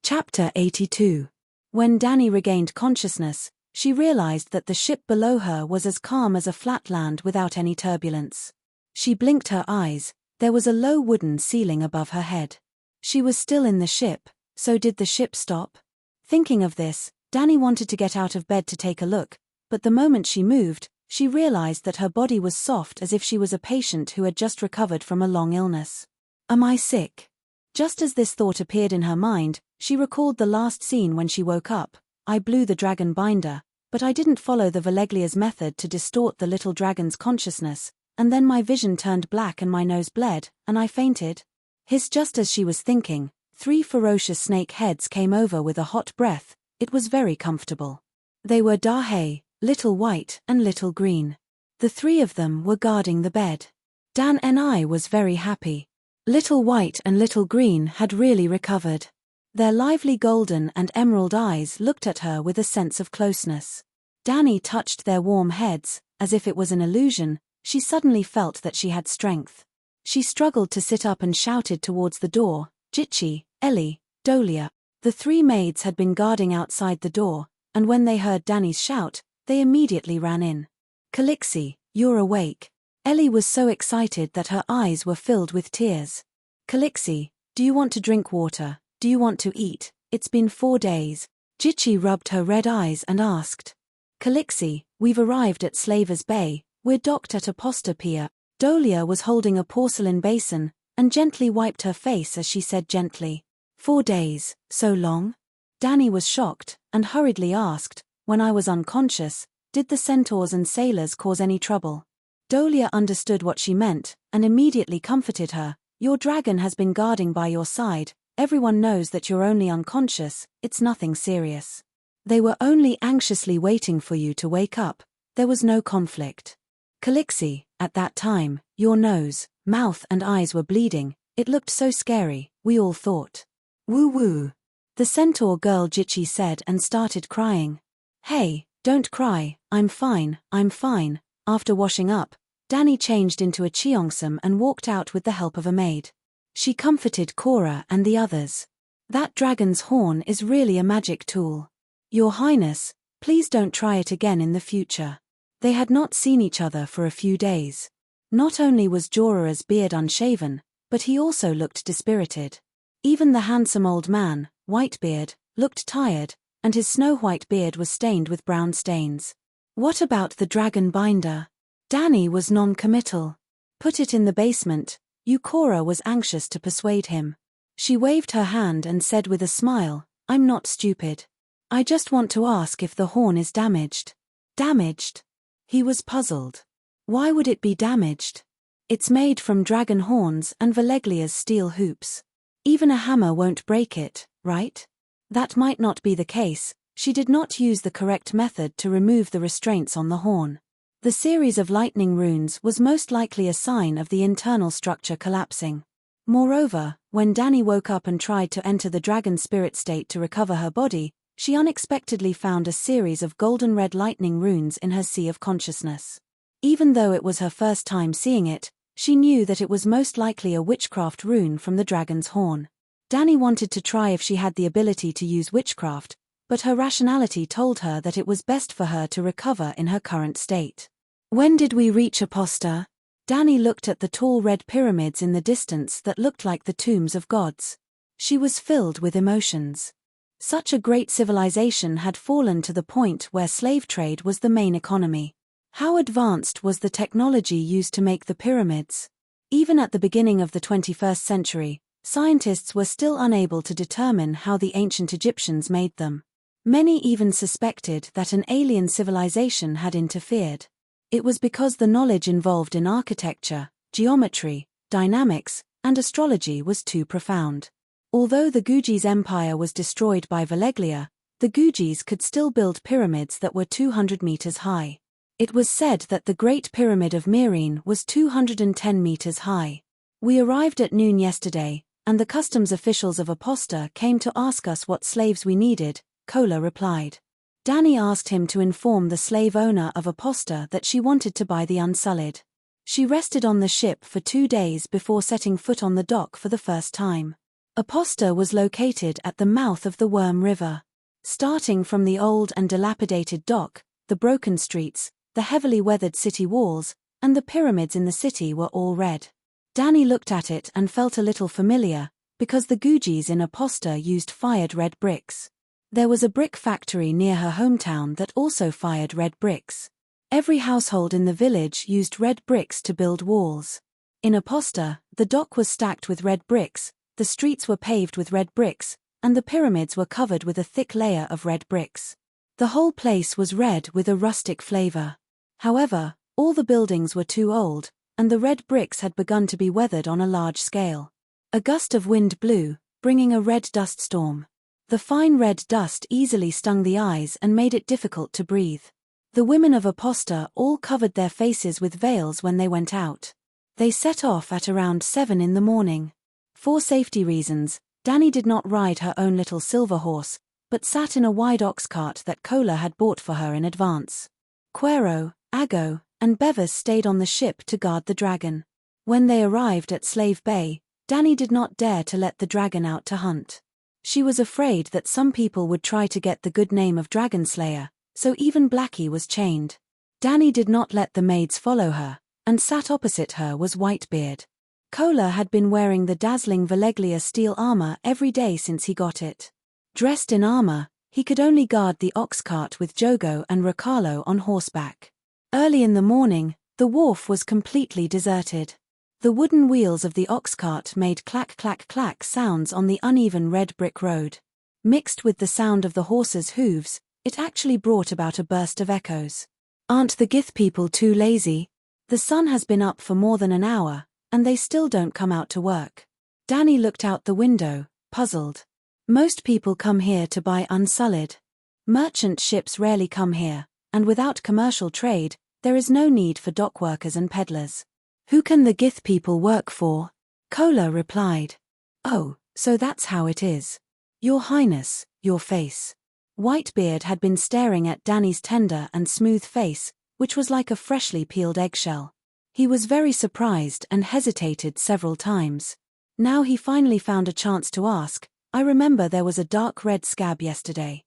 Chapter 82. When Danny regained consciousness, she realized that the ship below her was as calm as a flat land without any turbulence. She blinked her eyes. There was a low wooden ceiling above her head. She was still in the ship, so did the ship stop? Thinking of this, Danny wanted to get out of bed to take a look, but the moment she moved, she realized that her body was soft as if she was a patient who had just recovered from a long illness. Am I sick? Just as this thought appeared in her mind, she recalled the last scene when she woke up. I blew the dragon binder, but I didn't follow the Veleglia's method to distort the little dragon's consciousness, and then my vision turned black and my nose bled, and I fainted. Just as she was thinking, 3 ferocious snake heads came over with a hot breath. It was very comfortable. They were Dahe, Little White, and Little Green. The 3 of them were guarding the bed. Dan and I was very happy. Little White and Little Green had really recovered. Their lively golden and emerald eyes looked at her with a sense of closeness. Danny touched their warm heads, as if it was an illusion. She suddenly felt that she had strength. She struggled to sit up and shouted towards the door, Jitchi, Ellie, Dolia. The 3 maids had been guarding outside the door, and when they heard Danny's shout, they immediately ran in. Calixie, you're awake. Ellie was so excited that her eyes were filled with tears. Calixie, do you want to drink water? Do you want to eat? It's been 4 days. Jitchi rubbed her red eyes and asked. Calixie, we've arrived at Slaver's Bay. We're docked at Aposta Pier. Dolia was holding a porcelain basin, and gently wiped her face as she said gently, 4 days, so long? Danny was shocked, and hurriedly asked, when I was unconscious, did the centaurs and sailors cause any trouble? Dolia understood what she meant, and immediately comforted her. Your dragon has been guarding by your side. Everyone knows that you're only unconscious. It's nothing serious. They were only anxiously waiting for you to wake up. There was no conflict. Calixie, at that time, your nose, mouth and eyes were bleeding. It looked so scary, we all thought. Woo-woo. The centaur girl Jitchi said and started crying. Hey, don't cry, I'm fine, I'm fine. After washing up, Danny changed into a cheongsam and walked out with the help of a maid. She comforted Cora and the others. That dragon's horn is really a magic tool. Your Highness, please don't try it again in the future. They had not seen each other for a few days. Not only was Jorah's beard unshaven, but he also looked dispirited. Even the handsome old man, Whitebeard, looked tired, and his snow-white beard was stained with brown stains. What about the dragon binder? Danny was non-committal. Put it in the basement. Cora was anxious to persuade him. She waved her hand and said with a smile, I'm not stupid. I just want to ask if the horn is damaged. Damaged? He was puzzled. Why would it be damaged? It's made from dragon horns and Veleglia's steel hoops. Even a hammer won't break it, right? That might not be the case. She did not use the correct method to remove the restraints on the horn. The series of lightning runes was most likely a sign of the internal structure collapsing. Moreover, when Danny woke up and tried to enter the dragon spirit state to recover her body, she unexpectedly found a series of golden red lightning runes in her sea of consciousness. Even though it was her first time seeing it, she knew that it was most likely a witchcraft rune from the dragon's horn. Danny wanted to try if she had the ability to use witchcraft, but her rationality told her that it was best for her to recover in her current state. When did we reach Aposta? Danny looked at the tall red pyramids in the distance that looked like the tombs of gods. She was filled with emotions. Such a great civilization had fallen to the point where slave trade was the main economy. How advanced was the technology used to make the pyramids? Even at the beginning of the 21st century, scientists were still unable to determine how the ancient Egyptians made them. Many even suspected that an alien civilization had interfered. It was because the knowledge involved in architecture, geometry, dynamics, and astrology was too profound. Although the Guji's empire was destroyed by Veleglia, the Gujis could still build pyramids that were 200 meters high. It was said that the Great Pyramid of Myrine was 210 meters high. We arrived at noon yesterday, and the customs officials of Aposta came to ask us what slaves we needed, Kola replied. Danny asked him to inform the slave owner of Aposta that she wanted to buy the Unsullied. She rested on the ship for 2 days before setting foot on the dock for the first time. Aposta was located at the mouth of the Worm River. Starting from the old and dilapidated dock, the broken streets, the heavily weathered city walls, and the pyramids in the city were all red. Danny looked at it and felt a little familiar, because the Gujis in Aposta used fired red bricks. There was a brick factory near her hometown that also fired red bricks. Every household in the village used red bricks to build walls. In Aposta, the dock was stacked with red bricks, the streets were paved with red bricks, and the pyramids were covered with a thick layer of red bricks. The whole place was red with a rustic flavor. However, all the buildings were too old, and the red bricks had begun to be weathered on a large scale. A gust of wind blew, bringing a red dust storm. The fine red dust easily stung the eyes and made it difficult to breathe. The women of Aposta all covered their faces with veils when they went out. They set off at around 7 in the morning. For safety reasons, Danny did not ride her own little silver horse, but sat in a wide ox cart that Kola had bought for her in advance. Quero, Ago, and Bevis stayed on the ship to guard the dragon. When they arrived at Slave Bay, Danny did not dare to let the dragon out to hunt. She was afraid that some people would try to get the good name of Dragon Slayer, so even Blackie was chained. Danny did not let the maids follow her, and sat opposite her was Whitebeard. Kola had been wearing the dazzling Valeglia steel armor every day since he got it. Dressed in armor, he could only guard the ox cart with Jogo and Riccarlo on horseback. Early in the morning, the wharf was completely deserted. The wooden wheels of the ox cart made clack clack clack sounds on the uneven red brick road. Mixed with the sound of the horses' hooves, it actually brought about a burst of echoes. Aren't the Gith people too lazy? The sun has been up for more than an hour, and they still don't come out to work. Danny looked out the window, puzzled. Most people come here to buy unsullied. Merchant ships rarely come here, and without commercial trade, there is no need for dock workers and peddlers. Who can the Gith people work for? Kola replied. Oh, so that's how it is. Your Highness, your face. Whitebeard had been staring at Danny's tender and smooth face, which was like a freshly peeled eggshell. He was very surprised and hesitated several times. Now he finally found a chance to ask, I remember there was a dark red scab yesterday.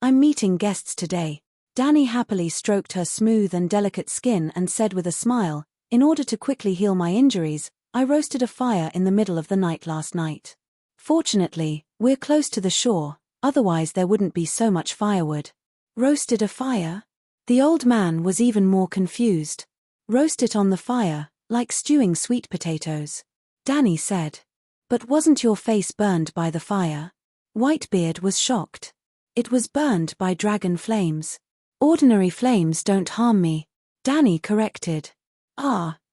I'm meeting guests today. Danny happily stroked her smooth and delicate skin and said with a smile, in order to quickly heal my injuries, I roasted a fire in the middle of the night last night. Fortunately, we're close to the shore, otherwise there wouldn't be so much firewood. Roasted a fire? The old man was even more confused. Roast it on the fire, like stewing sweet potatoes. Danny said. But wasn't your face burned by the fire? Whitebeard was shocked. It was burned by dragon flames. Ordinary flames don't harm me. Danny corrected.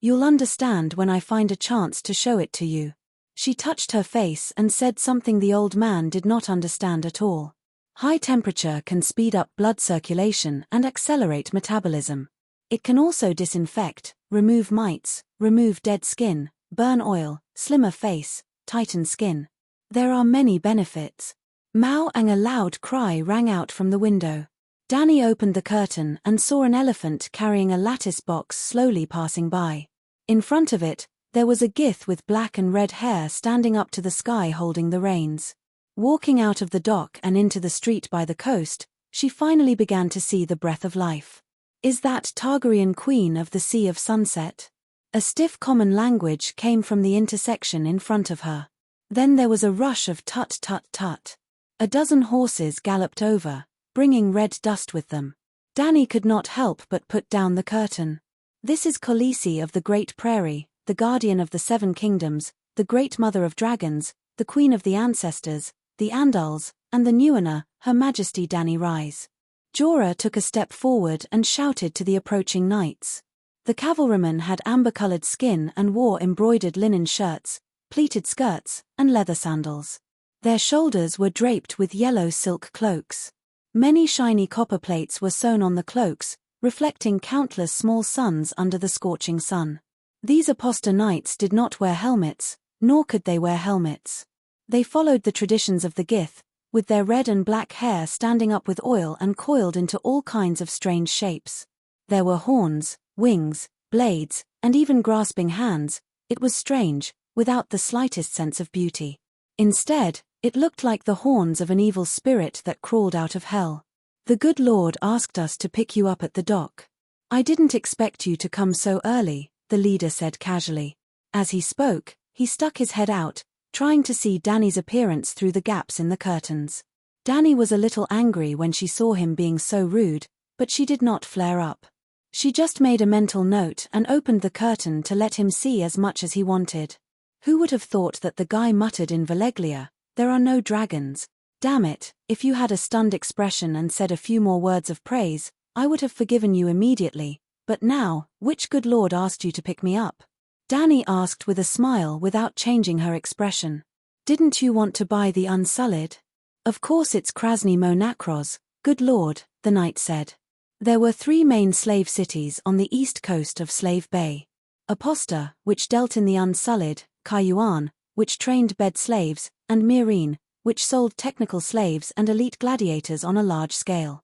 You'll understand when I find a chance to show it to you. She touched her face and said something the old man did not understand at all. High temperature can speed up blood circulation and accelerate metabolism. It can also disinfect, remove mites, remove dead skin, burn oil, slimmer face, tighten skin. There are many benefits. Mao and a loud cry rang out from the window. Danny opened the curtain and saw an elephant carrying a lattice box slowly passing by. In front of it, there was a Gith with black and red hair standing up to the sky holding the reins. Walking out of the dock and into the street by the coast, she finally began to see the breath of life. Is that Targaryen queen of the Sea of Sunset? A stiff common language came from the intersection in front of her. Then there was a rush of tut-tut-tut. A dozen horses galloped over, bringing red dust with them. Danny could not help but put down the curtain. This is Khaleesi of the Great Prairie, the guardian of the Seven Kingdoms, the Great Mother of Dragons, the Queen of the Ancestors, the Andals, and the Nuena, Her Majesty Danny Rise. Jorah took a step forward and shouted to the approaching knights. The cavalrymen had amber-colored skin and wore embroidered linen shirts, pleated skirts, and leather sandals. Their shoulders were draped with yellow silk cloaks. Many shiny copper plates were sewn on the cloaks, reflecting countless small suns under the scorching sun. These Aposta knights did not wear helmets, nor could they wear helmets. They followed the traditions of the Gith, with their red and black hair standing up with oil and coiled into all kinds of strange shapes. There were horns, wings, blades, and even grasping hands. It was strange, without the slightest sense of beauty. Instead, it looked like the horns of an evil spirit that crawled out of hell. "The good Lord asked us to pick you up at the dock. I didn't expect you to come so early," the leader said casually. As he spoke, he stuck his head out, trying to see Danny's appearance through the gaps in the curtains. Danny was a little angry when she saw him being so rude, but she did not flare up. She just made a mental note and opened the curtain to let him see as much as he wanted. Who would have thought that the guy muttered in Valeglia, "There are no dragons. Damn it, if you had a stunned expression and said a few more words of praise, I would have forgiven you immediately, but now, which good Lord asked you to pick me up?" Danny asked with a smile without changing her expression. "Didn't you want to buy the Unsullied?" "Of course it's Krasny Monakros, good Lord," the knight said. There were 3 main slave cities on the east coast of Slave Bay. Aposta, which dealt in the Unsullied, Kayuan, which trained bed slaves, and Myrine, which sold technical slaves and elite gladiators on a large scale.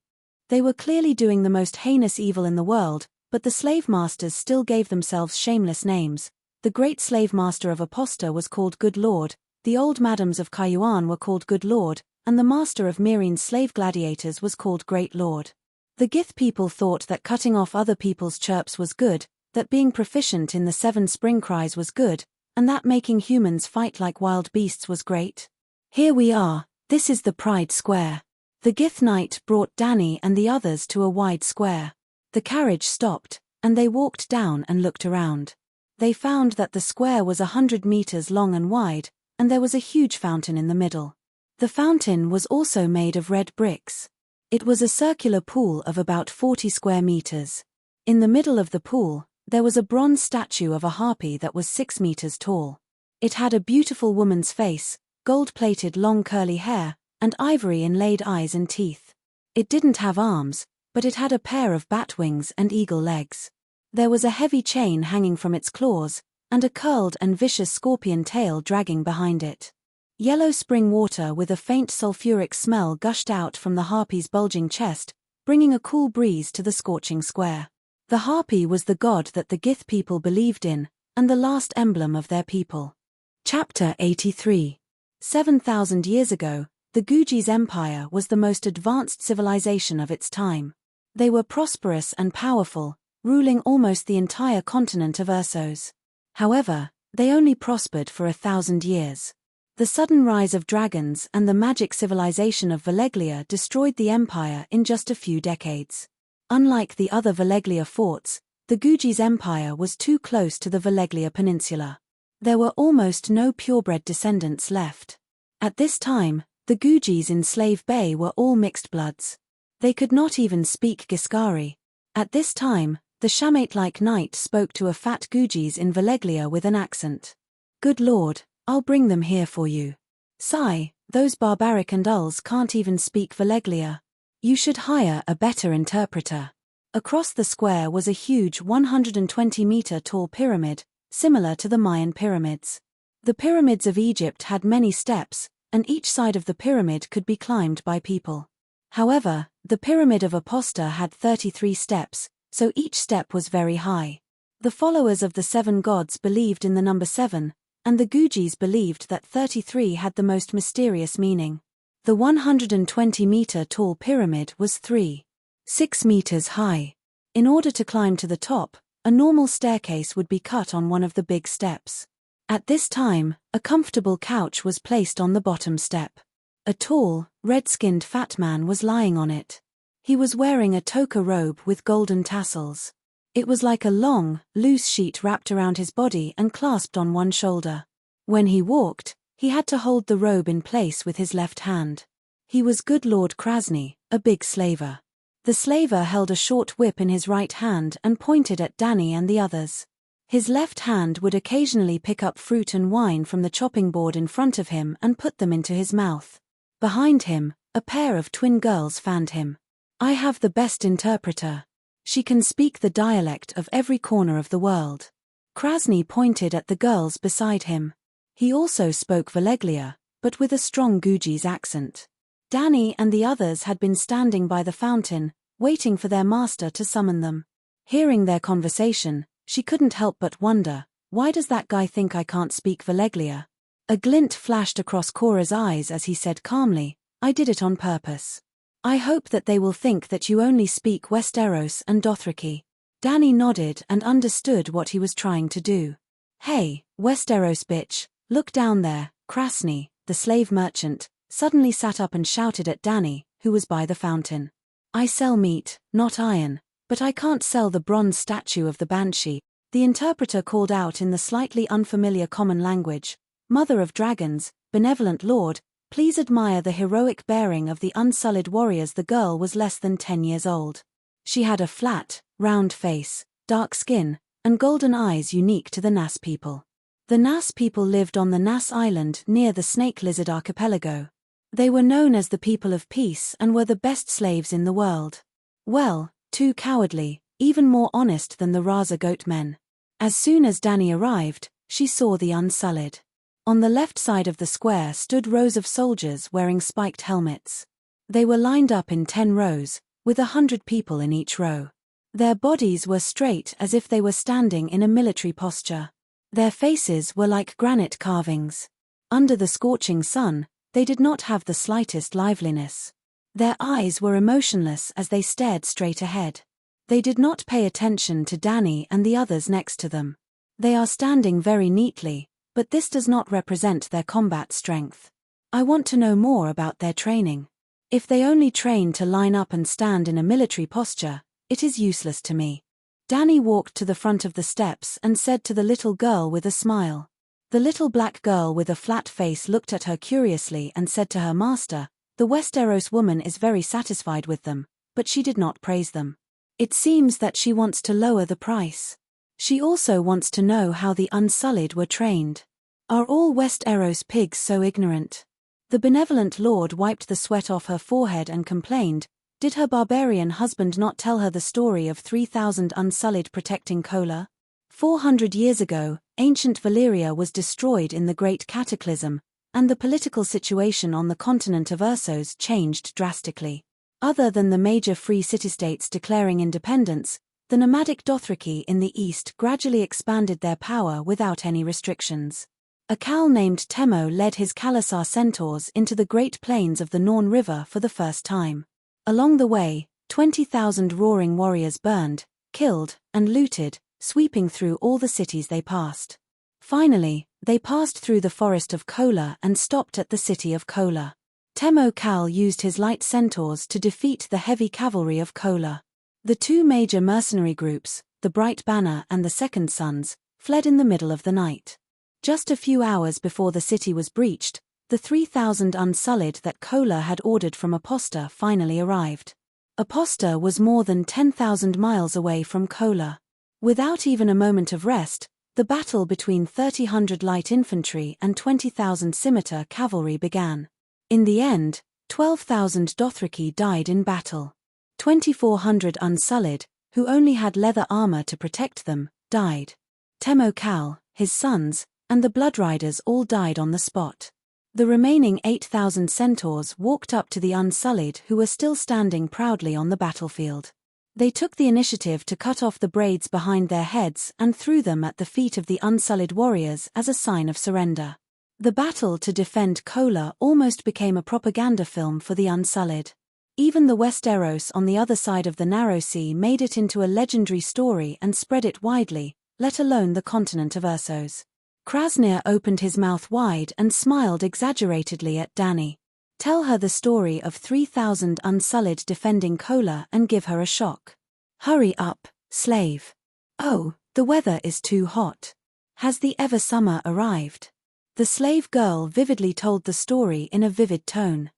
They were clearly doing the most heinous evil in the world, but the slave masters still gave themselves shameless names. The great slave master of Aposta was called Good Lord, the old madams of Kayuan were called Good Lord, and the master of Myrine's slave gladiators was called Great Lord. The Gith people thought that cutting off other people's chirps was good, that being proficient in the 7 spring cries was good, and that making humans fight like wild beasts was great. "Here we are, this is the Pride Square." The Gith knight brought Danny and the others to a wide square. The carriage stopped, and they walked down and looked around. They found that the square was 100 meters long and wide, and there was a huge fountain in the middle. The fountain was also made of red bricks. It was a circular pool of about 40 square meters. In the middle of the pool, there was a bronze statue of a harpy that was 6 meters tall. It had a beautiful woman's face, gold-plated long curly hair, and ivory inlaid eyes and teeth. It didn't have arms, but it had a pair of bat wings and eagle legs. There was a heavy chain hanging from its claws, and a curled and vicious scorpion tail dragging behind it. Yellow spring water with a faint sulfuric smell gushed out from the harpy's bulging chest, bringing a cool breeze to the scorching square. The harpy was the god that the Gith people believed in, and the last emblem of their people. Chapter 83. 7,000 years ago, the Guji's empire was the most advanced civilization of its time. They were prosperous and powerful, ruling almost the entire continent of Ursos. However, they only prospered for 1,000 years. The sudden rise of dragons and the magic civilization of Valeglia destroyed the empire in just a few decades. Unlike the other Valeglia forts, the Guji's empire was too close to the Valeglia Peninsula. There were almost no purebred descendants left. At this time, the Gujis in Slave Bay were all mixed bloods. They could not even speak Giscari. At this time, the Shamate-like knight spoke to a fat Gujis in Valeglia with an accent. "Good Lord, I'll bring them here for you." "Sigh, those barbaric Andals can't even speak Valeglia. You should hire a better interpreter." Across the square was a huge 120-meter tall pyramid, similar to the Mayan pyramids. The pyramids of Egypt had many steps, and each side of the pyramid could be climbed by people. However, the pyramid of Aposta had 33 steps, so each step was very high. The followers of the 7 gods believed in the number 7, and the Gujis believed that 33 had the most mysterious meaning. The 120-meter tall pyramid was 3.6 meters high. In order to climb to the top, a normal staircase would be cut on one of the big steps. At this time, a comfortable couch was placed on the bottom step. A tall, red-skinned fat man was lying on it. He was wearing a toka robe with golden tassels. It was like a long, loose sheet wrapped around his body and clasped on one shoulder. When he walked, he had to hold the robe in place with his left hand. He was Good Lord Krasny, a big slaver. The slaver held a short whip in his right hand and pointed at Danny and the others. His left hand would occasionally pick up fruit and wine from the chopping board in front of him and put them into his mouth. Behind him, a pair of twin girls fanned him. "I have the best interpreter. She can speak the dialect of every corner of the world." Krasny pointed at the girls beside him. He also spoke Valeglia, but with a strong Guji's accent. Danny and the others had been standing by the fountain, waiting for their master to summon them. Hearing their conversation, she couldn't help but wonder, why does that guy think I can't speak Valeglia? A glint flashed across Cora's eyes as he said calmly, I did it on purpose. I hope that they will think that you only speak Westeros and Dothraki. Dany nodded and understood what he was trying to do. Hey, Westeros bitch, look down there. Krasny, the slave merchant, suddenly sat up and shouted at Dany, who was by the fountain. I sell meat, not iron, but I can't sell the bronze statue of the Banshee. The interpreter called out in the slightly unfamiliar common language, Mother of Dragons, benevolent lord, please admire the heroic bearing of the unsullied warriors. The girl was less than 10 years old. She had a flat, round face, dark skin, and golden eyes unique to the Nas people. The Nas people lived on the Nas Island near the Snake Lizard Archipelago. They were known as the people of peace and were the best slaves in the world. Well, too cowardly, even more honest than the Raza goat men. As soon as Dany arrived, she saw the Unsullied. On the left side of the square stood rows of soldiers wearing spiked helmets. They were lined up in 10 rows, with 100 people in each row. Their bodies were straight as if they were standing in a military posture. Their faces were like granite carvings. Under the scorching sun, they did not have the slightest liveliness. Their eyes were emotionless as they stared straight ahead. They did not pay attention to Dany and the others next to them. They are standing very neatly, but this does not represent their combat strength. I want to know more about their training. If they only train to line up and stand in a military posture, it is useless to me. Dany walked to the front of the steps and said to the little girl with a smile. The little black girl with a flat face looked at her curiously and said to her master, the Westeros woman is very satisfied with them, but she did not praise them. It seems that she wants to lower the price. She also wants to know how the Unsullied were trained. Are all Westeros pigs so ignorant? The benevolent lord wiped the sweat off her forehead and complained, did her barbarian husband not tell her the story of 3,000 Unsullied protecting Kola? 400 years ago, ancient Valyria was destroyed in the Great Cataclysm, and the political situation on the continent of Essos changed drastically. Other than the major free city-states declaring independence, the nomadic Dothraki in the east gradually expanded their power without any restrictions. A Khal named Temmo led his Khalasar centaurs into the Great Plains of the Norn River for the first time. Along the way, 20,000 roaring warriors burned, killed, and looted, sweeping through all the cities they passed. Finally, they passed through the forest of Kola and stopped at the city of Kola. Temmo Khal used his light centaurs to defeat the heavy cavalry of Kola. The two major mercenary groups, the Bright Banner and the Second Sons, fled in the middle of the night. Just a few hours before the city was breached, the 3,000 Unsullied that Kola had ordered from Aposta finally arrived. Aposta was more than 10,000 miles away from Kola. Without even a moment of rest, the battle between 3,000 light infantry and 20,000 scimitar cavalry began. In the end, 12,000 Dothraki died in battle. 2,400 Unsullied, who only had leather armor to protect them, died. Temmo Khal, his sons, and the Bloodriders all died on the spot. The remaining 8,000 centaurs walked up to the Unsullied who were still standing proudly on the battlefield. They took the initiative to cut off the braids behind their heads and threw them at the feet of the Unsullied warriors as a sign of surrender. The battle to defend Kola almost became a propaganda film for the Unsullied. Even the Westeros on the other side of the narrow sea made it into a legendary story and spread it widely, let alone the continent of Essos. Krasnir opened his mouth wide and smiled exaggeratedly at Dany. Tell her the story of 3,000 Unsullied defending Kola and give her a shock. Hurry up, slave. Oh, the weather is too hot. Has the ever summer arrived? The slave girl vividly told the story in a vivid tone.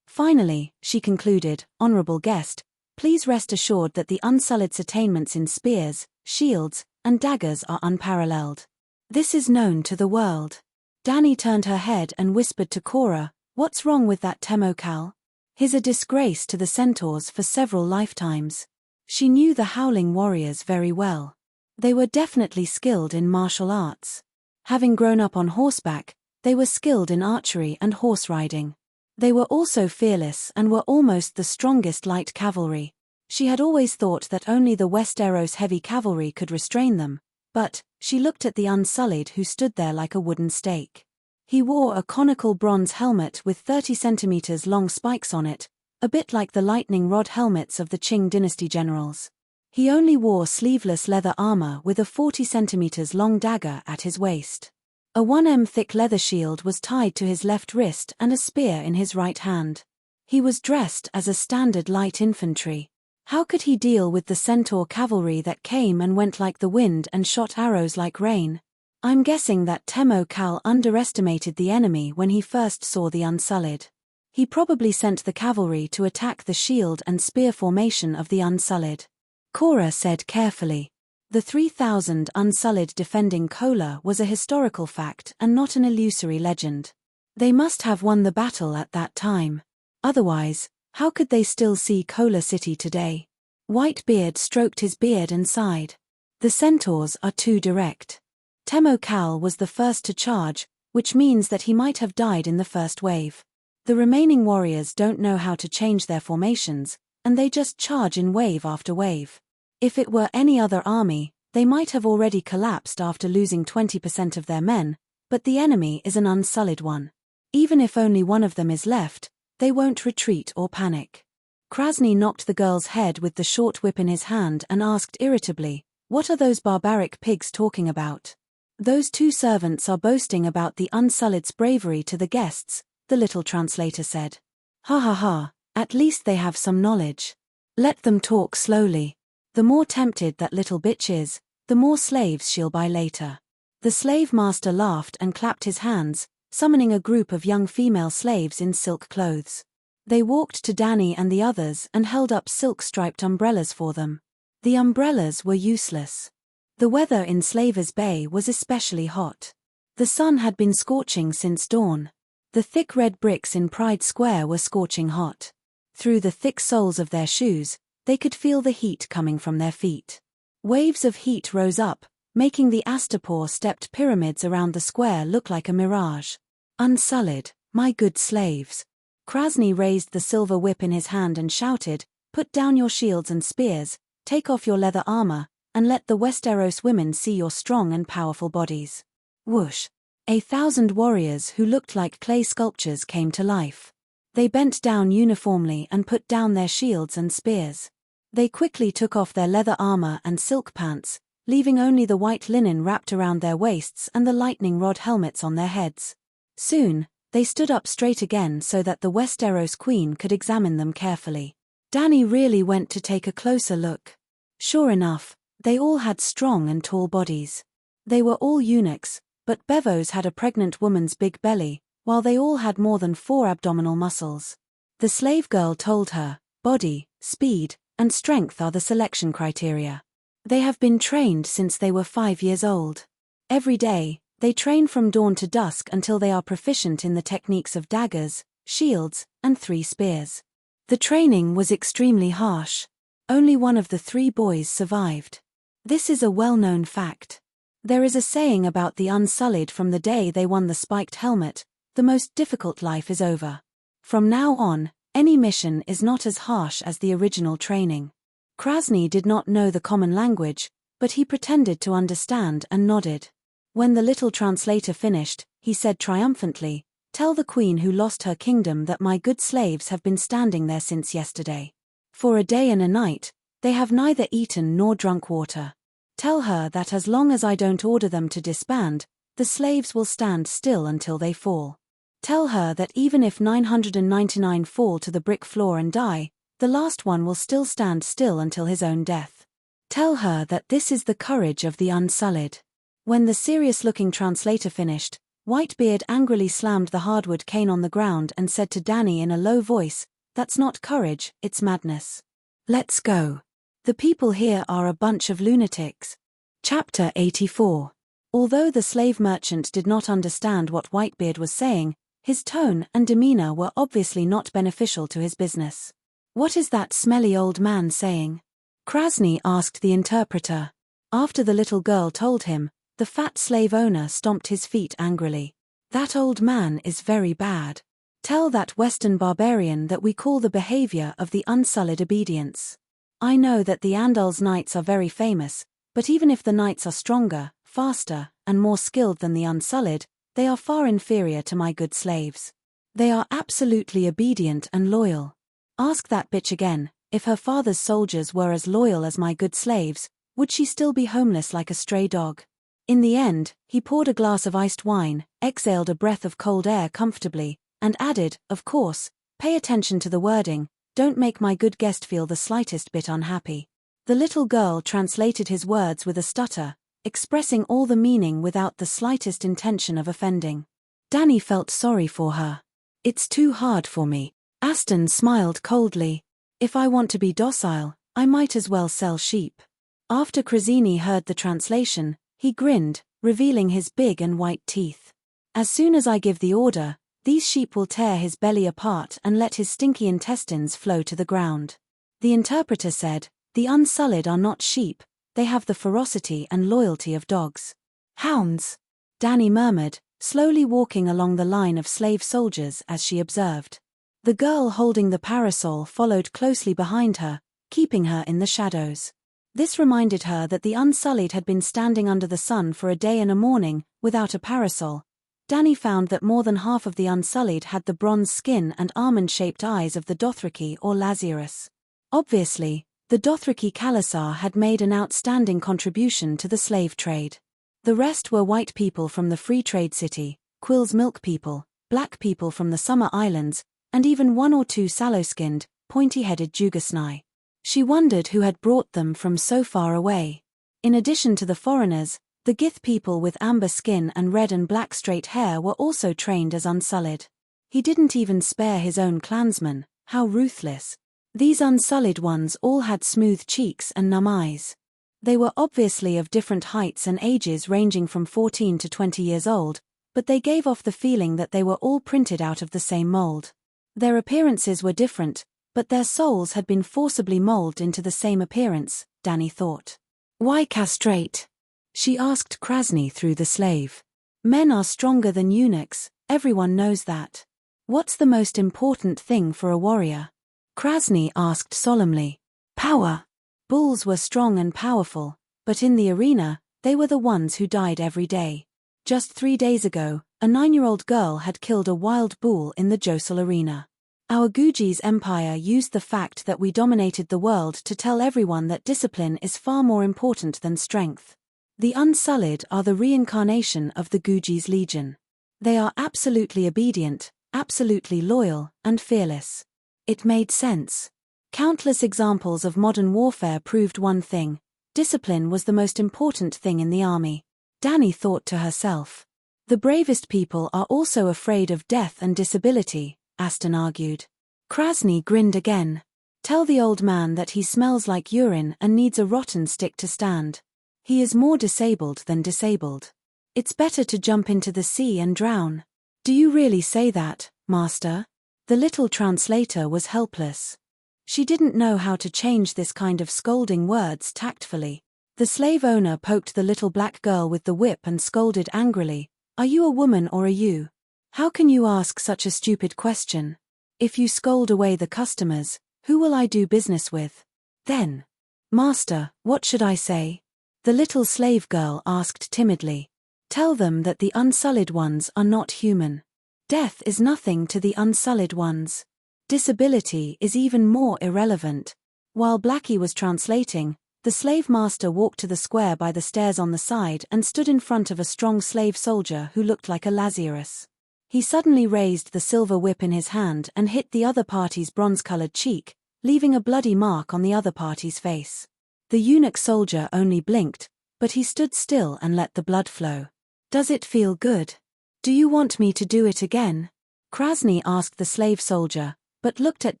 Finally, she concluded, honorable guest, please rest assured that the Unsullied's attainments in spears, shields, and daggers are unparalleled. This is known to the world. Dany turned her head and whispered to Cora, what's wrong with that Temmo Khal? He's a disgrace to the centaurs for several lifetimes. She knew the Howling Warriors very well. They were definitely skilled in martial arts. Having grown up on horseback, they were skilled in archery and horse riding. They were also fearless and were almost the strongest light cavalry. She had always thought that only the Westeros heavy cavalry could restrain them, but she looked at the Unsullied who stood there like a wooden stake. He wore a conical bronze helmet with 30 centimeters long spikes on it, a bit like the lightning rod helmets of the Qing dynasty generals. He only wore sleeveless leather armor with a 40 centimeters long dagger at his waist. A 1 thick leather shield was tied to his left wrist and a spear in his right hand. He was dressed as a standard light infantry. How could he deal with the centaur cavalry that came and went like the wind and shot arrows like rain? I'm guessing that Temo Kal underestimated the enemy when he first saw the Unsullied. He probably sent the cavalry to attack the shield and spear formation of the Unsullied. Cora said carefully. The 3,000 Unsullied defending Kola was a historical fact and not an illusory legend. They must have won the battle at that time. Otherwise, how could they still see Kola City today? Whitebeard stroked his beard and sighed. The centaurs are too direct. Temo Kal was the first to charge, which means that he might have died in the first wave. The remaining warriors don't know how to change their formations, and they just charge in wave after wave. If it were any other army, they might have already collapsed after losing 20% of their men, but the enemy is an unsullied one. Even if only one of them is left, they won't retreat or panic. Krasny knocked the girl's head with the short whip in his hand and asked irritably, "What are those barbaric pigs talking about?" "Those two servants are boasting about the Unsullied's bravery to the guests," the little translator said. "Ha ha ha, at least they have some knowledge. Let them talk slowly. The more tempted that little bitch is, the more slaves she'll buy later." The slave master laughed and clapped his hands, summoning a group of young female slaves in silk clothes. They walked to Danny and the others and held up silk-striped umbrellas for them. The umbrellas were useless. The weather in Slavers Bay was especially hot. The sun had been scorching since dawn. The thick red bricks in Pride Square were scorching hot. Through the thick soles of their shoes, they could feel the heat coming from their feet. Waves of heat rose up, making the Astapor-stepped pyramids around the square look like a mirage. "Unsullied, my good slaves." Krasny raised the silver whip in his hand and shouted, "Put down your shields and spears, take off your leather armor, and let the Westeros women see your strong and powerful bodies." Whoosh! 1,000 warriors who looked like clay sculptures came to life. They bent down uniformly and put down their shields and spears. They quickly took off their leather armor and silk pants, leaving only the white linen wrapped around their waists and the lightning rod helmets on their heads. Soon, they stood up straight again so that the Westeros queen could examine them carefully. Danny really went to take a closer look. Sure enough, they all had strong and tall bodies. They were all eunuchs, but Bevos had a pregnant woman's big belly, while they all had more than 4 abdominal muscles. The slave girl told her, body, speed, and strength are the selection criteria. They have been trained since they were 5 years old. Every day, they train from dawn to dusk until they are proficient in the techniques of daggers, shields, and 3 spears. The training was extremely harsh. Only one of the 3 boys survived. This is a well-known fact. There is a saying about the Unsullied from the day they won the spiked helmet, the most difficult life is over. From now on, any mission is not as harsh as the original training. Krasny did not know the common language, but he pretended to understand and nodded. When the little translator finished, he said triumphantly, "Tell the queen who lost her kingdom that my good slaves have been standing there since yesterday. For a day and a night, they have neither eaten nor drunk water. Tell her that as long as I don't order them to disband, the slaves will stand still until they fall. Tell her that even if 999 fall to the brick floor and die, the last one will still stand still until his own death. Tell her that this is the courage of the Unsullied." When the serious-looking translator finished, Whitebeard angrily slammed the hardwood cane on the ground and said to Danny in a low voice, "That's not courage, it's madness. Let's go. The people here are a bunch of lunatics." Chapter 84. Although the slave merchant did not understand what Whitebeard was saying, his tone and demeanor were obviously not beneficial to his business. "What is that smelly old man saying?" Krasny asked the interpreter. After the little girl told him, the fat slave owner stomped his feet angrily. "That old man is very bad. Tell that Western barbarian that we call the behavior of the Unsullied obedience. I know that the Andal's knights are very famous, but even if the knights are stronger, faster, and more skilled than the Unsullied, They are far inferior to my good slaves. They are absolutely obedient and loyal. Ask that bitch again, if her father's soldiers were as loyal as my good slaves, would she still be homeless like a stray dog? In the end, he poured a glass of iced wine, exhaled a breath of cold air comfortably, and added, of course, pay attention to the wording, don't make my good guest feel the slightest bit unhappy. The little girl translated his words with a stutter, expressing all the meaning without the slightest intention of offending. Danny felt sorry for her. It's too hard for me. Aston smiled coldly. If I want to be docile, I might as well sell sheep. After Krasinski heard the translation, he grinned, revealing his big and white teeth. As soon as I give the order, these sheep will tear his belly apart and let his stinky intestines flow to the ground. The interpreter said, the Unsullied are not sheep, they have the ferocity and loyalty of dogs. Hounds, Danny murmured, slowly walking along the line of slave soldiers as she observed. The girl holding the parasol followed closely behind her, keeping her in the shadows. This reminded her that the Unsullied had been standing under the sun for a day and a morning, without a parasol. Danny found that more than half of the Unsullied had the bronze skin and almond-shaped eyes of the Dothraki or Lazarus. Obviously, the Dothraki Khalasar had made an outstanding contribution to the slave trade. The rest were white people from the Free Trade City, Quill's Milk people, black people from the Summer Islands, and even one or two sallow-skinned, pointy-headed Jugasnai. She wondered who had brought them from so far away. In addition to the foreigners, the Gith people with amber skin and red and black straight hair were also trained as Unsullied. He didn't even spare his own clansmen, how ruthless. These Unsullied ones all had smooth cheeks and numb eyes. They were obviously of different heights and ages ranging from 14 to 20 years old, but they gave off the feeling that they were all printed out of the same mold. Their appearances were different, but their souls had been forcibly molded into the same appearance, Danny thought. Why castrate? She asked Krasny through the slave. Men are stronger than eunuchs, everyone knows that. What's the most important thing for a warrior? Krasny asked solemnly. Power. Bulls were strong and powerful, but in the arena, they were the ones who died every day. Just 3 days ago, a 9-year-old girl had killed a wild bull in the Josel arena. Our Guji's empire used the fact that we dominated the world to tell everyone that discipline is far more important than strength. The Unsullied are the reincarnation of the Guji's legion. They are absolutely obedient, absolutely loyal, and fearless. It made sense. Countless examples of modern warfare proved one thing: discipline was the most important thing in the army. Danny thought to herself. The bravest people are also afraid of death and disability, Aston argued. Krasny grinned again. Tell the old man that he smells like urine and needs a rotten stick to stand. He is more disabled than disabled. It's better to jump into the sea and drown. Do you really say that, master? The little translator was helpless. She didn't know how to change this kind of scolding words tactfully. The slave owner poked the little black girl with the whip and scolded angrily. Are you a woman or a you? How can you ask such a stupid question? If you scold away the customers, who will I do business with? Then. Master, what should I say? The little slave girl asked timidly. Tell them that the Unsullied ones are not human. Death is nothing to the Unsullied ones. Disability is even more irrelevant. While Blackie was translating, the slave master walked to the square by the stairs on the side and stood in front of a strong slave soldier who looked like a Lazarus. He suddenly raised the silver whip in his hand and hit the other party's bronze-colored cheek, leaving a bloody mark on the other party's face. The eunuch soldier only blinked, but he stood still and let the blood flow. Does it feel good? Do you want me to do it again? Krasny asked the slave soldier, but looked at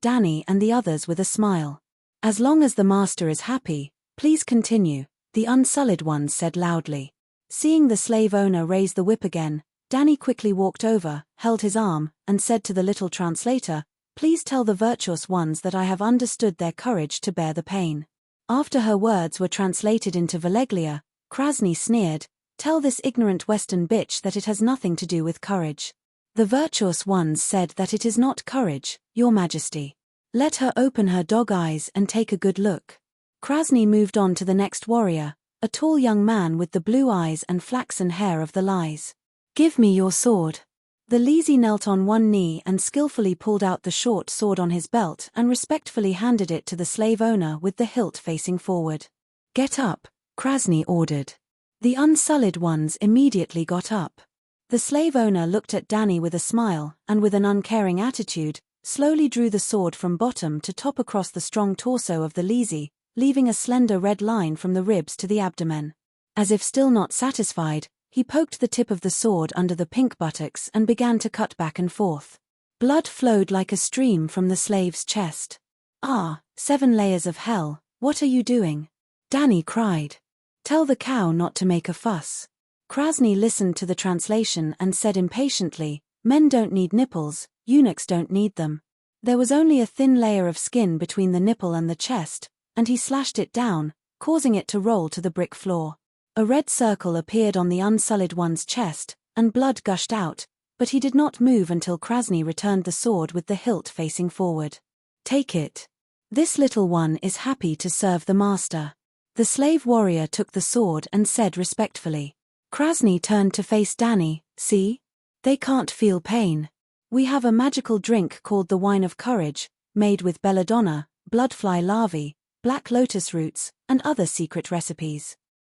Danny and the others with a smile. As long as the master is happy, please continue, the Unsullied ones said loudly. Seeing the slave owner raise the whip again, Danny quickly walked over, held his arm, and said to the little translator, please tell the virtuous ones that I have understood their courage to bear the pain. After her words were translated into Valeglia, Krasny sneered, tell this ignorant Western bitch that it has nothing to do with courage. The virtuous ones said that it is not courage, your majesty. Let her open her dog eyes and take a good look. Krasny moved on to the next warrior, a tall young man with the blue eyes and flaxen hair of the Lies. Give me your sword. The Lisi knelt on one knee and skillfully pulled out the short sword on his belt and respectfully handed it to the slave owner with the hilt facing forward. Get up, Krasny ordered. The unsullied ones immediately got up. The slave owner looked at Danny with a smile and with an uncaring attitude, slowly drew the sword from bottom to top across the strong torso of the Lisi, leaving a slender red line from the ribs to the abdomen. As if still not satisfied, he poked the tip of the sword under the pink buttocks and began to cut back and forth. Blood flowed like a stream from the slave's chest. Ah, 7 layers of hell, what are you doing? Danny cried. Tell the cow not to make a fuss. Krasny listened to the translation and said impatiently, men don't need nipples, eunuchs don't need them. There was only a thin layer of skin between the nipple and the chest, and he slashed it down, causing it to roll to the brick floor. A red circle appeared on the unsullied one's chest, and blood gushed out, but he did not move until Krasny returned the sword with the hilt facing forward. Take it. This little one is happy to serve the master. The slave warrior took the sword and said respectfully. Krasny turned to face Danny, see? They can't feel pain. We have a magical drink called the Wine of Courage, made with belladonna, bloodfly larvae, black lotus roots, and other secret recipes.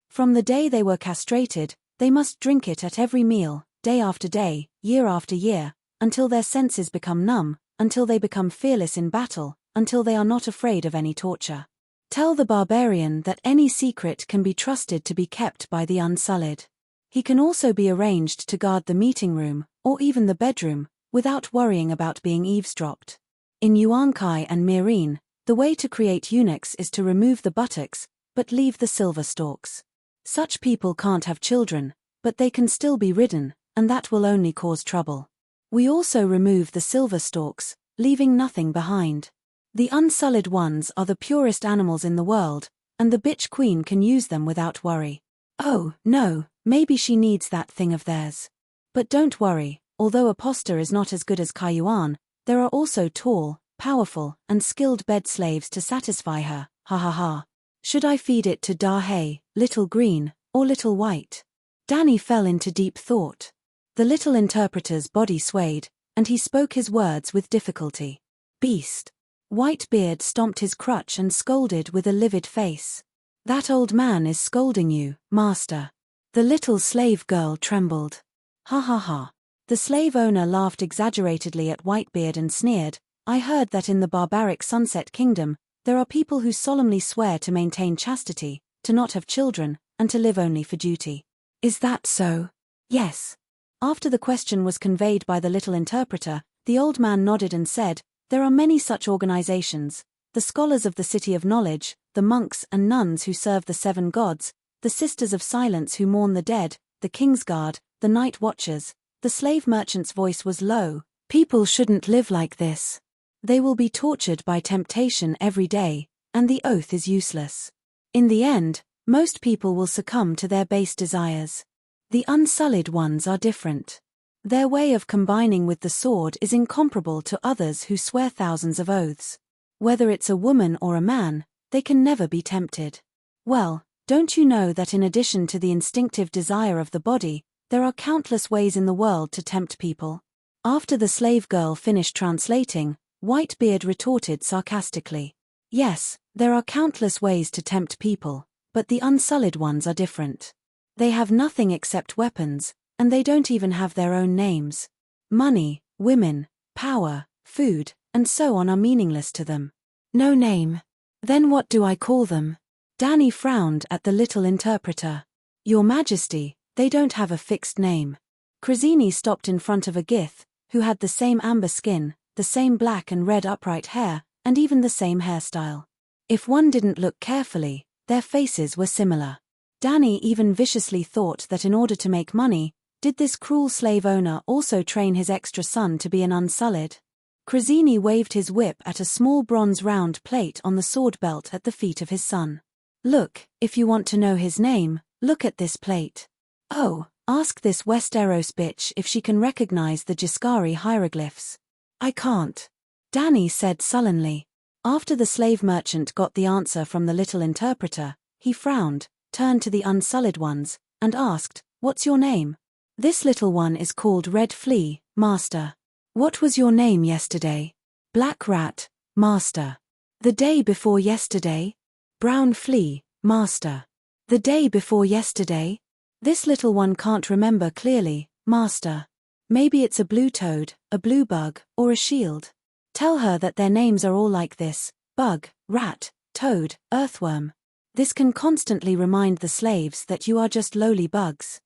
From the day they were castrated, they must drink it at every meal, day after day, year after year, until their senses become numb, until they become fearless in battle, until they are not afraid of any torture. Tell the barbarian that any secret can be trusted to be kept by the unsullied. He can also be arranged to guard the meeting room, or even the bedroom, without worrying about being eavesdropped. In Yuan-Kai and Mirin, the way to create eunuchs is to remove the buttocks, but leave the silver stalks. Such people can't have children, but they can still be ridden, and that will only cause trouble. We also remove the silver stalks, leaving nothing behind. The unsullied ones are the purest animals in the world, and the bitch queen can use them without worry. Oh, no, maybe she needs that thing of theirs. But don't worry, although Aposta is not as good as Kaiyuan, there are also tall, powerful, and skilled bed slaves to satisfy her, ha ha ha. Should I feed it to Dahe, Little Green, or Little White? Danny fell into deep thought. The little interpreter's body swayed, and he spoke his words with difficulty. Beast. Whitebeard stomped his crutch and scolded with a livid face. That old man is scolding you, master. The little slave girl trembled. Ha ha ha. The slave owner laughed exaggeratedly at Whitebeard and sneered, I heard that in the barbaric Sunset Kingdom, there are people who solemnly swear to maintain chastity, to not have children, and to live only for duty. Is that so? Yes. After the question was conveyed by the little interpreter, the old man nodded and said, there are many such organizations, the scholars of the City of Knowledge, the monks and nuns who serve the 7 gods, the Sisters of Silence who mourn the dead, the King's Guard, the Night Watchers. The slave merchant's voice was low. People shouldn't live like this. They will be tortured by temptation every day, and the oath is useless. In the end, most people will succumb to their base desires. The unsullied ones are different. Their way of combining with the sword is incomparable to others who swear thousands of oaths. Whether it's a woman or a man, they can never be tempted. Well, don't you know that in addition to the instinctive desire of the body, there are countless ways in the world to tempt people? After the slave girl finished translating, Whitebeard retorted sarcastically. Yes, there are countless ways to tempt people, but the unsullied ones are different. They have nothing except weapons, and they don't even have their own names. Money, women, power, food, and so on are meaningless to them. No name. Then what do I call them? Danny frowned at the little interpreter. Your Majesty, they don't have a fixed name. Krasny stopped in front of a Gith, who had the same amber skin, the same black and red upright hair, and even the same hairstyle. If one didn't look carefully, their faces were similar. Danny even viciously thought that in order to make money, did this cruel slave owner also train his extra son to be an unsullied? Krasny waved his whip at a small bronze round plate on the sword belt at the feet of his son. Look, if you want to know his name, look at this plate. Oh, ask this Westeros bitch if she can recognize the Giscari hieroglyphs. I can't. Danny said sullenly. After the slave merchant got the answer from the little interpreter, he frowned, turned to the unsullied ones, and asked, What's your name? This little one is called Red Flea, Master. What was your name yesterday? Black Rat, Master. The day before yesterday? Brown Flea, Master. The day before yesterday? This little one can't remember clearly, Master. Maybe it's a blue toad, a blue bug, or a shield. Tell her that their names are all like this: bug, rat, toad, earthworm. This can constantly remind the slaves that you are just lowly bugs.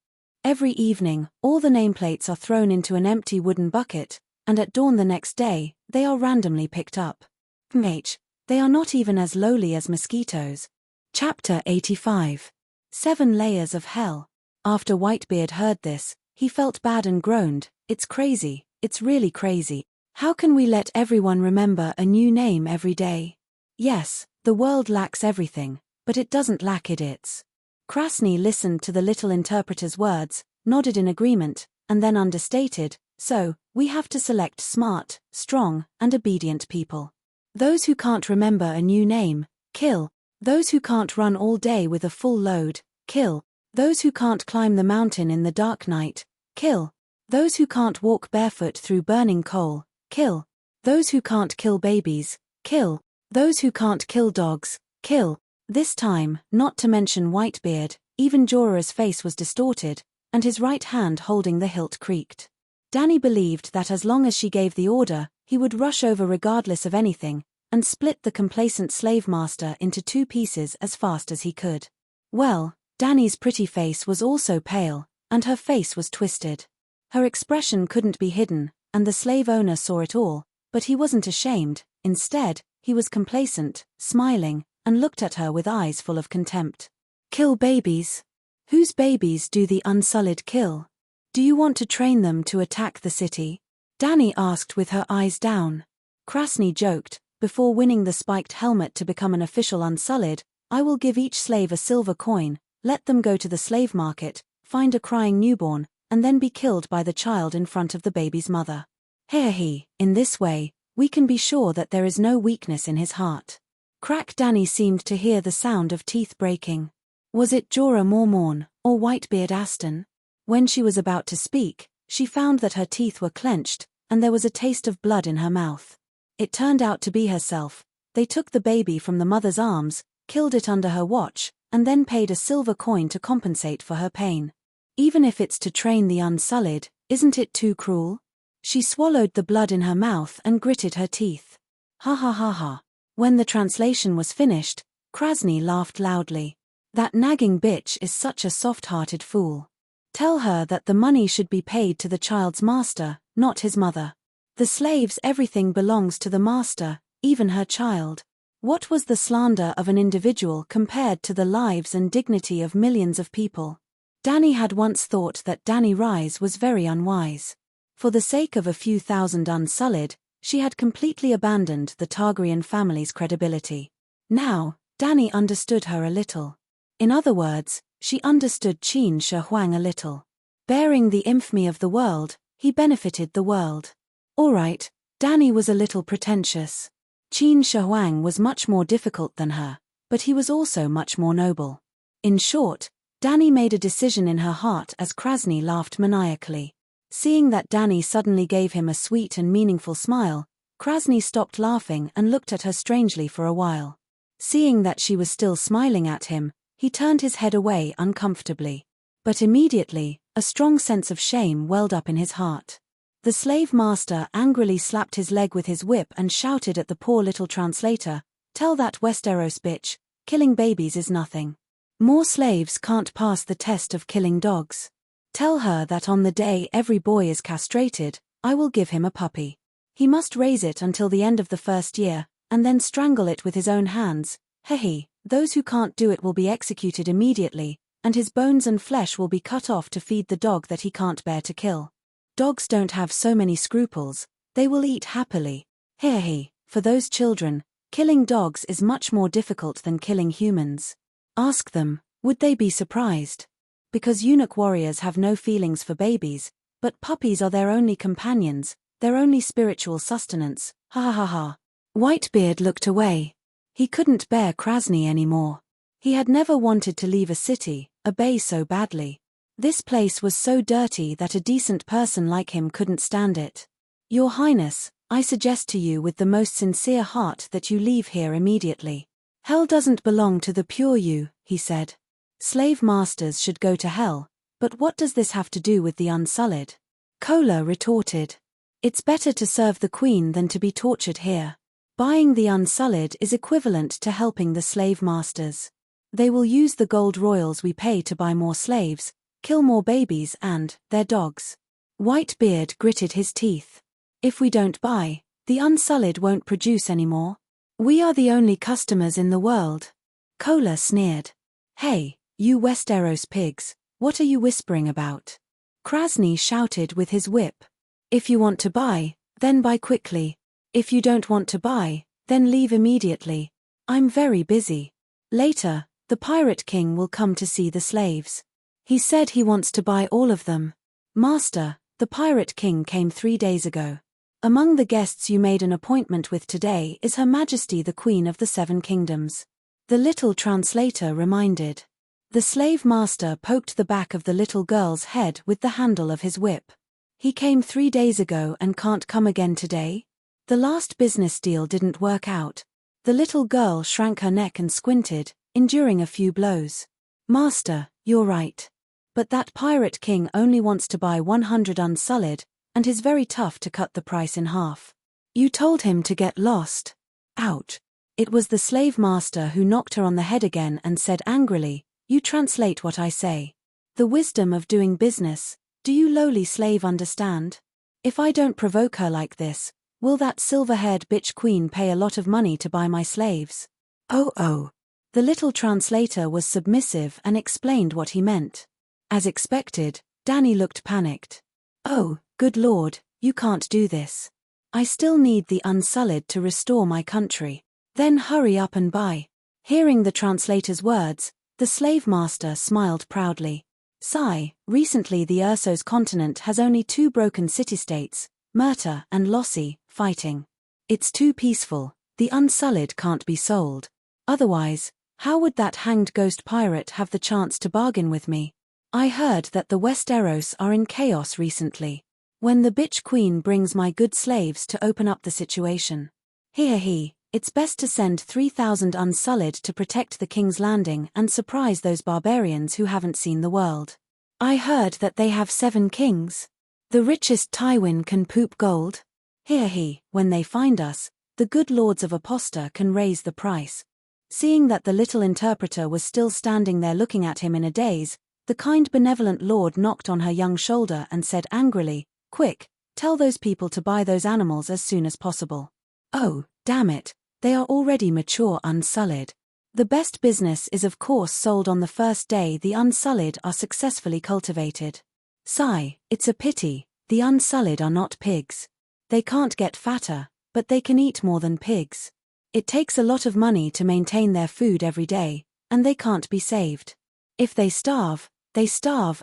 Every evening, all the nameplates are thrown into an empty wooden bucket, and at dawn the next day, they are randomly picked up. They are not even as lowly as mosquitoes. Chapter 85. 7 Layers of Hell. After Whitebeard heard this, he felt bad and groaned, "It's crazy, it's really crazy. How can we let everyone remember a new name every day?" Yes, the world lacks everything, but it doesn't lack idiots. Krasny listened to the little interpreter's words, nodded in agreement, and then understated, "So, we have to select smart, strong, and obedient people. Those who can't remember a new name, kill. Those who can't run all day with a full load, kill. Those who can't climb the mountain in the dark night, kill. Those who can't walk barefoot through burning coal, kill. Those who can't kill babies, kill. Those who can't kill dogs, kill." This time, not to mention Whitebeard, even Jorah's face was distorted, and his right hand holding the hilt creaked. Dany believed that as long as she gave the order, he would rush over regardless of anything, and split the complacent slave master into 2 pieces as fast as he could. Well, Dany's pretty face was also pale, and her face was twisted. Her expression couldn't be hidden, and the slave owner saw it all, but he wasn't ashamed. Instead, he was complacent, smiling, and looked at her with eyes full of contempt. "Kill babies? Whose babies do the Unsullied kill? Do you want to train them to attack the city?" Dany asked with her eyes down. Krasny joked, "Before winning the spiked helmet to become an official Unsullied, I will give each slave a silver coin, let them go to the slave market, find a crying newborn, and then be killed by the child in front of the baby's mother. In this way, we can be sure that there is no weakness in his heart." Crack. Dany seemed to hear the sound of teeth breaking. Was it Jorah Mormorn, or Whitebeard Aston? When she was about to speak, she found that her teeth were clenched, and there was a taste of blood in her mouth. It turned out to be herself. They took the baby from the mother's arms, killed it under her watch, and then paid a silver coin to compensate for her pain. Even if it's to train the Unsullied, isn't it too cruel? She swallowed the blood in her mouth and gritted her teeth. Ha ha ha ha. When the translation was finished, Krasny laughed loudly. "That nagging bitch is such a soft-hearted fool. Tell her that the money should be paid to the child's master, not his mother. The slave's everything belongs to the master, even her child." What was the slander of an individual compared to the lives and dignity of millions of people? Dany had once thought that Dany Rise was very unwise. For the sake of a few thousand Unsullied, she had completely abandoned the Targaryen family's credibility. Now, Dany understood her a little. In other words, she understood Qin Shi Huang a little. Bearing the infamy of the world, he benefited the world. Alright, Dany was a little pretentious. Qin Shi Huang was much more difficult than her, but he was also much more noble. In short, Dany made a decision in her heart as Krasny laughed maniacally. Seeing that Dany suddenly gave him a sweet and meaningful smile, Krasny stopped laughing and looked at her strangely for a while. Seeing that she was still smiling at him, he turned his head away uncomfortably. But immediately, a strong sense of shame welled up in his heart. The slave master angrily slapped his leg with his whip and shouted at the poor little translator, "Tell that Westeros bitch, killing babies is nothing. More slaves can't pass the test of killing dogs. Tell her that on the day every boy is castrated, I will give him a puppy. He must raise it until the end of the first year, and then strangle it with his own hands. Those who can't do it will be executed immediately, and his bones and flesh will be cut off to feed the dog that he can't bear to kill. Dogs don't have so many scruples, they will eat happily. For those children, killing dogs is much more difficult than killing humans. Ask them, would they be surprised? Because eunuch warriors have no feelings for babies, but puppies are their only companions, their only spiritual sustenance. Ha ha ha ha. Whitebeard looked away. He couldn't bear Krasny anymore. He had never wanted to leave a city, a bay so badly. This place was so dirty that a decent person like him couldn't stand it. Your Highness, I suggest to you with the most sincere heart that you leave here immediately. Hell doesn't belong to the pure you, he said. Slave masters should go to hell, but what does this have to do with the Unsullied? Kola retorted. It's better to serve the queen than to be tortured here. Buying the Unsullied is equivalent to helping the slave masters. They will use the gold royals we pay to buy more slaves, kill more babies and their dogs. Whitebeard gritted his teeth. If we don't buy, the Unsullied won't produce anymore. We are the only customers in the world. Kola sneered. Hey, you Westeros pigs, what are you whispering about? Krasny shouted with his whip. If you want to buy, then buy quickly. If you don't want to buy, then leave immediately. I'm very busy. Later, the Pirate King will come to see the slaves. He said he wants to buy all of them. Master, the Pirate King came 3 days ago. Among the guests you made an appointment with today is Her Majesty the Queen of the Seven Kingdoms. The little translator reminded. The slave master poked the back of the little girl's head with the handle of his whip. He came 3 days ago and can't come again today? The last business deal didn't work out. The little girl shrank her neck and squinted, enduring a few blows. Master, you're right. But that Pirate King only wants to buy 100 Unsullied, and is very tough to cut the price in half. You told him to get lost. Ouch. It was the slave master who knocked her on the head again and said angrily, You translate what I say. The wisdom of doing business, do you lowly slave understand? If I don't provoke her like this, will that silver-haired bitch queen pay a lot of money to buy my slaves? Oh. The little translator was submissive and explained what he meant. As expected, Dany looked panicked. Oh, good lord, you can't do this. I still need the Unsullied to restore my country. Then hurry up and buy. Hearing the translator's words, the slave master smiled proudly. Sigh, recently the Ursos continent has only 2 broken city-states, Murta and Lossi, fighting. It's too peaceful, the Unsullied can't be sold. Otherwise, how would that hanged ghost pirate have the chance to bargain with me? I heard that the Westeros are in chaos recently. When the bitch queen brings my good slaves to open up the situation. It's best to send 3,000 Unsullied to protect the King's Landing and surprise those barbarians who haven't seen the world. I heard that they have 7 kings. The richest Tywin can poop gold. When they find us, the good lords of Aposta can raise the price. Seeing that the little interpreter was still standing there looking at him in a daze, the kind benevolent lord knocked on her young shoulder and said angrily, Quick, tell those people to buy those animals as soon as possible. Oh, damn it, they are already mature Unsullied. The best business is of course sold on the first day the Unsullied are successfully cultivated. Sigh, it's a pity, the Unsullied are not pigs. They can't get fatter, but they can eat more than pigs. It takes a lot of money to maintain their food every day, and they can't be saved. If they starve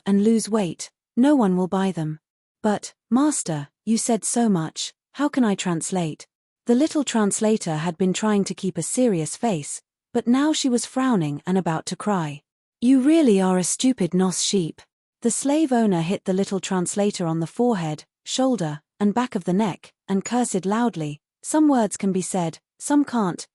and lose weight, no one will buy them. But, Master, you said so much, how can I translate? The little translator had been trying to keep a serious face, but now she was frowning and about to cry. You really are a stupid nos sheep. The slave owner hit the little translator on the forehead, shoulder, and back of the neck, and cursed loudly. Some words can be said, some can't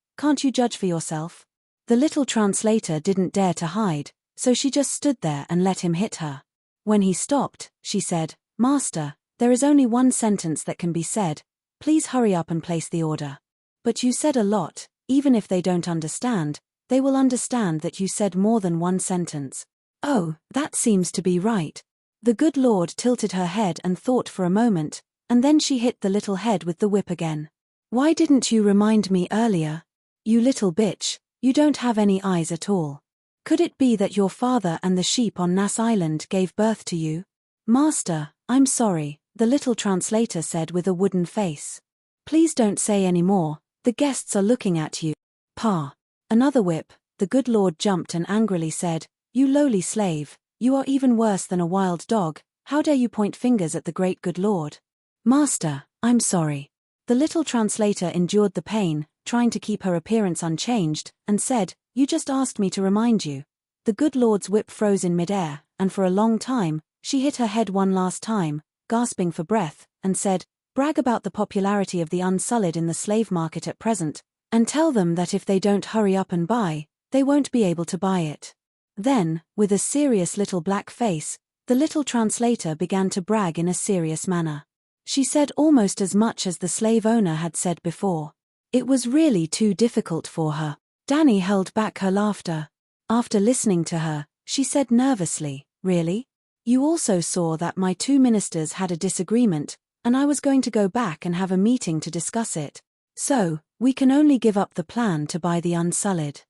you judge for yourself? The little translator didn't dare to hide, so she just stood there and let him hit her. When he stopped, she said, Master, there is only one sentence that can be said, please hurry up and place the order. But you said a lot, even if they don't understand, they will understand that you said more than one sentence. Oh, that seems to be right. The good lord tilted her head and thought for a moment, and then she hit the little head with the whip again. Why didn't you remind me earlier? You little bitch, you don't have any eyes at all. Could it be that your father and the sheep on Nass Island gave birth to you? Master, I'm sorry, the little translator said with a wooden face. Please don't say any more, the guests are looking at you. Pa. Another whip, the good lord jumped and angrily said, You lowly slave, you are even worse than a wild dog, how dare you point fingers at the great good lord? Master, I'm sorry. The little translator endured the pain, trying to keep her appearance unchanged, and said, You just asked me to remind you. The good lord's whip froze in midair, and for a long time, she hit her head one last time, gasping for breath, and said, "Brag about the popularity of the Unsullied in the slave market at present, and tell them that if they don't hurry up and buy, they won't be able to buy it." Then, with a serious little black face, the little translator began to brag in a serious manner. She said almost as much as the slave owner had said before. It was really too difficult for her. Dani held back her laughter. After listening to her, she said nervously, "Really? You also saw that my two ministers had a disagreement, and I was going to go back and have a meeting to discuss it. So, we can only give up the plan to buy the Unsullied.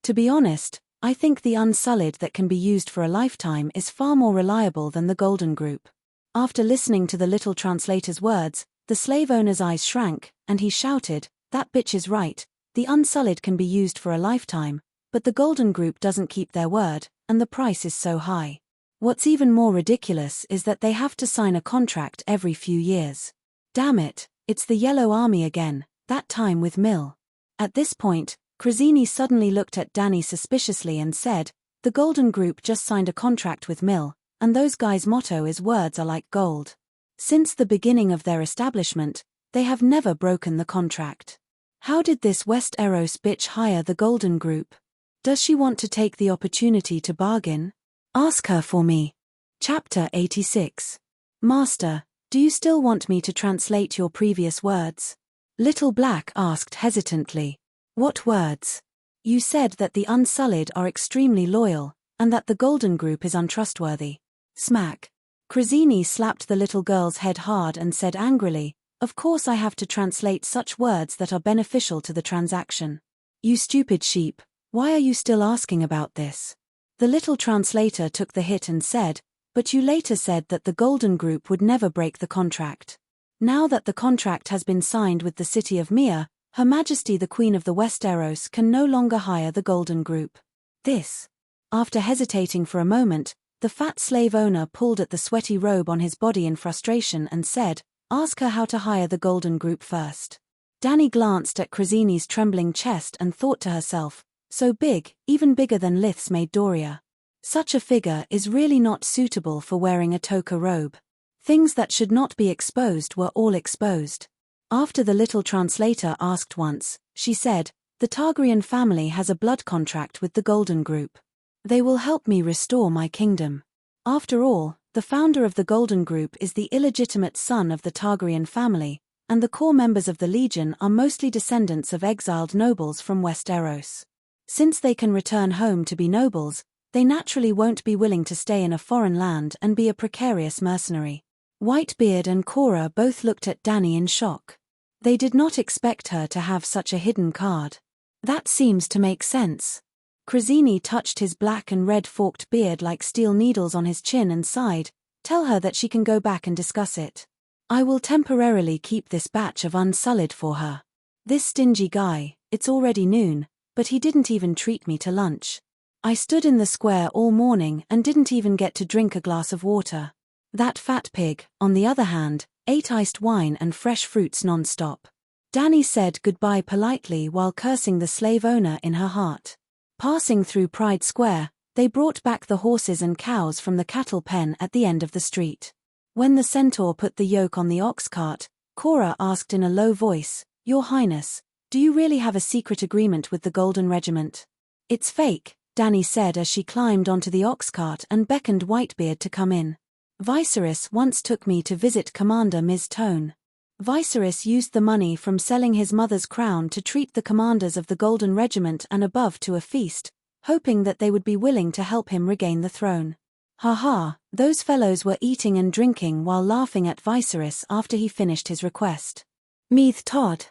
To be honest, I think the Unsullied that can be used for a lifetime is far more reliable than the Golden Group." After listening to the little translator's words, the slave owner's eyes shrank, and he shouted, "That bitch is right, the Unsullied can be used for a lifetime, but the Golden Group doesn't keep their word, and the price is so high. What's even more ridiculous is that they have to sign a contract every few years. Damn it, it's the Yellow Army again, that time with Mill." At this point, Krasinski suddenly looked at Dani suspiciously and said, "The Golden Group just signed a contract with Mill, and those guys' motto is words are like gold. Since the beginning of their establishment, they have never broken the contract. How did this Westeros bitch hire the Golden Group? Does she want to take the opportunity to bargain? Ask her for me." Chapter 86. "Master, do you still want me to translate your previous words?" Little Black asked hesitantly. "What words? You said that the Unsullied are extremely loyal, and that the Golden Group is untrustworthy." Smack. Krasinski slapped the little girl's head hard and said angrily, "Of course I have to translate such words that are beneficial to the transaction. You stupid sheep, why are you still asking about this?" The little translator took the hit and said, "But you later said that the Golden Group would never break the contract. Now that the contract has been signed with the city of Mia, Her Majesty the Queen of the Westeros can no longer hire the Golden Group. This." After hesitating for a moment, the fat slave owner pulled at the sweaty robe on his body in frustration and said, "Ask her how to hire the Golden Group first." Dani glanced at Krasinski's trembling chest and thought to herself, "So big, even bigger than Lith's maid Doria. Such a figure is really not suitable for wearing a toka robe." Things that should not be exposed were all exposed. After the little translator asked once, she said, "The Targaryen family has a blood contract with the Golden Group. They will help me restore my kingdom. After all, the founder of the Golden Group is the illegitimate son of the Targaryen family, and the core members of the Legion are mostly descendants of exiled nobles from Westeros. Since they can return home to be nobles, they naturally won't be willing to stay in a foreign land and be a precarious mercenary." Whitebeard and Cora both looked at Dani in shock. They did not expect her to have such a hidden card. "That seems to make sense." Krasinski touched his black and red forked beard like steel needles on his chin and sighed, "Tell her that she can go back and discuss it. I will temporarily keep this batch of Unsullied for her. This stingy guy, it's already noon, but he didn't even treat me to lunch. I stood in the square all morning and didn't even get to drink a glass of water. That fat pig, on the other hand, ate iced wine and fresh fruits non-stop." Dani said goodbye politely while cursing the slave owner in her heart. Passing through Pride Square, they brought back the horses and cows from the cattle pen at the end of the street. When the centaur put the yoke on the ox cart, Cora asked in a low voice, "Your Highness, do you really have a secret agreement with the Golden Regiment?" "It's fake," Dani said as she climbed onto the ox cart and beckoned Whitebeard to come in. "Viserys once took me to visit Commander Ms. Tone. Viserys used the money from selling his mother's crown to treat the commanders of the Golden Regiment and above to a feast, hoping that they would be willing to help him regain the throne. Haha, those fellows were eating and drinking while laughing at Viserys after he finished his request. Meath Todd."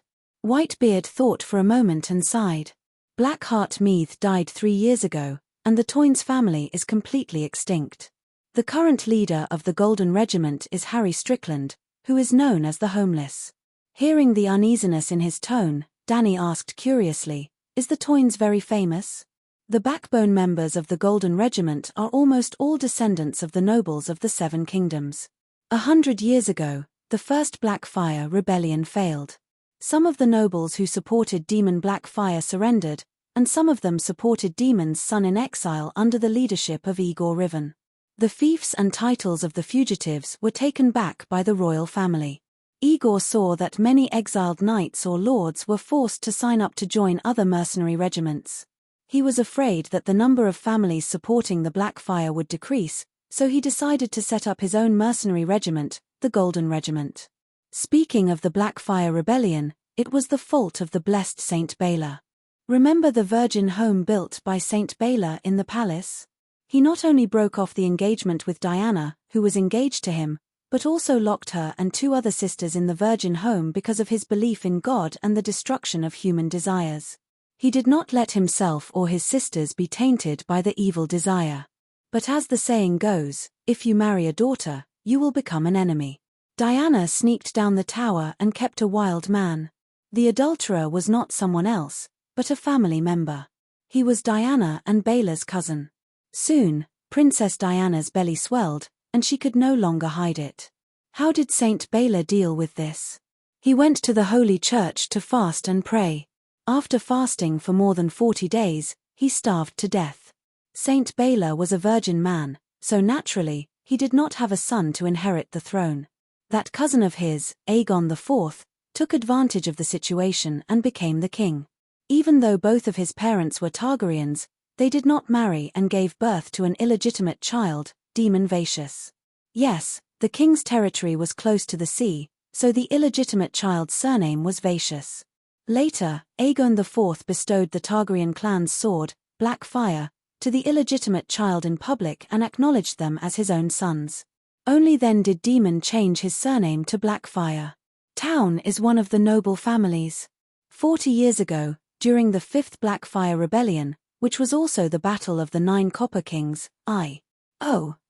Whitebeard thought for a moment and sighed. Blackheart Meath died 3 years ago, and the Toynes family is completely extinct. The current leader of the Golden Regiment is Harry Strickland, who is known as the Homeless. Hearing the uneasiness in his tone, Dani asked curiously, "Is the Toynes very famous?" The backbone members of the Golden Regiment are almost all descendants of the nobles of the Seven Kingdoms. 100 years ago, the first Blackfire rebellion failed. Some of the nobles who supported Demon Blackfire surrendered, and some of them supported Demon's son in exile under the leadership of Igor Riven. The fiefs and titles of the fugitives were taken back by the royal family. Igor saw that many exiled knights or lords were forced to sign up to join other mercenary regiments. He was afraid that the number of families supporting the Blackfire would decrease, so he decided to set up his own mercenary regiment, the Golden Regiment. Speaking of the Blackfire Rebellion, it was the fault of the blessed Saint Baylor. Remember the virgin home built by Saint Baylor in the palace? He not only broke off the engagement with Diana, who was engaged to him, but also locked her and 2 other sisters in the virgin home because of his belief in God and the destruction of human desires. He did not let himself or his sisters be tainted by the evil desire. But as the saying goes, if you marry a daughter, you will become an enemy. Diana sneaked down the tower and kept a wild man. The adulterer was not someone else, but a family member. He was Diana and Baylor's cousin. Soon, Princess Diana's belly swelled, and she could no longer hide it. How did Saint Baylor deal with this? He went to the Holy Church to fast and pray. After fasting for more than 40 days, he starved to death. Saint Baylor was a virgin man, so naturally, he did not have a son to inherit the throne. That cousin of his, Aegon IV, took advantage of the situation and became the king. Even though both of his parents were Targaryens, they did not marry and gave birth to an illegitimate child, Daemon Vaecius. Yes, the king's territory was close to the sea, so the illegitimate child's surname was Vaecius. Later, Aegon IV bestowed the Targaryen clan's sword, Blackfire, to the illegitimate child in public and acknowledged them as his own sons. Only then did Daemon change his surname to Blackfire. Town is one of the noble families. 40 years ago, during the 5th Blackfire Rebellion, which was also the Battle of the 9 Copper Kings, I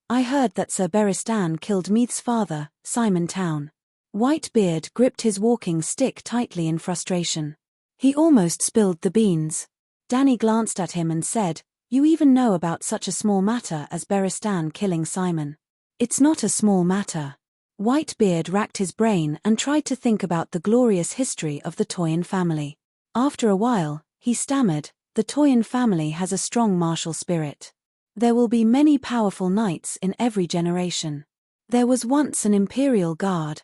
heard that Sir Barristan killed Meath's father, Simon Town. Whitebeard gripped his walking stick tightly in frustration. He almost spilled the beans. Dany glanced at him and said, "You even know about such a small matter as Barristan killing Simon." "It's not a small matter." Whitebeard racked his brain and tried to think about the glorious history of the Toyen family. After a while, he stammered, "The Toyen family has a strong martial spirit. There will be many powerful knights in every generation. There was once an imperial guard."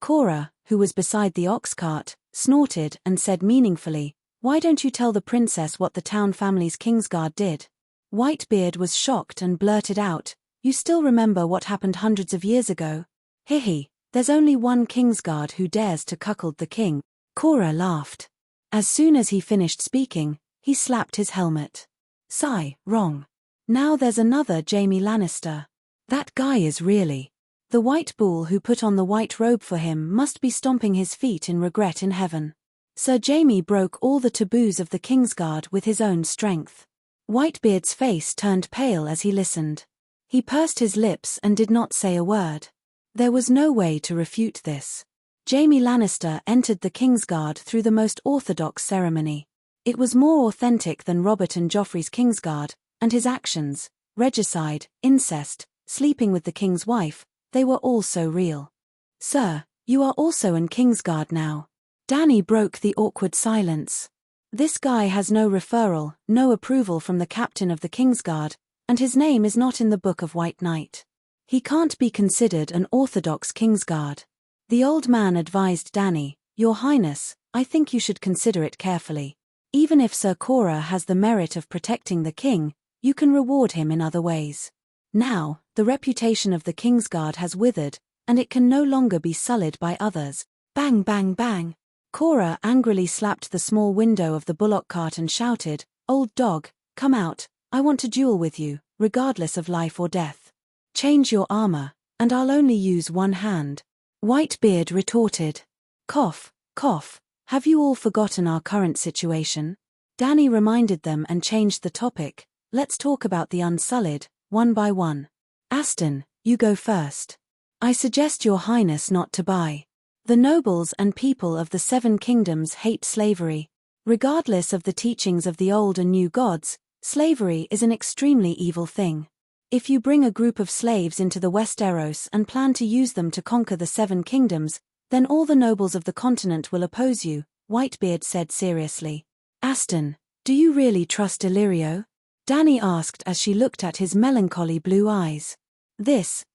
Cora, who was beside the ox cart, snorted and said meaningfully, "Why don't you tell the princess what the town family's Kingsguard did?" Whitebeard was shocked and blurted out, "You still remember what happened hundreds of years ago? Hihi, there's only one Kingsguard who dares to cuckold the king." Cora laughed. As soon as he finished speaking, he slapped his helmet. "Sigh, wrong. Now there's another Jaime Lannister. That guy is really..." The white bull who put on the white robe for him must be stomping his feet in regret in heaven. Sir Jaime broke all the taboos of the Kingsguard with his own strength. Whitebeard's face turned pale as he listened. He pursed his lips and did not say a word. There was no way to refute this. Jaime Lannister entered the Kingsguard through the most orthodox ceremony. It was more authentic than Robert and Joffrey's Kingsguard, and his actions, regicide, incest, sleeping with the king's wife, they were all so real. "Sir, you are also in Kingsguard now." Dany broke the awkward silence. "This guy has no referral, no approval from the captain of the Kingsguard, and his name is not in the Book of White Knight. He can't be considered an orthodox Kingsguard." The old man advised Dany, "Your Highness, I think you should consider it carefully. Even if Sir Cora has the merit of protecting the king, you can reward him in other ways. Now, the reputation of the Kingsguard has withered, and it can no longer be sullied by others." Bang bang bang. Cora angrily slapped the small window of the bullock cart and shouted, "Old dog, come out, I want to duel with you, regardless of life or death. Change your armor, and I'll only use one hand." Whitebeard retorted. "Cough, cough, have you all forgotten our current situation?" Dany reminded them and changed the topic. "Let's talk about the Unsullied, one by one. Aston, you go first. I suggest your highness not to buy. The nobles and people of the Seven Kingdoms hate slavery. Regardless of the teachings of the old and new gods, slavery is an extremely evil thing. If you bring a group of slaves into the Westeros and plan to use them to conquer the Seven Kingdoms, then all the nobles of the continent will oppose you," Whitebeard said seriously. "Aston, do you really trust Illyrio?" Danny asked as she looked at his melancholy blue eyes.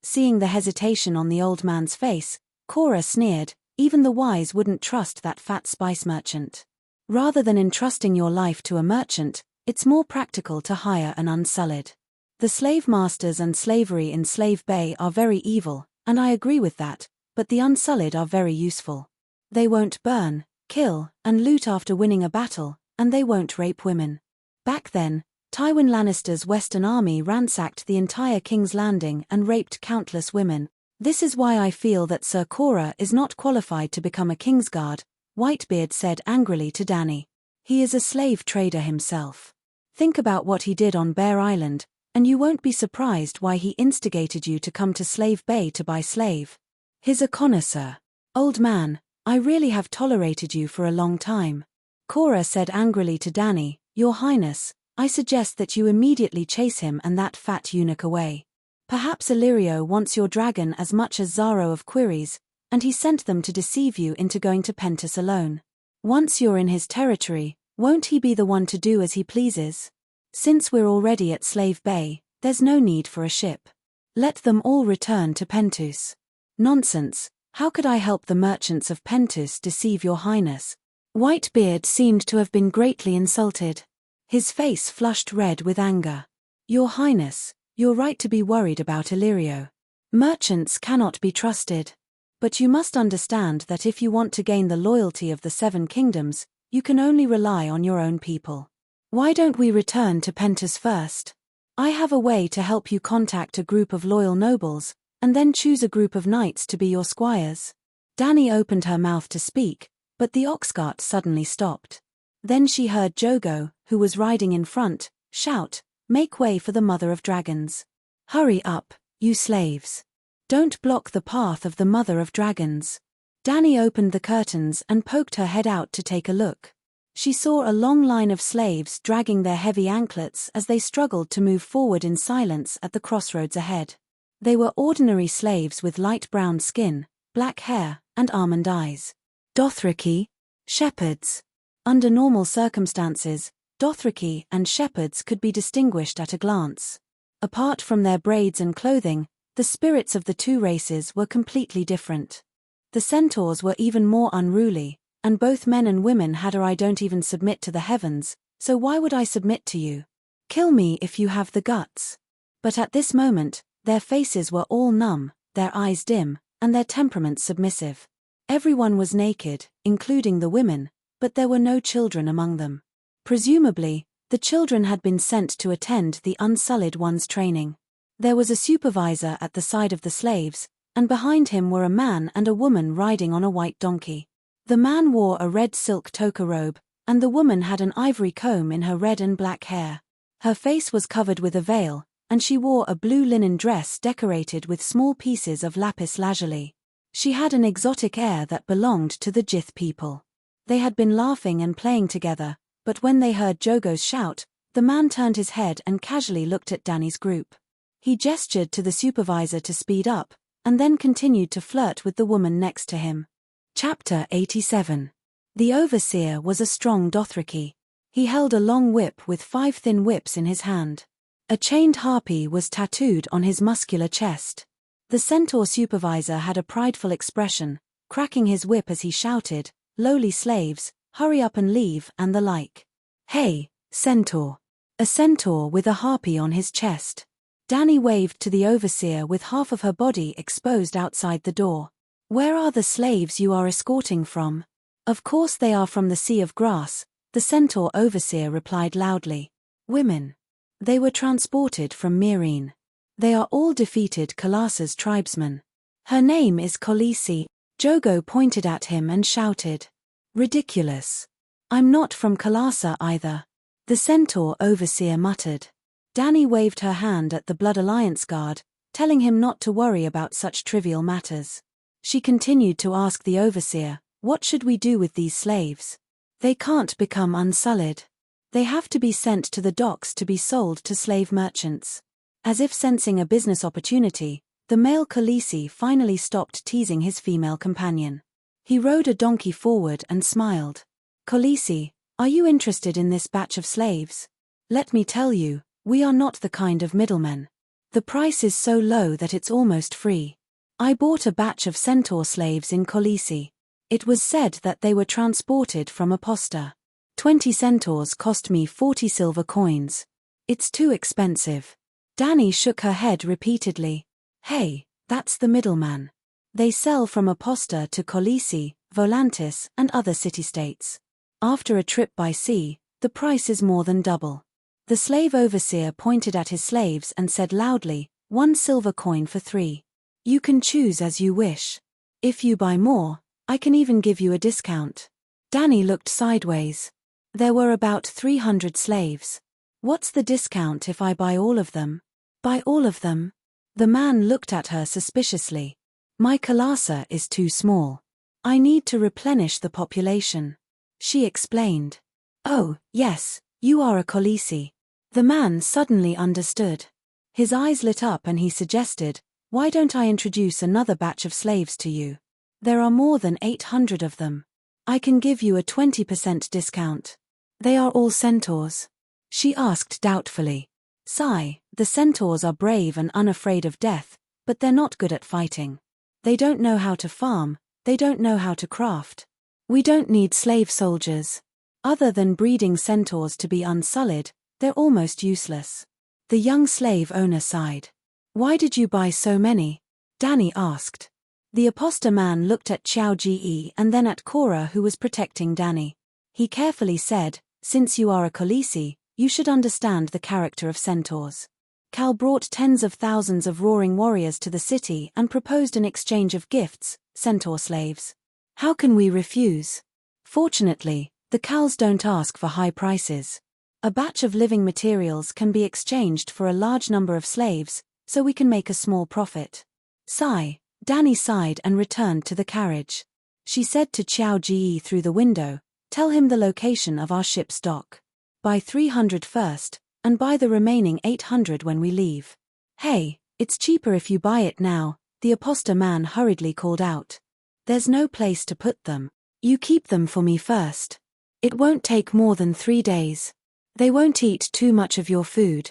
Seeing the hesitation on the old man's face, Cora sneered, even the wise wouldn't trust that fat spice merchant. Rather than entrusting your life to a merchant, it's more practical to hire an unsullied. The slave masters and slavery in Slave Bay are very evil, and I agree with that, but the unsullied are very useful. They won't burn, kill, and loot after winning a battle, and they won't rape women. Back then, Tywin Lannister's Western Army ransacked the entire King's Landing and raped countless women. This is why I feel that Sir Cora is not qualified to become a Kingsguard, Whitebeard said angrily to Danny. He is a slave trader himself. Think about what he did on Bear Island, and you won't be surprised why he instigated you to come to Slave Bay to buy slave. He's a connoisseur. Old man, I really have tolerated you for a long time. Cora said angrily to Danny, Your Highness, I suggest that you immediately chase him and that fat eunuch away. Perhaps Illyrio wants your dragon as much as Zaro of Quiris, and he sent them to deceive you into going to Pentus alone. Once you're in his territory, won't he be the one to do as he pleases? Since we're already at Slave Bay, there's no need for a ship. Let them all return to Pentus. Nonsense, how could I help the merchants of Pentus deceive your highness? Whitebeard seemed to have been greatly insulted. His face flushed red with anger. Your highness, you're right to be worried about Illyrio. Merchants cannot be trusted. But you must understand that if you want to gain the loyalty of the Seven Kingdoms, you can only rely on your own people. Why don't we return to Pentus first? I have a way to help you contact a group of loyal nobles, and then choose a group of knights to be your squires. Danny opened her mouth to speak, but the oxcart suddenly stopped. Then she heard Jogo, who was riding in front, shout, Make way for the Mother of Dragons. Hurry up, you slaves. Don't block the path of the Mother of Dragons. Danny opened the curtains and poked her head out to take a look. She saw a long line of slaves dragging their heavy anklets as they struggled to move forward in silence at the crossroads ahead. They were ordinary slaves with light brown skin, black hair, and almond eyes. Dothraki, shepherds. Under normal circumstances, Dothraki and shepherds could be distinguished at a glance. Apart from their braids and clothing, the spirits of the two races were completely different. The centaurs were even more unruly, and both men and women had a I don't even submit to the heavens, so why would I submit to you? Kill me if you have the guts. But at this moment, their faces were all numb, their eyes dim, and their temperaments submissive. Everyone was naked, including the women, but there were no children among them. Presumably, the children had been sent to attend the Unsullied Ones training. There was a supervisor at the side of the slaves, and behind him were a man and a woman riding on a white donkey. The man wore a red silk toga robe, and the woman had an ivory comb in her red and black hair. Her face was covered with a veil, and she wore a blue linen dress decorated with small pieces of lapis lazuli. She had an exotic air that belonged to the Jith people. They had been laughing and playing together, but when they heard Jogo's shout, the man turned his head and casually looked at Danny's group. He gestured to the supervisor to speed up, and then continued to flirt with the woman next to him. Chapter 87. The Overseer was a strong Dothraki. He held a long whip with 5 thin whips in his hand. A chained harpy was tattooed on his muscular chest. The centaur supervisor had a prideful expression, cracking his whip as he shouted, Lowly slaves, hurry up and leave, and the like. Hey, centaur. A centaur with a harpy on his chest. Danny waved to the Overseer with half of her body exposed outside the door. Where are the slaves you are escorting from? Of course they are from the Sea of Grass, the centaur Overseer replied loudly. Women. They were transported from Meereen. They are all defeated Kalasa's tribesmen. Her name is Khaleesi. Jogo pointed at him and shouted. Ridiculous. I'm not from Khalasa either. The centaur Overseer muttered. Danny waved her hand at the Blood Alliance guard, telling him not to worry about such trivial matters. She continued to ask the Overseer, what should we do with these slaves? They can't become unsullied. They have to be sent to the docks to be sold to slave merchants. As if sensing a business opportunity, the male Khaleesi finally stopped teasing his female companion. He rode a donkey forward and smiled. Khaleesi, are you interested in this batch of slaves? Let me tell you, We are not the kind of middlemen. The price is so low that it's almost free. I bought a batch of centaur slaves in Colisi. It was said that they were transported from Aposta. 20 centaurs cost me 40 silver coins. It's too expensive. Dani shook her head repeatedly. Hey, that's the middleman. They sell from Aposta to Colisi, Volantis, and other city-states. After a trip by sea, the price is more than double. The slave overseer pointed at his slaves and said loudly, 1 silver coin for 3. You can choose as you wish. If you buy more, I can even give you a discount. Dani looked sideways. There were about 300 slaves. What's the discount if I buy all of them? Buy all of them? The man looked at her suspiciously. My kalasa is too small. I need to replenish the population. She explained. Oh, yes, you are a Colisi. The man suddenly understood. His eyes lit up and he suggested, why don't I introduce another batch of slaves to you? There are more than 800 of them. I can give you a 20% discount. They are all centaurs. She asked doubtfully. Sigh, the centaurs are brave and unafraid of death, but they're not good at fighting. They don't know how to farm, they don't know how to craft. We don't need slave soldiers. Other than breeding centaurs to be unsullied, they're almost useless. The young slave owner sighed. Why did you buy so many? Dani asked. The Aposta man looked at Xiao Ji and then at Cora, who was protecting Dani. He carefully said, since you are a Colisi, you should understand the character of centaurs. Cal brought tens of thousands of roaring warriors to the city and proposed an exchange of gifts, centaur slaves. How can we refuse? Fortunately, the Cals don't ask for high prices. A batch of living materials can be exchanged for a large number of slaves, so we can make a small profit. Sigh, Dani sighed and returned to the carriage. She said to Xiao Ji through the window, tell him the location of our ship's dock. Buy 300 first, and buy the remaining 800 when we leave. Hey, it's cheaper if you buy it now, the Aposta man hurriedly called out. There's no place to put them. You keep them for me first. It won't take more than 3 days. They won't eat too much of your food.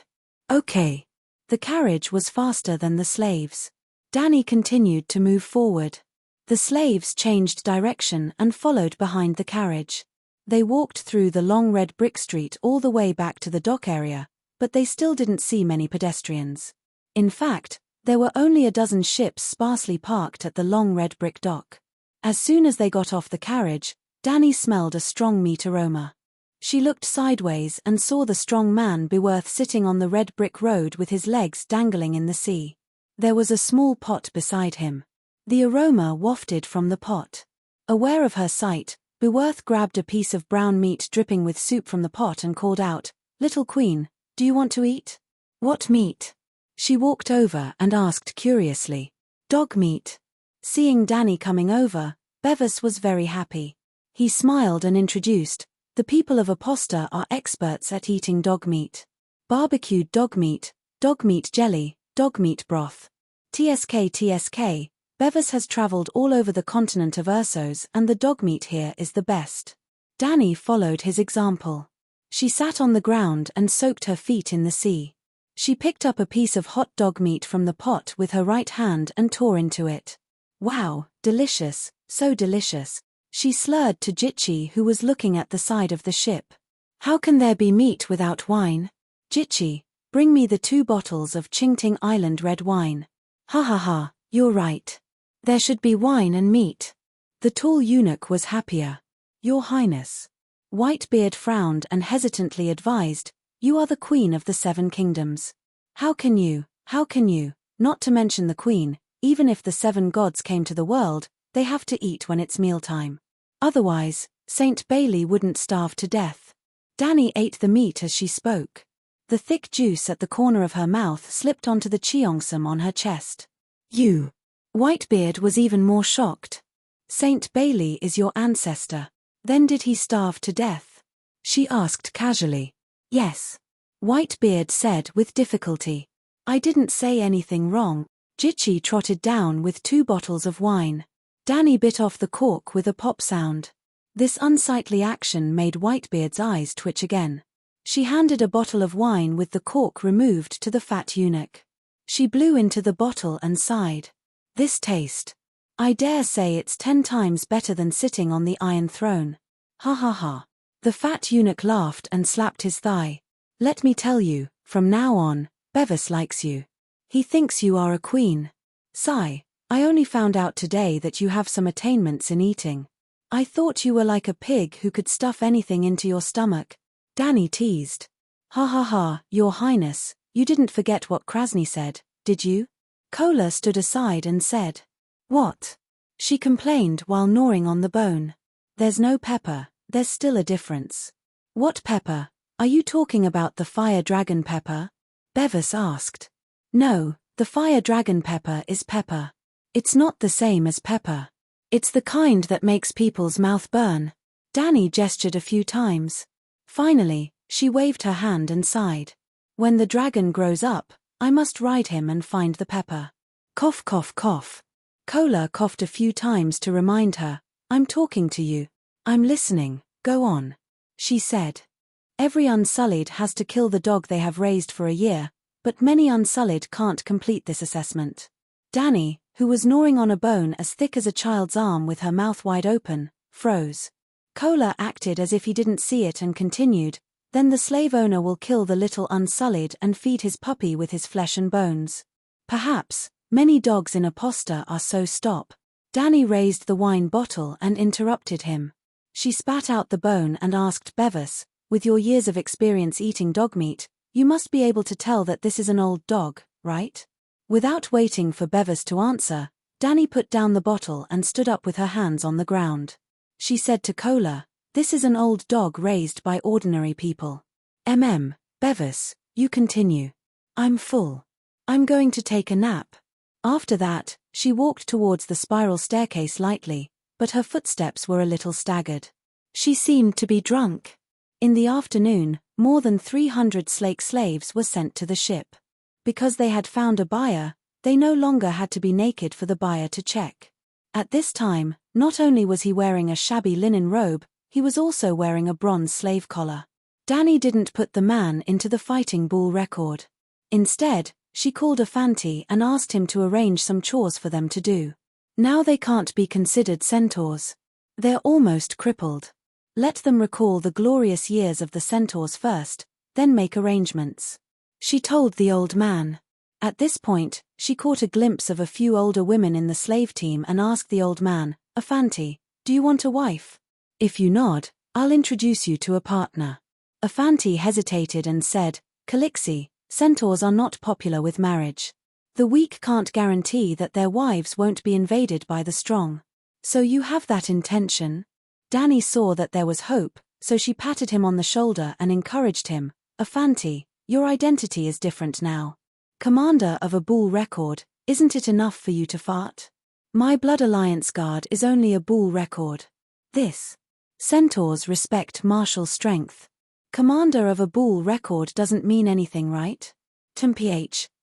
Okay. The carriage was faster than the slaves. Dani continued to move forward. The slaves changed direction and followed behind the carriage. They walked through the long red brick street all the way back to the dock area, but they still didn't see many pedestrians. In fact, there were only a dozen ships sparsely parked at the long red brick dock. As soon as they got off the carriage, Dani smelled a strong meat aroma. She looked sideways and saw the strong man Beworth sitting on the red brick road with his legs dangling in the sea. There was a small pot beside him. The aroma wafted from the pot. Aware of her sight, Beworth grabbed a piece of brown meat dripping with soup from the pot and called out, Little Queen, do you want to eat? What meat? She walked over and asked curiously. Dog meat. Seeing Dani coming over, Bevis was very happy. He smiled and introduced, the people of Aposta are experts at eating dog meat. Barbecued dog meat jelly, dog meat broth. TSK, Bevis has traveled all over the continent of Ursos and the dog meat here is the best. Dani followed his example. She sat on the ground and soaked her feet in the sea. She picked up a piece of hot dog meat from the pot with her right hand and tore into it. Wow, delicious, so delicious. She slurred to Jitchi, who was looking at the side of the ship. How can there be meat without wine? Jitchi, bring me the 2 bottles of Qingting Island red wine. Ha ha ha, you're right. There should be wine and meat. The tall eunuch was happier. Your Highness. Whitebeard frowned and hesitantly advised, you are the Queen of the 7 Kingdoms. How can you, not to mention the Queen, even if the 7 gods came to the world, they have to eat when it's mealtime. Otherwise, Saint Bailey wouldn't starve to death. Dani ate the meat as she spoke. The thick juice at the corner of her mouth slipped onto the cheongsam on her chest. You. Whitebeard was even more shocked. Saint Bailey is your ancestor. Then did he starve to death? She asked casually. Yes. Whitebeard said with difficulty. I didn't say anything wrong. Jitchi trotted down with 2 bottles of wine. Dani bit off the cork with a pop sound. This unsightly action made Whitebeard's eyes twitch again. She handed a bottle of wine with the cork removed to the fat eunuch. She blew into the bottle and sighed. This taste. I dare say it's 10 times better than sitting on the Iron Throne. Ha ha ha. The fat eunuch laughed and slapped his thigh. Let me tell you, from now on, Bevis likes you. He thinks you are a queen. Sigh, I only found out today that you have some attainments in eating. I thought you were like a pig who could stuff anything into your stomach. Danny teased. Ha ha ha, Your Highness, you didn't forget what Krasny said, did you? Kola stood aside and said. What? She complained while gnawing on the bone. There's no pepper, there's still a difference. What pepper? Are you talking about the fire dragon pepper? Bevis asked. No, the fire dragon pepper is pepper. It's not the same as pepper. It's the kind that makes people's mouth burn. Danny gestured a few times. Finally, she waved her hand and sighed. When the dragon grows up, I must ride him and find the pepper. Cough cough cough. Kola coughed a few times to remind her, I'm talking to you. I'm listening, go on. She said. Every Unsullied has to kill the dog they have raised for a year, but many Unsullied can't complete this assessment. Danny, who was gnawing on a bone as thick as a child's arm with her mouth wide open, froze. Kola acted as if he didn't see it and continued, then the slave owner will kill the little Unsullied and feed his puppy with his flesh and bones. Perhaps, many dogs in Aposta are so. Stop. Danny raised the wine bottle and interrupted him. She spat out the bone and asked Bevis, with your years of experience eating dog meat, you must be able to tell that this is an old dog, right? Without waiting for Bevis to answer, Danny put down the bottle and stood up with her hands on the ground. She said to Kola, this is an old dog raised by ordinary people. Bevis, you continue. I'm full. I'm going to take a nap. After that, she walked towards the spiral staircase lightly, but her footsteps were a little staggered. She seemed to be drunk. In the afternoon, more than 300 Slake slaves were sent to the ship. Because they had found a buyer, they no longer had to be naked for the buyer to check. At this time, not only was he wearing a shabby linen robe, he was also wearing a bronze slave collar. Danny didn't put the man into the fighting bull record. Instead, she called a Fanti and asked him to arrange some chores for them to do. Now they can't be considered centaurs. They're almost crippled. Let them recall the glorious years of the centaurs first, then make arrangements. She told the old man. At this point, she caught a glimpse of a few older women in the slave team and asked the old man, a Fanti, do you want a wife? If you nod, I'll introduce you to a partner. A Fanti hesitated and said, Calixi, centaurs are not popular with marriage. The weak can't guarantee that their wives won't be invaded by the strong. So you have that intention? Danny saw that there was hope, so she patted him on the shoulder and encouraged him, a Fanti, your identity is different now. Commander of a bull record, isn't it enough for you to fart? My Blood Alliance guard is only a bull record. This. Centaurs respect martial strength. Commander of a bull record doesn't mean anything, right? Temph,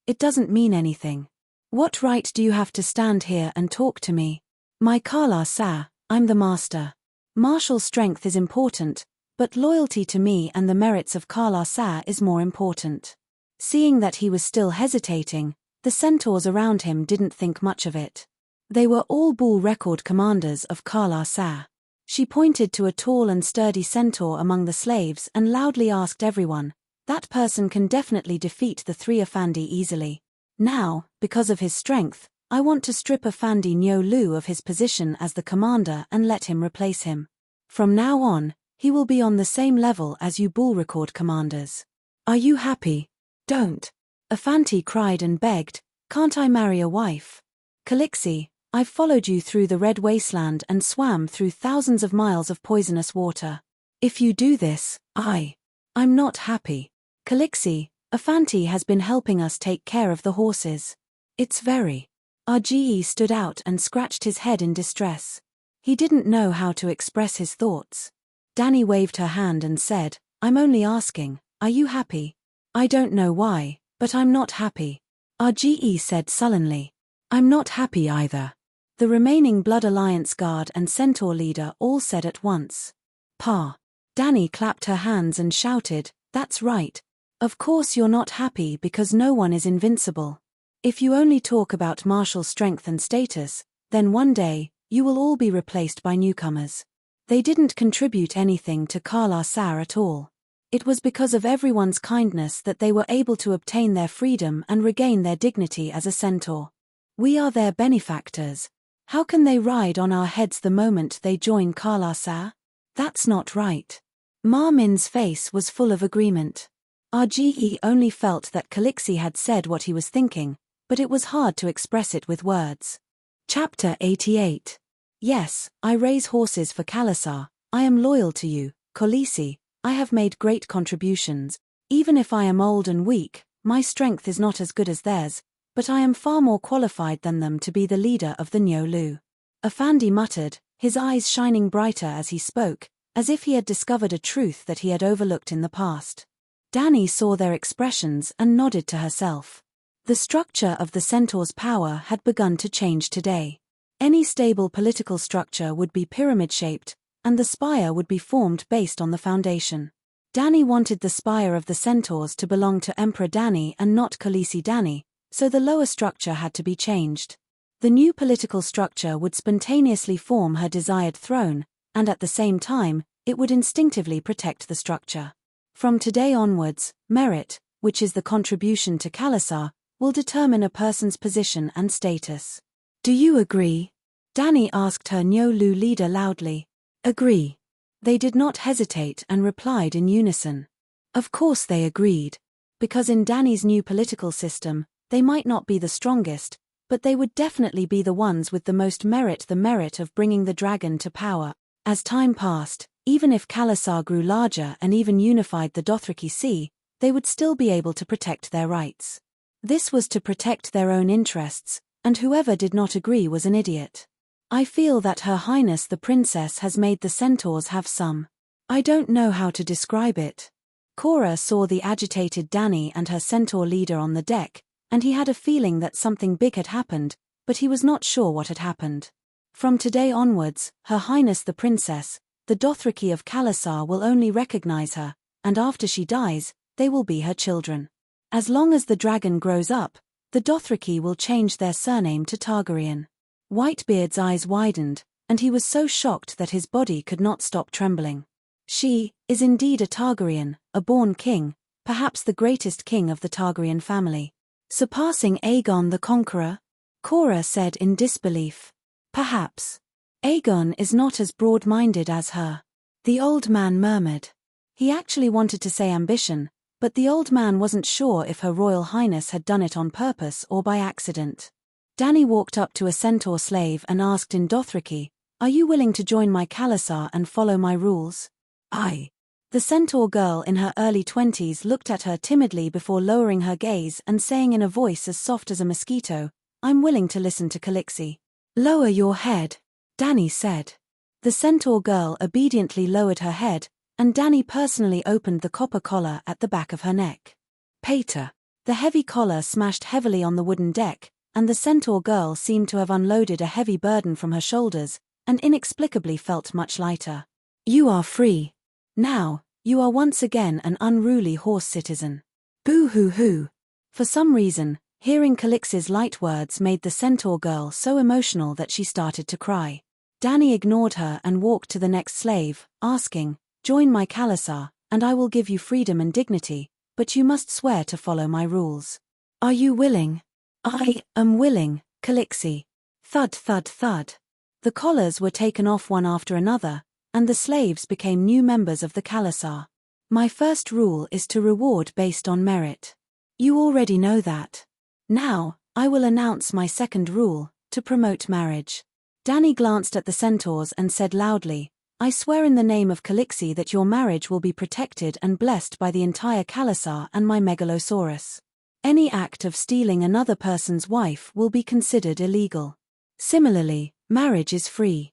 it doesn't mean anything. What right do you have to stand here and talk to me? My Kala Sa, I'm the master. Martial strength is important, but loyalty to me and the merits of Kala Sa is more important. Seeing that he was still hesitating, the centaurs around him didn't think much of it. They were all bull record commanders of Kala Sa. She pointed to a tall and sturdy centaur among the slaves and loudly asked everyone, that person can definitely defeat the 3 Afandi easily. Now, because of his strength, I want to strip Afandi Nyo Lu of his position as the commander and let him replace him. From now on, he will be on the same level as you bull record commanders. Are you happy? Don't. Afanti cried and begged, can't I marry a wife? Calixi, I've followed you through the Red Wasteland and swam through thousands of miles of poisonous water. If you do this, I'm not happy. Calixi, Afanti has been helping us take care of the horses. It's very. RGE stood out and scratched his head in distress. He didn't know how to express his thoughts. Danny waved her hand and said, I'm only asking, are you happy? I don't know why, but I'm not happy. RGE said sullenly. I'm not happy either. The remaining Blood Alliance guard and centaur leader all said at once. Pa. Danny clapped her hands and shouted, That's right. Of course you're not happy because no one is invincible. If you only talk about martial strength and status, then one day, you will all be replaced by newcomers. They didn't contribute anything to Kala-Sar at all. It was because of everyone's kindness that they were able to obtain their freedom and regain their dignity as a centaur. We are their benefactors. How can they ride on our heads the moment they join Kala-Sar? That's not right. Ma Min's face was full of agreement. RGE only felt that Calixi had said what he was thinking, but it was hard to express it with words. Chapter 88. Yes, I raise horses for Kala-Sar. I am loyal to you, Khaleesi. I have made great contributions. Even if I am old and weak, my strength is not as good as theirs, but I am far more qualified than them to be the leader of the Nyolu. Afandi muttered, his eyes shining brighter as he spoke, as if he had discovered a truth that he had overlooked in the past. Dany saw their expressions and nodded to herself. The structure of the centaur's power had begun to change today. Any stable political structure would be pyramid-shaped, and the spire would be formed based on the foundation. Dany wanted the spire of the centaurs to belong to Emperor Dany and not Khaleesi Dany, so the lower structure had to be changed. The new political structure would spontaneously form her desired throne, and at the same time, it would instinctively protect the structure. From today onwards, merit, which is the contribution to Kala-Sar, will determine a person's position and status. Do you agree? Dany asked her Nyolu leader loudly. Agree. They did not hesitate and replied in unison. Of course they agreed. Because in Dany's new political system, they might not be the strongest, but they would definitely be the ones with the most merit, the merit of bringing the dragon to power. As time passed, even if Kala-Sar grew larger and even unified the Dothraki Sea, they would still be able to protect their rights. This was to protect their own interests, and whoever did not agree was an idiot. I feel that Her Highness the Princess has made the centaurs have some. I don't know how to describe it. Cora saw the agitated Dany and her centaur leader on the deck, and he had a feeling that something big had happened, but he was not sure what had happened. From today onwards, Her Highness the Princess, the Dothraki of Kala-Sar will only recognize her, and after she dies, they will be her children. As long as the dragon grows up, the Dothraki will change their surname to Targaryen. Whitebeard's eyes widened, and he was so shocked that his body could not stop trembling. She is indeed a Targaryen, a born king, perhaps the greatest king of the Targaryen family. Surpassing Aegon the Conqueror? Cora said in disbelief. Perhaps. Aegon is not as broad-minded as her. The old man murmured. He actually wanted to say ambition, but the old man wasn't sure if Her Royal Highness had done it on purpose or by accident. Dany walked up to a centaur slave and asked in Dothraki, "Are you willing to join my Kala-Sar and follow my rules?" "Aye." The centaur girl in her early 20s looked at her timidly before lowering her gaze and saying in a voice as soft as a mosquito, "I'm willing to listen to Calixi." "Lower your head," Dany said. The centaur girl obediently lowered her head, and Dany personally opened the copper collar at the back of her neck. Pater. The heavy collar smashed heavily on the wooden deck, and the centaur girl seemed to have unloaded a heavy burden from her shoulders, and inexplicably felt much lighter. "You are free. Now, you are once again an unruly horse citizen." Boo-hoo-hoo. For some reason, hearing Calixi's light words made the centaur girl so emotional that she started to cry. Dany ignored her and walked to the next slave, asking, "Join my Kala-Sar, and I will give you freedom and dignity, but you must swear to follow my rules." "Are you willing?" "I am willing, Calixi." Thud thud thud. The collars were taken off one after another, and the slaves became new members of the Kala-Sar. "My first rule is to reward based on merit. You already know that. Now, I will announce my second rule, to promote marriage." Dany glanced at the centaurs and said loudly, "I swear in the name of Calixi that your marriage will be protected and blessed by the entire Kala-Sar and my Megalosaurus. Any act of stealing another person's wife will be considered illegal. Similarly, marriage is free.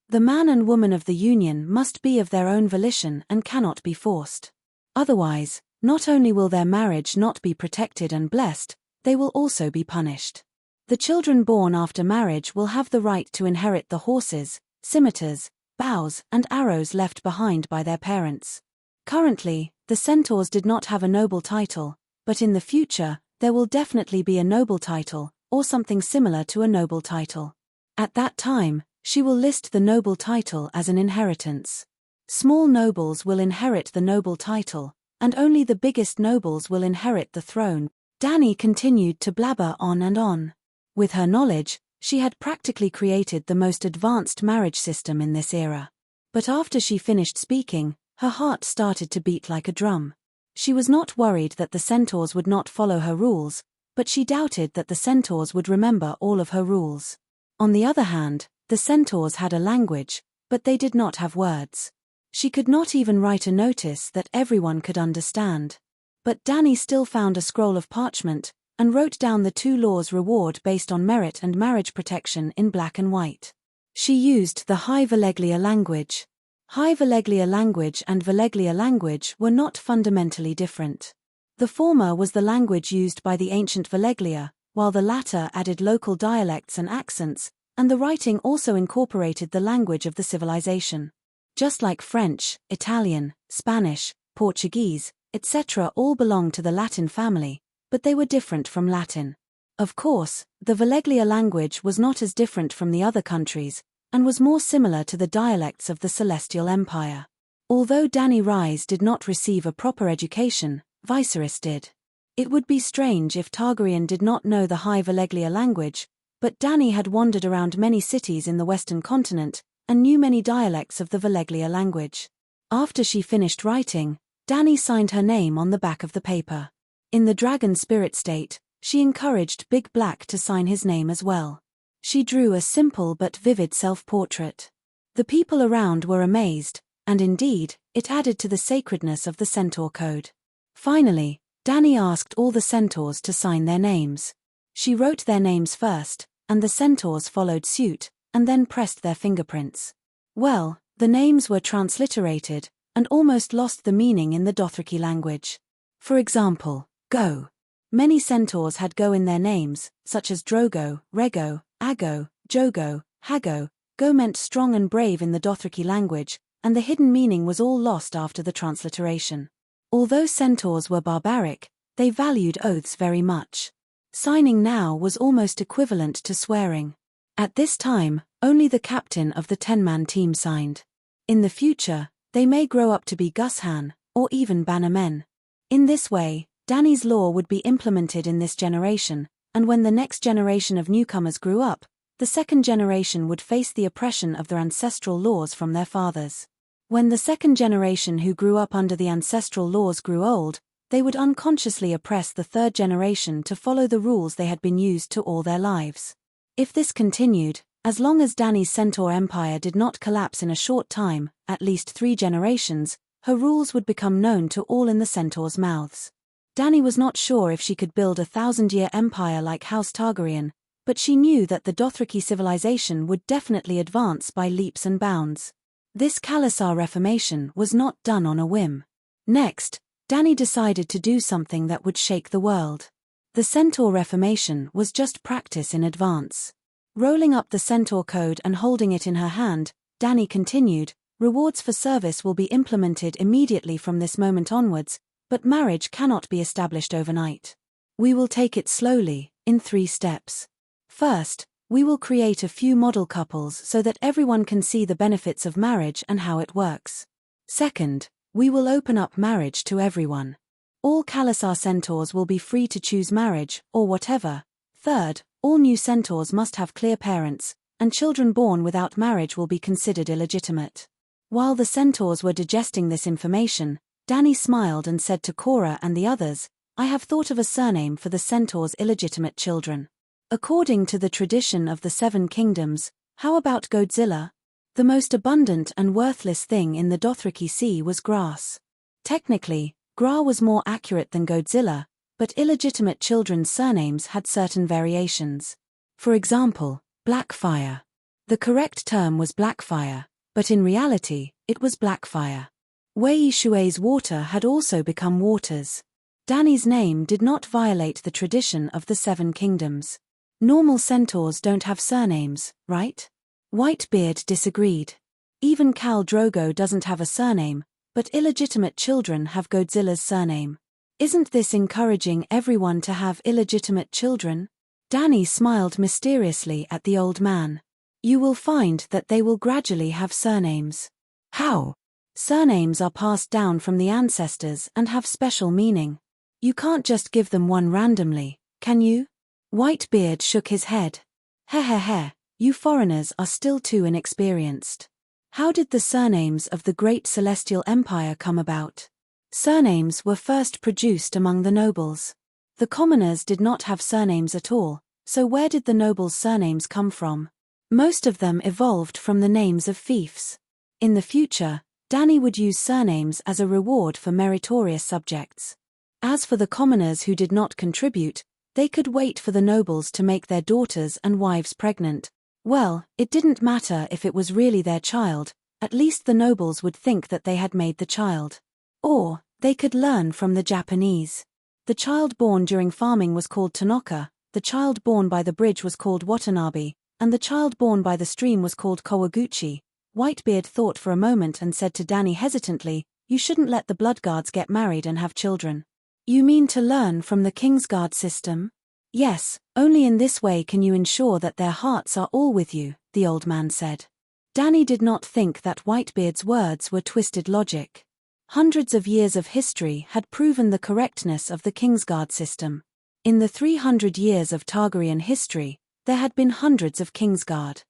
The man and woman of the union must be of their own volition and cannot be forced. Otherwise, not only will their marriage not be protected and blessed, they will also be punished. The children born after marriage will have the right to inherit the horses, scimitars, bows, and arrows left behind by their parents. Currently, The centaurs did not have a noble title, but in the future, there will definitely be a noble title, or something similar to a noble title. At that time, she will list the noble title as an inheritance. Small nobles will inherit the noble title, and only the biggest nobles will inherit the throne. Dani continued to blabber on and on. With her knowledge, she had practically created the most advanced marriage system in this era. But after she finished speaking, her heart started to beat like a drum. She was not worried that the centaurs would not follow her rules, but she doubted that the centaurs would remember all of her rules. On the other hand, the centaurs had a language, but they did not have words. She could not even write a notice that everyone could understand. But Dani still found a scroll of parchment, and wrote down the 2 laws reward based on merit and marriage protection in black and white. She used the High Valeglia language. High Valeglia language and Valeglia language were not fundamentally different. The former was the language used by the ancient Valeglia, while the latter added local dialects and accents, and the writing also incorporated the language of the civilization. Just like French, Italian, Spanish, Portuguese, etc. all belonged to the Latin family, but they were different from Latin. Of course, the Valeglia language was not as different from the other countries, and was more similar to the dialects of the Celestial Empire. Although Dani Rise did not receive a proper education, Viserys did. It would be strange if Targaryen did not know the High Valeglia language, but Dani had wandered around many cities in the Western continent, and knew many dialects of the Valeglia language. After she finished writing, Dani signed her name on the back of the paper. In the dragon spirit state, she encouraged Big Black to sign his name as well. She drew a simple but vivid self-portrait. The people around were amazed, and indeed, it added to the sacredness of the Centaur Code. Finally, Dani asked all the centaurs to sign their names. She wrote their names first, and the centaurs followed suit, and then pressed their fingerprints. Well, the names were transliterated, and almost lost the meaning in the Dothraki language. For example, Go. Many centaurs had Go in their names, such as Drogo, Rego, Ago, Jogo, Hago. Go meant strong and brave in the Dothraki language, and the hidden meaning was all lost after the transliteration. Although centaurs were barbaric, they valued oaths very much. Signing now was almost equivalent to swearing. At this time, only the captain of the 10-man team signed. In the future, they may grow up to be Gushan, or even bannermen. In this way, Dani's law would be implemented in this generation, and when the next generation of newcomers grew up, the second generation would face the oppression of their ancestral laws from their fathers. When the second generation who grew up under the ancestral laws grew old, they would unconsciously oppress the third generation to follow the rules they had been used to all their lives. If this continued, as long as Dani's Centaur Empire did not collapse in a short time, at least 3 generations, her rules would become known to all in the centaurs' mouths. Dani was not sure if she could build a 1,000-year empire like House Targaryen, but she knew that the Dothraki civilization would definitely advance by leaps and bounds. This Khalasar reformation was not done on a whim. Next, Dani decided to do something that would shake the world. The Centaur Reformation was just practice in advance. Rolling up the Centaur Code and holding it in her hand, Dani continued, rewards for service will be implemented immediately from this moment onwards, but marriage cannot be established overnight. We will take it slowly, in 3 steps. First, we will create a few model couples so that everyone can see the benefits of marriage and how it works. Second, we will open up marriage to everyone. All Khalasar centaurs will be free to choose marriage, or whatever. Third, all new centaurs must have clear parents, and children born without marriage will be considered illegitimate. While the centaurs were digesting this information, Dani smiled and said to Cora and the others, I have thought of a surname for the centaurs' illegitimate children. According to the tradition of the 7 kingdoms, how about Godzilla? The most abundant and worthless thing in the Dothraki Sea was grass. Technically, Gra was more accurate than Godzilla, but illegitimate children's surnames had certain variations. For example, Blackfire. The correct term was Blackfire, but in reality, it was Blackfire. Wei Shui's water had also become Waters. Dani's name did not violate the tradition of the 7 kingdoms. Normal centaurs don't have surnames, right? Whitebeard disagreed. Even Khal Drogo doesn't have a surname, But illegitimate children have Godzilla's surname. Isn't this encouraging everyone to have illegitimate children? Danny smiled mysteriously at the old man. You will find that they will gradually have surnames. How? Surnames are passed down from the ancestors and have special meaning. You can't just give them one randomly, can you? Whitebeard shook his head. Heh, you foreigners are still too inexperienced. How did the surnames of the great celestial empire come about? Surnames were first produced among the nobles. The commoners did not have surnames at all, so where did the nobles' surnames come from? Most of them evolved from the names of fiefs. In the future, Danny would use surnames as a reward for meritorious subjects. As for the commoners who did not contribute, they could wait for the nobles to make their daughters and wives pregnant. Well, it didn't matter if it was really their child, at least the nobles would think that they had made the child. Or, they could learn from the Japanese. The child born during farming was called Tanaka, the child born by the bridge was called Watanabe, and the child born by the stream was called Kawaguchi. Whitebeard thought for a moment and said to Danny hesitantly, you shouldn't let the Bloodguards get married and have children. You mean to learn from the Kingsguard system? Yes, only in this way can you ensure that their hearts are all with you, the old man said. Danny did not think that Whitebeard's words were twisted logic. Hundreds of years of history had proven the correctness of the Kingsguard system. In the 300 years of Targaryen history, there had been hundreds of Kingsguard.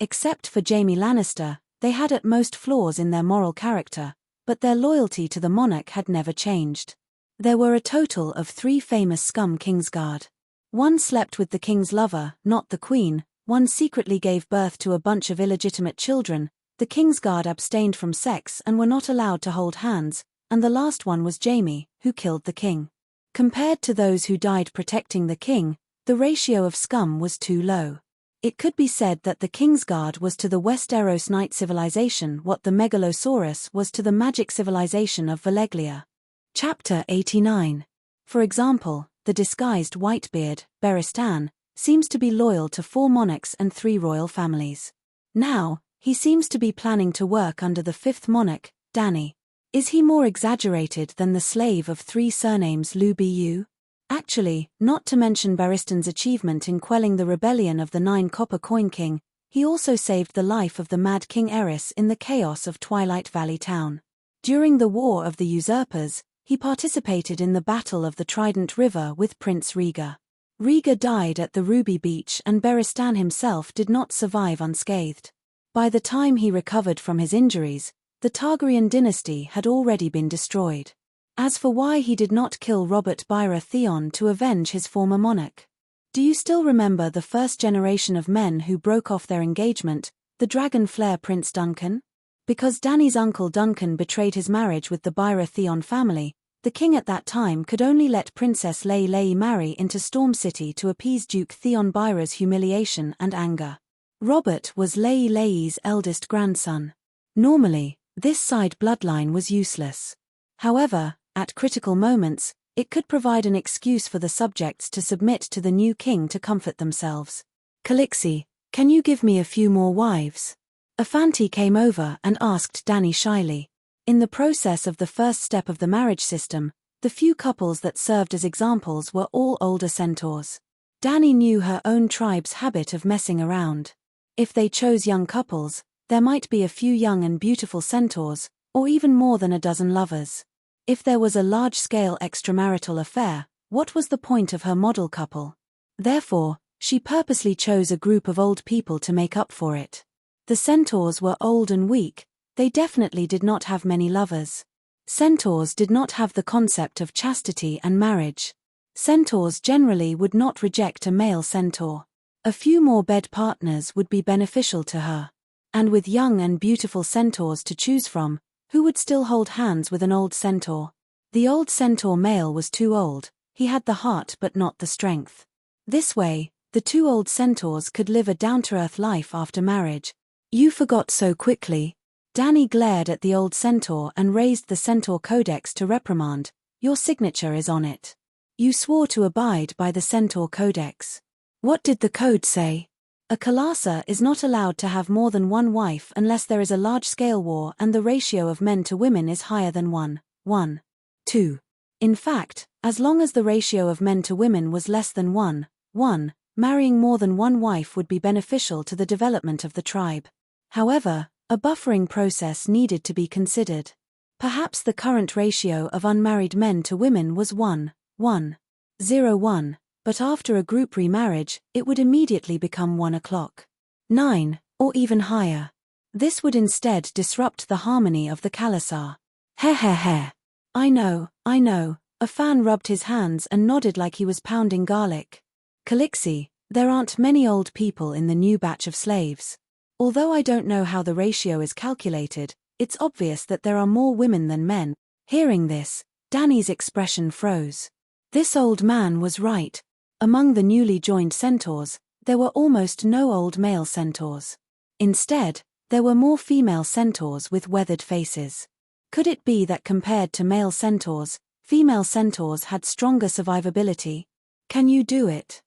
Except for Jaime Lannister, they had at most flaws in their moral character, but their loyalty to the monarch had never changed. There were a total of 3 famous scum Kingsguard. One slept with the king's lover, not the queen, one secretly gave birth to a bunch of illegitimate children, the Kingsguard abstained from sex and were not allowed to hold hands, and the last one was Jaime, who killed the king. Compared to those who died protecting the king, the ratio of scum was too low. It could be said that the Kingsguard was to the Westeros Night civilization what the Megalosaurus was to the magic civilization of Valeglia. Chapter 89. For example, the disguised Whitebeard, Beristan, seems to be loyal to 4 monarchs and 3 royal families. Now, he seems to be planning to work under the 5th monarch, Danny. Is he more exaggerated than the slave of 3 surnames Lu Bu? Actually, not to mention Beristan's achievement in quelling the rebellion of the 9 Copper Coin King, he also saved the life of the Mad King Eris in the chaos of Twilight Valley Town. During the War of the Usurpers, he participated in the Battle of the Trident River with Prince Rhaegar. Rhaegar died at the Ruby Beach and Beristan himself did not survive unscathed. By the time he recovered from his injuries, the Targaryen dynasty had already been destroyed. As for why he did not kill Robert Baratheon to avenge his former monarch. Do you still remember the first generation of men who broke off their engagement, the Dragonflare Prince Duncan? Because Danny's uncle Duncan betrayed his marriage with the Baratheon family, the king at that time could only let Princess Lei marry into Storm City to appease Duke Theon Byra's humiliation and anger. Robert was Lei's eldest grandson. Normally, this side bloodline was useless. However, at critical moments, it could provide an excuse for the subjects to submit to the new king to comfort themselves. Calixi, can you give me a few more wives? Afanti came over and asked Danny shyly. In the process of the first step of the marriage system, the few couples that served as examples were all older centaurs. Danny knew her own tribe's habit of messing around. If they chose young couples, there might be a few young and beautiful centaurs, or even more than a dozen lovers. If there was a large-scale extramarital affair, what was the point of her model couple? Therefore, she purposely chose a group of old people to make up for it. The centaurs were old and weak, they definitely did not have many lovers. Centaurs did not have the concept of chastity and marriage. Centaurs generally would not reject a male centaur. A few more bed partners would be beneficial to her. And with young and beautiful centaurs to choose from, who would still hold hands with an old centaur? The old centaur male was too old, he had the heart but not the strength. This way, the 2 old centaurs could live a down-to-earth life after marriage. You forgot so quickly. Danny glared at the old centaur and raised the centaur codex to reprimand. Your signature is on it. You swore to abide by the centaur codex. What did the code say? A Kalasa is not allowed to have more than one wife unless there is a large-scale war and the ratio of men to women is higher than 1:2. In fact, as long as the ratio of men to women was less than 1:1, marrying more than one wife would be beneficial to the development of the tribe. However, a buffering process needed to be considered. Perhaps the current ratio of unmarried men to women was 1:1, but after a group remarriage, it would immediately become 1:9, or even higher. This would instead disrupt the harmony of the Kalasa. Heh. I know. A fan rubbed his hands and nodded like he was pounding garlic. Calixi, there aren't many old people in the new batch of slaves. Although I don't know how the ratio is calculated, it's obvious that there are more women than men. Hearing this, Danny's expression froze. This old man was right. Among the newly joined centaurs, there were almost no old male centaurs. Instead, there were more female centaurs with weathered faces. Could it be that compared to male centaurs, female centaurs had stronger survivability? Can you do it?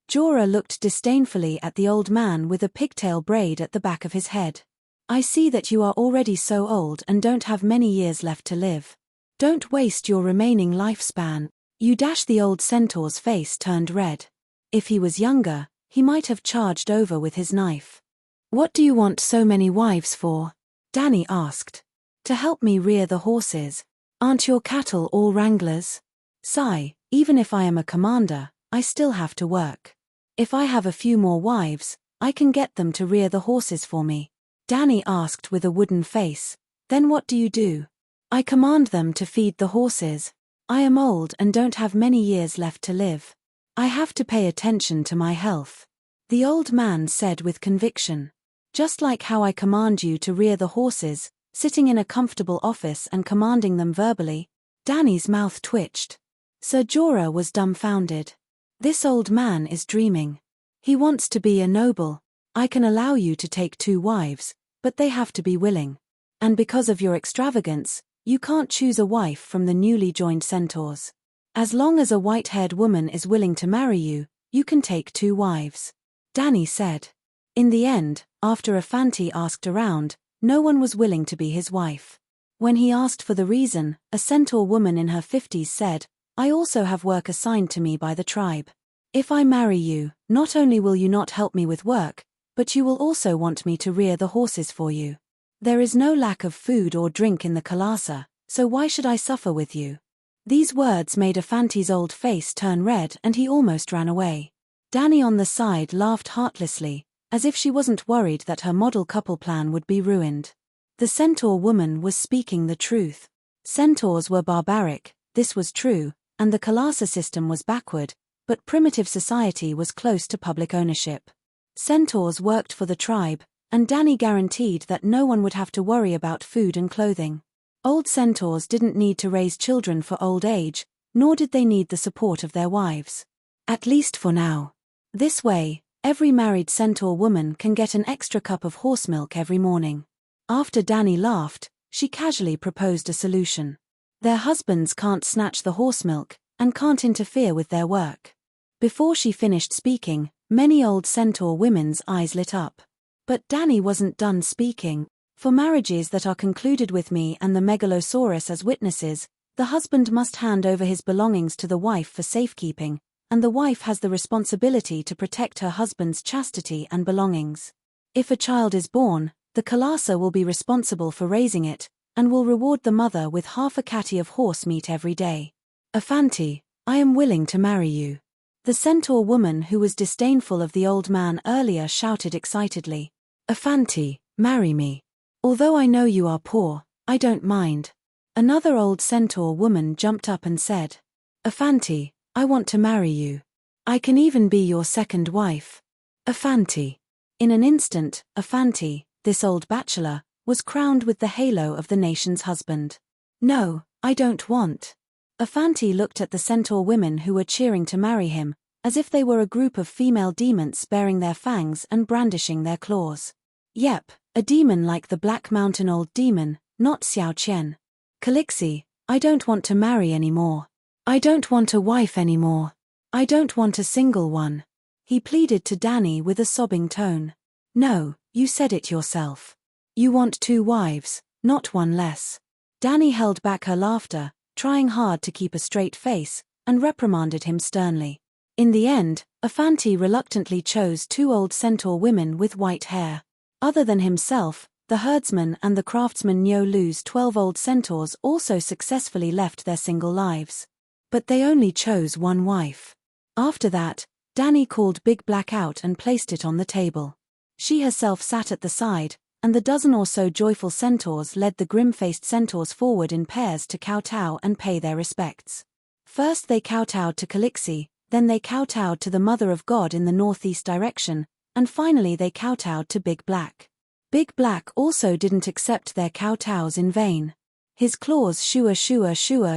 Jorah looked disdainfully at the old man with a pigtail braid at the back of his head. I see that you are already so old and don't have many years left to live. Don't waste your remaining lifespan. The old centaur's face turned red. If he was younger, he might have charged over with his knife. What do you want so many wives for? Danny asked. To help me rear the horses. Aren't your cattle all wranglers? Sigh, even if I am a commander, I still have to work. If I have a few more wives, I can get them to rear the horses for me. Danny asked with a wooden face. Then what do you do? I command them to feed the horses. I am old and don't have many years left to live. I have to pay attention to my health. The old man said with conviction. Just like how I command you to rear the horses, sitting in a comfortable office and commanding them verbally. Danny's mouth twitched. Sir Jorah was dumbfounded. This old man is dreaming. He wants to be a noble. I can allow you to take 2 wives, but they have to be willing. And because of your extravagance, you can't choose a wife from the newly joined centaurs. As long as a white-haired woman is willing to marry you, you can take 2 wives. Danny said. In the end, after a Fanti asked around, no one was willing to be his wife. When he asked for the reason, a centaur woman in her 50s said, I also have work assigned to me by the tribe. If I marry you, not only will you not help me with work, but you will also want me to rear the horses for you. There is no lack of food or drink in the Kalasa, so why should I suffer with you? These words made Afanti's old face turn red and he almost ran away. Danny on the side laughed heartlessly, as if she wasn't worried that her model couple plan would be ruined. The centaur woman was speaking the truth. Centaurs were barbaric, this was true, and the Kalasa system was backward, but primitive society was close to public ownership. Centaurs worked for the tribe, and Danny guaranteed that no one would have to worry about food and clothing. Old centaurs didn't need to raise children for old age, nor did they need the support of their wives. At least for now. This way, every married centaur woman can get an extra cup of horse milk every morning. After Danny laughed, she casually proposed a solution. Their husbands can't snatch the horse milk, and can't interfere with their work. Before she finished speaking, many old centaur women's eyes lit up. But Danny wasn't done speaking. For marriages that are concluded with me and the Megalosaurus as witnesses, the husband must hand over his belongings to the wife for safekeeping, and the wife has the responsibility to protect her husband's chastity and belongings. If a child is born, the Kalasa will be responsible for raising it, and will reward the mother with half a kati of horse meat every day. Afanti, I am willing to marry you. The centaur woman who was disdainful of the old man earlier shouted excitedly. Afanti, marry me. Although I know you are poor, I don't mind. Another old centaur woman jumped up and said. Afanti, I want to marry you. I can even be your second wife. Afanti. In an instant, Afanti, this old bachelor, was crowned with the halo of the nation's husband. No, I don't want. Afanti looked at the centaur women who were cheering to marry him, as if they were a group of female demons baring their fangs and brandishing their claws. Yep, a demon like the Black Mountain Old Demon, not Xiao Qian. Calixi, I don't want to marry anymore. I don't want a wife anymore. I don't want a single one. He pleaded to Danny with a sobbing tone. No, you said it yourself. You want 2 wives, not one less. Danny held back her laughter, trying hard to keep a straight face, and reprimanded him sternly. In the end, Afanti reluctantly chose 2 old centaur women with white hair. Other than himself, the herdsman and the craftsman Nyo Lu's 12 old centaurs also successfully left their single lives. But they only chose 1 wife. After that, Danny called Big Black out and placed it on the table. She herself sat at the side, and the dozen or so joyful centaurs led the grim-faced centaurs forward in pairs to kowtow and pay their respects. First they kowtowed to Calixi, then they kowtowed to the Mother of God in the northeast direction, and finally they kowtowed to Big Black. Big Black also didn't accept their kowtows in vain. His claws shua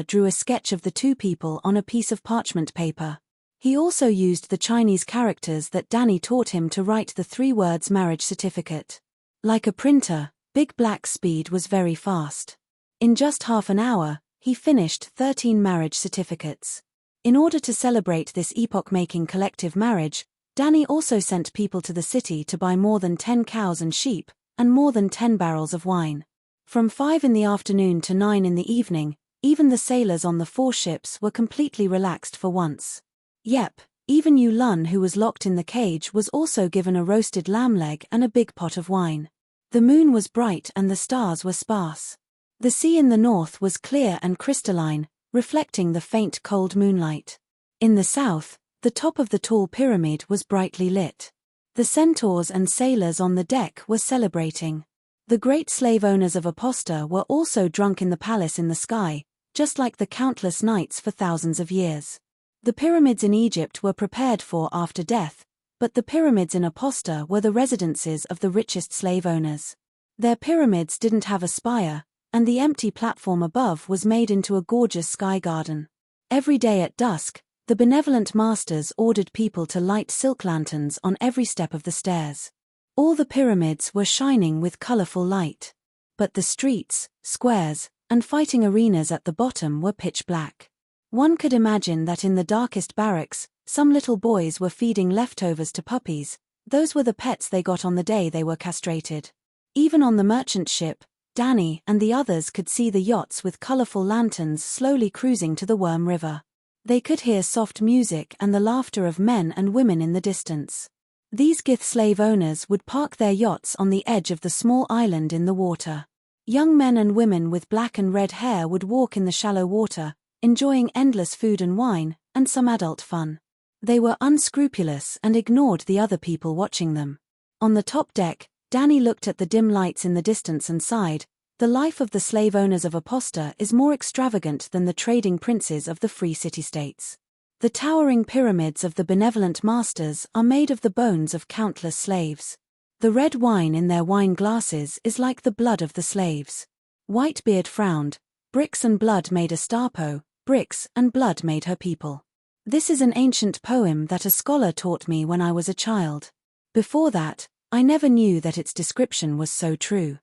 drew a sketch of the 2 people on a piece of parchment paper. He also used the Chinese characters that Danny taught him to write the 3 words marriage certificate. Like a printer, Big Black's speed was very fast. In just half an hour, he finished 13 marriage certificates. In order to celebrate this epoch-making collective marriage, Danny also sent people to the city to buy more than 10 cows and sheep, and more than 10 barrels of wine. From 5 in the afternoon to 9 in the evening, even the sailors on the 4 ships were completely relaxed for once. Yep, even Yu Lun, who was locked in the cage, was also given a roasted lamb leg and a big pot of wine. The moon was bright and the stars were sparse. The sea in the north was clear and crystalline, reflecting the faint cold moonlight. In the south, the top of the tall pyramid was brightly lit. The centaurs and sailors on the deck were celebrating. The great slave owners of Aposta were also drunk in the palace in the sky, just like the countless knights for thousands of years. The pyramids in Egypt were prepared for after death, but the pyramids in Aposta were the residences of the richest slave owners. Their pyramids didn't have a spire, and the empty platform above was made into a gorgeous sky garden. Every day at dusk, the benevolent masters ordered people to light silk lanterns on every step of the stairs. All the pyramids were shining with colorful light. But the streets, squares, and fighting arenas at the bottom were pitch black. One could imagine that in the darkest barracks, some little boys were feeding leftovers to puppies. Those were the pets they got on the day they were castrated. Even on the merchant ship, Danny and the others could see the yachts with colorful lanterns slowly cruising to the Worm River. They could hear soft music and the laughter of men and women in the distance. These Gith slave owners would park their yachts on the edge of the small island in the water. Young men and women with black and red hair would walk in the shallow water, enjoying endless food and wine, and some adult fun. They were unscrupulous and ignored the other people watching them. On the top deck, Danny looked at the dim lights in the distance and sighed. The life of the slave owners of Aposta is more extravagant than the trading princes of the free city-states. The towering pyramids of the benevolent masters are made of the bones of countless slaves. The red wine in their wine glasses is like the blood of the slaves. Whitebeard frowned. Bricks and blood made Astappo, bricks and blood made her people. This is an ancient poem that a scholar taught me when I was a child. Before that, I never knew that its description was so true.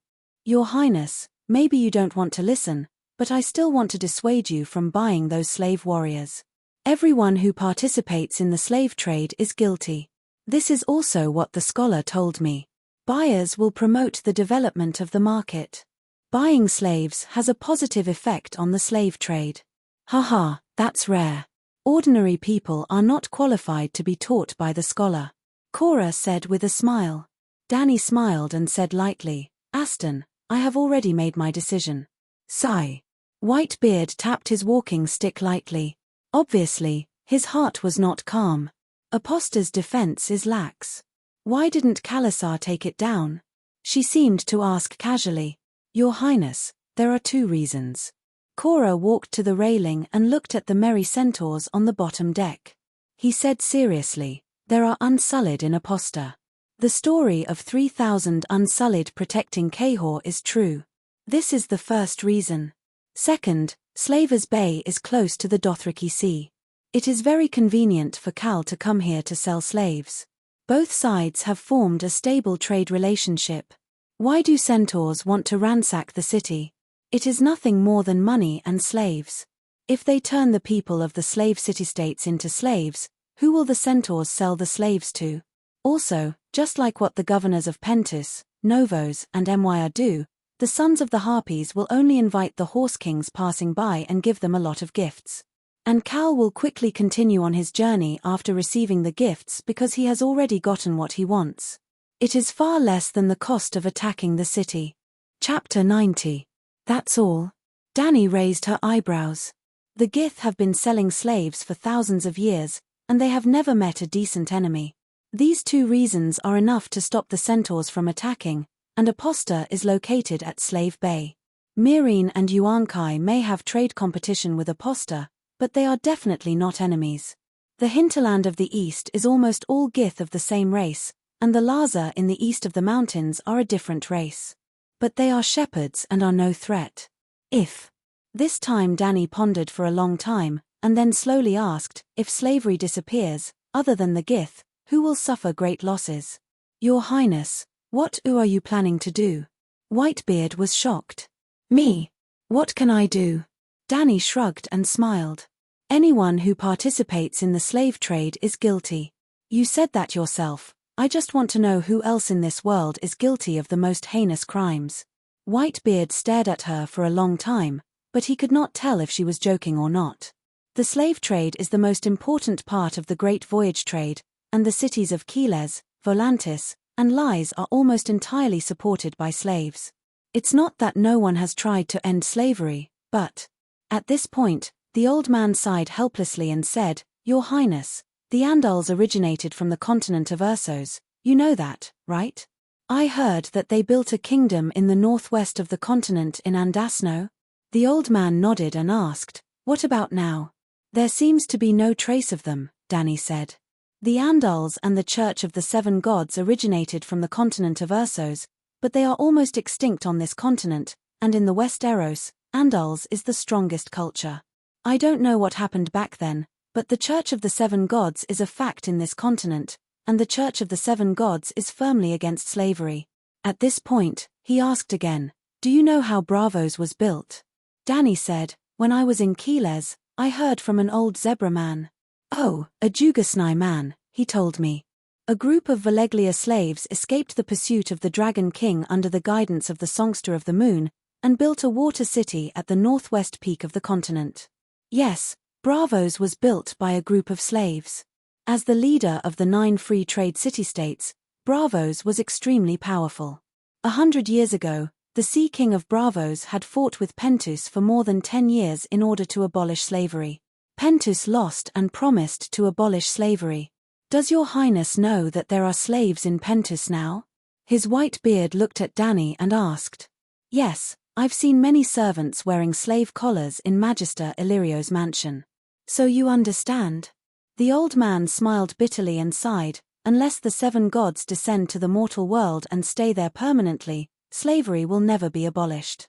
Your Highness, maybe you don't want to listen, but I still want to dissuade you from buying those slave warriors. Everyone who participates in the slave trade is guilty. This is also what the scholar told me. Buyers will promote the development of the market. Buying slaves has a positive effect on the slave trade. Haha, that's rare. Ordinary people are not qualified to be taught by the scholar. Cora said with a smile. Danny smiled and said lightly, Aston, I have already made my decision. Sigh. Whitebeard tapped his walking stick lightly. Obviously, his heart was not calm. Aposta's defense is lax. Why didn't Khalasar take it down? She seemed to ask casually. Your Highness, there are 2 reasons. Cora walked to the railing and looked at the merry centaurs on the bottom deck. He said seriously, there are Unsullied in Aposta. The story of 3,000 Unsullied protecting Cahor is true. This is the first reason. Second, Slavers Bay is close to the Dothraki Sea. It is very convenient for Cal to come here to sell slaves. Both sides have formed a stable trade relationship. Why do centaurs want to ransack the city? It is nothing more than money and slaves. If they turn the people of the slave city-states into slaves, Who will the centaurs sell the slaves to? Also, just like what the governors of Pentus, Novos, and Myr do, the sons of the Harpies will only invite the horse kings passing by and give them a lot of gifts. And Cal will quickly continue on his journey after receiving the gifts because he has already gotten what he wants. It is far less than the cost of attacking the city. Chapter 90. That's all? Dani raised her eyebrows. The Gith have been selling slaves for thousands of years, and they have never met a decent enemy. These two reasons are enough to stop the centaurs from attacking, and Aposta is located at Slave Bay. Myrine and Yuankai may have trade competition with Aposta, but they are definitely not enemies. The hinterland of the east is almost all Gith of the same race, and the Laza in the east of the mountains are a different race. But they are shepherds and are no threat. If. This time Dani pondered for a long time, and then slowly asked, if slavery disappears, other than the Gith, who will suffer great losses? Your Highness, what are you planning to do? Whitebeard was shocked. Me? What can I do? Dani shrugged and smiled. Anyone who participates in the slave trade is guilty. You said that yourself. I just want to know who else in this world is guilty of the most heinous crimes. Whitebeard stared at her for a long time, but he could not tell if she was joking or not. The slave trade is the most important part of the Great Voyage trade, and the cities of Keles, Volantis, and Lies are almost entirely supported by slaves. It's not that no one has tried to end slavery, but... At this point, the old man sighed helplessly and said, Your Highness, the Andals originated from the continent of Ursos, you know that, right? I heard that they built a kingdom in the northwest of the continent in Andasno. The old man nodded and asked, What about now? There seems to be no trace of them, Dani said. The Andals and the Church of the Seven Gods originated from the continent of Ursos, but they are almost extinct on this continent, and in the West Eros, Andals is the strongest culture. I don't know what happened back then, but the Church of the Seven Gods is a fact in this continent, and the Church of the Seven Gods is firmly against slavery. At this point, he asked again, Do you know how Bravos was built? Dani said, When I was in Keles, I heard from an old zebra man. Oh, a Jugasnai man, he told me. A group of Valeglia slaves escaped the pursuit of the Dragon King under the guidance of the Songster of the Moon, and built a water city at the northwest peak of the continent. Yes, Bravos was built by a group of slaves. As the leader of the 9 free trade city-states, Bravos was extremely powerful. 100 years ago, the Sea King of Bravos had fought with Pentus for more than 10 years in order to abolish slavery. Pentus lost and promised to abolish slavery. Does your Highness know that there are slaves in Pentus now? His white beard looked at Dani and asked. Yes, I've seen many servants wearing slave collars in Magister Illyrio's mansion. So you understand? The old man smiled bitterly and sighed, unless the 7 gods descend to the mortal world and stay there permanently, slavery will never be abolished.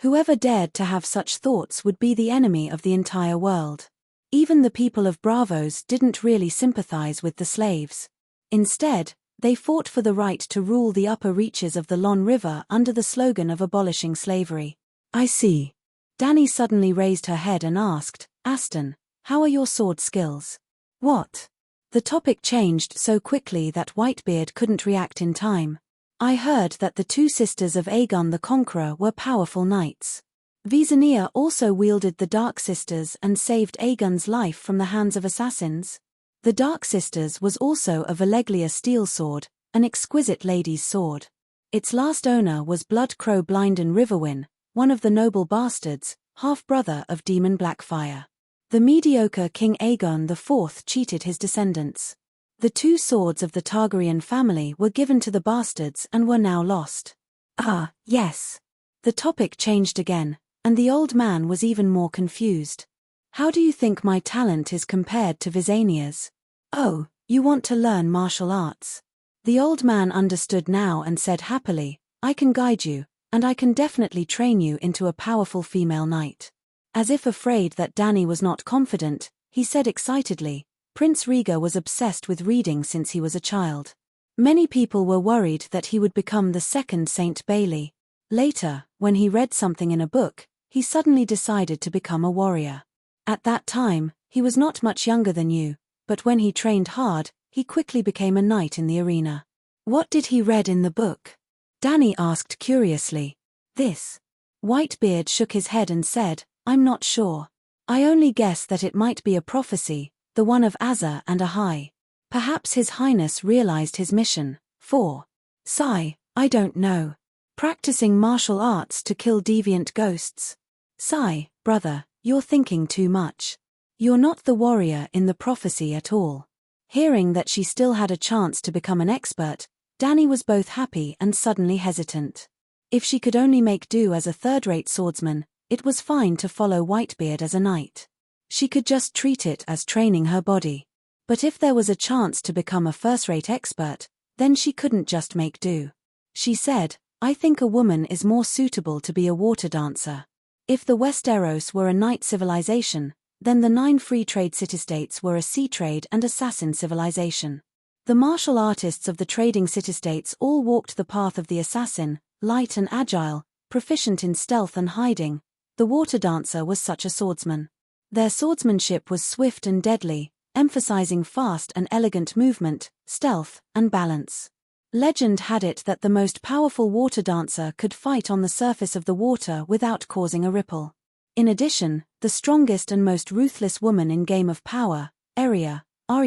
Whoever dared to have such thoughts would be the enemy of the entire world. Even the people of Bravos didn't really sympathize with the slaves. Instead, they fought for the right to rule the upper reaches of the Lon River under the slogan of abolishing slavery. I see. Dani suddenly raised her head and asked, Aston, how are your sword skills? What? The topic changed so quickly that Whitebeard couldn't react in time. I heard that the 2 sisters of Aegon the Conqueror were powerful knights. Visania also wielded the Dark Sisters and saved Aegon's life from the hands of assassins. The Dark Sisters was also a Valeglia steel sword, an exquisite lady's sword. Its last owner was Blood Crow Blinden Riverwin, one of the noble bastards, half-brother of Demon Blackfire. The mediocre King Aegon IV cheated his descendants. The 2 swords of the Targaryen family were given to the bastards and were now lost. Ah, yes. The topic changed again, and the old man was even more confused. How do you think my talent is compared to Visania's? Oh, you want to learn martial arts. The old man understood now and said happily, I can guide you, and I can definitely train you into a powerful female knight. As if afraid that Dani was not confident, he said excitedly, Prince Rhaegar was obsessed with reading since he was a child. Many people were worried that he would become the second Saint Bailey. Later, when he read something in a book, he suddenly decided to become a warrior. At that time, he was not much younger than you, but when he trained hard, he quickly became a knight in the arena. What did he read in the book? Danny asked curiously. This. Whitebeard shook his head and said, I'm not sure. I only guess that it might be a prophecy, the one of Azza and Ahai. Perhaps His Highness realized his mission. 4. Sigh, I don't know. Practicing martial arts to kill deviant ghosts. Sigh, brother, you're thinking too much. You're not the warrior in the prophecy at all. Hearing that she still had a chance to become an expert, Danny was both happy and suddenly hesitant. If she could only make do as a third-rate swordsman, it was fine to follow Whitebeard as a knight. She could just treat it as training her body. But if there was a chance to become a first-rate expert, then she couldn't just make do. She said, I think a woman is more suitable to be a water dancer. If the Westeros were a night civilization, then the 9 free trade city-states were a sea trade and assassin civilization. The martial artists of the trading city-states all walked the path of the assassin, light and agile, proficient in stealth and hiding. The water dancer was such a swordsman. Their swordsmanship was swift and deadly, emphasizing fast and elegant movement, stealth, and balance. Legend had it that the most powerful water dancer could fight on the surface of the water without causing a ripple. In addition, the strongest and most ruthless woman in Game of Power, Arya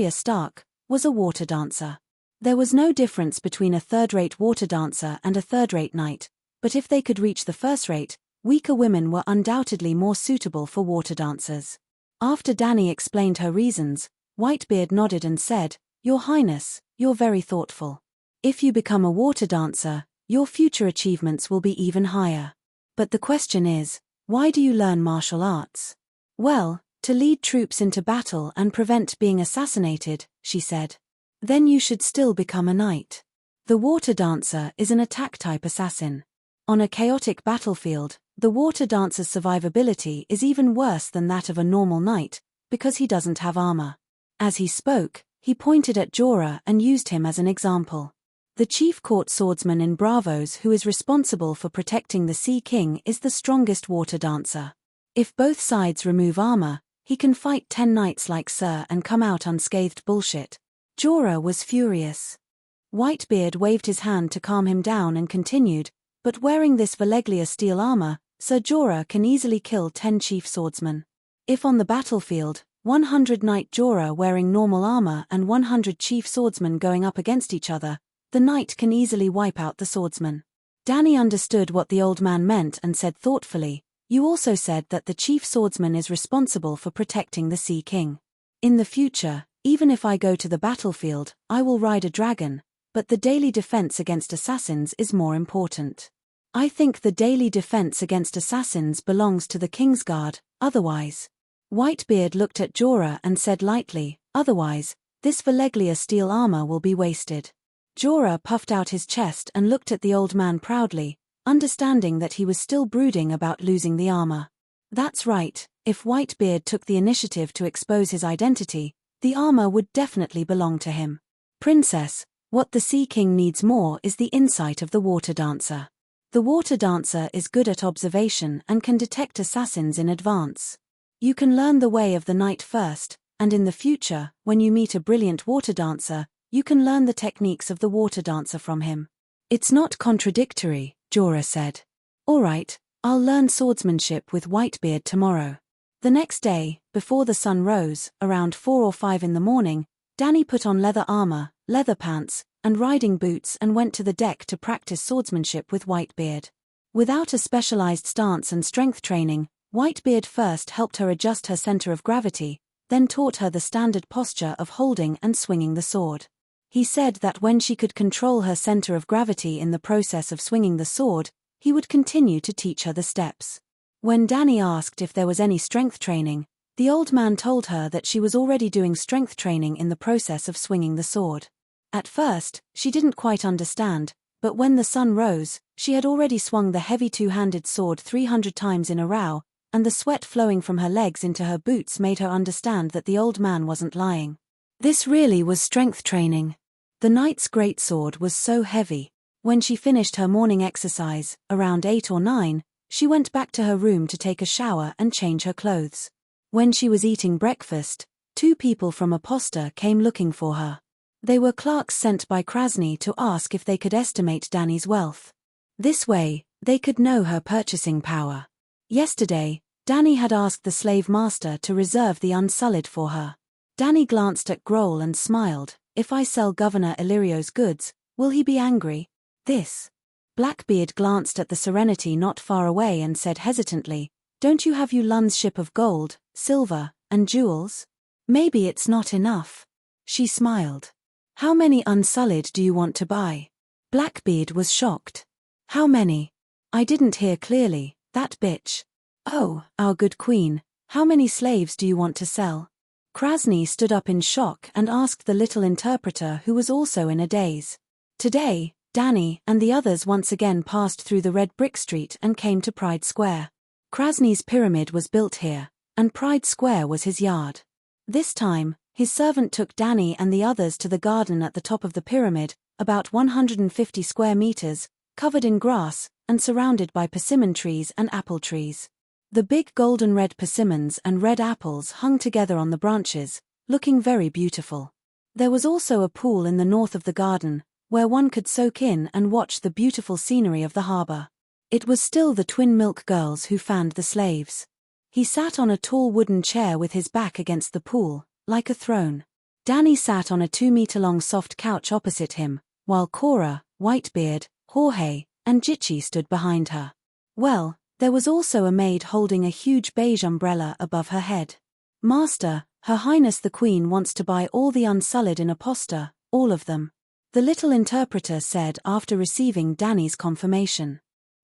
Stark, was a water dancer. There was no difference between a third-rate water dancer and a third-rate knight, but if they could reach the first-rate, weaker women were undoubtedly more suitable for water dancers. After Danny explained her reasons, Whitebeard nodded and said, Your Highness, you're very thoughtful. If you become a water dancer, your future achievements will be even higher. But the question is, why do you learn martial arts? Well, to lead troops into battle and prevent being assassinated, she said. Then you should still become a knight. The water dancer is an attack-type assassin. On a chaotic battlefield, the water dancer's survivability is even worse than that of a normal knight, because he doesn't have armor. As he spoke, he pointed at Jorah and used him as an example. The chief court swordsman in Bravos who is responsible for protecting the Sea King is the strongest water dancer. If both sides remove armor, he can fight 10 knights like Sir and come out unscathed. Bullshit. Jorah was furious. Whitebeard waved his hand to calm him down and continued, but wearing this Valeglia steel armor, Sir Jorah can easily kill 10 chief swordsmen. If on the battlefield, 100 knight Jorah wearing normal armor and 100 chief swordsmen going up against each other, the knight can easily wipe out the swordsman. Danny understood what the old man meant and said thoughtfully, You also said that the chief swordsman is responsible for protecting the Sea King. In the future, even if I go to the battlefield, I will ride a dragon, but the daily defense against assassins is more important. I think the daily defense against assassins belongs to the Kingsguard, otherwise. Whitebeard looked at Jorah and said lightly, Otherwise, this Valeglia steel armor will be wasted. Jorah puffed out his chest and looked at the old man proudly, understanding that he was still brooding about losing the armor. That's right, if Whitebeard took the initiative to expose his identity, the armor would definitely belong to him. Princess, what the Sea King needs more is the insight of the water dancer. The water dancer is good at observation and can detect assassins in advance. You can learn the way of the knight first, and in the future, when you meet a brilliant water dancer, you can learn the techniques of the water dancer from him. It's not contradictory, Jorah said. All right, I'll learn swordsmanship with Whitebeard tomorrow. The next day, before the sun rose, around 4 or 5 in the morning, Danny put on leather armor, leather pants, and riding boots and went to the deck to practice swordsmanship with Whitebeard. Without a specialized stance and strength training, Whitebeard first helped her adjust her center of gravity, then taught her the standard posture of holding and swinging the sword. He said that when she could control her center of gravity in the process of swinging the sword, he would continue to teach her the steps. When Danny asked if there was any strength training, the old man told her that she was already doing strength training in the process of swinging the sword. At first, she didn't quite understand, but when the sun rose, she had already swung the heavy two-handed sword 300 times in a row, and the sweat flowing from her legs into her boots made her understand that the old man wasn't lying. This really was strength training. The knight's greatsword was so heavy. When she finished her morning exercise, around 8 or 9, she went back to her room to take a shower and change her clothes. When she was eating breakfast, 2 people from Aposta came looking for her. They were clerks sent by Krasny to ask if they could estimate Dani's wealth. This way, they could know her purchasing power. Yesterday, Dani had asked the slave master to reserve the Unsullied for her. Dani glanced at Grohl and smiled. If I sell Governor Illyrio's goods, will he be angry? This. Blackbeard glanced at the Serenity not far away and said hesitantly, don't you have Yulan's ship of gold, silver, and jewels? Maybe it's not enough. She smiled. How many Unsullied do you want to buy? Blackbeard was shocked. How many? I didn't hear clearly, that bitch. Oh, our good queen, how many slaves do you want to sell? Krasny stood up in shock and asked the little interpreter who was also in a daze. Today, Dani and the others once again passed through the red brick street and came to Pride Square. Krasny's pyramid was built here, and Pride Square was his yard. This time, his servant took Dani and the others to the garden at the top of the pyramid, about 150 square meters, covered in grass, and surrounded by persimmon trees and apple trees. The big golden red persimmons and red apples hung together on the branches, looking very beautiful. There was also a pool in the north of the garden, where one could soak in and watch the beautiful scenery of the harbor. It was still the twin milk girls who fanned the slaves. He sat on a tall wooden chair with his back against the pool, like a throne. Dani sat on a 2-meter-long soft couch opposite him, while Cora, Whitebeard, Jorge, and Jitchi stood behind her. Well, there was also a maid holding a huge beige umbrella above her head. Master, Her Highness the Queen wants to buy all the Unsullied in Aposta, all of them. The little interpreter said after receiving Dani's confirmation.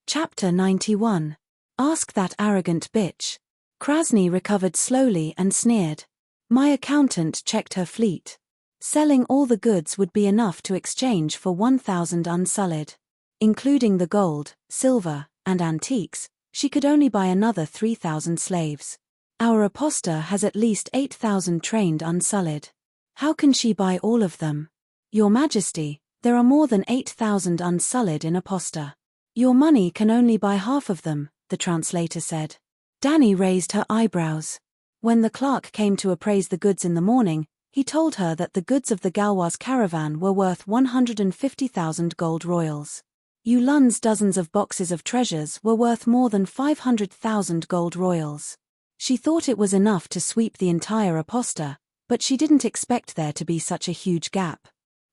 Chapter 91. Ask that arrogant bitch. Krasny recovered slowly and sneered. My accountant checked her fleet. Selling all the goods would be enough to exchange for 1,000 Unsullied. Including the gold, silver, and antiques, she could only buy another 3,000 slaves. Our Aposta has at least 8,000 trained Unsullied. How can she buy all of them? Your Majesty, there are more than 8,000 Unsullied in Aposta. Your money can only buy half of them, the translator said. Dani raised her eyebrows. When the clerk came to appraise the goods in the morning, he told her that the goods of the Galois caravan were worth 150,000 gold royals. Yulan's dozens of boxes of treasures were worth more than 500,000 gold royals. She thought it was enough to sweep the entire Aposta, but she didn't expect there to be such a huge gap.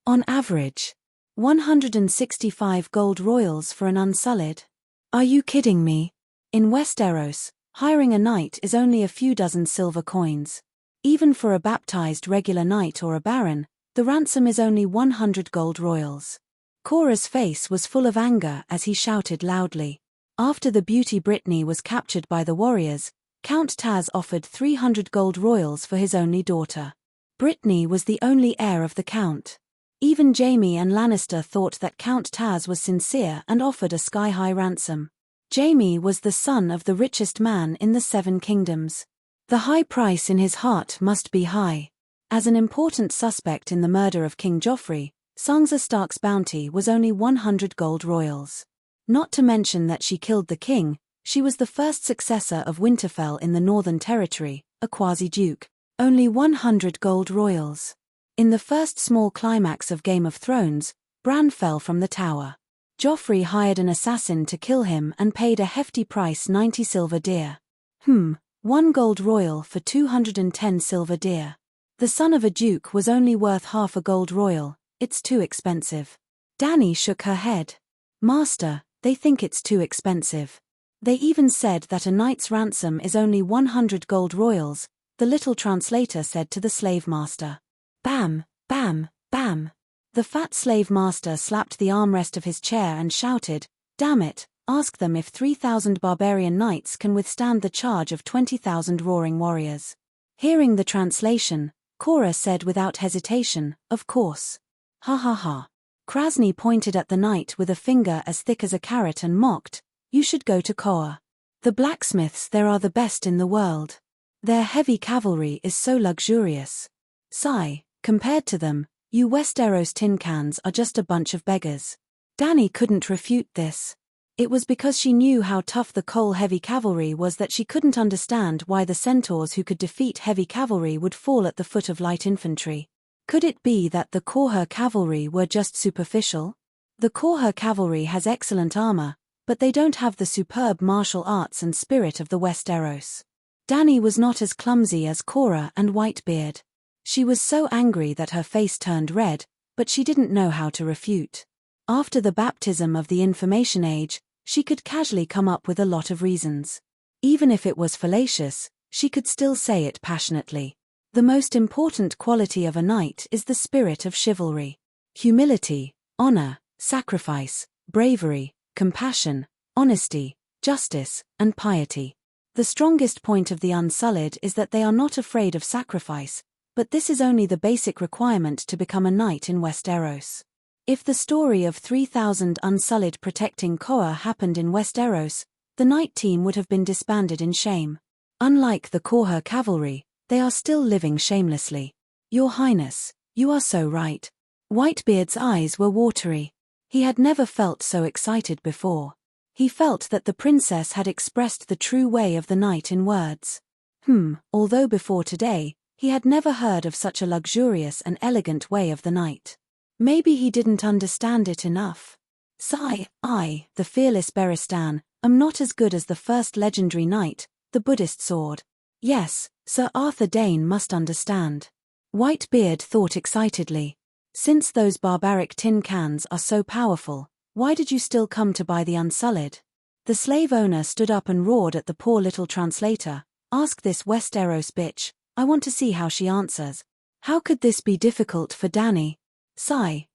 On average, 165 gold royals for an Unsullied. Are you kidding me? In Westeros, hiring a knight is only a few dozen silver coins. Even for a baptized regular knight or a baron, the ransom is only 100 gold royals. Cora's face was full of anger as he shouted loudly. After the beauty Brittany was captured by the warriors, Count Taz offered 300 gold royals for his only daughter. Brittany was the only heir of the count. Even Jaime and Lannister thought that Count Taz was sincere and offered a sky-high ransom. Jaime was the son of the richest man in the 7 kingdoms. The high price in his heart must be high. As an important suspect in the murder of King Joffrey, Sansa Stark's bounty was only 100 gold royals. Not to mention that she killed the king, she was the first successor of Winterfell in the Northern Territory, a quasi-duke. Only 100 gold royals. In the first small climax of Game of Thrones, Bran fell from the tower. Joffrey hired an assassin to kill him and paid a hefty price, 90 silver deer. 1 gold royal for 210 silver deer. The son of a duke was only worth half a gold royal. It's too expensive. Dani shook her head. Master, they think it's too expensive. They even said that a knight's ransom is only 100 gold royals, the little translator said to the slave master. Bam, bam, bam. The fat slave master slapped the armrest of his chair and shouted, damn it, ask them if 3,000 barbarian knights can withstand the charge of 20,000 roaring warriors. Hearing the translation, Cora said without hesitation, of course. Ha ha ha. Krasny pointed at the knight with a finger as thick as a carrot and mocked, you should go to Koa. The blacksmiths there are the best in the world. Their heavy cavalry is so luxurious. Sigh, compared to them, you Westeros tin cans are just a bunch of beggars. Dani couldn't refute this. It was because she knew how tough the coal-heavy cavalry was that she couldn't understand why the centaurs who could defeat heavy cavalry would fall at the foot of light infantry. Could it be that the Korha cavalry were just superficial? The Korha cavalry has excellent armor, but they don't have the superb martial arts and spirit of the Westeros. Dany was not as clumsy as Korra and Whitebeard. She was so angry that her face turned red, but she didn't know how to refute. After the baptism of the information age, she could casually come up with a lot of reasons. Even if it was fallacious, she could still say it passionately. The most important quality of a knight is the spirit of chivalry. Humility, honor, sacrifice, bravery, compassion, honesty, justice, and piety. The strongest point of the Unsullied is that they are not afraid of sacrifice, but this is only the basic requirement to become a knight in Westeros. If the story of 3,000 Unsullied protecting Koa happened in Westeros, the knight team would have been disbanded in shame. Unlike the Korha cavalry, they are still living shamelessly. Your Highness, you are so right. Whitebeard's eyes were watery. He had never felt so excited before. He felt that the princess had expressed the true way of the knight in words. Although before today, he had never heard of such a luxurious and elegant way of the knight. Maybe he didn't understand it enough. I, the fearless Beristan, am not as good as the first legendary knight, the Buddhist sword. Yes, Sir Arthur Dane must understand. Whitebeard thought excitedly. Since those barbaric tin cans are so powerful, why did you still come to buy the Unsullied? The slave owner stood up and roared at the poor little translator. Ask this Westeros bitch, I want to see how she answers. How could this be difficult for Dany?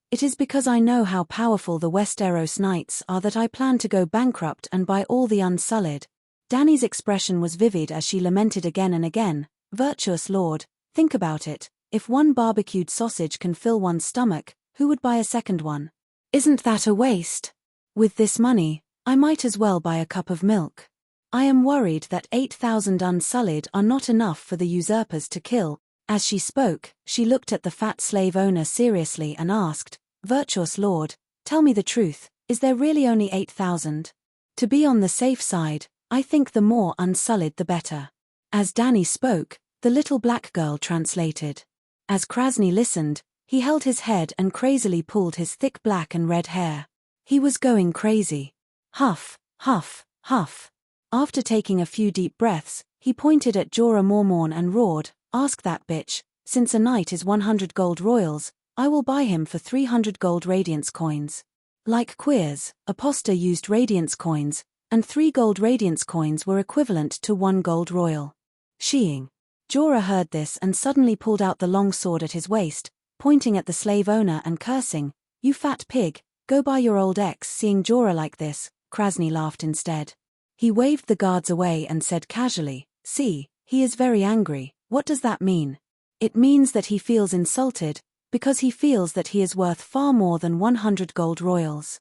It is because I know how powerful the Westeros knights are that I plan to go bankrupt and buy all the Unsullied. Dany's expression was vivid as she lamented again and again. Virtuous lord, think about it. If one barbecued sausage can fill one's stomach, who would buy a second one? Isn't that a waste? With this money, I might as well buy a cup of milk. I am worried that 8,000 Unsullied are not enough for the usurpers to kill. As she spoke, she looked at the fat slave owner seriously and asked, Virtuous lord, tell me the truth, is there really only 8,000? To be on the safe side, I think the more Unsullied the better. As Dany spoke, the little black girl translated. As Krasny listened, he held his head and crazily pulled his thick black and red hair. He was going crazy. Huff, huff, huff. After taking a few deep breaths, he pointed at Jorah Mormorn and roared, Ask that bitch, since a knight is 100 gold royals, I will buy him for 300 gold radiance coins. Like Queers, Aposta used radiance coins, and 3 gold radiance coins were equivalent to 1 gold royal. Sheeing. Jorah heard this and suddenly pulled out the long sword at his waist, pointing at the slave owner and cursing, You fat pig, go buy your old ex. Seeing Jorah like this, Krasny laughed instead. He waved the guards away and said casually, See, he is very angry. What does that mean? It means that he feels insulted, because he feels that he is worth far more than 100 gold royals.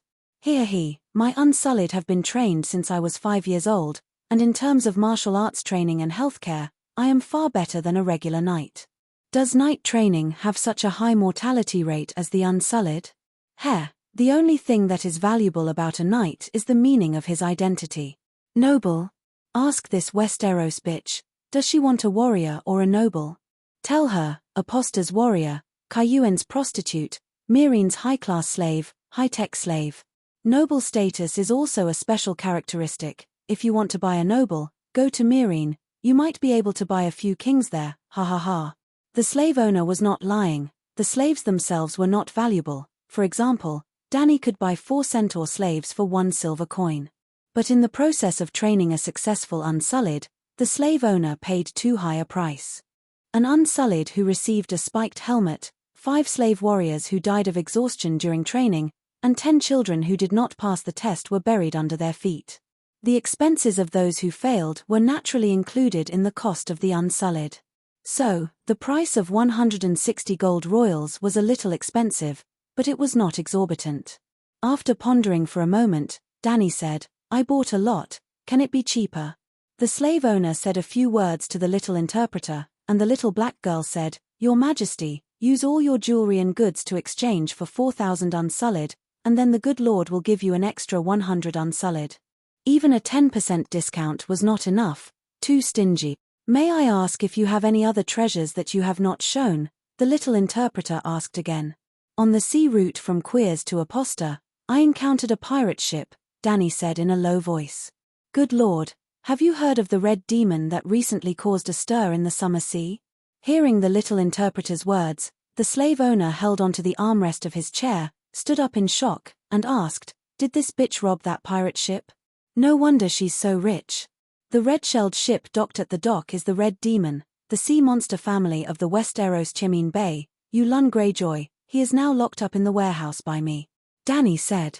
My Unsullied have been trained since I was 5 years old, and in terms of martial arts training and healthcare, I am far better than a regular knight. Does knight training have such a high mortality rate as the Unsullied? The only thing that is valuable about a knight is the meaning of his identity. Noble? Ask this Westeros bitch, does she want a warrior or a noble? Tell her, Aposta's warrior, Cayuen's prostitute, Meereen's high-class slave, high-tech slave. Noble status is also a special characteristic. If you want to buy a noble, go to Meereen. You might be able to buy a few kings there, ha ha ha. The slave owner was not lying. The slaves themselves were not valuable. For example, Dany could buy 4 centaur slaves for 1 silver coin. But in the process of training a successful Unsullied, the slave owner paid too high a price. An Unsullied who received a spiked helmet, 5 slave warriors who died of exhaustion during training, and 10 children who did not pass the test were buried under their feet. The expenses of those who failed were naturally included in the cost of the Unsullied. So, the price of 160 gold royals was a little expensive, but it was not exorbitant. After pondering for a moment, Dany said, I bought a lot, can it be cheaper? The slave owner said a few words to the little interpreter, and the little black girl said, Your Majesty, use all your jewelry and goods to exchange for 4,000 Unsullied, and then the good Lord will give you an extra 100 unsullied. Even a 10% discount was not enough, too stingy. May I ask if you have any other treasures that you have not shown? The little interpreter asked again. On the sea route from Queers to Aposta, I encountered a pirate ship, Danny said in a low voice. Good Lord, have you heard of the red demon that recently caused a stir in the summer sea? Hearing the little interpreter's words, the slave owner held onto the armrest of his chair, stood up in shock, and asked, Did this bitch rob that pirate ship? No wonder she's so rich. The red-shelled ship docked at the dock is the Red Demon, the sea monster family of the Westeros Chimene Bay, Yulun Greyjoy. He is now locked up in the warehouse by me. Danny said.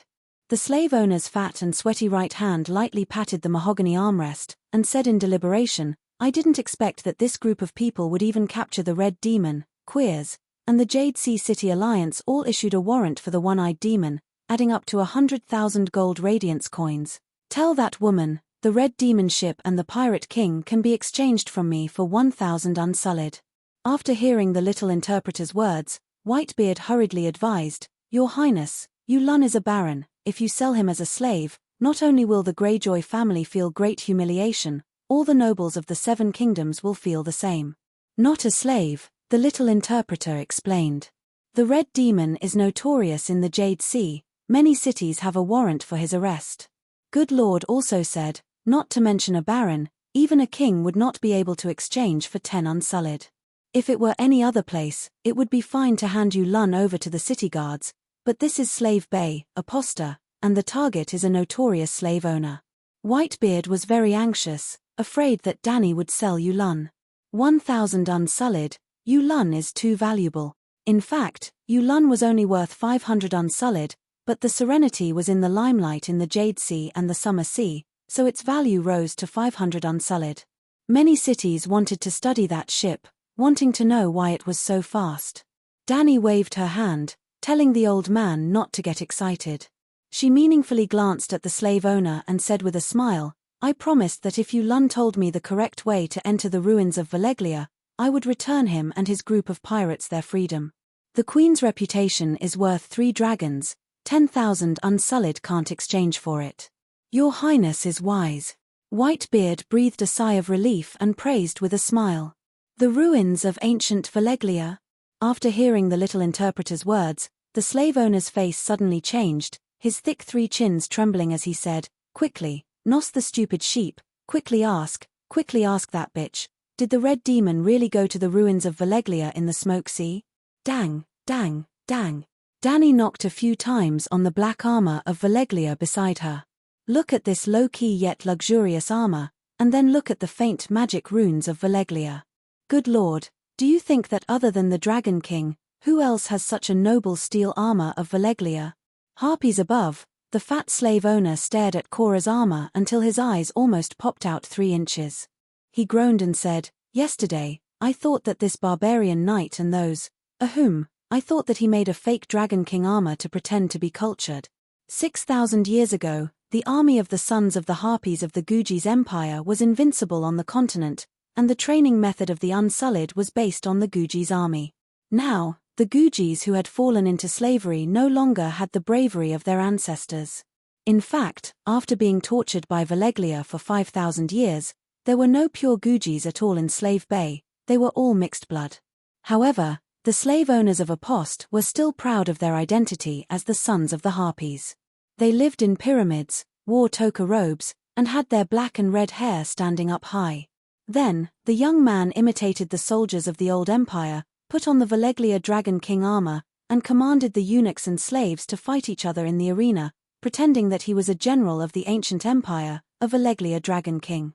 The slave owner's fat and sweaty right hand lightly patted the mahogany armrest, and said in deliberation, I didn't expect that this group of people would even capture the Red Demon, Queers, and the Jade Sea City Alliance all issued a warrant for the one-eyed demon, adding up to 100,000 gold radiance coins. Tell that woman, the Red Demon ship and the Pirate King can be exchanged from me for 1,000 unsullied. After hearing the little interpreter's words, Whitebeard hurriedly advised, Your Highness, Yulun is a baron. If you sell him as a slave, not only will the Greyjoy family feel great humiliation, all the nobles of the Seven Kingdoms will feel the same. Not a slave, the little interpreter explained. The Red Demon is notorious in the Jade Sea, many cities have a warrant for his arrest. Good Lord also said, not to mention a baron, even a king would not be able to exchange for 10 unsullied. If it were any other place, it would be fine to hand Yulun over to the city guards, but this is Slave Bay, Aposta, and the target is a notorious slave owner. Whitebeard was very anxious, afraid that Danny would sell Yulun. 1,000 unsullied, Yulun is too valuable. In fact, Yulun was only worth 500 unsullied, but the Serenity was in the limelight in the Jade Sea and the Summer Sea, so its value rose to 500 unsullied. Many cities wanted to study that ship, wanting to know why it was so fast. Danny waved her hand, telling the old man not to get excited. She meaningfully glanced at the slave owner and said with a smile, I promised that if Yulun told me the correct way to enter the ruins of Valeglia, I would return him and his group of pirates their freedom. The Queen's reputation is worth 3 dragons, 10,000 unsullied can't exchange for it. Your Highness is wise. Whitebeard breathed a sigh of relief and praised with a smile. The ruins of ancient Valeglia? After hearing the little interpreter's words, the slave owner's face suddenly changed, his thick 3 chins trembling as he said, Quickly, Nos the stupid sheep, quickly ask that bitch, did the Red Demon really go to the ruins of Valeglia in the Smoke Sea? Dang, dang, dang. Danny knocked a few times on the black armor of Valeglia beside her. Look at this low-key yet luxurious armor, and then look at the faint magic runes of Valeglia. Good Lord, do you think that other than the Dragon King, who else has such a noble steel armor of Valeglia? Harpies above, the fat slave owner stared at Cora's armor until his eyes almost popped out 3 inches. He groaned and said, Yesterday, I thought that this barbarian knight and those, I thought that he made a fake Dragon King armor to pretend to be cultured. 6,000 years ago, the army of the sons of the Harpies of the Guji's empire was invincible on the continent, and the training method of the Unsullied was based on the Guji's army. Now, the Gujis who had fallen into slavery no longer had the bravery of their ancestors. In fact, after being tortured by Valeglia for 5,000 years, there were no pure Gujis at all in Slave Bay, they were all mixed blood. However, the slave owners of Apost were still proud of their identity as the sons of the Harpies. They lived in pyramids, wore toka robes, and had their black and red hair standing up high. Then, the young man imitated the soldiers of the old empire, put on the Valeglia Dragon King armor, and commanded the eunuchs and slaves to fight each other in the arena, pretending that he was a general of the ancient empire, a Valeglia Dragon King.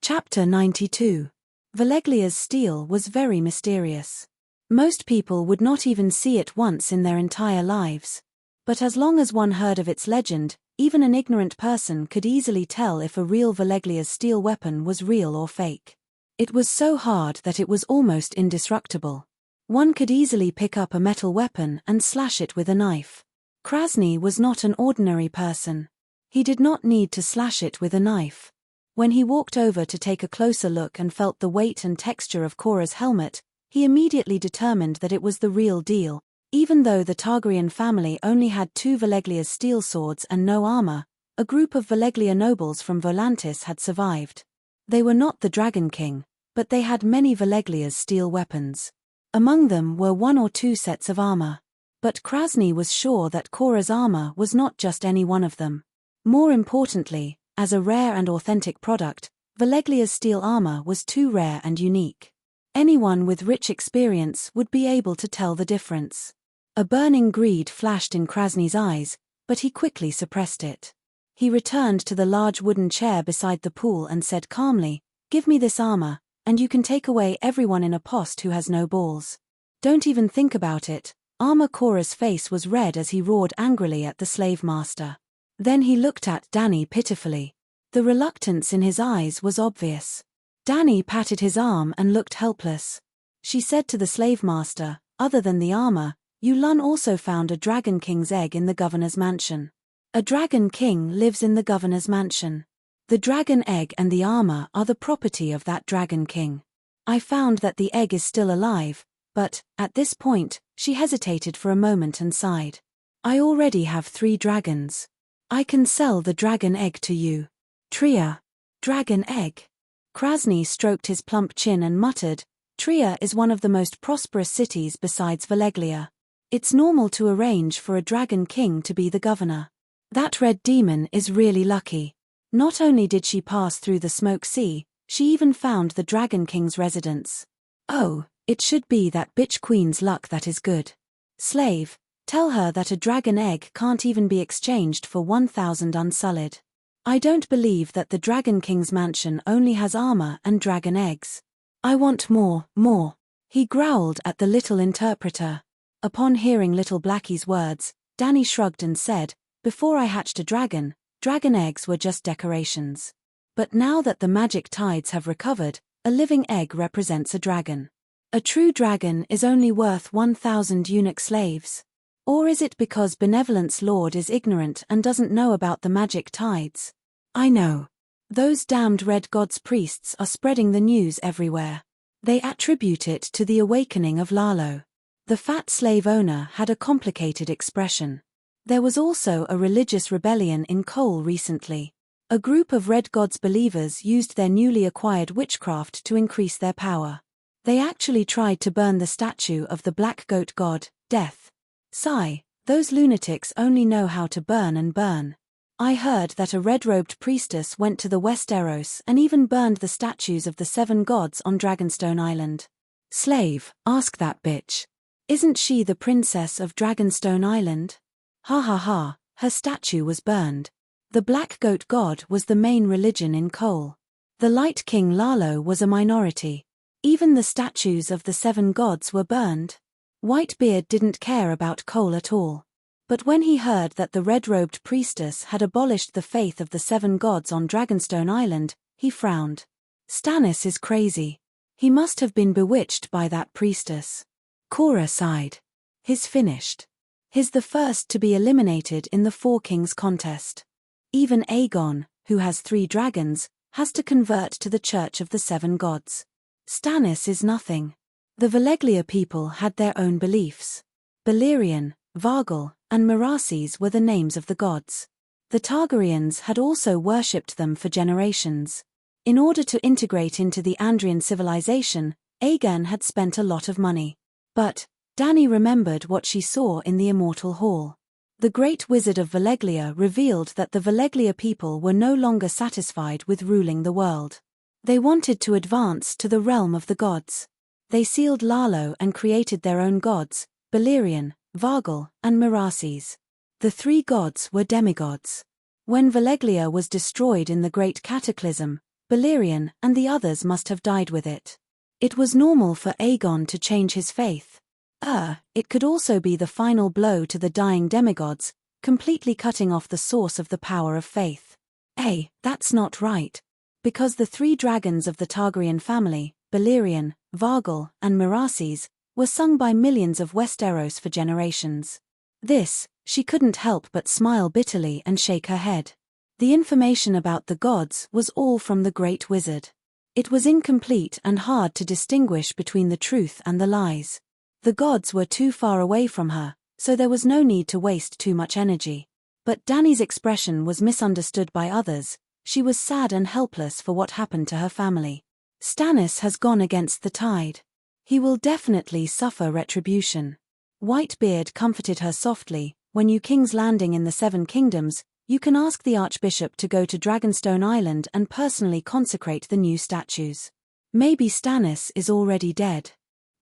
Chapter 92. Valeglia's steel was very mysterious. Most people would not even see it once in their entire lives. But as long as one heard of its legend, even an ignorant person could easily tell if a real Valeglia's steel weapon was real or fake. It was so hard that it was almost indestructible. One could easily pick up a metal weapon and slash it with a knife. Krasny was not an ordinary person. He did not need to slash it with a knife. When he walked over to take a closer look and felt the weight and texture of Cora's helmet, he immediately determined that it was the real deal. Even though the Targaryen family only had 2 Veleglia's steel swords and no armor, a group of Veleglia nobles from Volantis had survived. They were not the Dragon King, but they had many Veleglia's steel weapons. Among them were 1 or 2 sets of armor. But Krasny was sure that Cora's armor was not just any one of them. More importantly, as a rare and authentic product, Veleglia's steel armor was too rare and unique. Anyone with rich experience would be able to tell the difference. A burning greed flashed in Krasny's eyes, but he quickly suppressed it. He returned to the large wooden chair beside the pool and said calmly, "Give me this armor, and you can take away everyone in a post who has no balls. Don't even think about it." Armor Cora's face was red as he roared angrily at the slave master. Then he looked at Dany pitifully. The reluctance in his eyes was obvious. Dany patted his arm and looked helpless. She said to the slave master, "Other than the armor, Yulan also found a Dragon King's egg in the governor's mansion. A Dragon King lives in the governor's mansion. The dragon egg and the armor are the property of that Dragon King. I found that the egg is still alive, but, at this point, she hesitated for a moment and sighed. I already have 3 dragons. I can sell the dragon egg to you." "Tria. Dragon egg." Krasny stroked his plump chin and muttered, "Tria is one of the most prosperous cities besides Veleglia. It's normal to arrange for a Dragon King to be the governor. That red demon is really lucky. Not only did she pass through the Smoke Sea, she even found the Dragon King's residence. Oh, it should be that bitch queen's luck that is good. Slave, tell her that a dragon egg can't even be exchanged for 1,000 unsullied. I don't believe that the Dragon King's mansion only has armor and dragon eggs. I want more. He growled at the little interpreter. Upon hearing Little Blackie's words, Dany shrugged and said, "Before I hatched a dragon eggs were just decorations. But now that the magic tides have recovered, a living egg represents a dragon. A true dragon is only worth 1,000 eunuch slaves. Or is it because Benevolence Lord is ignorant and doesn't know about the magic tides? I know. Those damned Red Gods priests are spreading the news everywhere. They attribute it to the awakening of Lalo." The fat slave owner had a complicated expression. There was also a religious rebellion in Cole recently. A group of Red Gods believers used their newly acquired witchcraft to increase their power. They actually tried to burn the statue of the black goat god, Death. Sigh, those lunatics only know how to burn and burn. I heard that a red-robed priestess went to the Westeros and even burned the statues of the 7 gods on Dragonstone Island. Slave, ask that bitch. Isn't she the princess of Dragonstone Island? Ha ha ha, her statue was burned. The black goat god was the main religion in Cole. The Light King Lalo was a minority. Even the statues of the 7 gods were burned. Whitebeard didn't care about Cole at all. But when he heard that the red-robed priestess had abolished the faith of the 7 gods on Dragonstone Island, he frowned. Stannis is crazy. He must have been bewitched by that priestess. Cora sighed. He's finished. He's the first to be eliminated in the 4 Kings contest. Even Aegon, who has 3 dragons, has to convert to the Church of the 7 Gods. Stannis is nothing. The Veleglia people had their own beliefs. Balerion, Vargal, and Merases were the names of the gods. The Targaryens had also worshipped them for generations. In order to integrate into the Andrian civilization, Aegon had spent a lot of money. But Dany remembered what she saw in the Immortal Hall. The Great Wizard of Veleglia revealed that the Veleglia people were no longer satisfied with ruling the world. They wanted to advance to the realm of the gods. They sealed Lalo and created their own gods, Balerion, Vargal, and Merases. The 3 gods were demigods. When Veleglia was destroyed in the Great Cataclysm, Balerion and the others must have died with it. It was normal for Aegon to change his faith. It could also be the final blow to the dying demigods, completely cutting off the source of the power of faith. That's not right. Because the 3 dragons of the Targaryen family, Balerion, Vargal, and Merases, were sung by millions of Westeros for generations. This, she couldn't help but smile bitterly and shake her head. The information about the gods was all from the Great Wizard. It was incomplete and hard to distinguish between the truth and the lies. The gods were too far away from her, so there was no need to waste too much energy. But Dani's expression was misunderstood by others. She was sad and helpless for what happened to her family. Stannis has gone against the tide. He will definitely suffer retribution. Whitebeard comforted her softly. When you King's Landing in the Seven Kingdoms, you can ask the Archbishop to go to Dragonstone Island and personally consecrate the new statues. Maybe Stannis is already dead.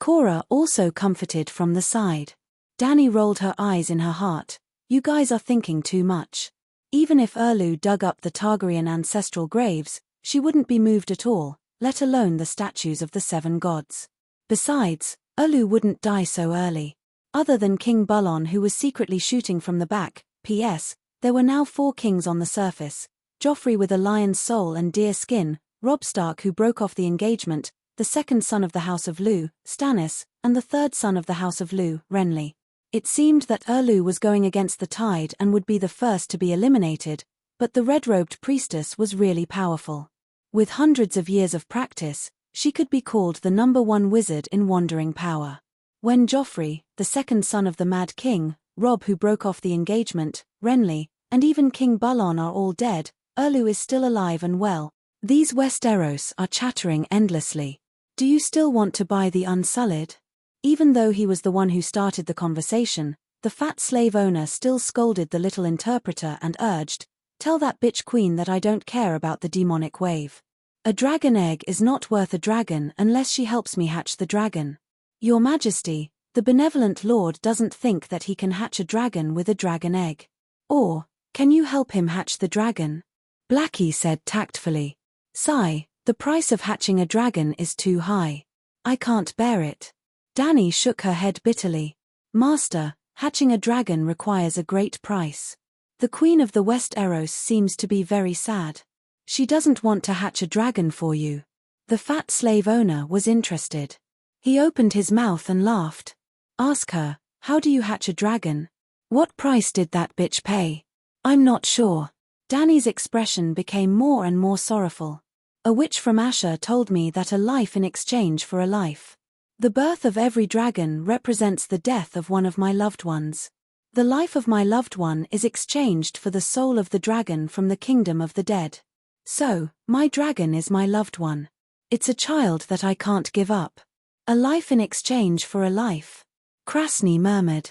Cora also comforted from the side. Dany rolled her eyes in her heart. You guys are thinking too much. Even if Erlu dug up the Targaryen ancestral graves, she wouldn't be moved at all, let alone the statues of the seven gods. Besides, Erlu wouldn't die so early. Other than King Bullon, who was secretly shooting from the back. P.S. There were now 4 kings on the surface. Joffrey with a lion's soul and deer skin, Robb Stark who broke off the engagement, the second son of the House of Lugh, Stannis, and the third son of the House of Lugh, Renly. It seemed that Erlu was going against the tide and would be the first to be eliminated, but the red-robed priestess was really powerful. With hundreds of years of practice, she could be called the #1 wizard in wandering power. When Joffrey, the second son of the Mad King, Robb who broke off the engagement, Renly, and even King Bullon are all dead, Erlu is still alive and well. These Westeros are chattering endlessly. Do you still want to buy the Unsullied? Even though he was the one who started the conversation, the fat slave owner still scolded the little interpreter and urged, "Tell that bitch queen that I don't care about the demonic wave. A dragon egg is not worth a dragon unless she helps me hatch the dragon. Your Majesty, the benevolent lord doesn't think that he can hatch a dragon with a dragon egg. Or, can you help him hatch the dragon?" Blackie said tactfully. "Sigh, the price of hatching a dragon is too high. I can't bear it." Dany shook her head bitterly. "Master, hatching a dragon requires a great price. The Queen of the Westeros seems to be very sad. She doesn't want to hatch a dragon for you." The fat slave owner was interested. He opened his mouth and laughed. "Ask her, how do you hatch a dragon? What price did that bitch pay?" "I'm not sure." Dany's expression became more and more sorrowful. "A witch from Asher told me that a life in exchange for a life. The birth of every dragon represents the death of one of my loved ones. The life of my loved one is exchanged for the soul of the dragon from the kingdom of the dead. So, my dragon is my loved one. It's a child that I can't give up. A life in exchange for a life." Krasny murmured.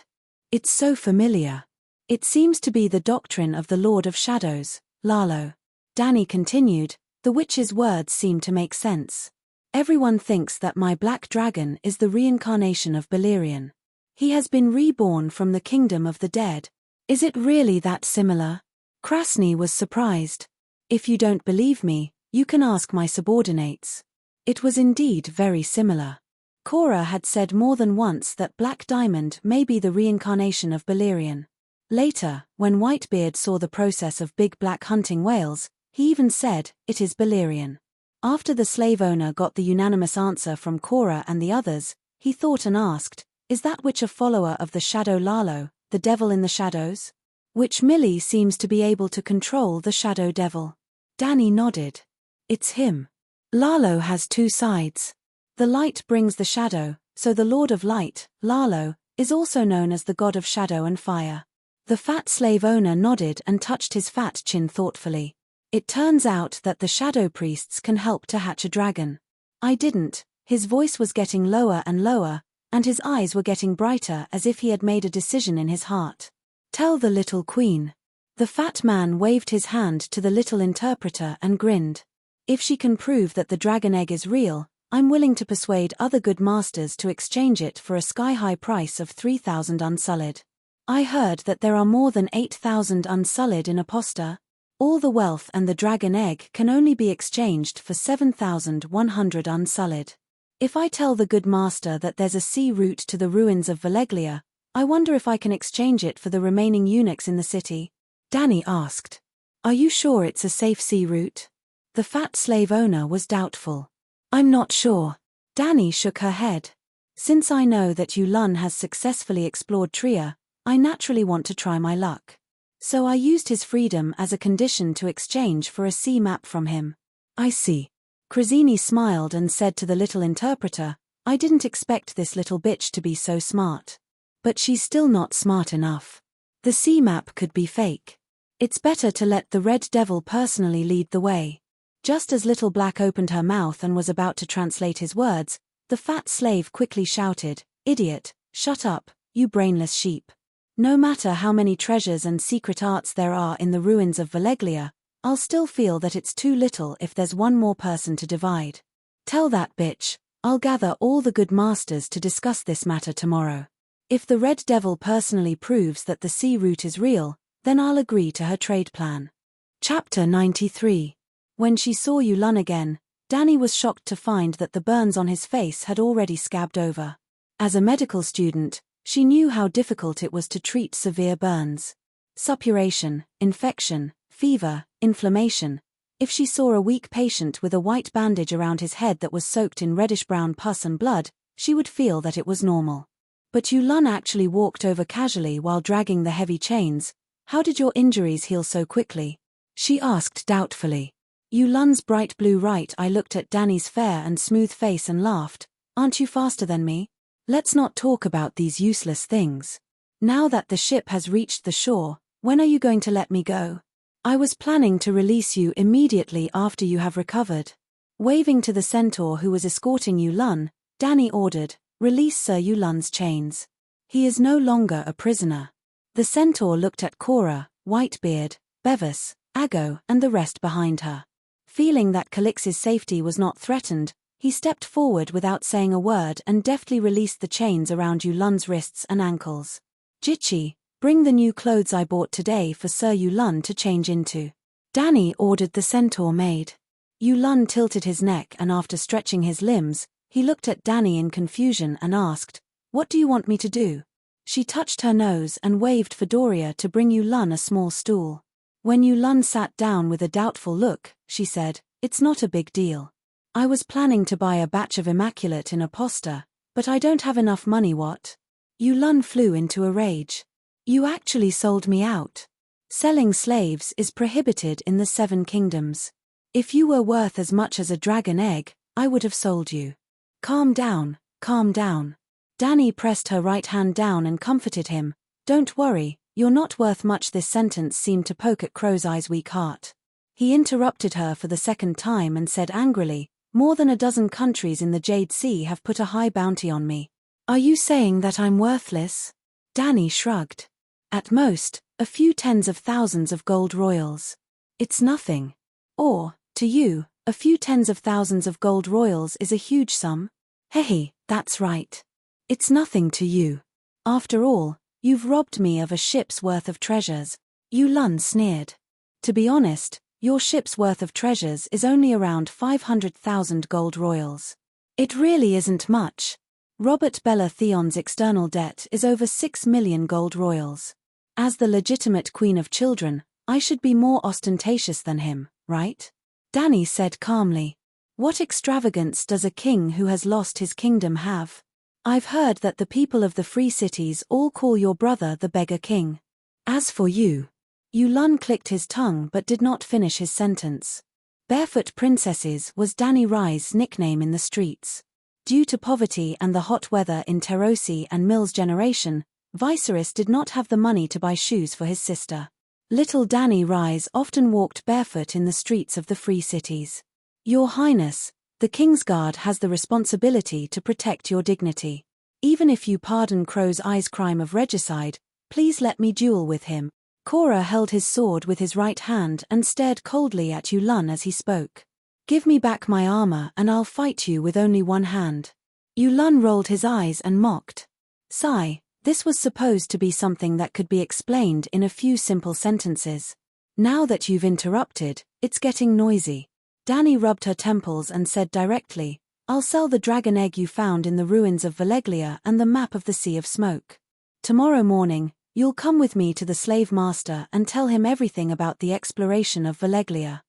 "It's so familiar. It seems to be the doctrine of the Lord of Shadows, Lalo." Dany continued, "The witch's words seem to make sense. Everyone thinks that my black dragon is the reincarnation of Balerion. He has been reborn from the kingdom of the dead. Is it really that similar?" Krasny was surprised. "If you don't believe me, you can ask my subordinates." It was indeed very similar. Cora had said more than once that Black Diamond may be the reincarnation of Balerion. Later, when Whitebeard saw the process of big black hunting whales, he even said, "It is Balerion." After the slave owner got the unanimous answer from Cora and the others, he thought and asked, "Is that witch a follower of the Shadow Lalo, the devil in the shadows? Witch Millie seems to be able to control the Shadow Devil." Dany nodded. "It's him. Lalo has 2 sides. The light brings the shadow, so the Lord of Light, Lalo, is also known as the God of Shadow and Fire." The fat slave owner nodded and touched his fat chin thoughtfully. "It turns out that the shadow priests can help to hatch a dragon. I didn't." His voice was getting lower and lower, and his eyes were getting brighter as if he had made a decision in his heart. "Tell the little queen." The fat man waved his hand to the little interpreter and grinned. "If she can prove that the dragon egg is real, I'm willing to persuade other good masters to exchange it for a sky-high price of 3,000 Unsullied. I heard that there are more than 8,000 Unsullied in Aposta. All the wealth and the dragon egg can only be exchanged for 7,100 Unsullied. If I tell the good master that there's a sea route to the ruins of Valeglia, I wonder if I can exchange it for the remaining eunuchs in the city?" Dany asked. "Are you sure it's a safe sea route?" The fat slave owner was doubtful. "I'm not sure." Dany shook her head. "Since I know that Yulun has successfully explored Trier, I naturally want to try my luck. So I used his freedom as a condition to exchange for a sea map from him." "I see." Krasini smiled and said to the little interpreter, I didn't expect this little bitch to be so smart. But she's still not smart enough. The sea map could be fake. It's better to let the Red Devil personally lead the way. Just as Little Black opened her mouth and was about to translate his words, the fat slave quickly shouted, "Idiot, shut up, you brainless sheep. No matter how many treasures and secret arts there are in the ruins of Valeglia, I'll still feel that it's too little if there's one more person to divide. Tell that bitch, I'll gather all the good masters to discuss this matter tomorrow. If the Red Devil personally proves that the sea route is real, then I'll agree to her trade plan." Chapter 93. When she saw Yulun again, Danny was shocked to find that the burns on his face had already scabbed over. As a medical student, she knew how difficult it was to treat severe burns. Suppuration, infection, fever, inflammation. If she saw a weak patient with a white bandage around his head that was soaked in reddish-brown pus and blood, she would feel that it was normal. But Yulun actually walked over casually while dragging the heavy chains. "How did your injuries heal so quickly?" she asked doubtfully. Yulun's bright blue eye looked at Danny's fair and smooth face and laughed. "Aren't you faster than me? Let's not talk about these useless things. Now that the ship has reached the shore, when are you going to let me go? I was planning to release you immediately after you have recovered." Waving to the centaur who was escorting Yulun, Danny ordered, "Release Sir Yulun's chains. He is no longer a prisoner." The centaur looked at Cora, Whitebeard, Bevis, Ago, and the rest behind her. Feeling that Calix's safety was not threatened, he stepped forward without saying a word and deftly released the chains around Yulun's wrists and ankles. "Jitchi, bring the new clothes I bought today for Sir Yulun to change into," Danny ordered the centaur maid. Yulun tilted his neck and after stretching his limbs, he looked at Danny in confusion and asked, "What do you want me to do?" She touched her nose and waved for Doria to bring Yulun a small stool. When Yulun sat down with a doubtful look, she said, "It's not a big deal. I was planning to buy a batch of immaculate in Aposta, but I don't have enough money." "What?" Yulun flew into a rage. "You actually sold me out. Selling slaves is prohibited in the 7 kingdoms. If you were worth as much as a dragon egg, I would have sold you." Calm down, calm down." Danny pressed her right hand down and comforted him. "Don't worry, you're not worth much." This sentence seemed to poke at Crow's Eye's weak heart. He interrupted her for the second time and said angrily, "More than a dozen countries in the Jade Sea have put a high bounty on me. Are you saying that I'm worthless?" Danny shrugged. "At most, a few tens of thousands of gold royals. It's nothing. Or, to you, a few tens of thousands of gold royals is a huge sum. Hey, that's right. It's nothing to you. After all, you've robbed me of a ship's worth of treasures." Yulun sneered. "To be honest, your ship's worth of treasures is only around 500,000 gold royals. It really isn't much. Robert Bella Theon's external debt is over 6 million gold royals. As the legitimate queen of children, I should be more ostentatious than him, right?" Danny said calmly. "What extravagance does a king who has lost his kingdom have? I've heard that the people of the free cities all call your brother the beggar king. As for you..." Yulun clicked his tongue but did not finish his sentence. Barefoot Princesses was Danny Rye's nickname in the streets. Due to poverty and the hot weather in Terosi and Mill's generation, Viserys did not have the money to buy shoes for his sister. Little Danny Rye often walked barefoot in the streets of the free cities. "Your Highness, the Kingsguard has the responsibility to protect your dignity. Even if you pardon Crow's Eye's crime of regicide, please let me duel with him." Cora held his sword with his right hand and stared coldly at Yulun as he spoke. "Give me back my armor and I'll fight you with only one hand." Yulun rolled his eyes and mocked. Sigh, this was supposed to be something that could be explained in a few simple sentences. "Now that you've interrupted, it's getting noisy." Danny rubbed her temples and said directly, "I'll sell the dragon egg you found in the ruins of Valeglia and the map of the Sea of Smoke. Tomorrow morning, you'll come with me to the slave master and tell him everything about the exploration of Valeglia.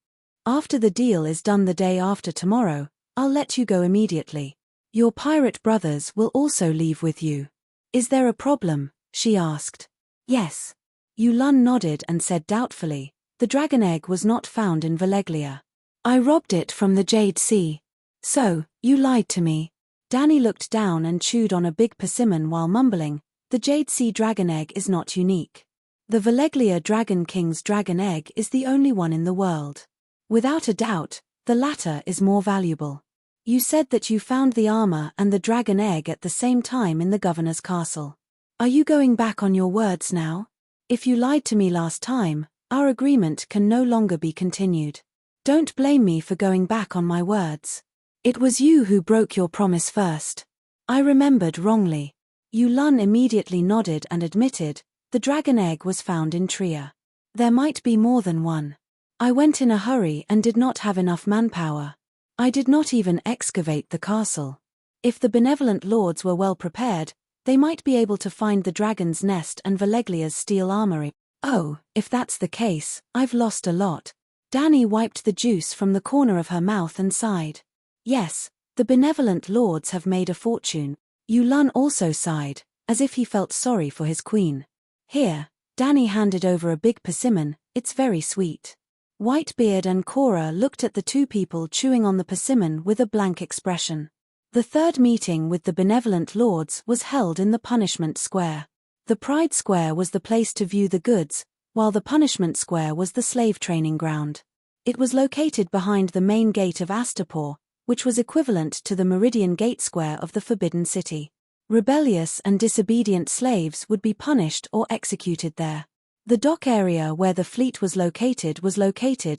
After the deal is done the day after tomorrow, I'll let you go immediately. Your pirate brothers will also leave with you." "Is there a problem?" she asked. "Yes." Yulun nodded and said doubtfully, "The dragon egg was not found in Valeglia. I robbed it from the Jade Sea." "So, you lied to me." Danny looked down and chewed on a big persimmon while mumbling, "The Jade Sea dragon egg is not unique. The Veleglia Dragon King's dragon egg is the only one in the world. Without a doubt, the latter is more valuable. You said that you found the armor and the dragon egg at the same time in the governor's castle. Are you going back on your words now? If you lied to me last time, our agreement can no longer be continued. Don't blame me for going back on my words. It was you who broke your promise first. I remembered wrongly." Yulun immediately nodded and admitted, "The dragon egg was found in Tria. There might be more than one. I went in a hurry and did not have enough manpower. I did not even excavate the castle. If the benevolent lords were well prepared, they might be able to find the dragon's nest and Valeglia's steel armory. Oh, if that's the case, I've lost a lot." Danny wiped the juice from the corner of her mouth and sighed. "Yes, the benevolent lords have made a fortune." Yulun also sighed, as if he felt sorry for his queen. "Here," Danny handed over a big persimmon, "it's very sweet." Whitebeard and Cora looked at the two people chewing on the persimmon with a blank expression. The third meeting with the benevolent lords was held in the punishment square. The Pride Square was the place to view the goods, while the punishment square was the slave training ground. It was located behind the main gate of Astapor, which was equivalent to the Meridian Gate Square of the Forbidden City. Rebellious and disobedient slaves would be punished or executed there. The dock area where the fleet was located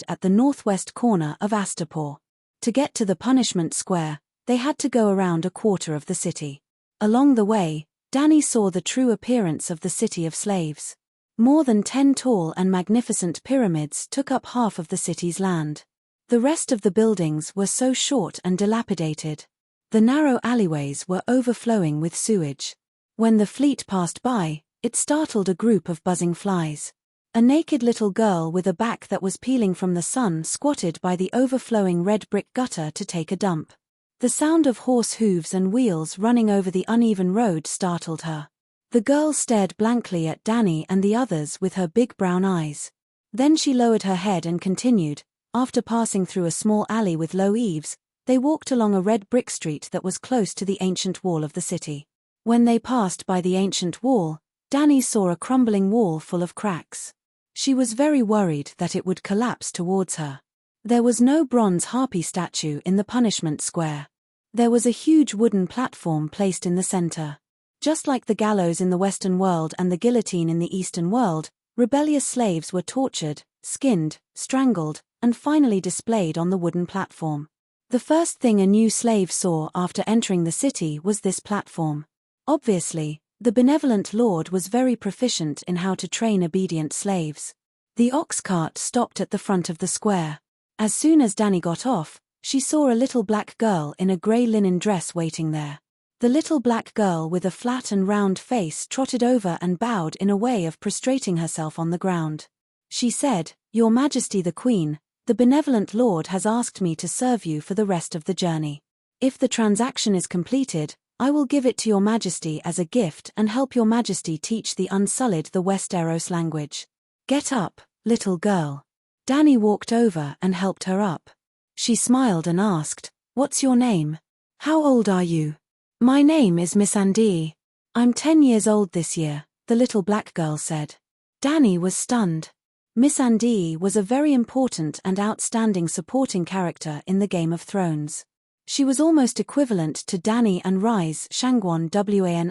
at the northwest corner of Astapor. To get to the punishment square, they had to go around a quarter of the city. Along the way, Danny saw the true appearance of the city of slaves. More than 10 tall and magnificent pyramids took up half of the city's land. The rest of the buildings were so short and dilapidated. The narrow alleyways were overflowing with sewage. When the fleet passed by, it startled a group of buzzing flies. A naked little girl with a back that was peeling from the sun squatted by the overflowing red brick gutter to take a dump. The sound of horse hooves and wheels running over the uneven road startled her. The girl stared blankly at Danny and the others with her big brown eyes. Then she lowered her head and continued. After passing through a small alley with low eaves, they walked along a red brick street that was close to the ancient wall of the city. When they passed by the ancient wall, Danny saw a crumbling wall full of cracks. She was very worried that it would collapse towards her. There was no bronze harpy statue in the punishment square. There was a huge wooden platform placed in the center. Just like the gallows in the Western world and the guillotine in the Eastern world, rebellious slaves were tortured, skinned, strangled, and finally displayed on the wooden platform. The first thing a new slave saw after entering the city was this platform. Obviously, the benevolent lord was very proficient in how to train obedient slaves. The ox cart stopped at the front of the square. As soon as Danny got off, she saw a little black girl in a grey linen dress waiting there. The little black girl with a flat and round face trotted over and bowed in a way of prostrating herself on the ground. She said, "Your Majesty the Queen, the benevolent lord has asked me to serve you for the rest of the journey. If the transaction is completed, I will give it to your Majesty as a gift and help your Majesty teach the Unsullied the Westeros language. Get up, little girl." Danny walked over and helped her up. She smiled and asked, "What's your name? How old are you?" "My name is Miss Andy. I'm 10 years old this year," the little black girl said. Danny was stunned. Miss Andy was a very important and outstanding supporting character in the Game of Thrones. She was almost equivalent to Dany and Rhys Shangwon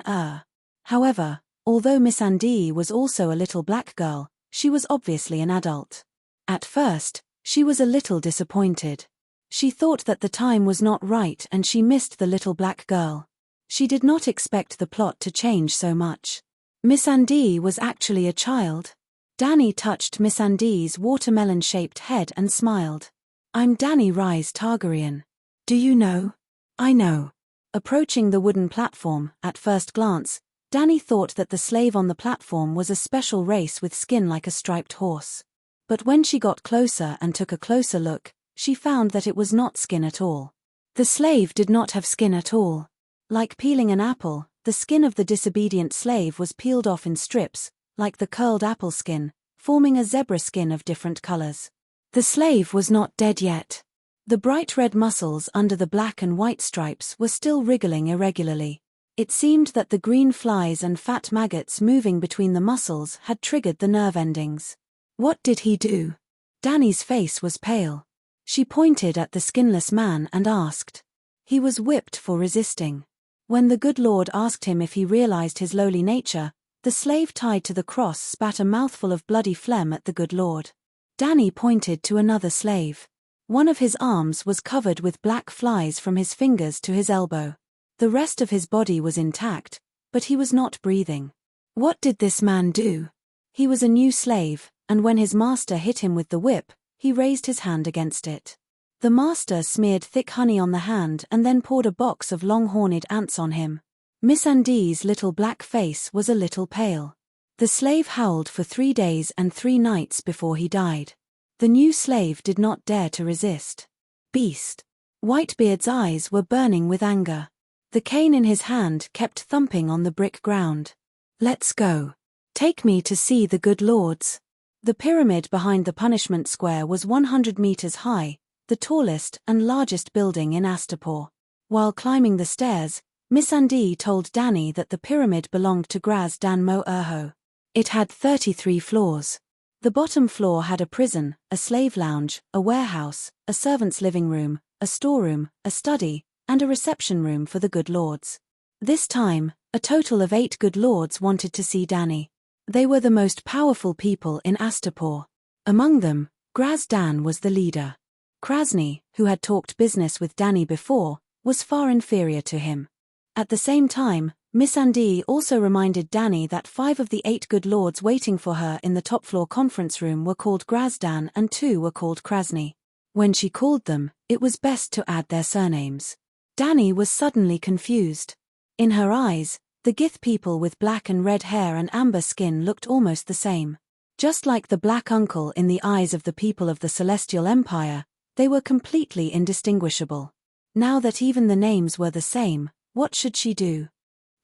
Wan. However, although Miss Andy was also a little black girl, she was obviously an adult. At first, she was a little disappointed. She thought that the time was not right and she missed the little black girl. She did not expect the plot to change so much. Miss Andy was actually a child. Danny touched Miss Andy's watermelon-shaped head and smiled. "I'm Dany Rhys Targaryen. Do you know?" "I know." Approaching the wooden platform, at first glance, Danny thought that the slave on the platform was a special race with skin like a striped horse. But when she got closer and took a closer look, she found that it was not skin at all. The slave did not have skin at all. Like peeling an apple, the skin of the disobedient slave was peeled off in strips, like the curled apple skin, forming a zebra skin of different colors. The slave was not dead yet. The bright red muscles under the black and white stripes were still wriggling irregularly. It seemed that the green flies and fat maggots moving between the muscles had triggered the nerve endings. What did he do? Dani's face was pale. She pointed at the skinless man and asked. He was whipped for resisting. When the good Lord asked him if he realized his lowly nature, the slave tied to the cross spat a mouthful of bloody phlegm at the good Lord. Dani pointed to another slave. One of his arms was covered with black flies from his fingers to his elbow. The rest of his body was intact, but he was not breathing. What did this man do? He was a new slave, and when his master hit him with the whip, he raised his hand against it. The master smeared thick honey on the hand and then poured a box of long-horned ants on him. Miss Andy's little black face was a little pale. The slave howled for 3 days and 3 nights before he died. The new slave did not dare to resist. Beast! Whitebeard's eyes were burning with anger. The cane in his hand kept thumping on the brick ground. Let's go. Take me to see the good lords. The pyramid behind the punishment square was 100 meters high, the tallest and largest building in Astapor. While climbing the stairs, Miss Andy told Dani that the pyramid belonged to Graz Dan Mo Urho. It had 33 floors. The bottom floor had a prison, a slave lounge, a warehouse, a servant's living room, a storeroom, a study, and a reception room for the good lords. This time, a total of 8 good lords wanted to see Dani. They were the most powerful people in Astapor. Among them, Graz Dan was the leader. Krasny, who had talked business with Dani before, was far inferior to him. At the same time, Miss Andy also reminded Dani that 5 of the 8 good lords waiting for her in the top-floor conference room were called Grazdan and 2 were called Krasny. When she called them, it was best to add their surnames. Dani was suddenly confused. In her eyes, the Gith people with black and red hair and amber skin looked almost the same. Just like the Black Uncle in the eyes of the people of the Celestial Empire, they were completely indistinguishable. Now that even the names were the same, what should she do?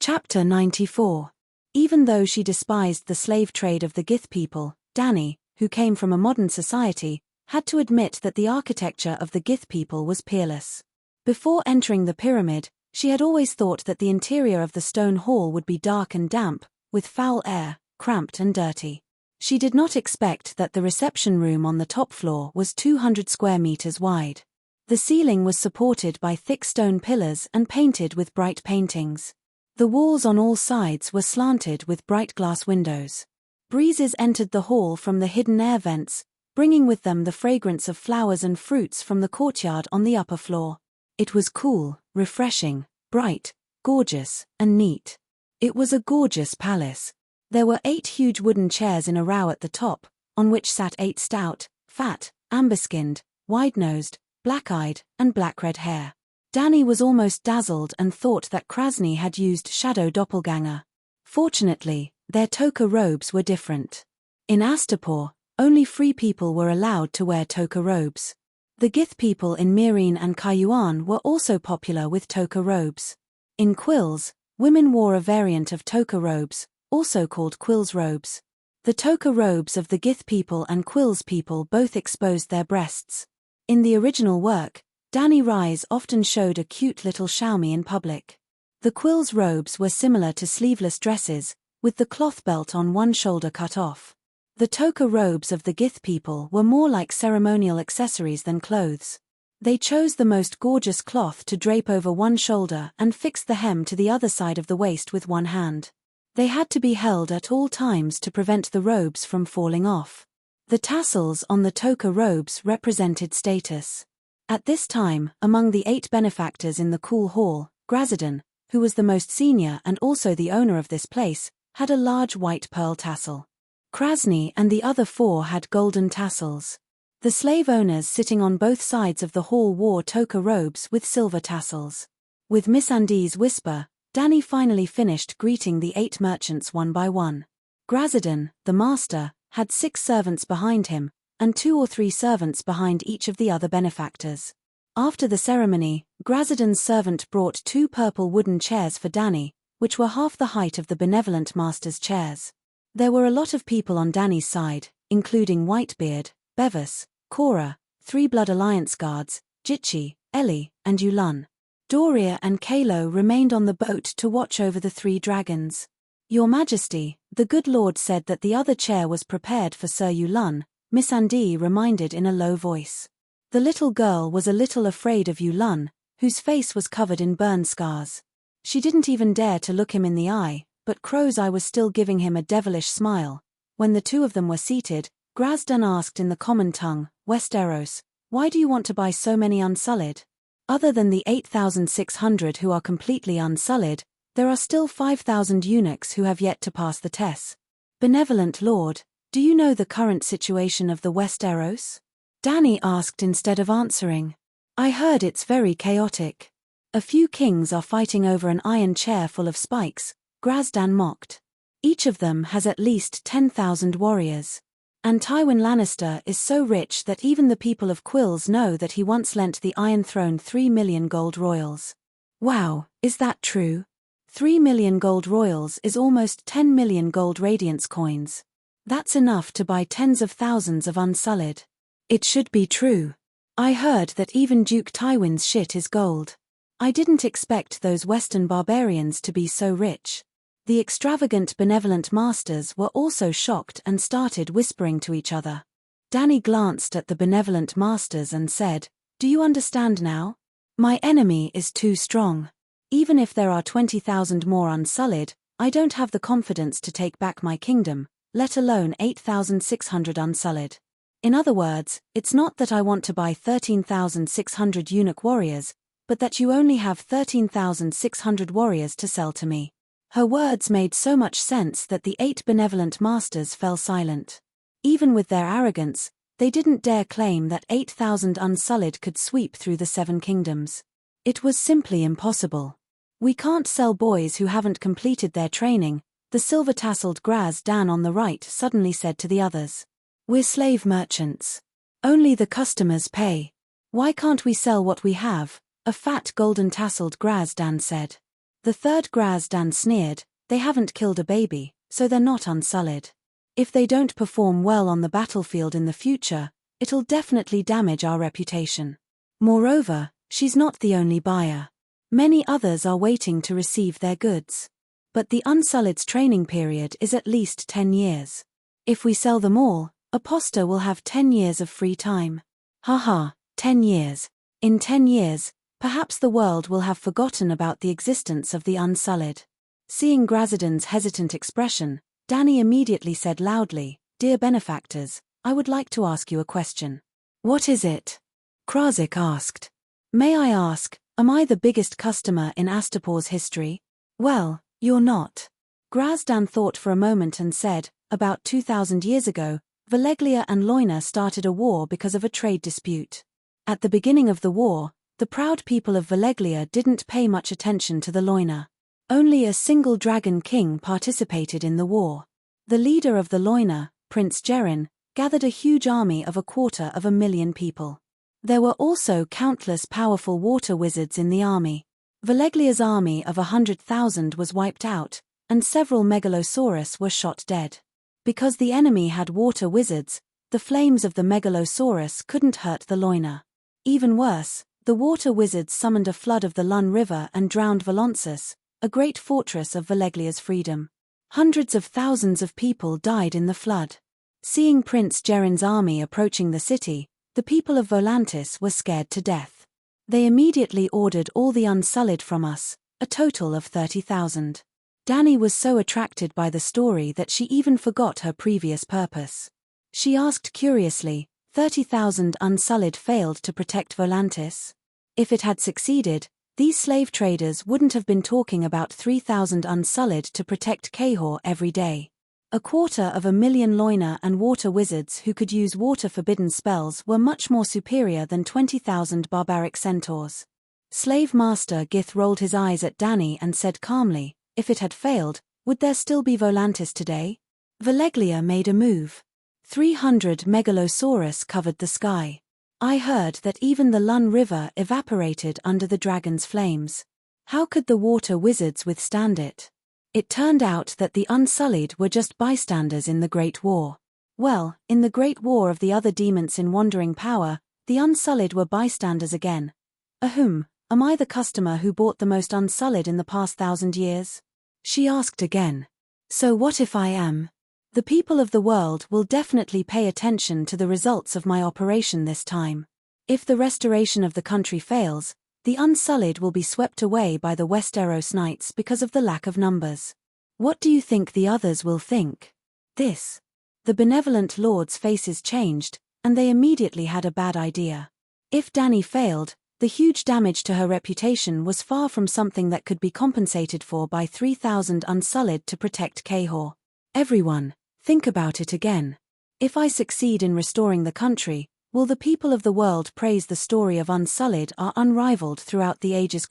Chapter 94. Even though she despised the slave trade of the Gith people, Dani, who came from a modern society, had to admit that the architecture of the Gith people was peerless. Before entering the pyramid, she had always thought that the interior of the stone hall would be dark and damp, with foul air, cramped and dirty. She did not expect that the reception room on the top floor was 200 square meters wide. The ceiling was supported by thick stone pillars and painted with bright paintings. The walls on all sides were slanted with bright glass windows. Breezes entered the hall from the hidden air vents, bringing with them the fragrance of flowers and fruits from the courtyard on the upper floor. It was cool, refreshing, bright, gorgeous, and neat. It was a gorgeous palace. There were 8 huge wooden chairs in a row at the top, on which sat 8 stout, fat, amber-skinned, wide-nosed, black-eyed, and black-red hair. Dani was almost dazzled and thought that Krasny had used shadow doppelganger. Fortunately, their toka robes were different. In Astapor, only free people were allowed to wear toka robes. The Gith people in Mireen and Kayuan were also popular with toka robes. In Quills, women wore a variant of toka robes, also called Quills robes. The toka robes of the Gith people and Quills people both exposed their breasts. In the original work, Dani Rise often showed a cute little Xiaomi in public. The Quills robes were similar to sleeveless dresses, with the cloth belt on one shoulder cut off. The toka robes of the Gith people were more like ceremonial accessories than clothes. They chose the most gorgeous cloth to drape over one shoulder and fixed the hem to the other side of the waist with one hand. They had to be held at all times to prevent the robes from falling off. The tassels on the toka robes represented status. At this time, among the 8 benefactors in the Cool Hall, Grazidan, who was the most senior and also the owner of this place, had a large white pearl tassel. Krasny and the other 4 had golden tassels. The slave owners sitting on both sides of the hall wore toka robes with silver tassels. With Miss Andy's whisper, Dani finally finished greeting the 8 merchants one by one. Grazidan, the master, had 6 servants behind him, and 2 or 3 servants behind each of the other benefactors. After the ceremony, Grazidan's servant brought 2 purple wooden chairs for Dani, which were half the height of the benevolent master's chairs. There were a lot of people on Dani's side, including Whitebeard, Bevis, Cora, 3 Blood Alliance guards, Jitchi, Eli, and Yulun. Doria and Kalo remained on the boat to watch over the 3 dragons. Your Majesty, the good lord said that the other chair was prepared for Sir Yulun, Miss Andi reminded in a low voice. The little girl was a little afraid of Yulun, whose face was covered in burn scars. She didn't even dare to look him in the eye, but Crow's Eye was still giving him a devilish smile. When the 2 of them were seated, Grazdan asked in the common tongue, Westeros, why do you want to buy so many unsullied? Other than the 8,600 who are completely unsullied, there are still 5,000 eunuchs who have yet to pass the test. Benevolent Lord, do you know the current situation of the Westeros? Dany asked instead of answering. I heard it's very chaotic. A few kings are fighting over an iron chair full of spikes, Grazdan mocked. Each of them has at least 10,000 warriors. And Tywin Lannister is so rich that even the people of Quills know that he once lent the Iron Throne 3 million gold royals. Wow, is that true? 3 million gold royals is almost 10 million gold radiance coins. That's enough to buy tens of thousands of unsullied. It should be true. I heard that even Duke Tywin's shit is gold. I didn't expect those Western barbarians to be so rich. The extravagant benevolent masters were also shocked and started whispering to each other. Dany glanced at the benevolent masters and said, do you understand now? My enemy is too strong. Even if there are 20,000 more unsullied, I don't have the confidence to take back my kingdom, let alone 8,600 unsullied. In other words, it's not that I want to buy 13,600 eunuch warriors, but that you only have 13,600 warriors to sell to me. Her words made so much sense that the 8 benevolent masters fell silent. Even with their arrogance, they didn't dare claim that 8,000 unsullied could sweep through the 7 kingdoms. It was simply impossible. We can't sell boys who haven't completed their training, the silver-tasseled Grazdan on the right suddenly said to the others. We're slave merchants. Only the customers pay. Why can't we sell what we have? A fat golden-tasseled Grazdan said. The third Grazdan sneered, they haven't killed a baby, so they're not unsullied. If they don't perform well on the battlefield in the future, it'll definitely damage our reputation. Moreover, she's not the only buyer. Many others are waiting to receive their goods. But the unsullid's training period is at least 10 years. If we sell them all, Aposta will have 10 years of free time. Haha, 10 years. In 10 years, perhaps the world will have forgotten about the existence of the unsullied. Seeing Grazdan's hesitant expression, Dany immediately said loudly, Dear benefactors, I would like to ask you a question. What is it? Krasik asked. May I ask, am I the biggest customer in Astapor's history? Well, you're not. Grazdan thought for a moment and said, about 2,000 years ago, Valeglia and Loina started a war because of a trade dispute. At the beginning of the war, the proud people of Valeglia didn't pay much attention to the Loina. Only a single dragon king participated in the war. The leader of the Loina, Prince Gerin, gathered a huge army of 250,000 people. There were also countless powerful water wizards in the army. Valeglia's army of 100,000 was wiped out, and several megalosaurus were shot dead. Because the enemy had water wizards, the flames of the megalosaurus couldn't hurt the Loina. Even worse, the water wizards summoned a flood of the Lun River and drowned Valonsis, a great fortress of Valeglia's freedom. Hundreds of thousands of people died in the flood. Seeing Prince Gerin's army approaching the city, the people of Volantis were scared to death. They immediately ordered all the unsullied from us, a total of 30,000. Dany was so attracted by the story that she even forgot her previous purpose. She asked curiously, 30,000 unsullied failed to protect Volantis? If it had succeeded, these slave traders wouldn't have been talking about 3,000 unsullied to protect Cahor every day. 250,000 Loina and water wizards who could use water-forbidden spells were much more superior than 20,000 barbaric centaurs. Slave Master Gith rolled his eyes at Dany and said calmly, if it had failed, would there still be Volantis today? Valeglia made a move. 300 megalosaurus covered the sky. I heard that even the Lun River evaporated under the dragon's flames. How could the water wizards withstand it? It turned out that the unsullied were just bystanders in the Great War. Well, in the Great War of the other demons in Wandering Power, The Unsullied were bystanders again. Ahem, am I the customer who bought the most Unsullied in the past 1,000 years? She asked again. So what if I am? The people of the world will definitely pay attention to the results of my operation this time. If the restoration of the country fails, the Unsullied will be swept away by the Westeros Knights because of the lack of numbers. What do you think the others will think? This. The benevolent lords' faces changed, and they immediately had a bad idea. If Dany failed, the huge damage to her reputation was far from something that could be compensated for by 3,000 Unsullied to protect Cahor. Everyone, think about it again. If I succeed in restoring the country, will the people of the world praise the story of Unsullied are unrivaled throughout the ages?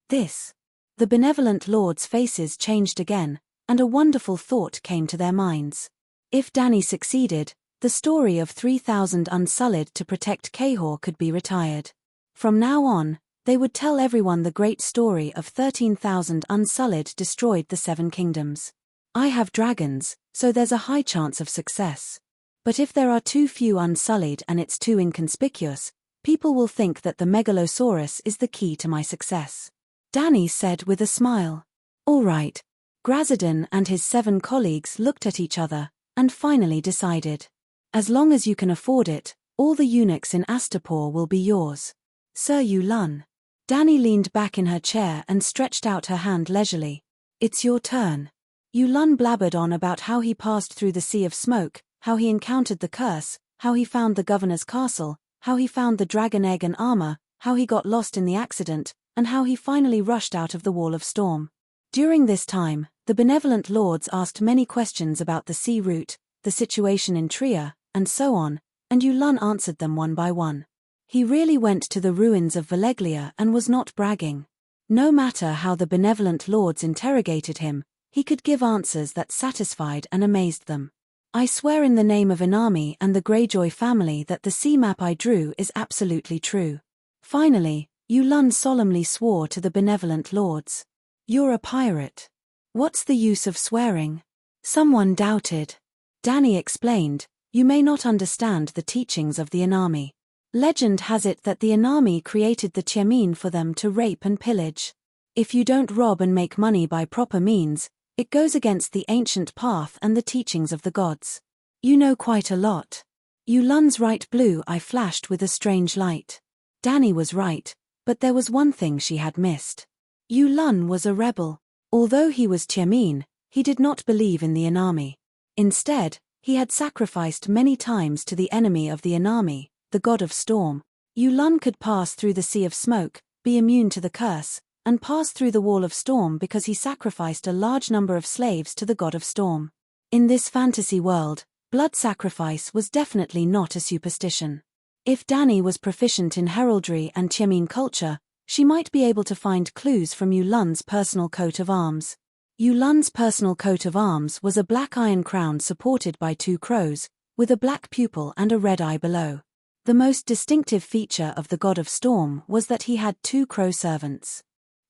This. The benevolent lords' faces changed again, and a wonderful thought came to their minds. If Dany succeeded, the story of 3,000 Unsullied to protect Cahor could be retired. From now on, they would tell everyone the great story of 13,000 Unsullied destroyed the Seven Kingdoms. I have dragons, so there's a high chance of success. But if there are too few Unsullied and it's too inconspicuous, people will think that the Megalosaurus is the key to my success. Dany said with a smile. All right. Grazadon and his 7 colleagues looked at each other, and finally decided. As long as you can afford it, all the eunuchs in Astapor will be yours. Sir Yulun. Dany leaned back in her chair and stretched out her hand leisurely. It's your turn. Yulun blabbered on about how he passed through the Sea of Smoke, how he encountered the curse, how he found the governor's castle, how he found the dragon egg and armor, how he got lost in the accident, and how he finally rushed out of the Wall of Storm. During this time, the benevolent lords asked many questions about the sea route, the situation in Trier, and so on, and Yulun answered them one by one. He really went to the ruins of Valeglia and was not bragging. No matter how the benevolent lords interrogated him, he could give answers that satisfied and amazed them. I swear in the name of Inami and the Greyjoy family that the sea map I drew is absolutely true. Finally, Yulun solemnly swore to the benevolent lords. You're a pirate. What's the use of swearing? Someone doubted. Dany explained, you may not understand the teachings of the Inami. Legend has it that the Inami created the Chemin for them to rape and pillage. If you don't rob and make money by proper means, it goes against the ancient path and the teachings of the gods. You know quite a lot. Yulun's right blue eye flashed with a strange light. Dany was right, but there was one thing she had missed. Yulun was a rebel. Although he was Chemin, he did not believe in the Inami. Instead, he had sacrificed many times to the enemy of the Inami, the god of storm. Yulun could pass through the Sea of Smoke, be immune to the curse, and pass through the Wall of Storm because he sacrificed a large number of slaves to the god of storm. In this fantasy world, blood sacrifice was definitely not a superstition. If Dany was proficient in heraldry and Chemin culture, she might be able to find clues from Yulun's personal coat of arms. Yulun's personal coat of arms was a black iron crown supported by 2 crows, with a black pupil and a red eye below. The most distinctive feature of the god of storm was that he had 2 crow servants.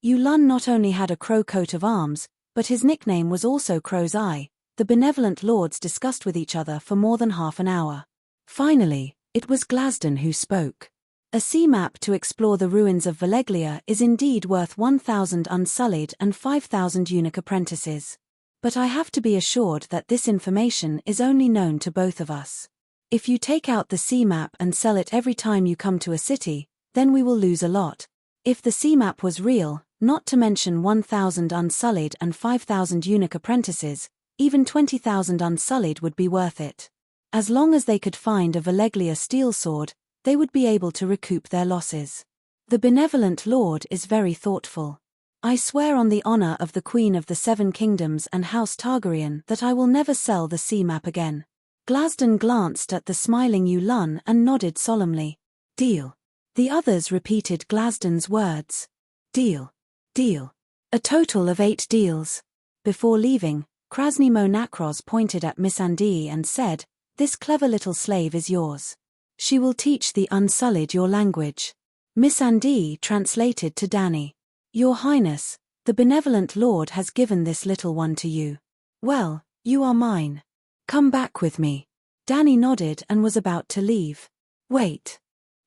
Yulun not only had a crow coat of arms, but his nickname was also Crow's Eye. The benevolent lords discussed with each other for more than half an hour. Finally, it was Glasdon who spoke. A sea map to explore the ruins of Valeglia is indeed worth 1,000 Unsullied and 5,000 eunuch apprentices. But I have to be assured that this information is only known to both of us. If you take out the sea map and sell it every time you come to a city, then we will lose a lot. If the sea map was real, not to mention 1,000 Unsullied and 5,000 eunuch apprentices, even 20,000 Unsullied would be worth it. As long as they could find a Valeglia steel sword, they would be able to recoup their losses. The benevolent lord is very thoughtful. I swear on the honor of the Queen of the Seven Kingdoms and House Targaryen that I will never sell the sea map again. Glasdon glanced at the smiling Yulun and nodded solemnly. Deal. The others repeated Glasdon's words. Deal. Deal. A total of 8 deals. Before leaving, Krasnimo Nakros pointed at Missandei and said, "This clever little slave is yours. She will teach the Unsullied your language." Missandei translated to Dany. "Your Highness, the benevolent lord has given this little one to you. Well, you are mine. Come back with me." Dany nodded and was about to leave. Wait.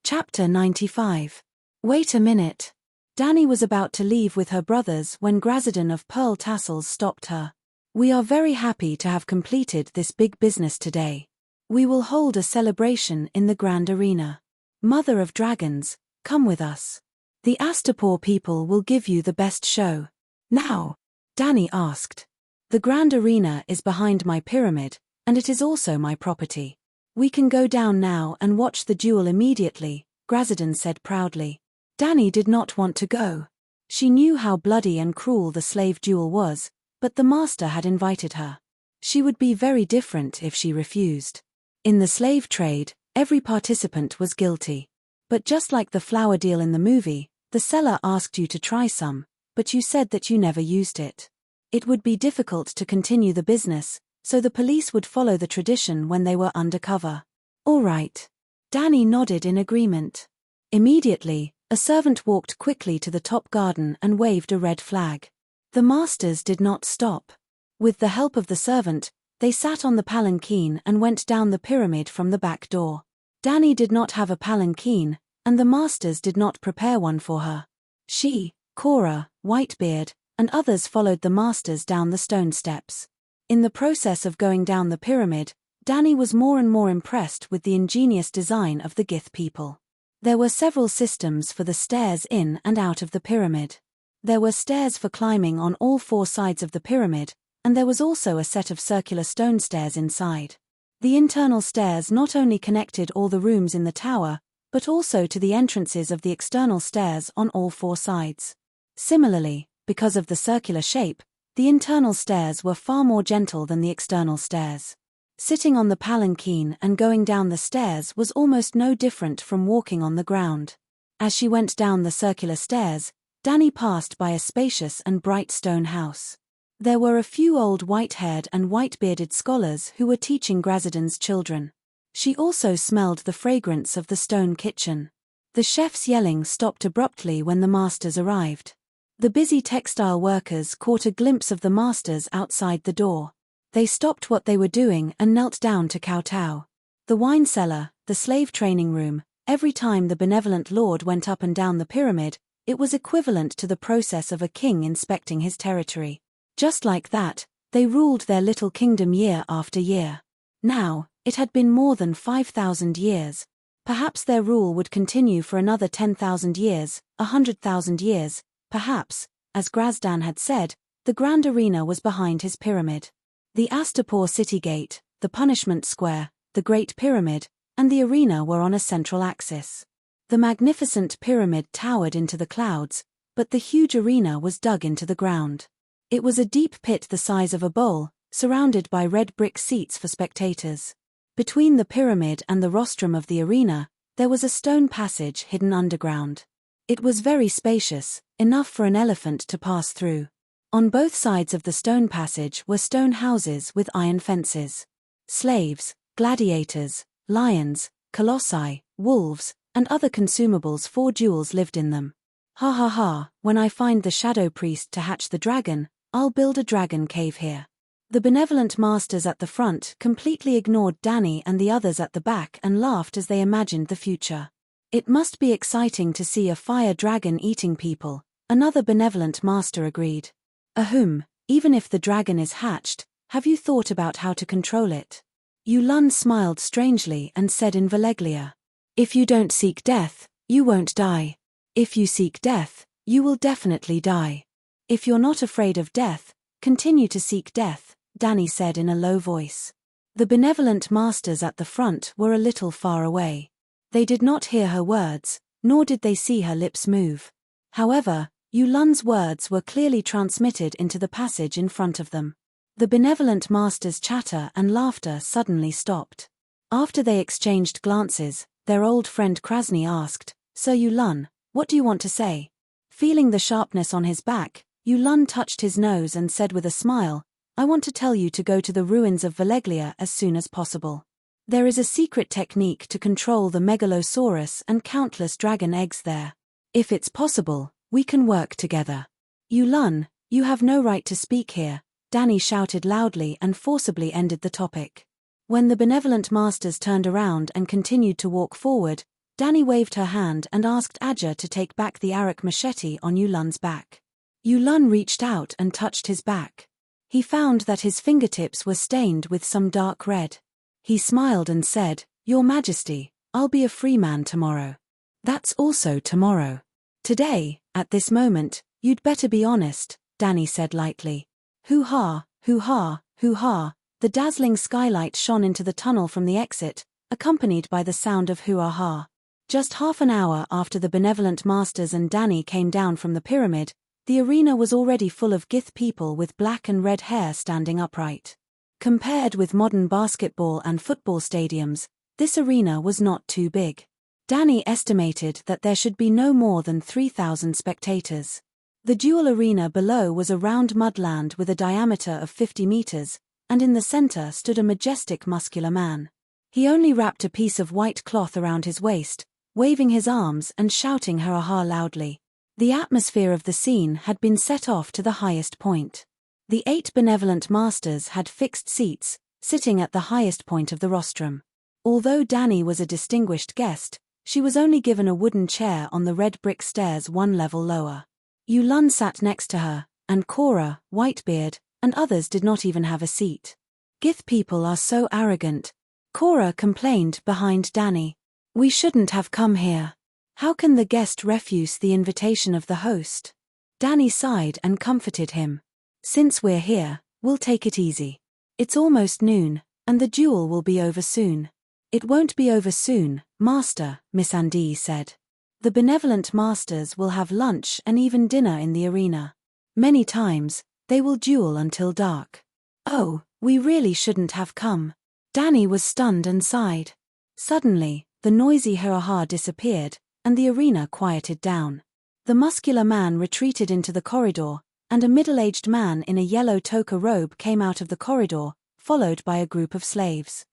Chapter 95. Wait a minute. Dani was about to leave with her brothers when Grazadon of Pearl Tassels stopped her. We are very happy to have completed this big business today. We will hold a celebration in the grand arena. Mother of Dragons, come with us. The Astapor people will give you the best show. Now? Dani asked. The grand arena is behind my pyramid, and it is also my property. We can go down now and watch the duel immediately, Grazadon said proudly. Dani did not want to go. She knew how bloody and cruel the slave duel was, but the master had invited her. She would be very different if she refused. In the slave trade, every participant was guilty. But just like the flower deal in the movie, the seller asked you to try some, but you said that you never used it. It would be difficult to continue the business, so the police would follow the tradition when they were undercover. All right. Dani nodded in agreement. Immediately, a servant walked quickly to the top garden and waved a red flag. The masters did not stop. With the help of the servant, they sat on the palanquin and went down the pyramid from the back door. Dani did not have a palanquin, and the masters did not prepare one for her. She, Cora, Whitebeard, and others followed the masters down the stone steps. In the process of going down the pyramid, Dani was more and more impressed with the ingenious design of the Gith people. There were several systems for the stairs in and out of the pyramid. There were stairs for climbing on all four sides of the pyramid, and there was also a set of circular stone stairs inside. The internal stairs not only connected all the rooms in the tower, but also to the entrances of the external stairs on all four sides. Similarly, because of the circular shape, the internal stairs were far more gentle than the external stairs. Sitting on the palanquin and going down the stairs was almost no different from walking on the ground. As she went down the circular stairs, Dani passed by a spacious and bright stone house. There were a few old white-haired and white-bearded scholars who were teaching Grazadon's children. She also smelled the fragrance of the stone kitchen. The chef's yelling stopped abruptly when the masters arrived. The busy textile workers caught a glimpse of the masters outside the door. They stopped what they were doing and knelt down to kowtow. The wine cellar, the slave training room, every time the benevolent lord went up and down the pyramid, it was equivalent to the process of a king inspecting his territory. Just like that, they ruled their little kingdom year after year. Now, it had been more than 5,000 years. Perhaps their rule would continue for another 10,000 years, 100,000 years, perhaps, as Grazdan had said, the grand arena was behind his pyramid. The Astapor city gate, the punishment square, the Great Pyramid, and the arena were on a central axis. The magnificent pyramid towered into the clouds, but the huge arena was dug into the ground. It was a deep pit the size of a bowl, surrounded by red brick seats for spectators. Between the pyramid and the rostrum of the arena, there was a stone passage hidden underground. It was very spacious, enough for an elephant to pass through. On both sides of the stone passage were stone houses with iron fences. Slaves, gladiators, lions, colossi, wolves, and other consumables for duels lived in them. Ha ha ha, when I find the shadow priest to hatch the dragon, I'll build a dragon cave here. The benevolent masters at the front completely ignored Dani and the others at the back and laughed as they imagined the future. It must be exciting to see a fire dragon eating people, another benevolent master agreed. Ahem, even if the dragon is hatched, have you thought about how to control it? Yulun smiled strangely and said in Valeglia. If you don't seek death, you won't die. If you seek death, you will definitely die. If you're not afraid of death, continue to seek death, Dani said in a low voice. The benevolent masters at the front were a little far away. They did not hear her words, nor did they see her lips move. However, Yulun's words were clearly transmitted into the passage in front of them. The benevolent master's chatter and laughter suddenly stopped. After they exchanged glances, their old friend Krasny asked, Sir Yulun, what do you want to say? Feeling the sharpness on his back, Yulun touched his nose and said with a smile, I want to tell you to go to the ruins of Valeglia as soon as possible. There is a secret technique to control the megalosaurus and countless dragon eggs there. If it's possible, we can work together. Yulun, you have no right to speak here, Dani shouted loudly and forcibly ended the topic. When the benevolent masters turned around and continued to walk forward, Danny waved her hand and asked Aja to take back the Arak machete on Yulan's back. Yulan reached out and touched his back. He found that his fingertips were stained with some dark red. He smiled and said, "Your Majesty, I'll be a free man tomorrow." "That's also tomorrow. Today, at this moment, you'd better be honest," Danny said lightly. Hoo-ha, hoo-ha, hoo-ha. The dazzling skylight shone into the tunnel from the exit, accompanied by the sound of hoo-ah-ha. Just half an hour after the benevolent masters and Danny came down from the pyramid, the arena was already full of Gith people with black and red hair standing upright. Compared with modern basketball and football stadiums, this arena was not too big. Danny estimated that there should be no more than 3,000 spectators. The dual arena below was a round mudland with a diameter of 50 meters, and in the center stood a majestic muscular man. He only wrapped a piece of white cloth around his waist, waving his arms and shouting hurrah loudly. The atmosphere of the scene had been set off to the highest point. The 8 benevolent masters had fixed seats, sitting at the highest point of the rostrum. Although Danny was a distinguished guest, she was only given a wooden chair on the red brick stairs one level lower. Yulan sat next to her, and Cora, Whitebeard, and others did not even have a seat. "Gith people are so arrogant," Cora complained behind Danny. "We shouldn't have come here. How can the guest refuse the invitation of the host?" Danny sighed and comforted him. "Since we're here, we'll take it easy. It's almost noon, and the duel will be over soon." "It won't be over soon, Master," Miss Andy said. "The benevolent masters will have lunch and even dinner in the arena. Many times, they will duel until dark." "Oh, we really shouldn't have come." Danny was stunned and sighed. Suddenly, the noisy hurrah disappeared, and the arena quieted down. The muscular man retreated into the corridor, and a middle-aged man in a yellow toga robe came out of the corridor, followed by a group of slaves.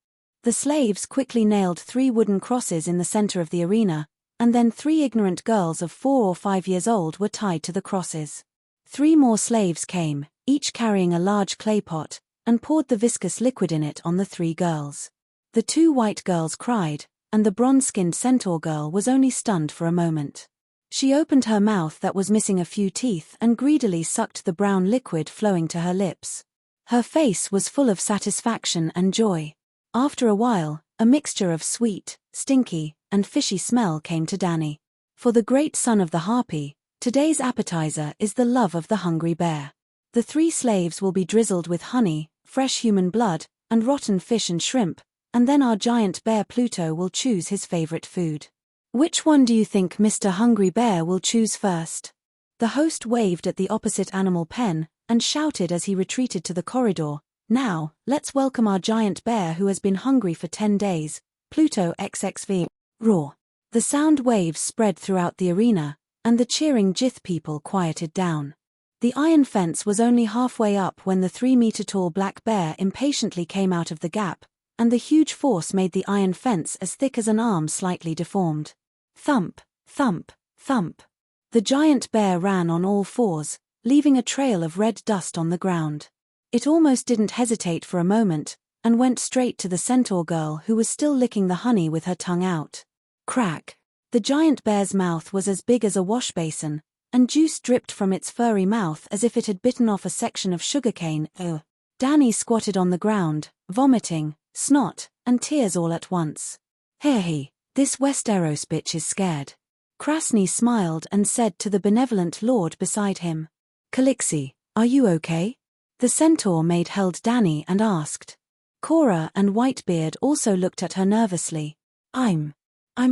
The slaves quickly nailed 3 wooden crosses in the center of the arena, and then 3 ignorant girls of 4 or 5 years old were tied to the crosses. 3 more slaves came, each carrying a large clay pot, and poured the viscous liquid in it on the 3 girls. The 2 white girls cried, and the bronze-skinned centaur girl was only stunned for a moment. She opened her mouth that was missing a few teeth and greedily sucked the brown liquid flowing to her lips. Her face was full of satisfaction and joy. After a while, a mixture of sweet, stinky, and fishy smell came to Danny. For the great son of the harpy, today's appetizer is the love of the hungry bear. The 3 slaves will be drizzled with honey, fresh human blood, and rotten fish and shrimp, and then our giant bear Pluto will choose his favorite food. Which one do you think Mr. Hungry Bear will choose first? The host waved at the opposite animal pen, and shouted as he retreated to the corridor, "Now, let's welcome our giant bear who has been hungry for 10 days, Pluto XXV. Roar." The sound waves spread throughout the arena, and the cheering Gith people quieted down. The iron fence was only halfway up when the 3-meter-tall black bear impatiently came out of the gap, and the huge force made the iron fence as thick as an arm slightly deformed. Thump, thump, thump. The giant bear ran on all 4s, leaving a trail of red dust on the ground. It almost didn't hesitate for a moment, and went straight to the centaur girl who was still licking the honey with her tongue out. Crack! The giant bear's mouth was as big as a wash basin, and juice dripped from its furry mouth as if it had bitten off a section of sugarcane. Ugh! Danny squatted on the ground, vomiting, snot, and tears all at once. "Hey, this Westeros bitch is scared." Krasny smiled and said to the benevolent lord beside him, "Calixi, are you okay?" The centaur maid held Danny and asked. Cora and Whitebeard also looked at her nervously. I'm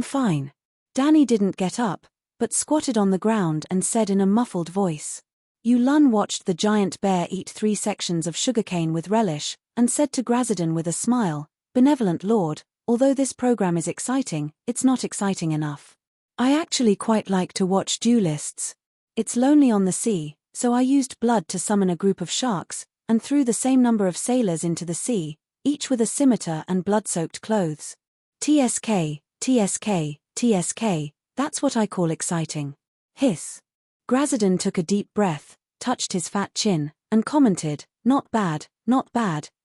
fine." Danny didn't get up, but squatted on the ground and said in a muffled voice. Yulan watched the giant bear eat 3 sections of sugarcane with relish, and said to Grazadon with a smile, "Benevolent lord, although this program is exciting, it's not exciting enough. I actually quite like to watch duelists. It's lonely on the sea, so I used blood to summon a group of sharks, and threw the same number of sailors into the sea, each with a scimitar and blood-soaked clothes. TSK, TSK, TSK, that's what I call exciting." Hiss. Grazadon took a deep breath, touched his fat chin, and commented, not bad,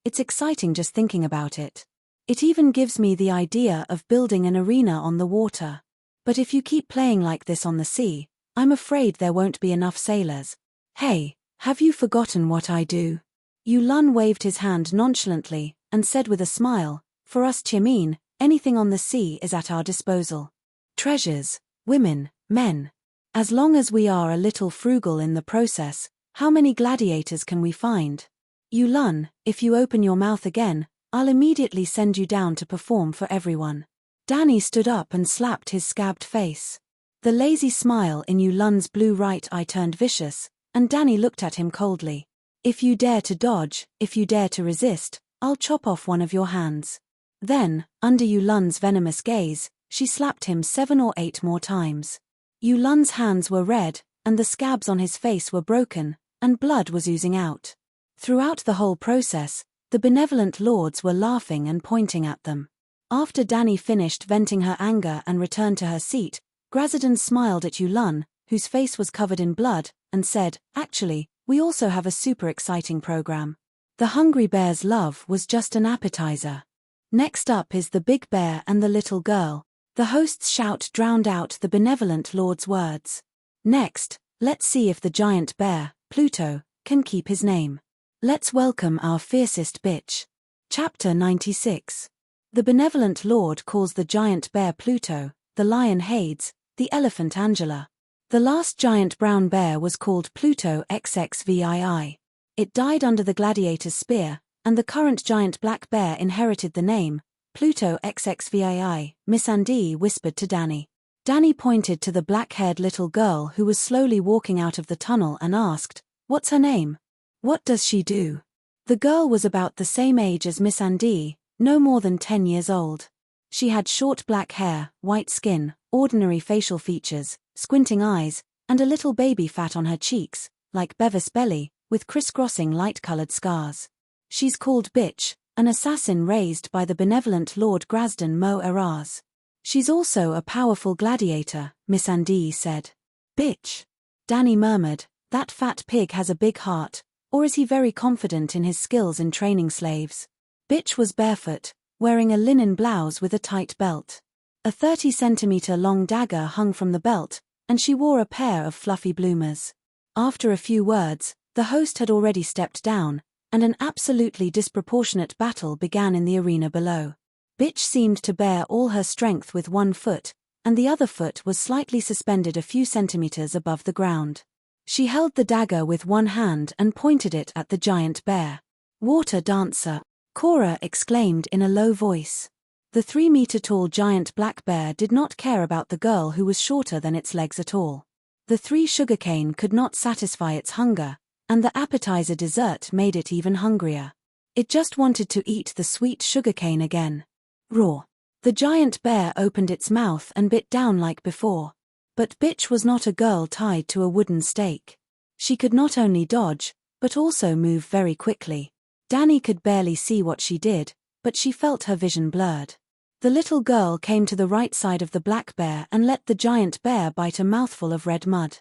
it's exciting just thinking about it." It even gives me the idea of building an arena on the water. But if you keep playing like this on the sea, I'm afraid there won't be enough sailors. Hey, have you forgotten what I do? Yulun waved his hand nonchalantly, and said with a smile, for us Chimin, anything on the sea is at our disposal. Treasures, women, men. As long as we are a little frugal in the process, how many gladiators can we find? Yulun, if you open your mouth again, I'll immediately send you down to perform for everyone. Danny stood up and slapped his scabbed face. The lazy smile in Yulun's blue right eye turned vicious, and Danny looked at him coldly. If you dare to dodge, if you dare to resist, I'll chop off one of your hands. Then, under Yulun's venomous gaze, she slapped him 7 or 8 more times. Yulun's hands were red, and the scabs on his face were broken, and blood was oozing out. Throughout the whole process, the benevolent lords were laughing and pointing at them. After Danny finished venting her anger and returned to her seat, Grazadon smiled at Yulun, whose face was covered in blood, and said, actually, we also have a super exciting program. The Hungry Bear's love was just an appetizer. Next up is the big bear and the little girl. The host's shout drowned out the benevolent lord's words. Next, let's see if the giant bear, Pluto, can keep his name. Let's welcome our fiercest bitch. Chapter 96. The benevolent lord calls the giant bear Pluto, the lion Hades, the elephant Angela. The last giant brown bear was called Pluto XXVII. It died under the gladiator's spear, and the current giant black bear inherited the name, Pluto XXVII, Miss Andy whispered to Danny. Danny pointed to the black-haired little girl who was slowly walking out of the tunnel and asked, "What's her name? What does she do?" The girl was about the same age as Miss Andy, no more than 10 years old. She had short black hair, white skin, ordinary facial features, squinting eyes, and a little baby fat on her cheeks, like Bevis' belly, with crisscrossing light-colored scars. She's called Bitch, an assassin raised by the benevolent Lord Grazadon Mo Eraz. She's also a powerful gladiator, Miss Andy said. Bitch. Danny murmured, that fat pig has a big heart, or is he very confident in his skills in training slaves? Bitch was barefoot, wearing a linen blouse with a tight belt. A 30-centimeter-long dagger hung from the belt, and she wore a pair of fluffy bloomers. After a few words, the host had already stepped down, and an absolutely disproportionate battle began in the arena below. Bitch seemed to bear all her strength with one foot, and the other foot was slightly suspended a few centimeters above the ground. She held the dagger with one hand and pointed it at the giant bear. Water dancer, Cora exclaimed in a low voice. The 3-meter-tall giant black bear did not care about the girl who was shorter than its legs at all. The 3 sugarcane could not satisfy its hunger, and the appetizer dessert made it even hungrier. It just wanted to eat the sweet sugarcane again. Raw. The giant bear opened its mouth and bit down like before. But Bitch was not a girl tied to a wooden stake. She could not only dodge, but also move very quickly. Danny could barely see what she did, but she felt her vision blurred. The little girl came to the right side of the black bear and let the giant bear bite a mouthful of red mud.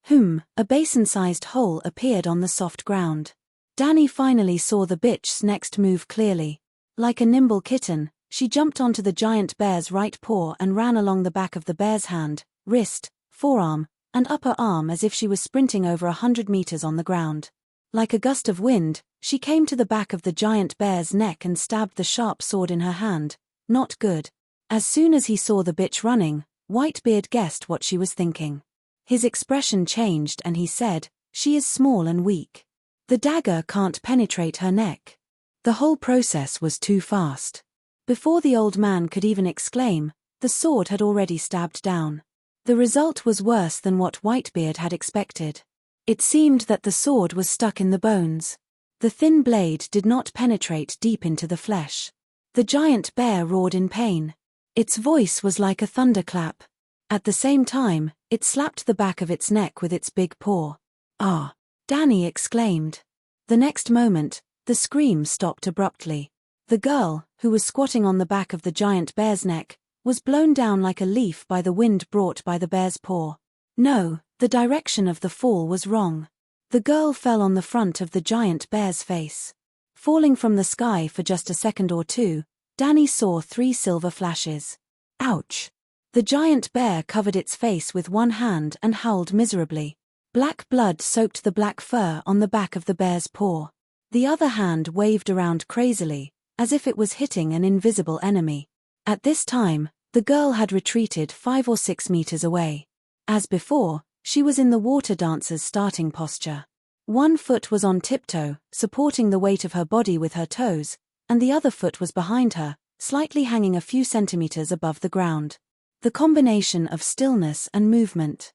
A basin-sized hole appeared on the soft ground. Danny finally saw the bitch's next move clearly. Like a nimble kitten, she jumped onto the giant bear's right paw and ran along the back of the bear's hand, wrist, forearm, and upper arm as if she was sprinting over 100 meters on the ground. Like a gust of wind, she came to the back of the giant bear's neck and stabbed the sharp sword in her hand. Not good. As soon as he saw the bitch running, Whitebeard guessed what she was thinking. His expression changed and he said, "She is small and weak. The dagger can't penetrate her neck." The whole process was too fast. Before the old man could even exclaim, the sword had already stabbed down. The result was worse than what Whitebeard had expected. It seemed that the sword was stuck in the bones. The thin blade did not penetrate deep into the flesh. The giant bear roared in pain. Its voice was like a thunderclap. At the same time, it slapped the back of its neck with its big paw. "Ah!" Danny exclaimed. The next moment, the scream stopped abruptly. The girl, who was squatting on the back of the giant bear's neck, was blown down like a leaf by the wind brought by the bear's paw. No, the direction of the fall was wrong. The girl fell on the front of the giant bear's face. Falling from the sky for just a second or two, Danny saw 3 silver flashes. Ouch! The giant bear covered its face with one hand and howled miserably. Black blood soaked the black fur on the back of the bear's paw. The other hand waved around crazily, as if it was hitting an invisible enemy. At this time, the girl had retreated 5 or 6 meters away. As before, she was in the water dancer's starting posture. One foot was on tiptoe, supporting the weight of her body with her toes, and the other foot was behind her, slightly hanging a few centimeters above the ground. The combination of stillness and movement.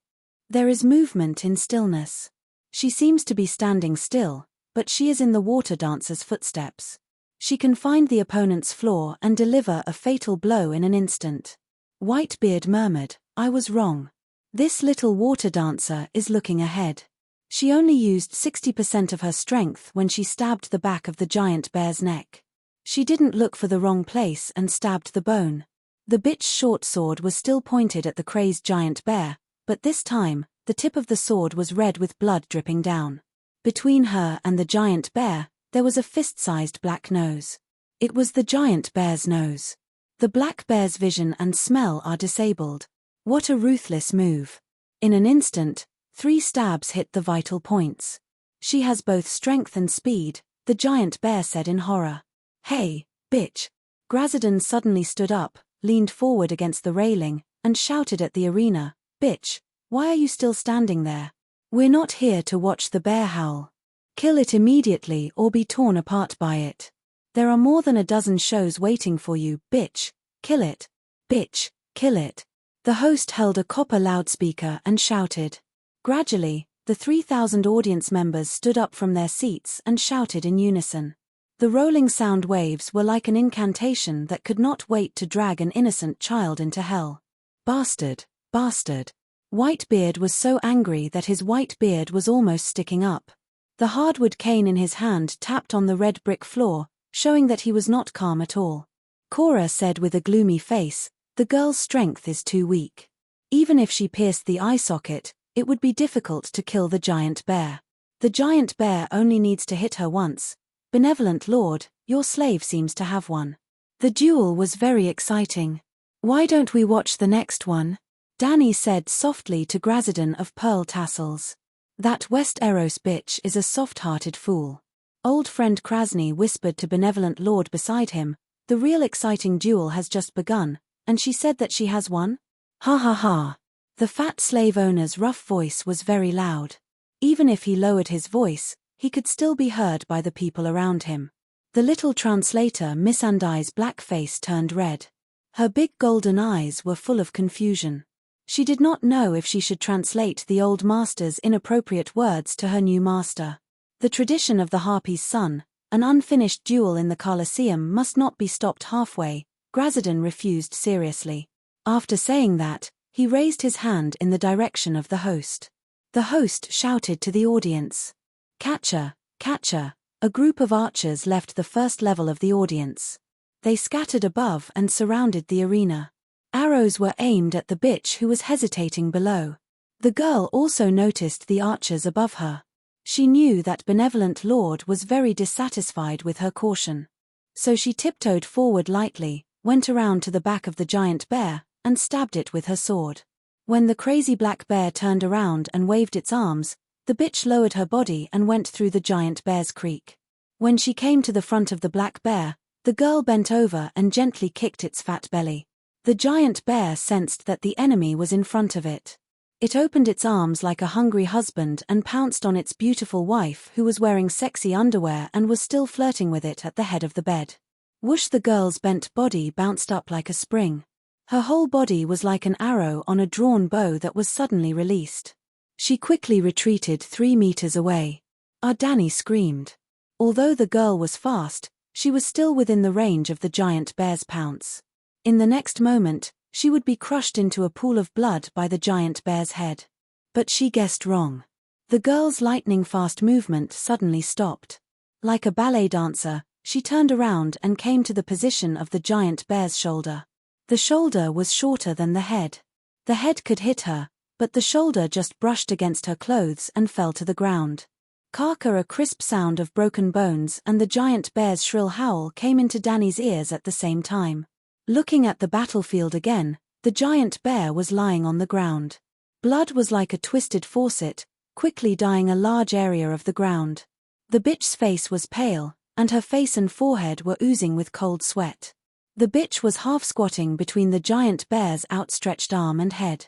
There is movement in stillness. She seems to be standing still, but she is in the water dancer's footsteps. She can find the opponent's flaw and deliver a fatal blow in an instant. Whitebeard murmured, "I was wrong. This little water dancer is looking ahead." She only used 60% of her strength when she stabbed the back of the giant bear's neck. She didn't look for the wrong place and stabbed the bone. The bitch's short sword was still pointed at the crazed giant bear, but this time, the tip of the sword was red with blood dripping down. Between her and the giant bear, there was a fist-sized black nose. It was the giant bear's nose. The black bear's vision and smell are disabled. What a ruthless move. In an instant, 3 stabs hit the vital points. She has both strength and speed, the giant bear said in horror. "Hey, bitch." Grazadon suddenly stood up, leaned forward against the railing, and shouted at the arena, "Bitch, why are you still standing there? We're not here to watch the bear howl. Kill it immediately or be torn apart by it. There are more than a dozen shows waiting for you, bitch. Kill it. Bitch, kill it." The host held a copper loudspeaker and shouted. Gradually, the 3,000 audience members stood up from their seats and shouted in unison. The rolling sound waves were like an incantation that could not wait to drag an innocent child into hell. Bastard, bastard. Whitebeard was so angry that his white beard was almost sticking up. The hardwood cane in his hand tapped on the red brick floor, showing that he was not calm at all. Cora said with a gloomy face, "The girl's strength is too weak. Even if she pierced the eye socket, it would be difficult to kill the giant bear. The giant bear only needs to hit her once. Benevolent Lord, your slave seems to have one." The duel was very exciting. "Why don't we watch the next one?" Danny said softly to Grazadon of Pearl Tassels. "That West Eros bitch is a soft-hearted fool." Old friend Krasny whispered to Benevolent Lord beside him, "The real exciting duel has just begun, and she said that she has one? Ha ha ha." The fat slave owner's rough voice was very loud. Even if he lowered his voice, he could still be heard by the people around him. The little translator Miss Andai's black face turned red. Her big golden eyes were full of confusion. She did not know if she should translate the old master's inappropriate words to her new master. The tradition of the Harpy's son, an unfinished duel in the Colosseum, must not be stopped halfway. Grazadon refused seriously. After saying that, he raised his hand in the direction of the host. The host shouted to the audience. "Catcher, catcher." A group of archers left the first level of the audience. They scattered above and surrounded the arena. Arrows were aimed at the bitch who was hesitating below. The girl also noticed the archers above her. She knew that Benevolent Lord was very dissatisfied with her caution. So she tiptoed forward lightly, went around to the back of the giant bear, and stabbed it with her sword. When the crazy black bear turned around and waved its arms, the bitch lowered her body and went through the giant bear's creek. When she came to the front of the black bear, the girl bent over and gently kicked its fat belly. The giant bear sensed that the enemy was in front of it. It opened its arms like a hungry husband and pounced on its beautiful wife, who was wearing sexy underwear and was still flirting with it at the head of the bed. Whoosh! The girl's bent body bounced up like a spring. Her whole body was like an arrow on a drawn bow that was suddenly released. She quickly retreated 3 meters away. Danny screamed. Although the girl was fast, she was still within the range of the giant bear's pounce. In the next moment, she would be crushed into a pool of blood by the giant bear's head. But she guessed wrong. The girl's lightning-fast movement suddenly stopped. Like a ballet dancer, she turned around and came to the position of the giant bear's shoulder. The shoulder was shorter than the head. The head could hit her, but the shoulder just brushed against her clothes and fell to the ground. Kaka, a crisp sound of broken bones, and the giant bear's shrill howl came into Danny's ears at the same time. Looking at the battlefield again, the giant bear was lying on the ground. Blood was like a twisted faucet, quickly dyeing a large area of the ground. The bitch's face was pale, and her face and forehead were oozing with cold sweat. The bitch was half squatting between the giant bear's outstretched arm and head.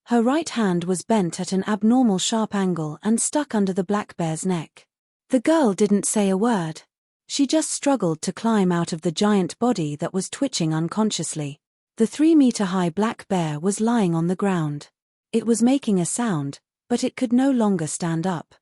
Her right hand was bent at an abnormal sharp angle and stuck under the black bear's neck. The girl didn't say a word. She just struggled to climb out of the giant body that was twitching unconsciously. The 3-meter-high black bear was lying on the ground. It was making a sound, but it could no longer stand up.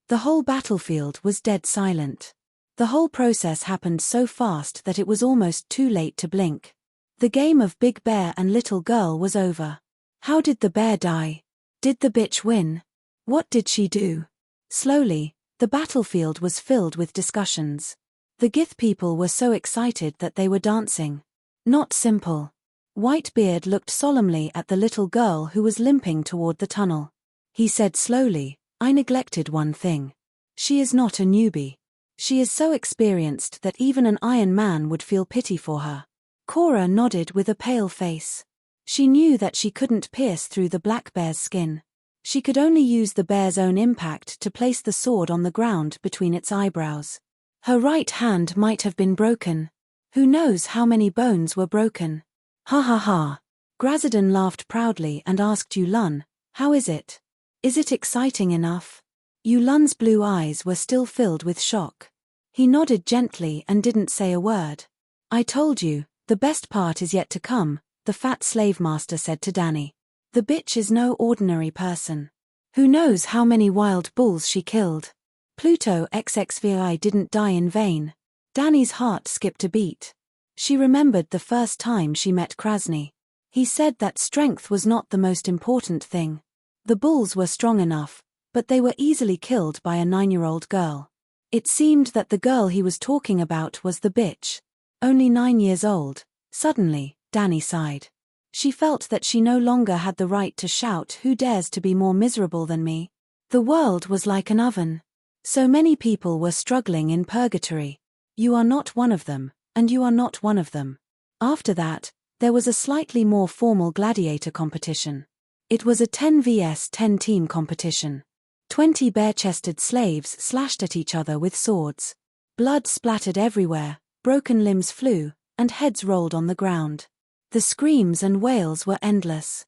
The whole battlefield was dead silent. The whole process happened so fast that it was almost too late to blink. The game of Big Bear and Little Girl was over. How did the bear die? Did the bitch win? What did she do? Slowly, the battlefield was filled with discussions. The Gith people were so excited that they were dancing. Not simple. Whitebeard looked solemnly at the little girl who was limping toward the tunnel. He said slowly, "I neglected one thing. She is not a newbie. She is so experienced that even an Iron Man would feel pity for her." Cora nodded with a pale face. She knew that she couldn't pierce through the black bear's skin. She could only use the bear's own impact to place the sword on the ground between its eyebrows. Her right hand might have been broken. Who knows how many bones were broken? Ha ha ha. Grazadon laughed proudly and asked Yulun, "How is it? Is it exciting enough?" Yulun's blue eyes were still filled with shock. He nodded gently and didn't say a word. "I told you, the best part is yet to come," the fat slave master said to Danny. "The bitch is no ordinary person. Who knows how many wild bulls she killed? Pluto XXVI didn't die in vain." Danny's heart skipped a beat. She remembered the first time she met Krasny. He said that strength was not the most important thing. The bulls were strong enough, but they were easily killed by a 9-year-old girl. It seemed that the girl he was talking about was the bitch. Only 9 years old. Suddenly, Danny sighed. She felt that she no longer had the right to shout, "Who dares to be more miserable than me?" The world was like an oven. So many people were struggling in purgatory. You are not one of them, and you are not one of them. After that, there was a slightly more formal gladiator competition. It was a 10 vs 10 team competition. 20 bare-chested slaves slashed at each other with swords. Blood splattered everywhere, broken limbs flew, and heads rolled on the ground. The screams and wails were endless.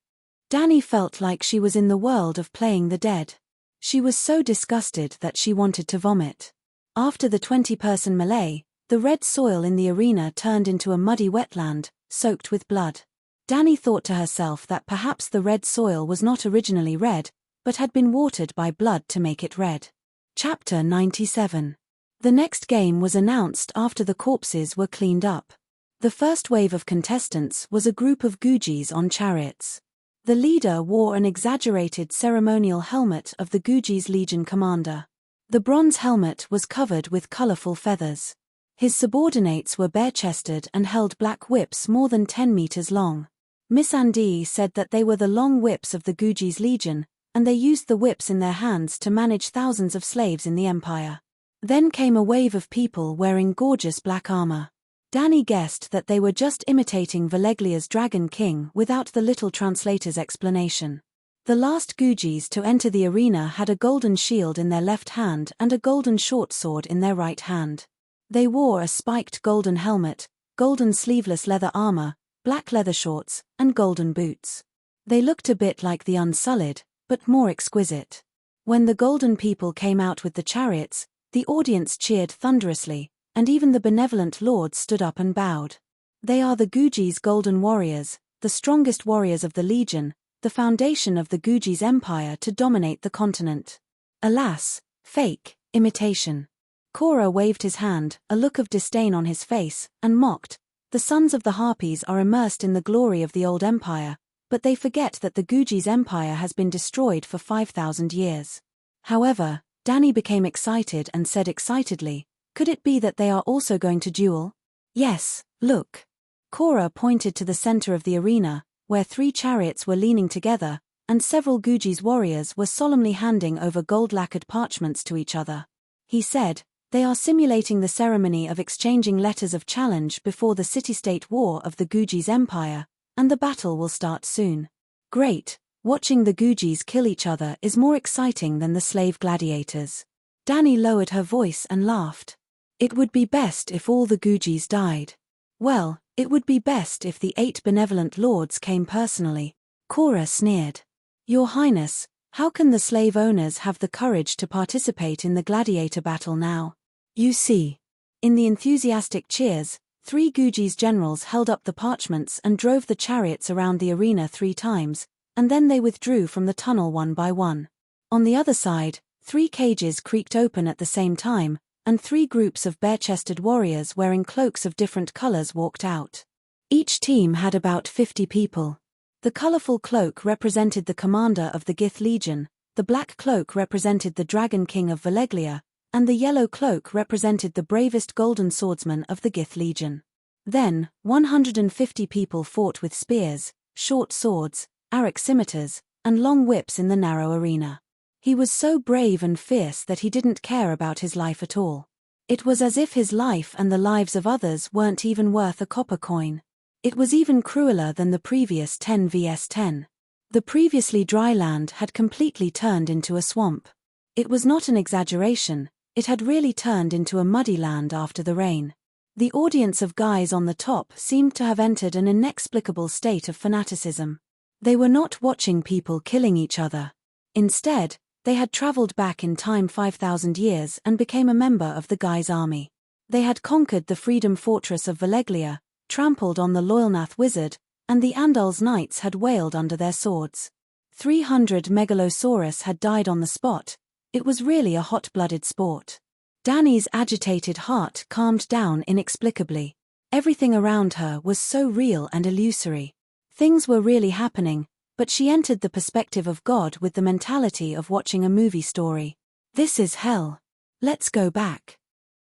Danny felt like she was in the world of playing the dead. She was so disgusted that she wanted to vomit. After the 20-person melee, the red soil in the arena turned into a muddy wetland, soaked with blood. Danny thought to herself that perhaps the red soil was not originally red, but had been watered by blood to make it red. Chapter 97. The next game was announced after the corpses were cleaned up. The first wave of contestants was a group of Gujis on chariots. The leader wore an exaggerated ceremonial helmet of the Gujis' legion commander. The bronze helmet was covered with colorful feathers. His subordinates were bare-chested and held black whips more than 10 meters long. Miss Andy said that they were the long whips of the Gujis' legion, and they used the whips in their hands to manage thousands of slaves in the empire. Then came a wave of people wearing gorgeous black armor. Danny guessed that they were just imitating Valeglia's Dragon King without the little translator's explanation. The last Gujis to enter the arena had a golden shield in their left hand and a golden short sword in their right hand. They wore a spiked golden helmet, golden sleeveless leather armor, black leather shorts, and golden boots. They looked a bit like the Unsullied, but more exquisite. When the golden people came out with the chariots, the audience cheered thunderously, and even the benevolent lords stood up and bowed. They are the Gujis' golden warriors, the strongest warriors of the Legion, the foundation of the Gujis' empire to dominate the continent. Alas, fake, imitation. Cora waved his hand, a look of disdain on his face, and mocked. The sons of the Harpies are immersed in the glory of the old empire, but they forget that the Gujis' empire has been destroyed for 5,000 years. However, Danny became excited and said excitedly, "Could it be that they are also going to duel?" "Yes, look." Cora pointed to the center of the arena, where 3 chariots were leaning together, and several Gujis' warriors were solemnly handing over gold-lacquered parchments to each other. he said. They are simulating the ceremony of exchanging letters of challenge before the city-state war of the Guji's empire, and the battle will start soon. Great, watching the Gujis kill each other is more exciting than the slave gladiators. Dani lowered her voice and laughed. It would be best if all the Gujis died. Well, it would be best if the 8 benevolent lords came personally. Cora sneered. Your Highness, how can the slave owners have the courage to participate in the gladiator battle now? You see. In the enthusiastic cheers, 3 Gujis generals held up the parchments and drove the chariots around the arena 3 times, and then they withdrew from the tunnel one by one. On the other side, 3 cages creaked open at the same time, and 3 groups of bare-chested warriors wearing cloaks of different colors walked out. Each team had about 50 people. The colorful cloak represented the commander of the Gith Legion, the black cloak represented the Dragon King of Valeglia, and the yellow cloak represented the bravest golden swordsman of the Gith Legion. Then, 150 people fought with spears, short swords, arc scimitars, and long whips in the narrow arena. He was so brave and fierce that he didn't care about his life at all. It was as if his life and the lives of others weren't even worth a copper coin. It was even crueler than the previous 10 vs 10. The previously dry land had completely turned into a swamp. It was not an exaggeration, it had really turned into a muddy land after the rain. The audience of guys on the top seemed to have entered an inexplicable state of fanaticism. They were not watching people killing each other. Instead, they had traveled back in time 5,000 years and became a member of the Guy's army. They had conquered the Freedom Fortress of Valeglia, trampled on the Loyalnath wizard, and the Andal's knights had wailed under their swords. 300 Megalosaurus had died on the spot. It was really a hot-blooded sport. Dani's agitated heart calmed down inexplicably. Everything around her was so real and illusory. Things were really happening, but she entered the perspective of God with the mentality of watching a movie story. This is hell. Let's go back.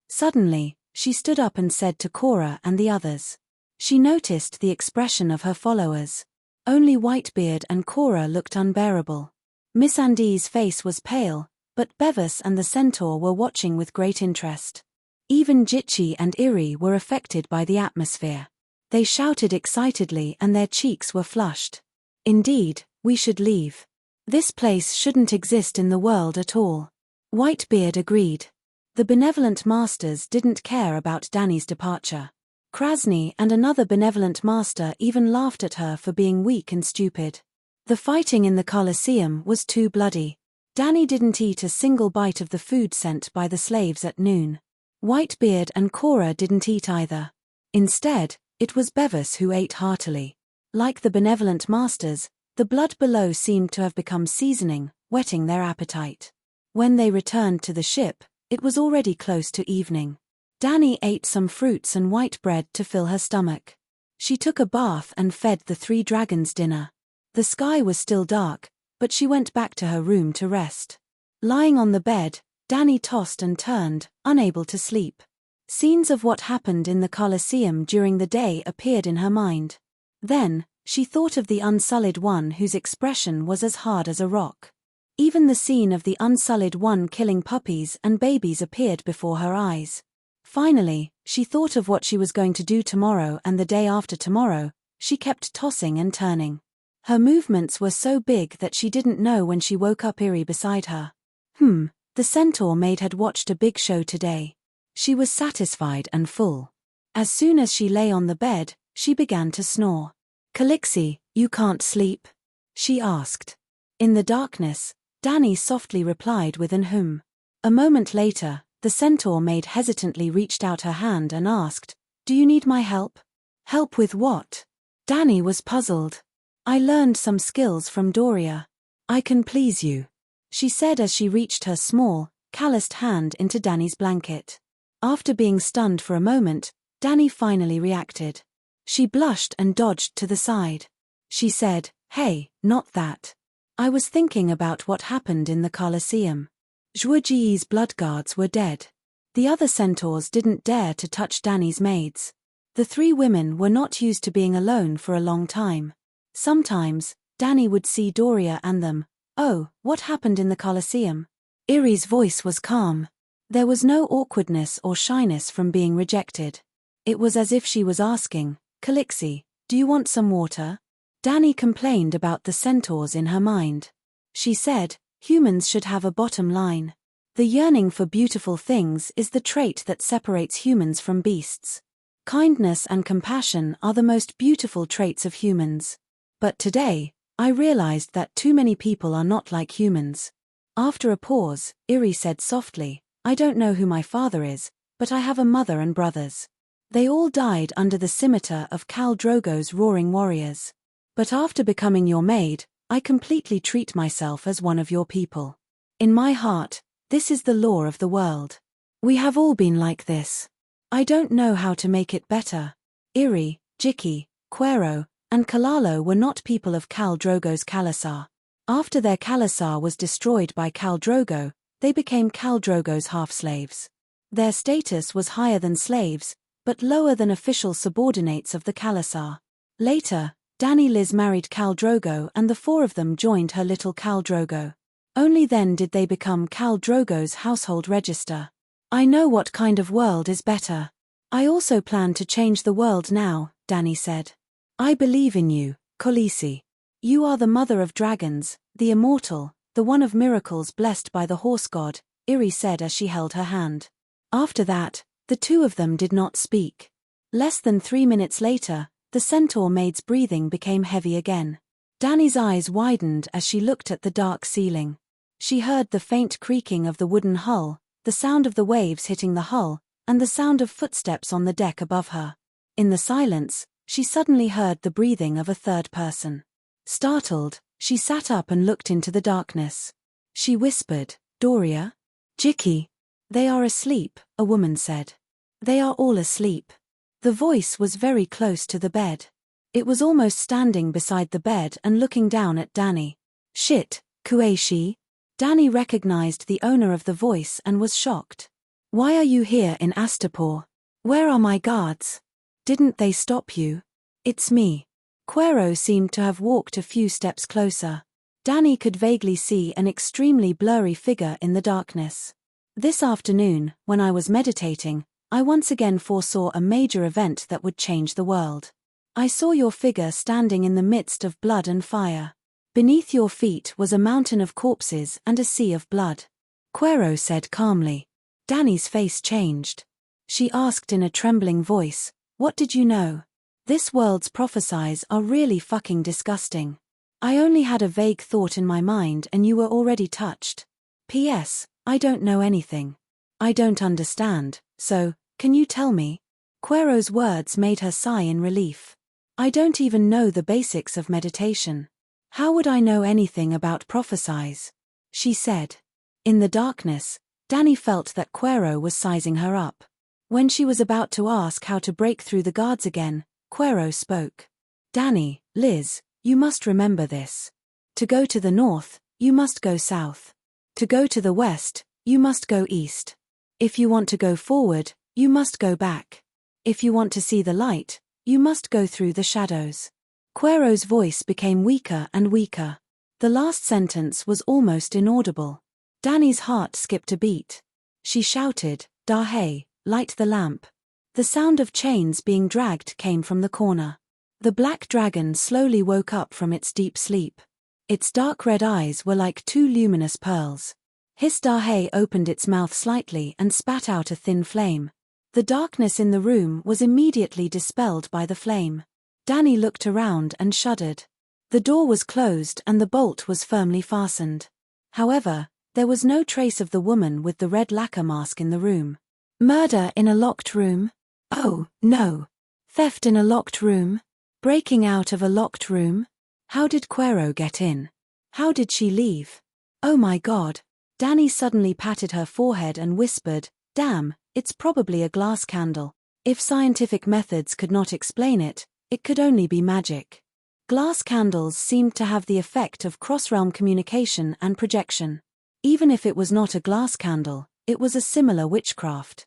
Suddenly, she stood up and said to Cora and the others. She noticed the expression of her followers. Only Whitebeard and Cora looked unbearable. Miss Andy's face was pale, but Bevis and the centaur were watching with great interest. Even Jitchi and Iri were affected by the atmosphere. They shouted excitedly and their cheeks were flushed. Indeed, we should leave. This place shouldn't exist in the world at all. Whitebeard agreed. The benevolent masters didn't care about Dani's departure. Krasny and another benevolent master even laughed at her for being weak and stupid. The fighting in the Colosseum was too bloody. Dani didn't eat a single bite of the food sent by the slaves at noon. Whitebeard and Cora didn't eat either. Instead, it was Bevis who ate heartily. Like the benevolent masters, the blood below seemed to have become seasoning, whetting their appetite. When they returned to the ship, it was already close to evening. Dani ate some fruits and white bread to fill her stomach. She took a bath and fed the 3 dragons dinner. The sky was still dark, but she went back to her room to rest. Lying on the bed, Dani tossed and turned, unable to sleep. Scenes of what happened in the Colosseum during the day appeared in her mind. Then, she thought of the Unsullied One whose expression was as hard as a rock. Even the scene of the Unsullied One killing puppies and babies appeared before her eyes. Finally, she thought of what she was going to do tomorrow and the day after tomorrow. She kept tossing and turning. Her movements were so big that she didn't know when she woke up Iri beside her. The centaur maid had watched a big show today. She was satisfied and full. As soon as she lay on the bed, she began to snore. Calixi, you can't sleep? She asked. In the darkness, Dani softly replied with an hum. A moment later, the centaur maid hesitantly reached out her hand and asked, Do you need my help? Help with what? Dani was puzzled. I learned some skills from Doria. I can please you, she said as she reached her small, calloused hand into Dani's blanket. After being stunned for a moment, Dani finally reacted. She blushed and dodged to the side. She said, Hey, not that. I was thinking about what happened in the Colosseum. Zhuji's bloodguards were dead. The other centaurs didn't dare to touch Dani's maids. The 3 women were not used to being alone for a long time. Sometimes, Dani would see Doria and them. Oh, what happened in the Colosseum? Iri's voice was calm. There was no awkwardness or shyness from being rejected. It was as if she was asking, "Calixi, do you want some water?" Dani complained about the centaurs in her mind. She said, humans should have a bottom line. The yearning for beautiful things is the trait that separates humans from beasts. Kindness and compassion are the most beautiful traits of humans. But today, I realized that too many people are not like humans. After a pause, Iri said softly, "I don't know who my father is, but I have a mother and brothers. They all died under the scimitar of Khal Drogo's roaring warriors. But after becoming your maid, I completely treat myself as one of your people. In my heart, this is the law of the world. We have all been like this. I don't know how to make it better." Iri, Jiki, Quero, and Kalalo were not people of Khal Drogo's Khalasar. After their Khalasar was destroyed by Khal Drogo, they became Khal Drogo's half-slaves. Their status was higher than slaves, but lower than official subordinates of the Khalasar. Later, Dani Liz married Khal Drogo and the four of them joined her little Khal Drogo. Only then did they become Khal Drogo's household register. "I know what kind of world is better. I also plan to change the world now," Dani said. "I believe in you, Khaleesi. You are the mother of dragons, the immortal, the one of miracles blessed by the horse god," Iri said as she held her hand. After that, the two of them did not speak. Less than 3 minutes later, the centaur maid's breathing became heavy again. Dani's eyes widened as she looked at the dark ceiling. She heard the faint creaking of the wooden hull, the sound of the waves hitting the hull, and the sound of footsteps on the deck above her. In the silence, she suddenly heard the breathing of a third person. Startled, she sat up and looked into the darkness. She whispered, "Doria? Jiki?" "They are asleep," a woman said. "They are all asleep." The voice was very close to the bed. It was almost standing beside the bed and looking down at Dani. "Shit, Kueishi." Dani recognized the owner of the voice and was shocked. "Why are you here in Astapor? Where are my guards? Didn't they stop you?" "It's me." Quero seemed to have walked a few steps closer. Dani could vaguely see an extremely blurry figure in the darkness. "This afternoon, when I was meditating, I once again foresaw a major event that would change the world. I saw your figure standing in the midst of blood and fire. Beneath your feet was a mountain of corpses and a sea of blood." Quero said calmly. Dani's face changed. She asked in a trembling voice, "What did you know? This world's prophecies are really fucking disgusting. I only had a vague thought in my mind and you were already touched. P.S. I don't know anything. I don't understand, so, can you tell me?" Quero's words made her sigh in relief. "I don't even know the basics of meditation. How would I know anything about prophecies?" she said. In the darkness, Dani felt that Quero was sizing her up. When she was about to ask how to break through the guards again, Quero spoke. "Dani, Liz, you must remember this. To go to the north, you must go south. To go to the west, you must go east. If you want to go forward, you must go back. If you want to see the light, you must go through the shadows." Quero's voice became weaker and weaker. The last sentence was almost inaudible. Dani's heart skipped a beat. She shouted, "Dahe, light the lamp." The sound of chains being dragged came from the corner. The black dragon slowly woke up from its deep sleep. Its dark red eyes were like two luminous pearls. His Dahe opened its mouth slightly and spat out a thin flame. The darkness in the room was immediately dispelled by the flame. Dani looked around and shuddered. The door was closed and the bolt was firmly fastened. However, there was no trace of the woman with the red lacquer mask in the room. Murder in a locked room? Oh, no. Theft in a locked room? Breaking out of a locked room? How did Quero get in? How did she leave? Oh my God. Dani suddenly patted her forehead and whispered, "Damn, it's probably a glass candle. If scientific methods could not explain it, it could only be magic." Glass candles seemed to have the effect of cross-realm communication and projection. Even if it was not a glass candle, it was a similar witchcraft.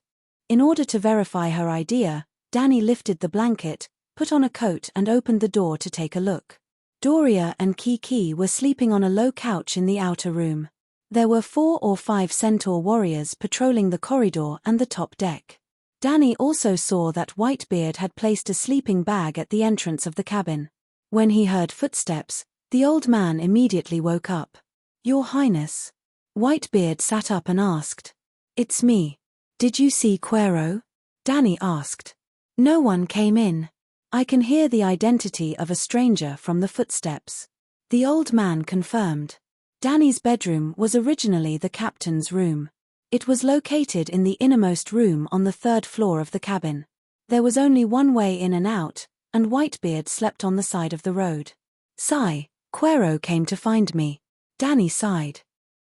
In order to verify her idea, Dani lifted the blanket, put on a coat and opened the door to take a look. Doria and Kiki were sleeping on a low couch in the outer room. There were 4 or 5 centaur warriors patrolling the corridor and the top deck. Danny also saw that Whitebeard had placed a sleeping bag at the entrance of the cabin. When he heard footsteps, the old man immediately woke up. "Your Highness." Whitebeard sat up and asked. "It's me. Did you see Quero?" Danny asked. "No one came in. I can hear the identity of a stranger from the footsteps." The old man confirmed. Danny's bedroom was originally the captain's room. It was located in the innermost room on the 3rd floor of the cabin. There was only one way in and out, and Whitebeard slept on the side of the road. Sigh, Quero came to find me. Danny sighed.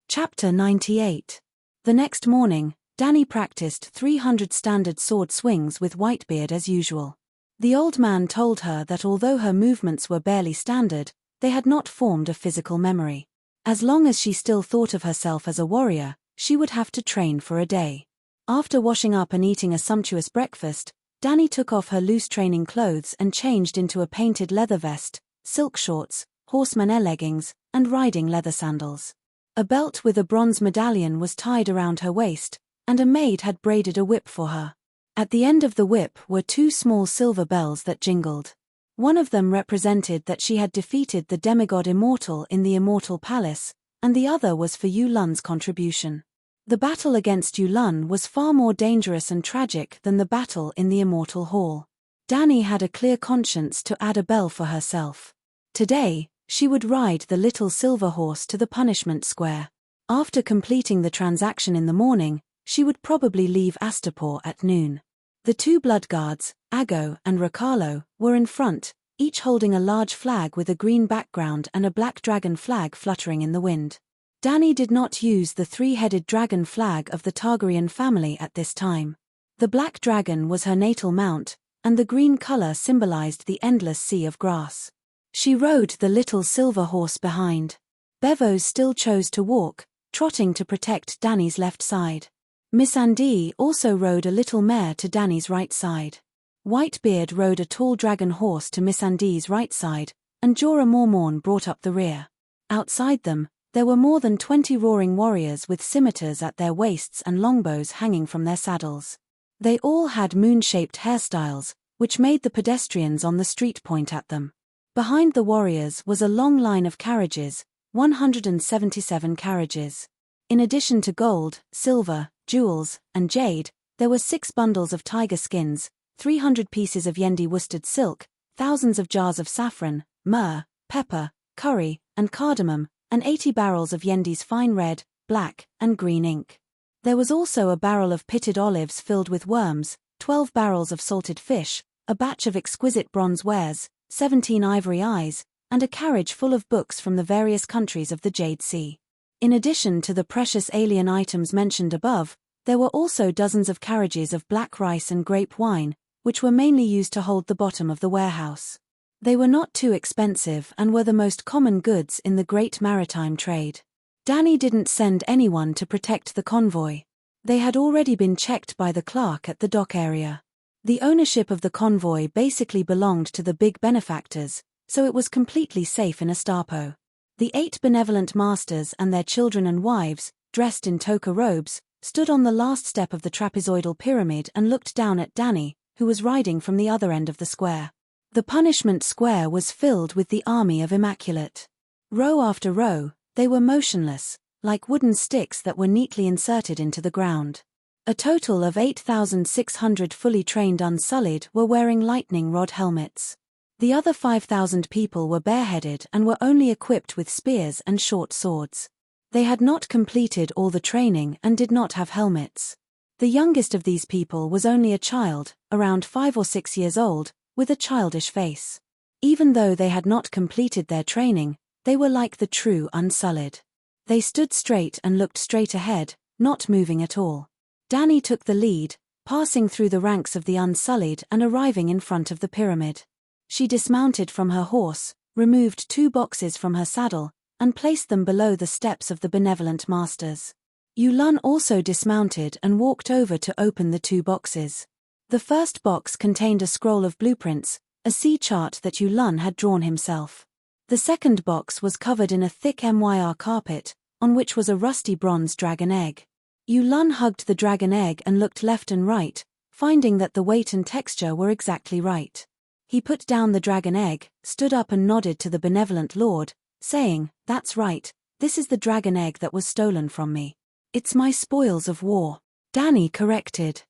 Chapter 98. The next morning, Danny practiced 300 standard sword swings with Whitebeard as usual. The old man told her that although her movements were barely standard, they had not formed a physical memory. As long as she still thought of herself as a warrior, she would have to train for a day. After washing up and eating a sumptuous breakfast, Danny took off her loose training clothes and changed into a painted leather vest, silk shorts, horseman's leggings, and riding leather sandals. A belt with a bronze medallion was tied around her waist, and a maid had braided a whip for her. At the end of the whip were 2 small silver bells that jingled. One of them represented that she had defeated the demigod Immortal in the Immortal Palace, and the other was for Yulun's contribution. The battle against Yulun was far more dangerous and tragic than the battle in the Immortal Hall. Danny had a clear conscience to add a bell for herself. Today, she would ride the little silver horse to the punishment square. After completing the transaction in the morning, she would probably leave Astapor at noon. The 2 blood guards, Ago and Riccarlo, were in front, each holding a large flag with a green background and a black dragon flag fluttering in the wind. Danny did not use the 3-headed dragon flag of the Targaryen family at this time. The black dragon was her natal mount, and the green color symbolized the endless sea of grass. She rode the little silver horse behind. Bevos still chose to walk, trotting to protect Danny's left side. Missandei also rode a little mare to Danny's right side. Whitebeard rode a tall dragon horse to Missandei's right side, and Jorah Mormorn brought up the rear. Outside them, there were more than 20 roaring warriors with scimitars at their waists and longbows hanging from their saddles. They all had moon-shaped hairstyles, which made the pedestrians on the street point at them. Behind the warriors was a long line of carriages, 177 carriages. In addition to gold, silver, jewels, and jade, there were 6 bundles of tiger skins, 300 pieces of Yendi worsted silk, thousands of jars of saffron, myrrh, pepper, curry, and cardamom, and 80 barrels of Yendi's fine red, black, and green ink. There was also a barrel of pitted olives filled with worms, 12 barrels of salted fish, a batch of exquisite bronze wares, 17 ivory eyes, and a carriage full of books from the various countries of the Jade Sea. In addition to the precious alien items mentioned above, there were also dozens of carriages of black rice and grape wine, which were mainly used to hold the bottom of the warehouse. They were not too expensive and were the most common goods in the great maritime trade. Danny didn't send anyone to protect the convoy. They had already been checked by the clerk at the dock area. The ownership of the convoy basically belonged to the big benefactors, so it was completely safe in Astapo. The 8 benevolent masters and their children and wives, dressed in toga robes, stood on the last step of the trapezoidal pyramid and looked down at Danny, who was riding from the other end of the square. The punishment square was filled with the army of Immaculate. Row after row, they were motionless, like wooden sticks that were neatly inserted into the ground. A total of 8,600 fully trained Unsullied were wearing lightning rod helmets. The other 5,000 people were bareheaded and were only equipped with spears and short swords. They had not completed all the training and did not have helmets. The youngest of these people was only a child, around 5 or 6 years old, with a childish face. Even though they had not completed their training, they were like the true Unsullied. They stood straight and looked straight ahead, not moving at all. Danny took the lead, passing through the ranks of the Unsullied and arriving in front of the pyramid. She dismounted from her horse, removed 2 boxes from her saddle, and placed them below the steps of the benevolent masters. Yulun also dismounted and walked over to open the 2 boxes. The first box contained a scroll of blueprints, a sea chart that Yulun had drawn himself. The second box was covered in a thick MYR carpet, on which was a rusty bronze dragon egg. Yulun hugged the dragon egg and looked left and right, finding that the weight and texture were exactly right. He put down the dragon egg, stood up and nodded to the benevolent lord, saying, "That's right, this is the dragon egg that was stolen from me. It's my spoils of war." Danny corrected.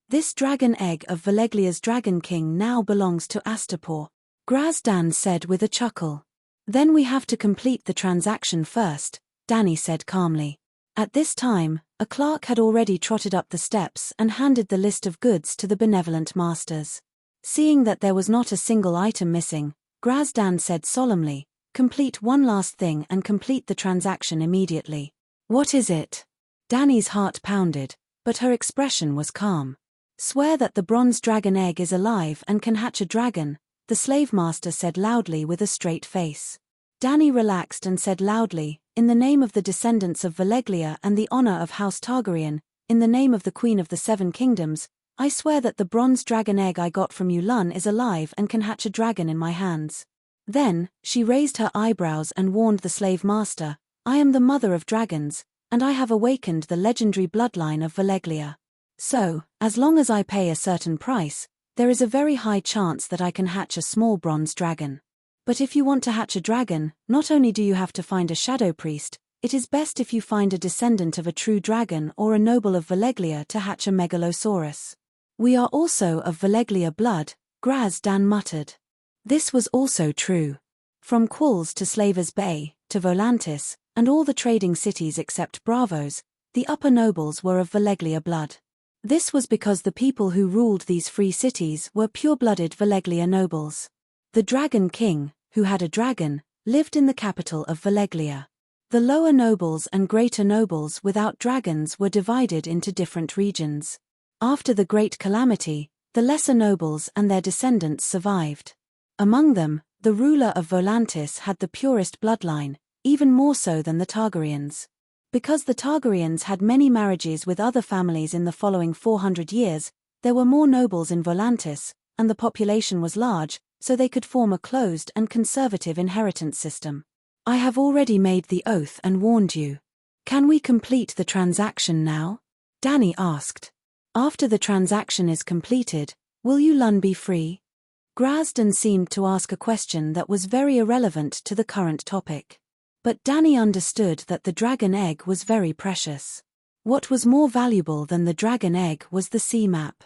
"This dragon egg of Valeglia's Dragon King now belongs to Astapor," Grazdan said with a chuckle. "Then we have to complete the transaction first," Danny said calmly. At this time, a clerk had already trotted up the steps and handed the list of goods to the benevolent masters. Seeing that there was not a single item missing, Grazdan said solemnly, "Complete one last thing and complete the transaction immediately." "What is it?" Danny's heart pounded, but her expression was calm. "Swear that the bronze dragon egg is alive and can hatch a dragon," the slave master said loudly with a straight face. Danny relaxed and said loudly, "In the name of the descendants of Valeglia and the honor of House Targaryen, in the name of the Queen of the Seven Kingdoms, I swear that the bronze dragon egg I got from Yulun is alive and can hatch a dragon in my hands." Then, she raised her eyebrows and warned the slave master, "I am the mother of dragons, and I have awakened the legendary bloodline of Valeglia. So, as long as I pay a certain price, there is a very high chance that I can hatch a small bronze dragon. But if you want to hatch a dragon, not only do you have to find a shadow priest, it is best if you find a descendant of a true dragon or a noble of Valeglia to hatch a megalosaurus." "We are also of Valeglia blood," Grazdan muttered. This was also true. From Quills to Slavers Bay, to Volantis, and all the trading cities except Bravos, the upper nobles were of Valeglia blood. This was because the people who ruled these free cities were pure-blooded Valeglia nobles. The Dragon King, who had a dragon, lived in the capital of Valeglia. The lower nobles and greater nobles without dragons were divided into different regions. After the Great Calamity, the lesser nobles and their descendants survived. Among them, the ruler of Volantis had the purest bloodline, even more so than the Targaryens. Because the Targaryens had many marriages with other families in the following 400 years, there were more nobles in Volantis, and the population was large, so they could form a closed and conservative inheritance system. "I have already made the oath and warned you. Can we complete the transaction now?" Danny asked. "After the transaction is completed, will Yulun be free?" Grazdan seemed to ask a question that was very irrelevant to the current topic. But Danny understood that the dragon egg was very precious. What was more valuable than the dragon egg was the sea map.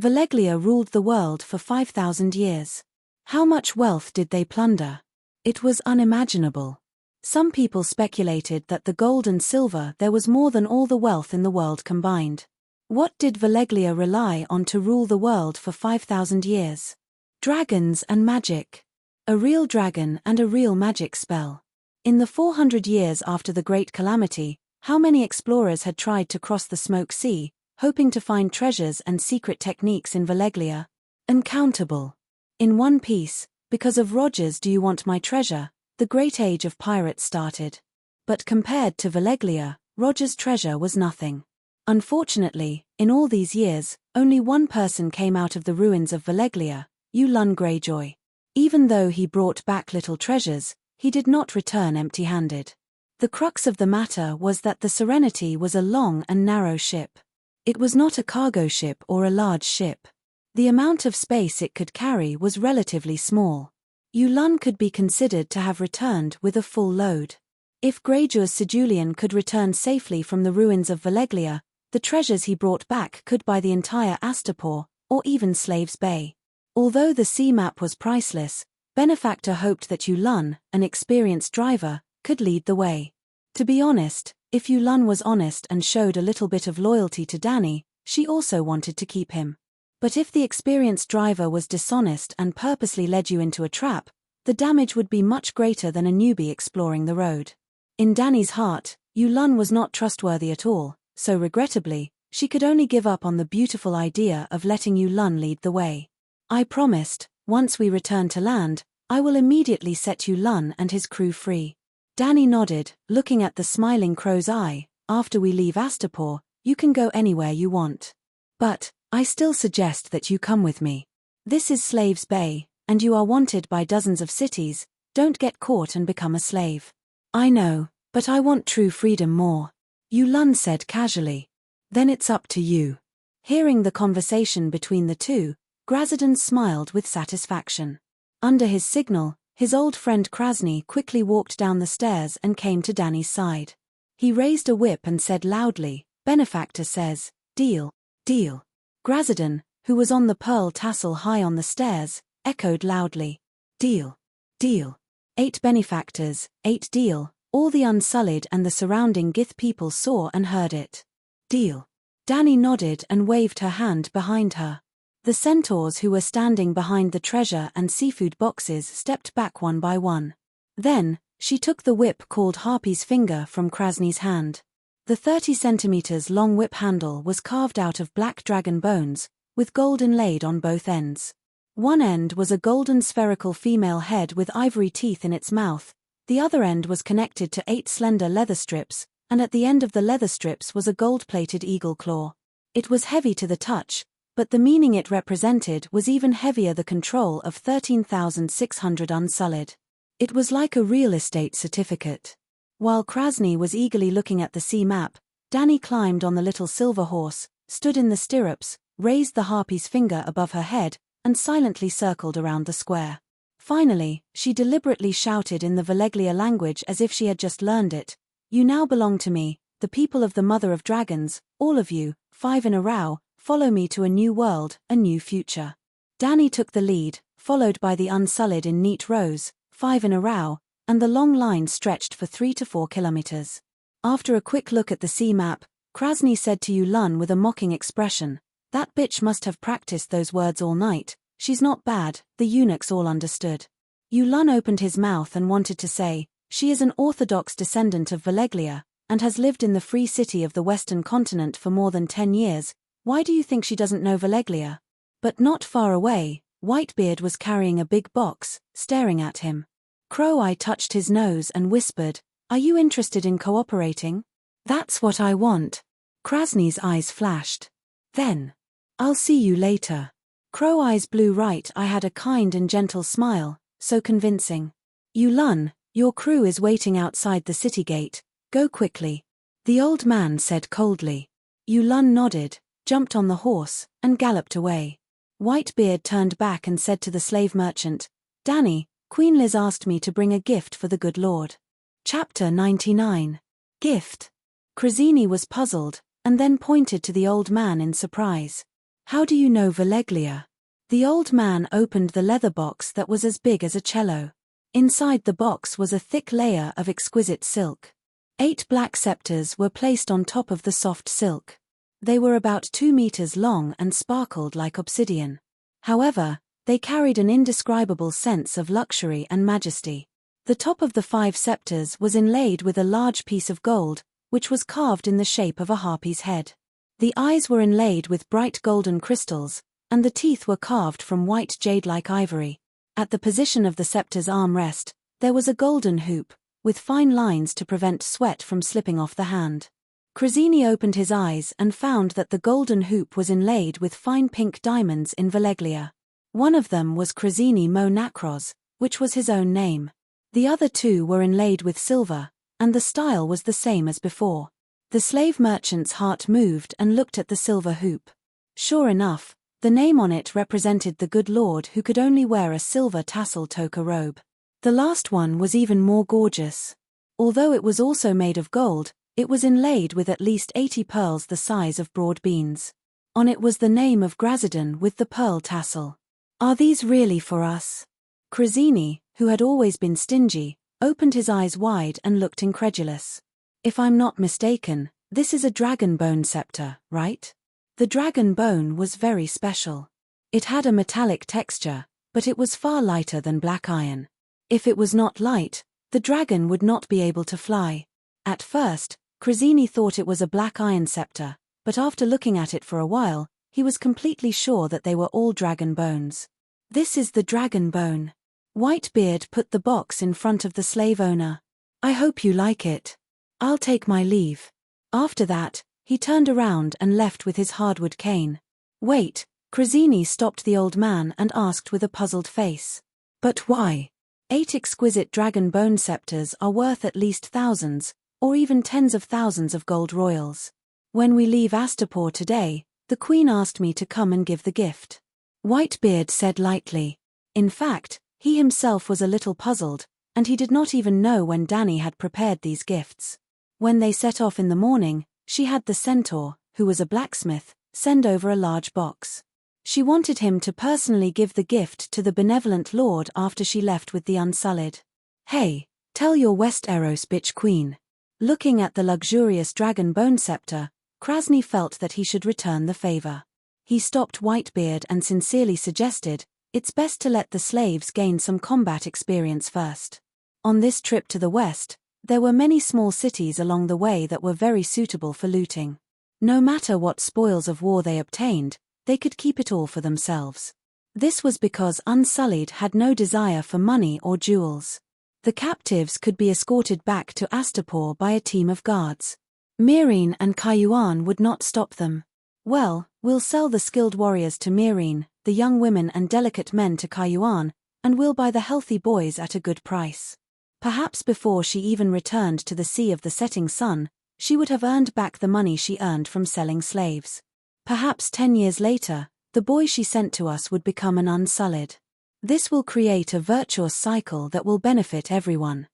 Valeglia ruled the world for 5,000 years. How much wealth did they plunder? It was unimaginable. Some people speculated that the gold and silver there was more than all the wealth in the world combined. What did Valeglia rely on to rule the world for 5,000 years? Dragons and magic. A real dragon and a real magic spell. In the 400 years after the Great Calamity, how many explorers had tried to cross the Smoke Sea, hoping to find treasures and secret techniques in Valeglia? Uncountable. In One Piece, because of Roger's "Do you want my treasure?", the great age of pirates started. But compared to Valeglia, Roger's treasure was nothing. Unfortunately, in all these years, only one person came out of the ruins of Valeglia, Yulun Greyjoy. Even though he brought back little treasures, he did not return empty-handed. The crux of the matter was that the Serenity was a long and narrow ship. It was not a cargo ship or a large ship. The amount of space it could carry was relatively small. Yulun could be considered to have returned with a full load. If Greyjoy's Sidulian could return safely from the ruins of Valeglia, the treasures he brought back could buy the entire Astapor, or even Slaves Bay. Although the sea map was priceless, Benefactor hoped that Yulun, an experienced driver, could lead the way. To be honest, if Yulun was honest and showed a little bit of loyalty to Danny, she also wanted to keep him. But if the experienced driver was dishonest and purposely led you into a trap, the damage would be much greater than a newbie exploring the road. In Danny's heart, Yulun was not trustworthy at all, so regrettably, she could only give up on the beautiful idea of letting Yulun lead the way. "I promised, once we return to land, I will immediately set Yulun and his crew free." Danny nodded, looking at the smiling crow's eye. "After we leave Astapor, you can go anywhere you want. But I still suggest that you come with me. This is Slaves Bay, and you are wanted by dozens of cities. Don't get caught and become a slave." "I know," But I want true freedom more. Yulun said casually. Then it's up to you. Hearing the conversation between the two, Grazadon smiled with satisfaction. Under his signal, his old friend Krasny quickly walked down the stairs and came to Danny's side. He raised a whip and said loudly, "Benefactor says, deal, deal." Grazadon, who was on the pearl tassel high on the stairs, echoed loudly, "Deal, deal." 8 benefactors, 8 deal. All the Unsullied and the surrounding Gith people saw and heard it. "Deal." Danny nodded and waved her hand behind her. The centaurs who were standing behind the treasure and seafood boxes stepped back one by one. Then, she took the whip called Harpy's Finger from Krasny's hand. The 30 centimeters long whip handle was carved out of black dragon bones, with gold inlaid on both ends. One end was a golden spherical female head with ivory teeth in its mouth, the other end was connected to 8 slender leather strips, and at the end of the leather strips was a gold-plated eagle claw. It was heavy to the touch, but the meaning it represented was even heavier: the control of 13,600 Unsullied. It was like a real estate certificate. While Krasny was eagerly looking at the sea map, Danny climbed on the little silver horse, stood in the stirrups, raised the Harpy's Finger above her head, and silently circled around the square. Finally, she deliberately shouted in the Veleglia language as if she had just learned it, "You now belong to me, the people of the Mother of Dragons, all of you, 5 in a row, follow me to a new world, a new future." Danny took the lead, followed by the Unsullied in neat rows, 5 in a row, and the long line stretched for 3 to 4 kilometers. After a quick look at the sea map, Krasny said to Yulun with a mocking expression, "That bitch must have practiced those words all night. She's not bad." The eunuchs all understood. Yulun opened his mouth and wanted to say, "She is an orthodox descendant of Veleglia, and has lived in the free city of the Western continent for more than 10 years. Why do you think she doesn't know Veleglia?" But not far away, Whitebeard was carrying a big box, staring at him. Crow-Eye touched his nose and whispered, "Are you interested in cooperating?" "That's what I want." Krasny's eyes flashed. "Then, I'll see you later." Crow-Eye's blue right eye had a kind and gentle smile, so convincing. "Yulun, your crew is waiting outside the city gate. Go quickly," the old man said coldly. Yulun nodded, jumped on the horse, and galloped away. Whitebeard turned back and said to the slave merchant, "Danny, Queen Liz asked me to bring a gift for the good Lord." Chapter 99. Gift. Krasny was puzzled, and then pointed to the old man in surprise. "How do you know Veleglia?" The old man opened the leather box that was as big as a cello. Inside the box was a thick layer of exquisite silk. 8 black scepters were placed on top of the soft silk. They were about 2 meters long and sparkled like obsidian. However, they carried an indescribable sense of luxury and majesty. The top of the 5 scepters was inlaid with a large piece of gold, which was carved in the shape of a harpy's head. The eyes were inlaid with bright golden crystals, and the teeth were carved from white jade-like ivory. At the position of the scepter's armrest, there was a golden hoop, with fine lines to prevent sweat from slipping off the hand. Krasny opened his eyes and found that the golden hoop was inlaid with fine pink diamonds in Veleglia. One of them was Krasny Mo Nakros, which was his own name. The other 2 were inlaid with silver, and the style was the same as before. The slave merchant's heart moved and looked at the silver hoop. Sure enough, the name on it represented the good lord who could only wear a silver tassel toka robe. The last one was even more gorgeous. Although it was also made of gold, it was inlaid with at least 80 pearls the size of broad beans. On it was the name of Grazadon with the pearl tassel. "Are these really for us?" Krasny, who had always been stingy, opened his eyes wide and looked incredulous. "If I'm not mistaken, this is a dragon bone scepter, right?" The dragon bone was very special. It had a metallic texture, but it was far lighter than black iron. If it was not light, the dragon would not be able to fly. At first, Krasny thought it was a black iron scepter, but after looking at it for a while, he was completely sure that they were all dragon bones. "This is the dragon bone." Whitebeard put the box in front of the slave owner. "I hope you like it. I'll take my leave." After that, he turned around and left with his hardwood cane. "Wait," Krasny stopped the old man and asked with a puzzled face. "But why? 8 exquisite dragon bone scepters are worth at least thousands, or even tens of thousands of gold royals. When we leave Astapor today, the queen asked me to come and give the gift. Whitebeard said lightly. In fact, he himself was a little puzzled, and he did not even know when Dany had prepared these gifts. When they set off in the morning, she had the centaur, who was a blacksmith, send over a large box. She wanted him to personally give the gift to the benevolent lord after she left with the Unsullied. Hey, tell your Westeros bitch queen. Looking at the luxurious dragon bone scepter, Krasny felt that he should return the favor. He stopped Whitebeard and sincerely suggested, it's best to let the slaves gain some combat experience first. On this trip to the west, there were many small cities along the way that were very suitable for looting. No matter what spoils of war they obtained, they could keep it all for themselves. This was because Unsullied had no desire for money or jewels. The captives could be escorted back to Astapor by a team of guards. Meereen and Cayuan would not stop them. Well, we'll sell the skilled warriors to Meereen, the young women and delicate men to Cayuan, and we'll buy the healthy boys at a good price. Perhaps before she even returned to the Sea of the Setting Sun, she would have earned back the money she earned from selling slaves. Perhaps 10 years later, the boy she sent to us would become an Unsullied. This will create a virtuous cycle that will benefit everyone.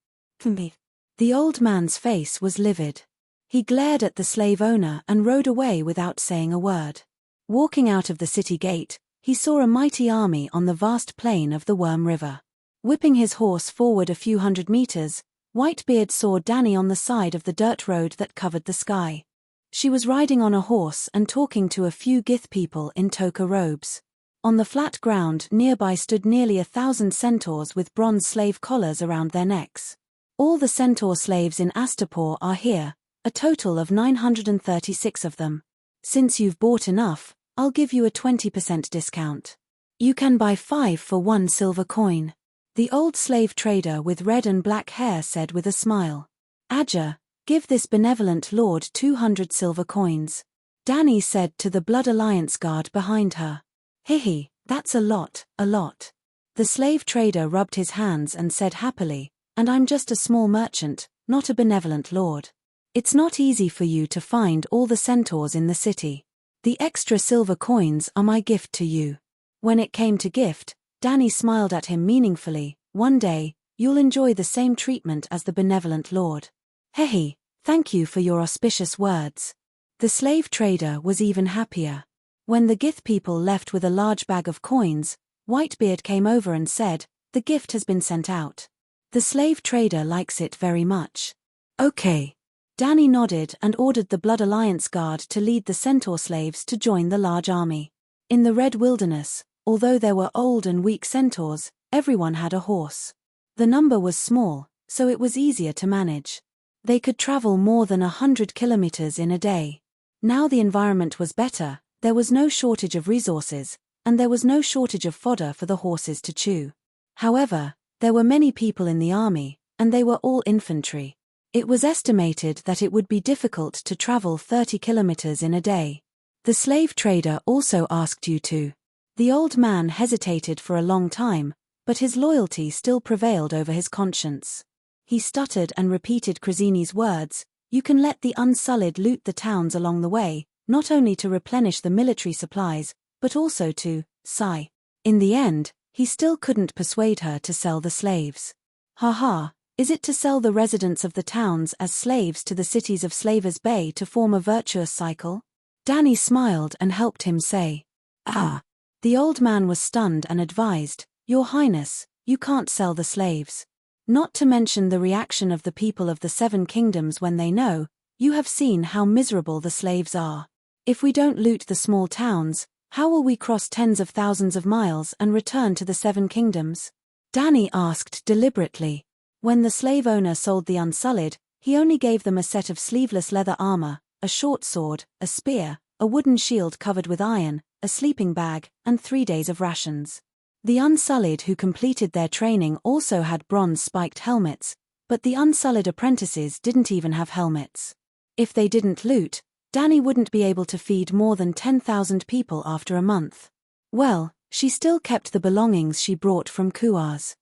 The old man's face was livid. He glared at the slave owner and rode away without saying a word. Walking out of the city gate, he saw a mighty army on the vast plain of the Worm River. Whipping his horse forward a few hundred meters, Whitebeard saw Dany on the side of the dirt road that covered the sky. She was riding on a horse and talking to a few Gith people in toka robes. On the flat ground nearby stood nearly 1,000 centaurs with bronze slave collars around their necks. All the centaur slaves in Astapor are here, a total of 936 of them. Since you've bought enough, I'll give you a 20% discount. You can buy 5 for 1 silver coin. The old slave trader with red and black hair said with a smile. Adja, give this benevolent lord 200 silver coins. Dany said to the Blood Alliance guard behind her. Hihi, that's a lot, a lot. The slave trader rubbed his hands and said happily, and I'm just a small merchant, not a benevolent lord. It's not easy for you to find all the centaurs in the city. The extra silver coins are my gift to you. When it came to gift, Dany smiled at him meaningfully. One day, you'll enjoy the same treatment as the benevolent lord. Hehe, thank you for your auspicious words. The slave trader was even happier. When the Gith people left with a large bag of coins, Whitebeard came over and said, the gift has been sent out. The slave trader likes it very much. Okay. Dany nodded and ordered the Blood Alliance guard to lead the centaur slaves to join the large army. In the Red Wilderness, although there were old and weak centaurs, everyone had a horse. The number was small, so it was easier to manage. They could travel more than 100 kilometers in a day. Now the environment was better, there was no shortage of resources, and there was no shortage of fodder for the horses to chew. However, there were many people in the army, and they were all infantry. It was estimated that it would be difficult to travel 30 kilometers in a day. The slave trader also asked you to. The old man hesitated for a long time, but his loyalty still prevailed over his conscience. He stuttered and repeated Krasny's words, you can let the Unsullied loot the towns along the way, not only to replenish the military supplies, but also to, sigh. In the end, he still couldn't persuade her to sell the slaves. Ha. Is it to sell the residents of the towns as slaves to the cities of Slavers Bay to form a virtuous cycle? Dany smiled and helped him say. The old man was stunned and advised, Your Highness, you can't sell the slaves. Not to mention the reaction of the people of the Seven Kingdoms when they know, you have seen how miserable the slaves are. If we don't loot the small towns, how will we cross tens of thousands of miles and return to the Seven Kingdoms? Dany asked deliberately. When the slave owner sold the Unsullied, he only gave them a set of sleeveless leather armor, a short sword, a spear, a wooden shield covered with iron, a sleeping bag, and 3 days of rations. The Unsullied who completed their training also had bronze-spiked helmets, but the Unsullied apprentices didn't even have helmets. If they didn't loot, Dany wouldn't be able to feed more than 10,000 people after a month. Well, she still kept the belongings she brought from Kuars.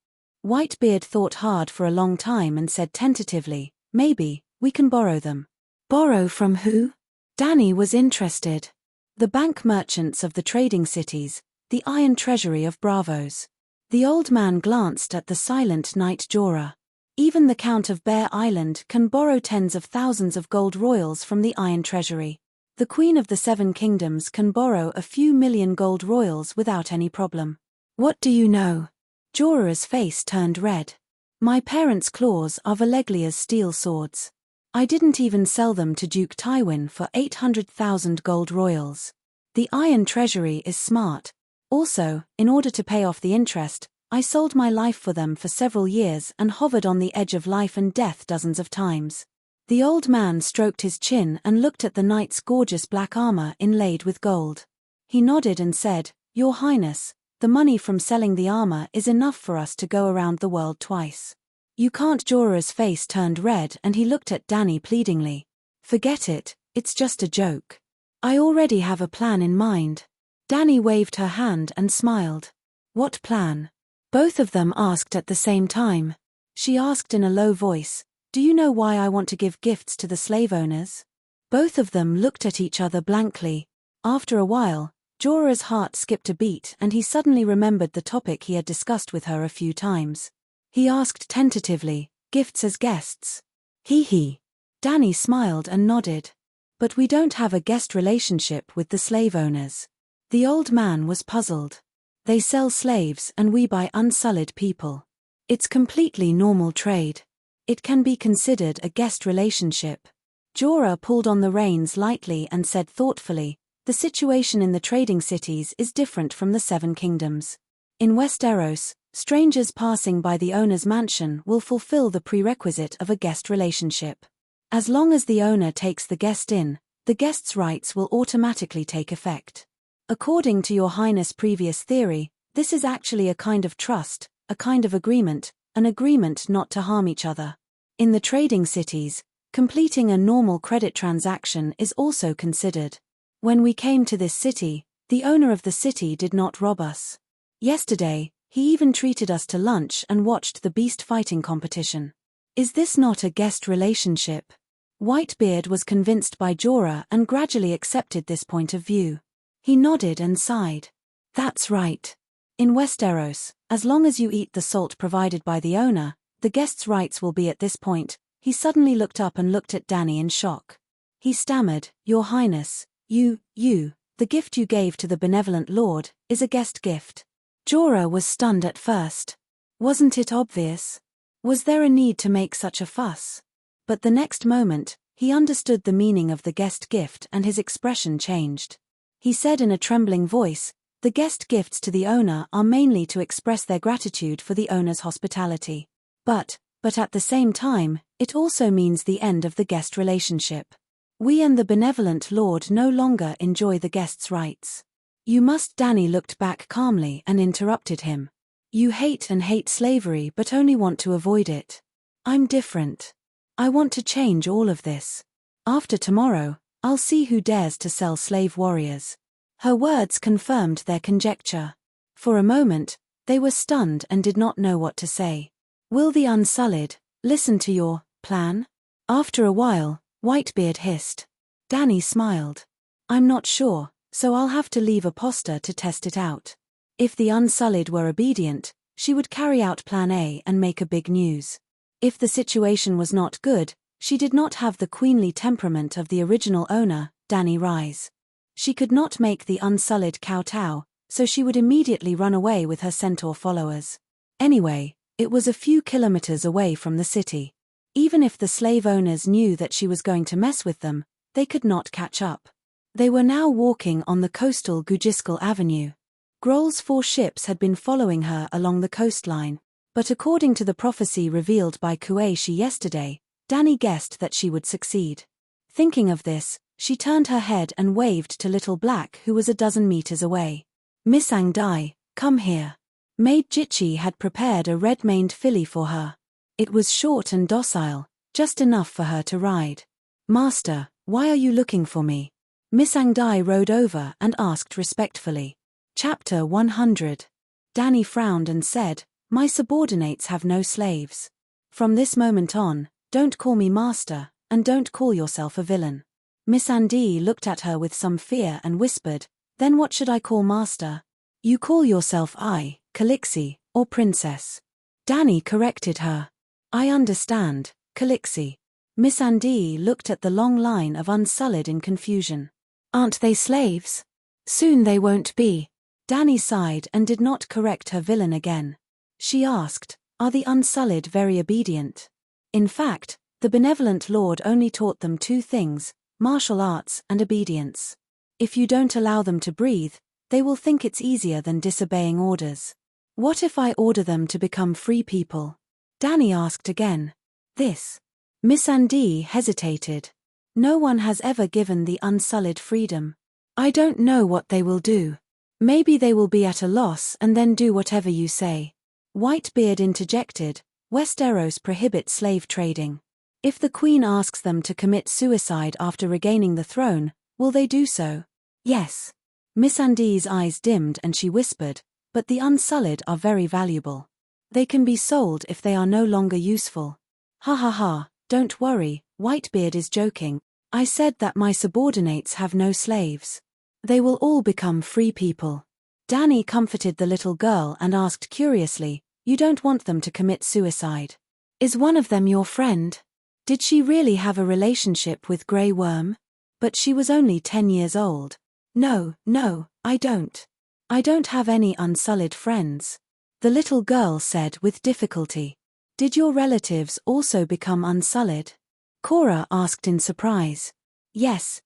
Whitebeard thought hard for a long time and said tentatively, maybe, We can borrow them. Borrow from who? Danny was interested. The bank merchants of the trading cities, the iron treasury of Bravos. The old man glanced at the silent knight Jorah. Even the Count of Bear Island can borrow tens of thousands of gold royals from the iron treasury. The Queen of the Seven Kingdoms can borrow a few million gold royals without any problem. What do you know? Jorah's face turned red. My parents' claws are Valeglia's steel swords. I didn't even sell them to Duke Tywin for 800,000 gold royals. The iron treasury is smart. Also, in order to pay off the interest, I sold my life for them for several years and hovered on the edge of life and death dozens of times. The old man stroked his chin and looked at the knight's gorgeous black armor inlaid with gold. He nodded and said, Your Highness, the money from selling the armor is enough for us to go around the world twice. You can't. Jorah's face turned red and he looked at Danny pleadingly. Forget it, it's just a joke. I already have a plan in mind. Danny waved her hand and smiled. What plan? Both of them asked at the same time. She asked in a low voice, Do you know why I want to give gifts to the slave owners? Both of them looked at each other blankly. After a while, Jorah's heart skipped a beat and he suddenly remembered the topic he had discussed with her a few times. He asked tentatively, Gifts as guests? Hee. Danny smiled and nodded. But we don't have a guest relationship with the slave owners. The old man was puzzled. They sell slaves and we buy unsullied people. It's completely normal trade. It can be considered a guest relationship. Jorah pulled on the reins lightly and said thoughtfully, The situation in the trading cities is different from the Seven Kingdoms. In Westeros, strangers passing by the owner's mansion will fulfill the prerequisite of a guest relationship. As long as the owner takes the guest in, the guest's rights will automatically take effect. According to Your Highness' previous theory, this is actually a kind of trust, a kind of agreement, an agreement not to harm each other. In the trading cities, completing a normal credit transaction is also considered. When we came to this city, the owner of the city did not rob us. Yesterday, he even treated us to lunch and watched the beast fighting competition. Is this not a guest relationship? Whitebeard was convinced by Jorah and gradually accepted this point of view. He nodded and sighed. That's right. In Westeros, as long as you eat the salt provided by the owner, the guest's rights will be at this point. He suddenly looked up and looked at Danny in shock. He stammered, Your Highness, the gift you gave to the benevolent lord, is a guest gift. Jorah was stunned at first. Wasn't it obvious? Was there a need to make such a fuss? But the next moment, he understood the meaning of the guest gift and his expression changed. He said in a trembling voice, The guest gifts to the owner are mainly to express their gratitude for the owner's hospitality. But at the same time, it also means the end of the guest relationship. We and the benevolent lord no longer enjoy the guest's rights. You must. Danny looked back calmly and interrupted him. You hate slavery but only want to avoid it. I'm different. I want to change all of this. After tomorrow, I'll see who dares to sell slave warriors. Her words confirmed their conjecture. For a moment, they were stunned and did not know what to say. Will the Unsullied listen to your plan? After a while, Whitebeard hissed. Danny smiled. I'm not sure, so I'll have to leave Aposta to test it out. If the Unsullied were obedient, she would carry out Plan A and make a big news. If the situation was not good, she did not have the queenly temperament of the original owner, Danny Rise. She could not make the Unsullied kowtow, so she would immediately run away with her centaur followers. Anyway, it was a few kilometers away from the city. Even if the slave owners knew that she was going to mess with them, they could not catch up. They were now walking on the coastal Gujiskal Avenue. Grohl's 4 ships had been following her along the coastline, but according to the prophecy revealed by Kueishi yesterday, Danny guessed that she would succeed. Thinking of this, she turned her head and waved to Little Black, who was a dozen meters away. Misang Dai, come here. Maid Jitchi had prepared a red-maned filly for her. It was short and docile, just enough for her to ride. Master, why are you looking for me? Misang Dai rode over and asked respectfully. Chapter 100. Danny frowned and said, My subordinates have no slaves. From this moment on, don't call me master, and don't call yourself a villain." Miss Andy looked at her with some fear and whispered, "Then what should I call master?" "You call yourself Calixie, or princess." Danny corrected her. "I understand, Calixie." Miss Andy looked at the long line of Unsullied in confusion. "Aren't they slaves?" "Soon they won't be." Danny sighed and did not correct her villain again. She asked, "Are the Unsullied very obedient?" In fact, the benevolent Lord only taught them two things: martial arts and obedience. If you don't allow them to breathe, they will think it's easier than disobeying orders. "What if I order them to become free people?" Danny asked again. "This." Miss Andy hesitated. "No one has ever given the Unsullied freedom. I don't know what they will do. Maybe they will be at a loss and then do whatever you say." Whitebeard interjected, "Westeros prohibits slave trading. If the Queen asks them to commit suicide after regaining the throne, will they do so?" "Yes." Miss Andy's eyes dimmed and she whispered, "But the Unsullied are very valuable. They can be sold if they are no longer useful." "Ha ha ha, don't worry, Whitebeard is joking. I said that my subordinates have no slaves. They will all become free people." Danny comforted the little girl and asked curiously, "You don't want them to commit suicide? Is one of them your friend? Did she really have a relationship with Grey Worm?" But she was only 10 years old. No, I don't. I don't have any Unsullied friends," the little girl said with difficulty. "Did your relatives also become Unsullied?" Cora asked in surprise. Yes,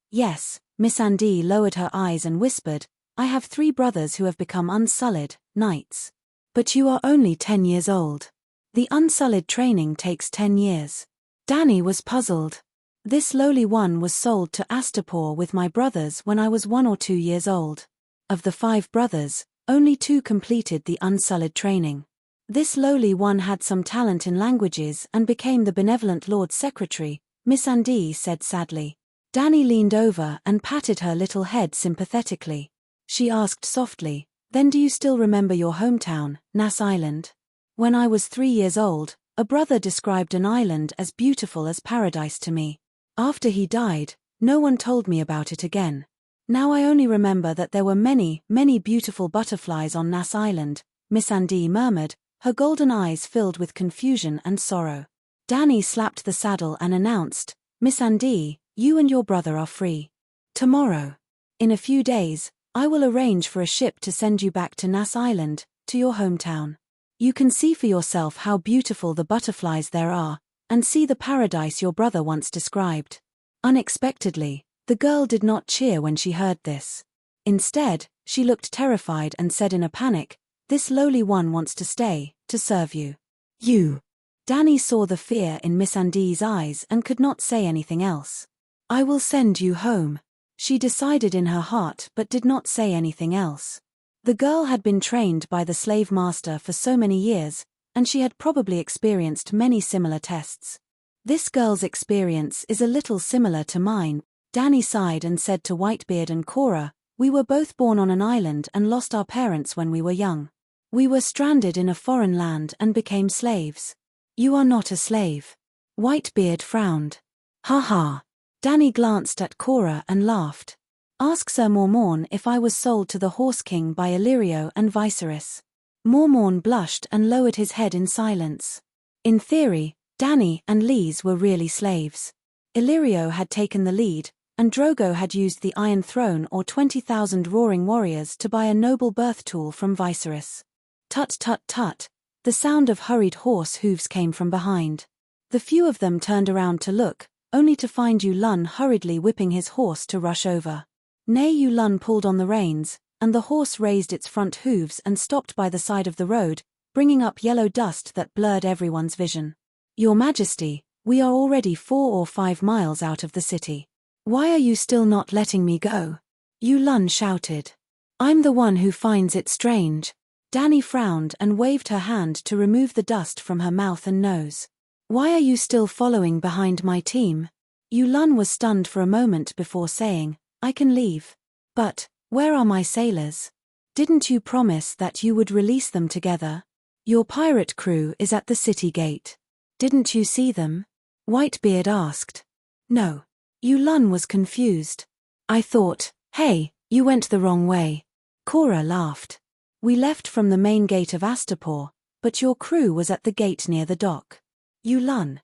Miss Andy lowered her eyes and whispered, "I have 3 brothers who have become Unsullied, knights. But you are only 10 years old. The Unsullied training takes 10 years. Danny was puzzled. "This lowly one was sold to Astapor with my brothers when I was 1 or 2 years old. Of the 5 brothers, only 2 completed the Unsullied training. This lowly one had some talent in languages and became the benevolent Lord's secretary," Miss Andy said sadly. Danny leaned over and patted her little head sympathetically. She asked softly, "Then do you still remember your hometown, Nass Island? When I was 3 years old, a brother described an island as beautiful as paradise to me. After he died, no one told me about it again. Now I only remember that there were many, many beautiful butterflies on Nass Island," Miss Andy murmured, her golden eyes filled with confusion and sorrow. Danny slapped the saddle and announced, "Miss Andy, you and your brother are free. Tomorrow. In a few days, I will arrange for a ship to send you back to Nass Island, to your hometown. You can see for yourself how beautiful the butterflies there are, and see the paradise your brother once described." Unexpectedly, the girl did not cheer when she heard this. Instead, she looked terrified and said in a panic, "This lowly one wants to stay, to serve you." "You." Danny saw the fear in Miss Andy's eyes and could not say anything else. "I will send you home," she decided in her heart but did not say anything else. The girl had been trained by the slave master for so many years, and she had probably experienced many similar tests. "This girl's experience is a little similar to mine," Danny sighed and said to Whitebeard and Cora, "We were both born on an island and lost our parents when we were young. We were stranded in a foreign land and became slaves." "You are not a slave." Whitebeard frowned. "Ha ha." Danny glanced at Cora and laughed. "Ask Sir Mormorn if I was sold to the Horse King by Illyrio and Viserys." Mormorn blushed and lowered his head in silence. In theory, Danny and Lise were really slaves. Illyrio had taken the lead, and Drogo had used the Iron Throne or 20,000 roaring warriors to buy a noble birth tool from Viserys. Tut tut tut, the sound of hurried horse hooves came from behind. The few of them turned around to look, only to find Yulun hurriedly whipping his horse to rush over. Nay, Yulun pulled on the reins, and the horse raised its front hooves and stopped by the side of the road, bringing up yellow dust that blurred everyone's vision. "Your Majesty, we are already 4 or 5 miles out of the city. Why are you still not letting me go?" Yulun shouted. "I'm the one who finds it strange." Danny frowned and waved her hand to remove the dust from her mouth and nose. "Why are you still following behind my team?" Yulun was stunned for a moment before saying, "I can leave. But, where are my sailors? Didn't you promise that you would release them together? Your pirate crew is at the city gate. Didn't you see them?" Whitebeard asked. No. Yulun was confused. I thought, hey, you went the wrong way. Cora laughed. We left from the main gate of Astapor, but your crew was at the gate near the dock. Yulun,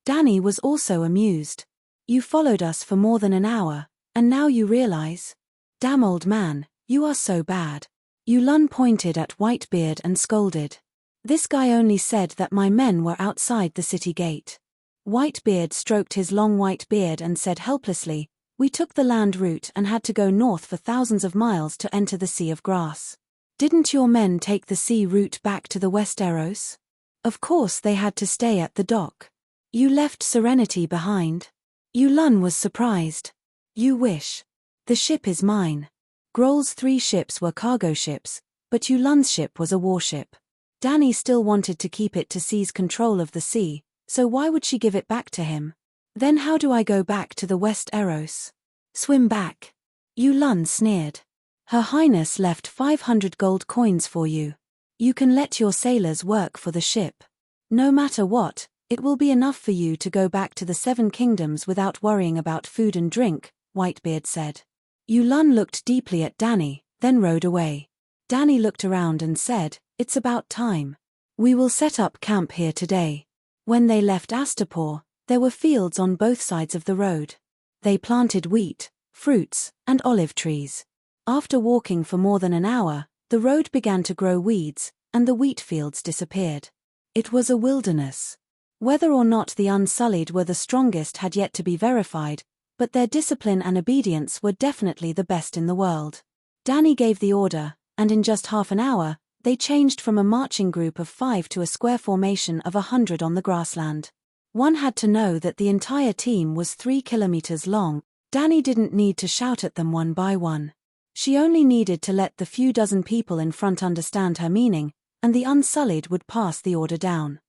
Danny was also amused. You followed us for more than an hour, and now you realize? Damn old man, you are so bad. Yulun pointed at Whitebeard and scolded. This guy only said that my men were outside the city gate. Whitebeard stroked his long white beard and said helplessly, we took the land route and had to go north for thousands of miles to enter the Sea of Grass. Didn't your men take the sea route back to the Westeros? Of course they had to stay at the dock. You left Serenity behind. Yulun was surprised. You wish. The ship is mine. Grohl's 3 ships were cargo ships, but Yulun's ship was a warship. Danny still wanted to keep it to seize control of the sea, so why would she give it back to him? Then how do I go back to the Westeros? Swim back. Yulun sneered. Her Highness left 500 gold coins for you. You can let your sailors work for the ship. No matter what, it will be enough for you to go back to the 7 kingdoms without worrying about food and drink, Whitebeard said. Yulun looked deeply at Danny, then rode away. Danny looked around and said, it's about time. We will set up camp here today. When they left Astapor, there were fields on both sides of the road. They planted wheat, fruits, and olive trees. After walking for more than an hour, the road began to grow weeds, and the wheat fields disappeared. It was a wilderness. Whether or not the Unsullied were the strongest had yet to be verified, but their discipline and obedience were definitely the best in the world. Danny gave the order, and in just half an hour, they changed from a marching group of 5 to a square formation of 100 on the grassland. One had to know that the entire team was 3 kilometers long. Danny didn't need to shout at them one by one. She only needed to let the few dozen people in front understand her meaning, and the Unsullied would pass the order down.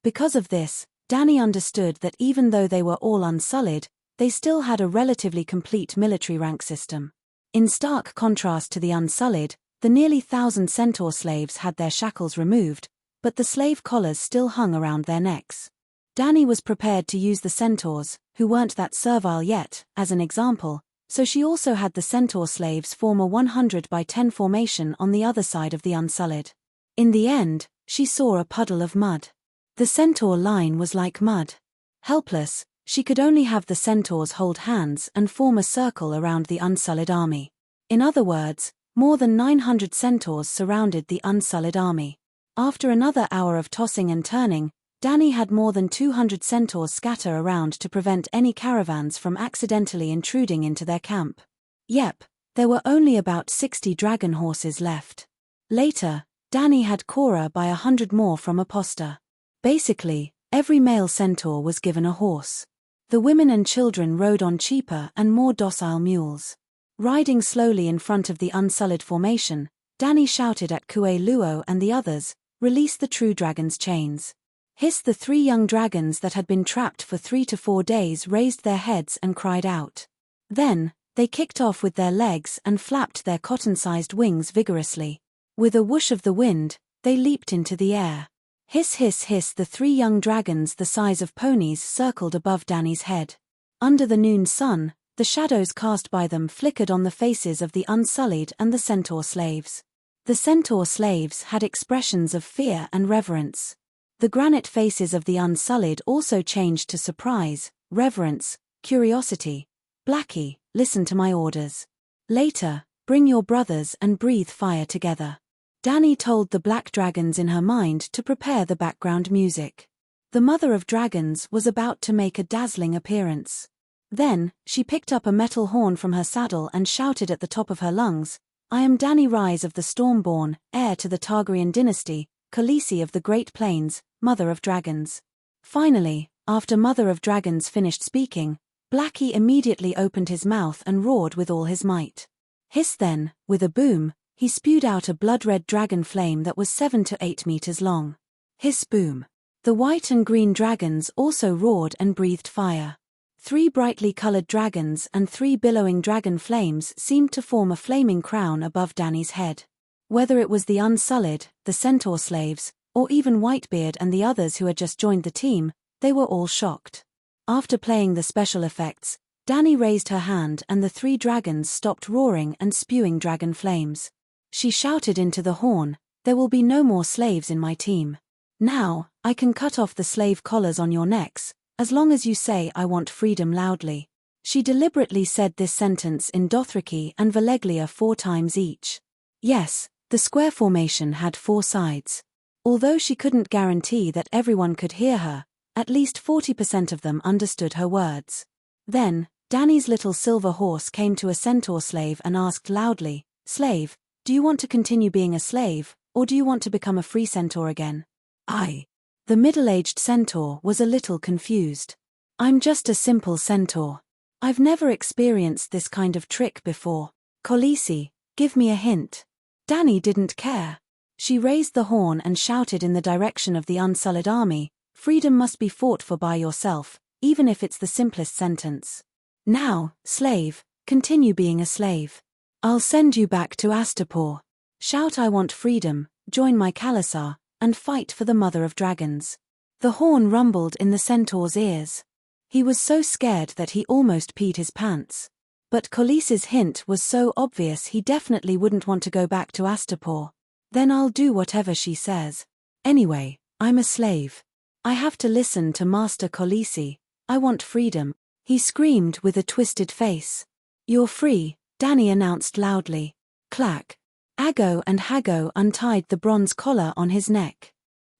Because of this, Danny understood that even though they were all Unsullied, they still had a relatively complete military rank system. In stark contrast to the Unsullied, the nearly 1,000 centaur slaves had their shackles removed, but the slave collars still hung around their necks. Danny was prepared to use the centaurs, who weren't that servile yet, as an example, so she also had the centaur slaves form a 100 by 10 formation on the other side of the Unsullied. In the end, she saw a puddle of mud. The centaur line was like mud. Helpless, she could only have the centaurs hold hands and form a circle around the Unsullied army. In other words, more than 900 centaurs surrounded the Unsullied army. After another hour of tossing and turning, Danny had more than 200 centaurs scatter around to prevent any caravans from accidentally intruding into their camp. Yep, there were only about 60 dragon horses left. Later, Danny had Cora buy 100 more from Aposta. Basically, every male centaur was given a horse. The women and children rode on cheaper and more docile mules. Riding slowly in front of the Unsullied formation, Danny shouted at Kue Luo and the others, release the true dragon's chains. Hiss! The 3 young dragons that had been trapped for 3 to 4 days raised their heads and cried out. Then, they kicked off with their legs and flapped their cotton-sized wings vigorously. With a whoosh of the wind, they leaped into the air. Hiss, hiss, hiss! The 3 young dragons the size of ponies circled above Danny's head. Under the noon sun, the shadows cast by them flickered on the faces of the Unsullied and the centaur slaves. The centaur slaves had expressions of fear and reverence. The granite faces of the Unsullied also changed to surprise, reverence, curiosity. Blackie, listen to my orders. Later, bring your brothers and breathe fire together. Danny told the black dragons in her mind to prepare the background music. The mother of dragons was about to make a dazzling appearance. Then, she picked up a metal horn from her saddle and shouted at the top of her lungs, I am Danny Rise of the Stormborn, heir to the Targaryen dynasty, Khaleesi of the Great Plains, Mother of Dragons. Finally, after Mother of Dragons finished speaking, Blackie immediately opened his mouth and roared with all his might. Hiss! Then, with a boom, he spewed out a blood-red dragon flame that was 7 to 8 meters long. Hiss! Boom! The white and green dragons also roared and breathed fire. 3 brightly colored dragons and 3 billowing dragon flames seemed to form a flaming crown above Danny's head. Whether it was the Unsullied, the centaur slaves, or even Whitebeard and the others who had just joined the team, they were all shocked. After playing the special effects, Danny raised her hand and the 3 dragons stopped roaring and spewing dragon flames. She shouted into the horn, "There will be no more slaves in my team. Now, I can cut off the slave collars on your necks, as long as you say I want freedom loudly." She deliberately said this sentence in Dothraki and Valeglia 4 times each. Yes, the square formation had 4 sides. Although she couldn't guarantee that everyone could hear her, at least 40% of them understood her words. Then, Danny's little silver horse came to a centaur slave and asked loudly, "Slave, do you want to continue being a slave, or do you want to become a free centaur again?" The middle-aged centaur was a little confused. "I'm just a simple centaur. I've never experienced this kind of trick before. Khaleesi, give me a hint." Danny didn't care. She raised the horn and shouted in the direction of the Unsullied army, "Freedom must be fought for by yourself, even if it's the simplest sentence. Now, slave, continue being a slave. I'll send you back to Astapor. Shout I want freedom, join my Khalasar, and fight for the mother of dragons." The horn rumbled in the centaur's ears. He was so scared that he almost peed his pants. But Khaleesi's hint was so obvious he definitely wouldn't want to go back to Astapor. "Then I'll do whatever she says. Anyway, I'm a slave. I have to listen to Master Khaleesi. I want freedom," he screamed with a twisted face. "You're free," Danny announced loudly. Clack. Aggo and Haggo untied the bronze collar on his neck.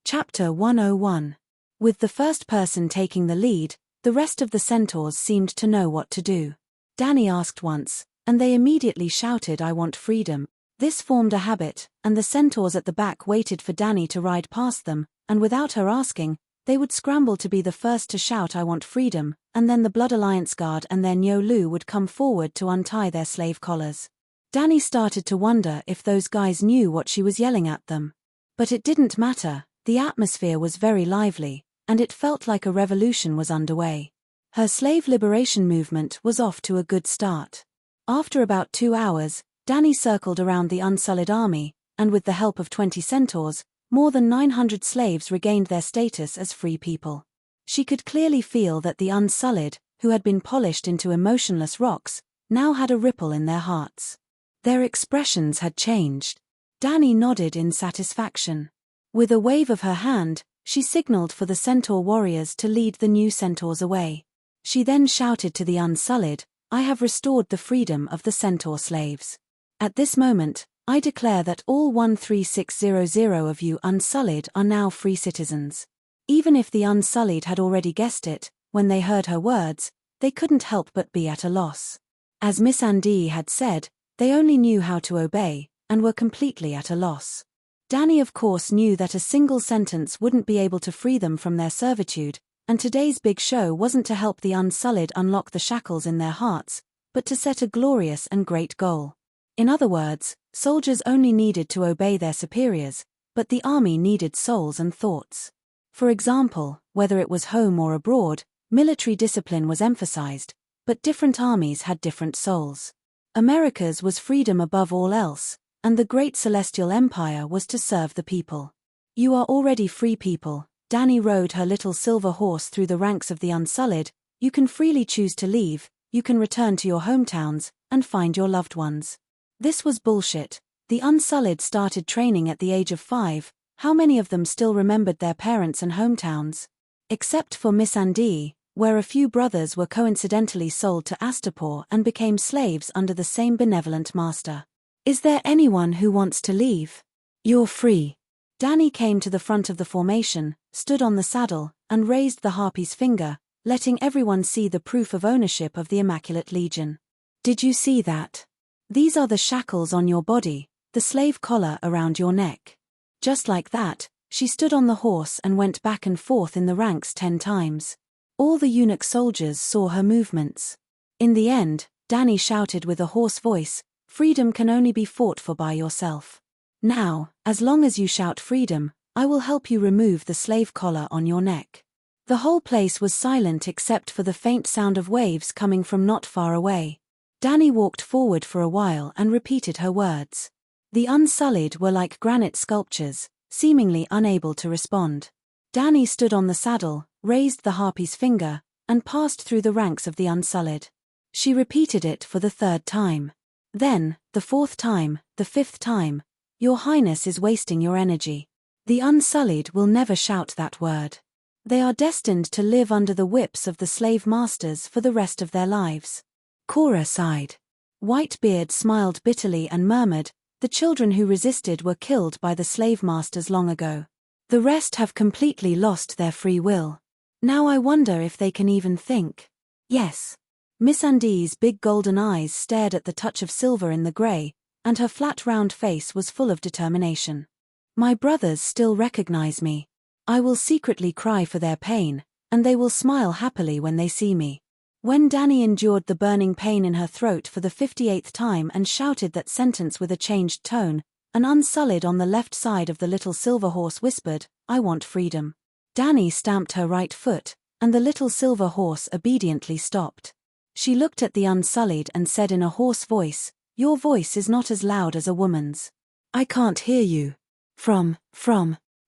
Chapter 101. With the first person taking the lead, the rest of the centaurs seemed to know what to do. Danny asked once, and they immediately shouted I want freedom. This formed a habit, and the centaurs at the back waited for Danny to ride past them, and without her asking, they would scramble to be the first to shout I want freedom, and then the Blood Alliance Guard and their Nyolu would come forward to untie their slave collars. Danny started to wonder if those guys knew what she was yelling at them. But it didn't matter, the atmosphere was very lively, and it felt like a revolution was underway. Her slave liberation movement was off to a good start. After about 2 hours, Danny circled around the Unsullied army, and with the help of 20 centaurs, more than 900 slaves regained their status as free people. She could clearly feel that the Unsullied, who had been polished into emotionless rocks, now had a ripple in their hearts. Their expressions had changed. Danny nodded in satisfaction. With a wave of her hand, she signaled for the centaur warriors to lead the new centaurs away. She then shouted to the Unsullied, "I have restored the freedom of the centaur slaves. At this moment, I declare that all 13600 of you Unsullied are now free citizens." Even if the Unsullied had already guessed it, when they heard her words, they couldn't help but be at a loss. As Miss Andy had said, they only knew how to obey, and were completely at a loss. Danny of course knew that a single sentence wouldn't be able to free them from their servitude, and today's big show wasn't to help the Unsullied unlock the shackles in their hearts, but to set a glorious and great goal. In other words, soldiers only needed to obey their superiors, but the army needed souls and thoughts. For example, whether it was home or abroad, military discipline was emphasized, but different armies had different souls. America's was freedom above all else, and the great celestial empire was to serve the people. "You are already free people." Danny rode her little silver horse through the ranks of the Unsullied. "You can freely choose to leave, you can return to your hometowns, and find your loved ones." This was bullshit. The Unsullied started training at the age of 5, how many of them still remembered their parents and hometowns? Except for Miss Andy, where a few brothers were coincidentally sold to Astapor and became slaves under the same benevolent master. "Is there anyone who wants to leave? You're free." Danny came to the front of the formation, stood on the saddle, and raised the harpy's finger, letting everyone see the proof of ownership of the Immaculate Legion. "Did you see that? These are the shackles on your body, the slave collar around your neck." Just like that, she stood on the horse and went back and forth in the ranks 10 times. All the eunuch soldiers saw her movements. In the end, Danny shouted with a hoarse voice, "Freedom can only be fought for by yourself. Now, as long as you shout freedom, I will help you remove the slave collar on your neck." The whole place was silent except for the faint sound of waves coming from not far away. Danny walked forward for a while and repeated her words. The Unsullied were like granite sculptures, seemingly unable to respond. Danny stood on the saddle, raised the harpy's finger, and passed through the ranks of the Unsullied. She repeated it for the 3rd time. Then, the 4th time, the 5th time. Your Highness is wasting your energy. The Unsullied will never shout that word. They are destined to live under the whips of the slave masters for the rest of their lives. Cora sighed. Whitebeard smiled bitterly and murmured, the children who resisted were killed by the slave masters long ago. The rest have completely lost their free will. Now I wonder if they can even think. Yes. Missandei's big golden eyes stared at the touch of silver in the grey, and her flat round face was full of determination. My brothers still recognize me. I will secretly cry for their pain, and they will smile happily when they see me. When Dany endured the burning pain in her throat for the 58th time and shouted that sentence with a changed tone, an Unsullied on the left side of the little silver horse whispered, I want freedom. Dany stamped her right foot, and the little silver horse obediently stopped. She looked at the Unsullied and said in a hoarse voice, your voice is not as loud as a woman's. I can't hear you. From.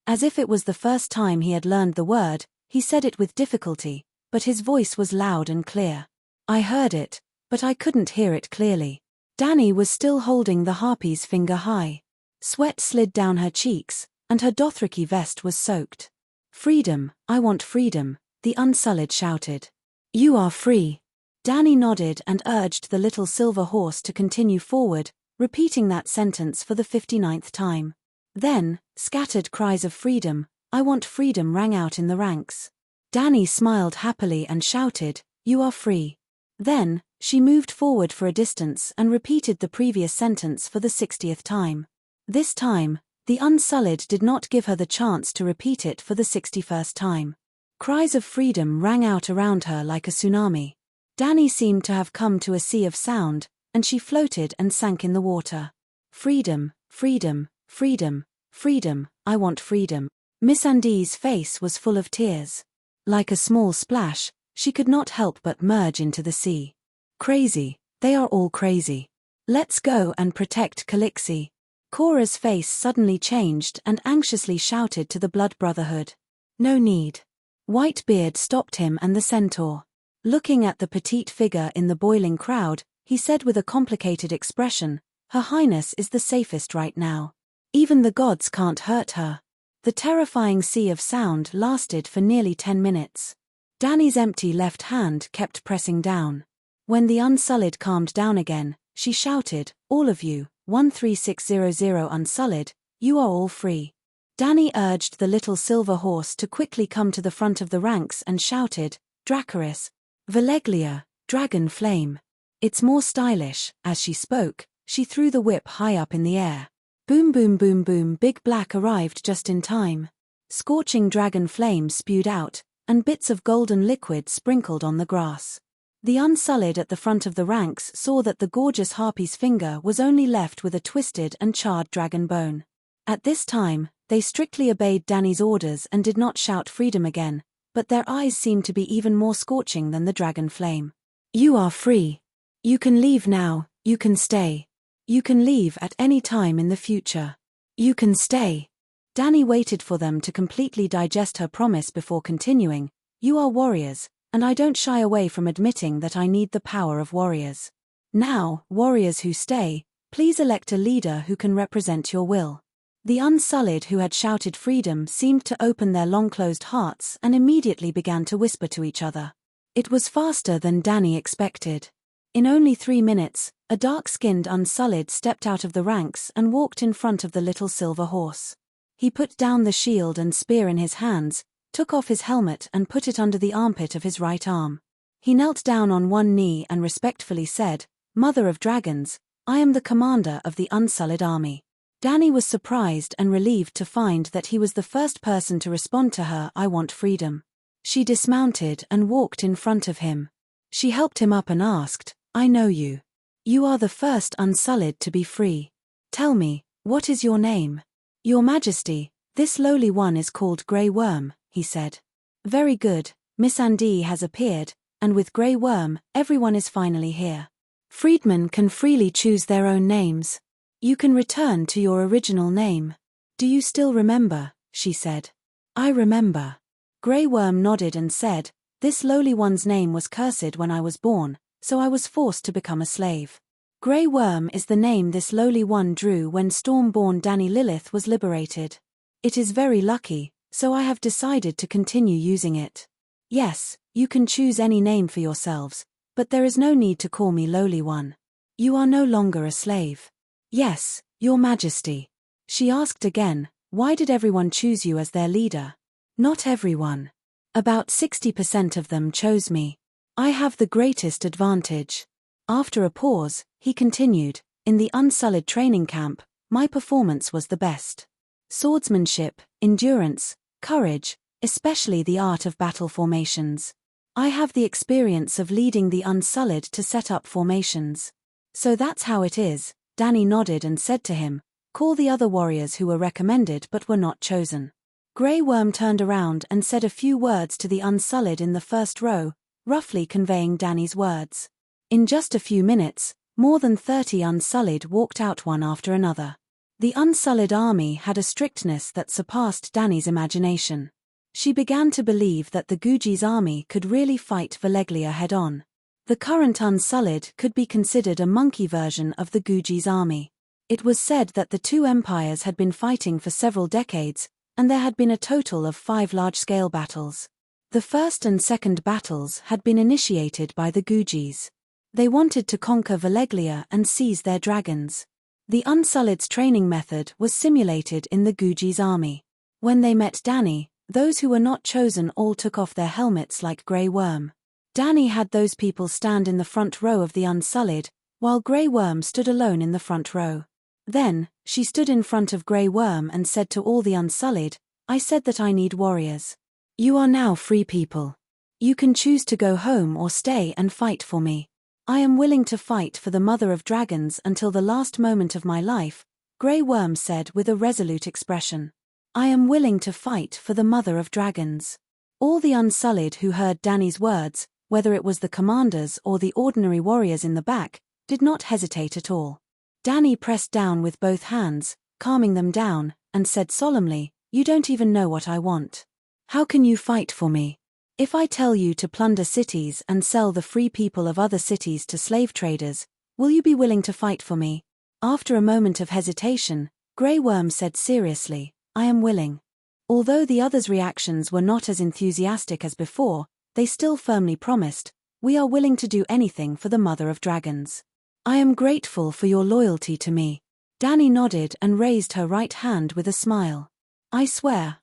As if it was the first time he had learned the word, he said it with difficulty, but his voice was loud and clear. I heard it, but I couldn't hear it clearly. Dany was still holding the harpy's finger high. Sweat slid down her cheeks, and her Dothraki vest was soaked. Freedom, I want freedom, the Unsullied shouted. You are free. Dany nodded and urged the little silver horse to continue forward, repeating that sentence for the 59th time. Then, scattered cries of freedom, I want freedom rang out in the ranks. Dany smiled happily and shouted, you are free. Then, she moved forward for a distance and repeated the previous sentence for the 60th time. This time, the Unsullied did not give her the chance to repeat it for the 61st time. Cries of freedom rang out around her like a tsunami. Dany seemed to have come to a sea of sound, and she floated and sank in the water. Freedom, freedom, freedom, freedom, I want freedom. Missandei's face was full of tears. Like a small splash, she could not help but merge into the sea. Crazy, they are all crazy. Let's go and protect Calixi. Cora's face suddenly changed and anxiously shouted to the Blood Brotherhood. No need. Whitebeard stopped him and the centaur. Looking at the petite figure in the boiling crowd, he said with a complicated expression, Her Highness is the safest right now. Even the gods can't hurt her. The terrifying sea of sound lasted for nearly 10 minutes. Dany's empty left hand kept pressing down. When the Unsullied calmed down again, she shouted, all of you, 13600 Unsullied, you are all free. Dany urged the little silver horse to quickly come to the front of the ranks and shouted, Dracarys, Valeglia, Dragon Flame. It's more stylish. As she spoke, she threw the whip high up in the air. Boom boom boom boom, Big Black arrived just in time. Scorching dragon flame spewed out, and bits of golden liquid sprinkled on the grass. The Unsullied at the front of the ranks saw that the gorgeous harpy's finger was only left with a twisted and charred dragon bone. At this time, they strictly obeyed Dany's orders and did not shout freedom again, but their eyes seemed to be even more scorching than the dragon flame. You are free. You can leave now, you can stay. You can leave at any time in the future. You can stay. Dany waited for them to completely digest her promise before continuing, You are warriors, and I don't shy away from admitting that I need the power of warriors. Now, warriors who stay, please elect a leader who can represent your will. The Unsullied who had shouted freedom seemed to open their long-closed hearts and immediately began to whisper to each other. It was faster than Dany expected. In only 3 minutes, a dark-skinned Unsullied stepped out of the ranks and walked in front of the little silver horse. He put down the shield and spear in his hands, took off his helmet and put it under the armpit of his right arm. He knelt down on one knee and respectfully said, Mother of Dragons, I am the commander of the Unsullied army. Dany was surprised and relieved to find that he was the first person to respond to her I want freedom. She dismounted and walked in front of him. She helped him up and asked, I know you. You are the first Unsullied to be free. Tell me, what is your name? Your Majesty, this lowly one is called Grey Worm, he said. Very good, Missandei has appeared, and with Grey Worm, everyone is finally here. Freedmen can freely choose their own names. You can return to your original name. Do you still remember? She said. I remember. Grey Worm nodded and said, This lowly one's name was cursed when I was born, so I was forced to become a slave. Grey Worm is the name this lowly one drew when storm-born Dani Lilith was liberated. It is very lucky, so I have decided to continue using it. Yes, you can choose any name for yourselves, but there is no need to call me lowly one. You are no longer a slave. Yes, Your Majesty. She asked again, why did everyone choose you as their leader? Not everyone. About 60% of them chose me. I have the greatest advantage. After a pause, he continued, in the Unsullied training camp, my performance was the best. Swordsmanship, endurance, courage, especially the art of battle formations. I have the experience of leading the Unsullied to set up formations. So that's how it is. Dani nodded and said to him, call the other warriors who were recommended but were not chosen. Grey Worm turned around and said a few words to the Unsullied in the first row, roughly conveying Dani's words. In just a few minutes, more than 30 Unsullied walked out one after another. The Unsullied army had a strictness that surpassed Dani's imagination. She began to believe that the Guji's army could really fight Valeglia head-on. The current Unsullied could be considered a monkey version of the Guji's army. It was said that the two empires had been fighting for several decades, and there had been a total of 5 large-scale battles. The first and second battles had been initiated by the Gujis. They wanted to conquer Valeglia and seize their dragons. The Unsullied's training method was simulated in the Guji's army. When they met Dani, those who were not chosen all took off their helmets like Grey Worm. Dani had those people stand in the front row of the Unsullied, while Grey Worm stood alone in the front row. Then, she stood in front of Grey Worm and said to all the Unsullied, I said that I need warriors. You are now free people. You can choose to go home or stay and fight for me. I am willing to fight for the Mother of Dragons until the last moment of my life, Grey Worm said with a resolute expression. I am willing to fight for the Mother of Dragons. All the Unsullied who heard Dani's words, whether it was the commanders or the ordinary warriors in the back, did not hesitate at all. Dani pressed down with both hands, calming them down, and said solemnly, you don't even know what I want. How can you fight for me? If I tell you to plunder cities and sell the free people of other cities to slave traders, will you be willing to fight for me? After a moment of hesitation, Grey Worm said seriously, I am willing. Although the others' reactions were not as enthusiastic as before, they still firmly promised, we are willing to do anything for the Mother of Dragons. I am grateful for your loyalty to me. Dani nodded and raised her right hand with a smile. I swear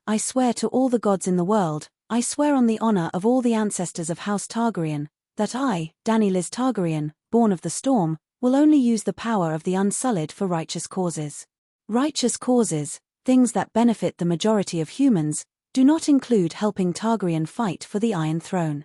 to all the gods in the world, I swear on the honor of all the ancestors of House Targaryen, that I, Dani Liz Targaryen, born of the storm, will only use the power of the Unsullied for righteous causes. Righteous causes, things that benefit the majority of humans, do not include helping Targaryen fight for the Iron Throne.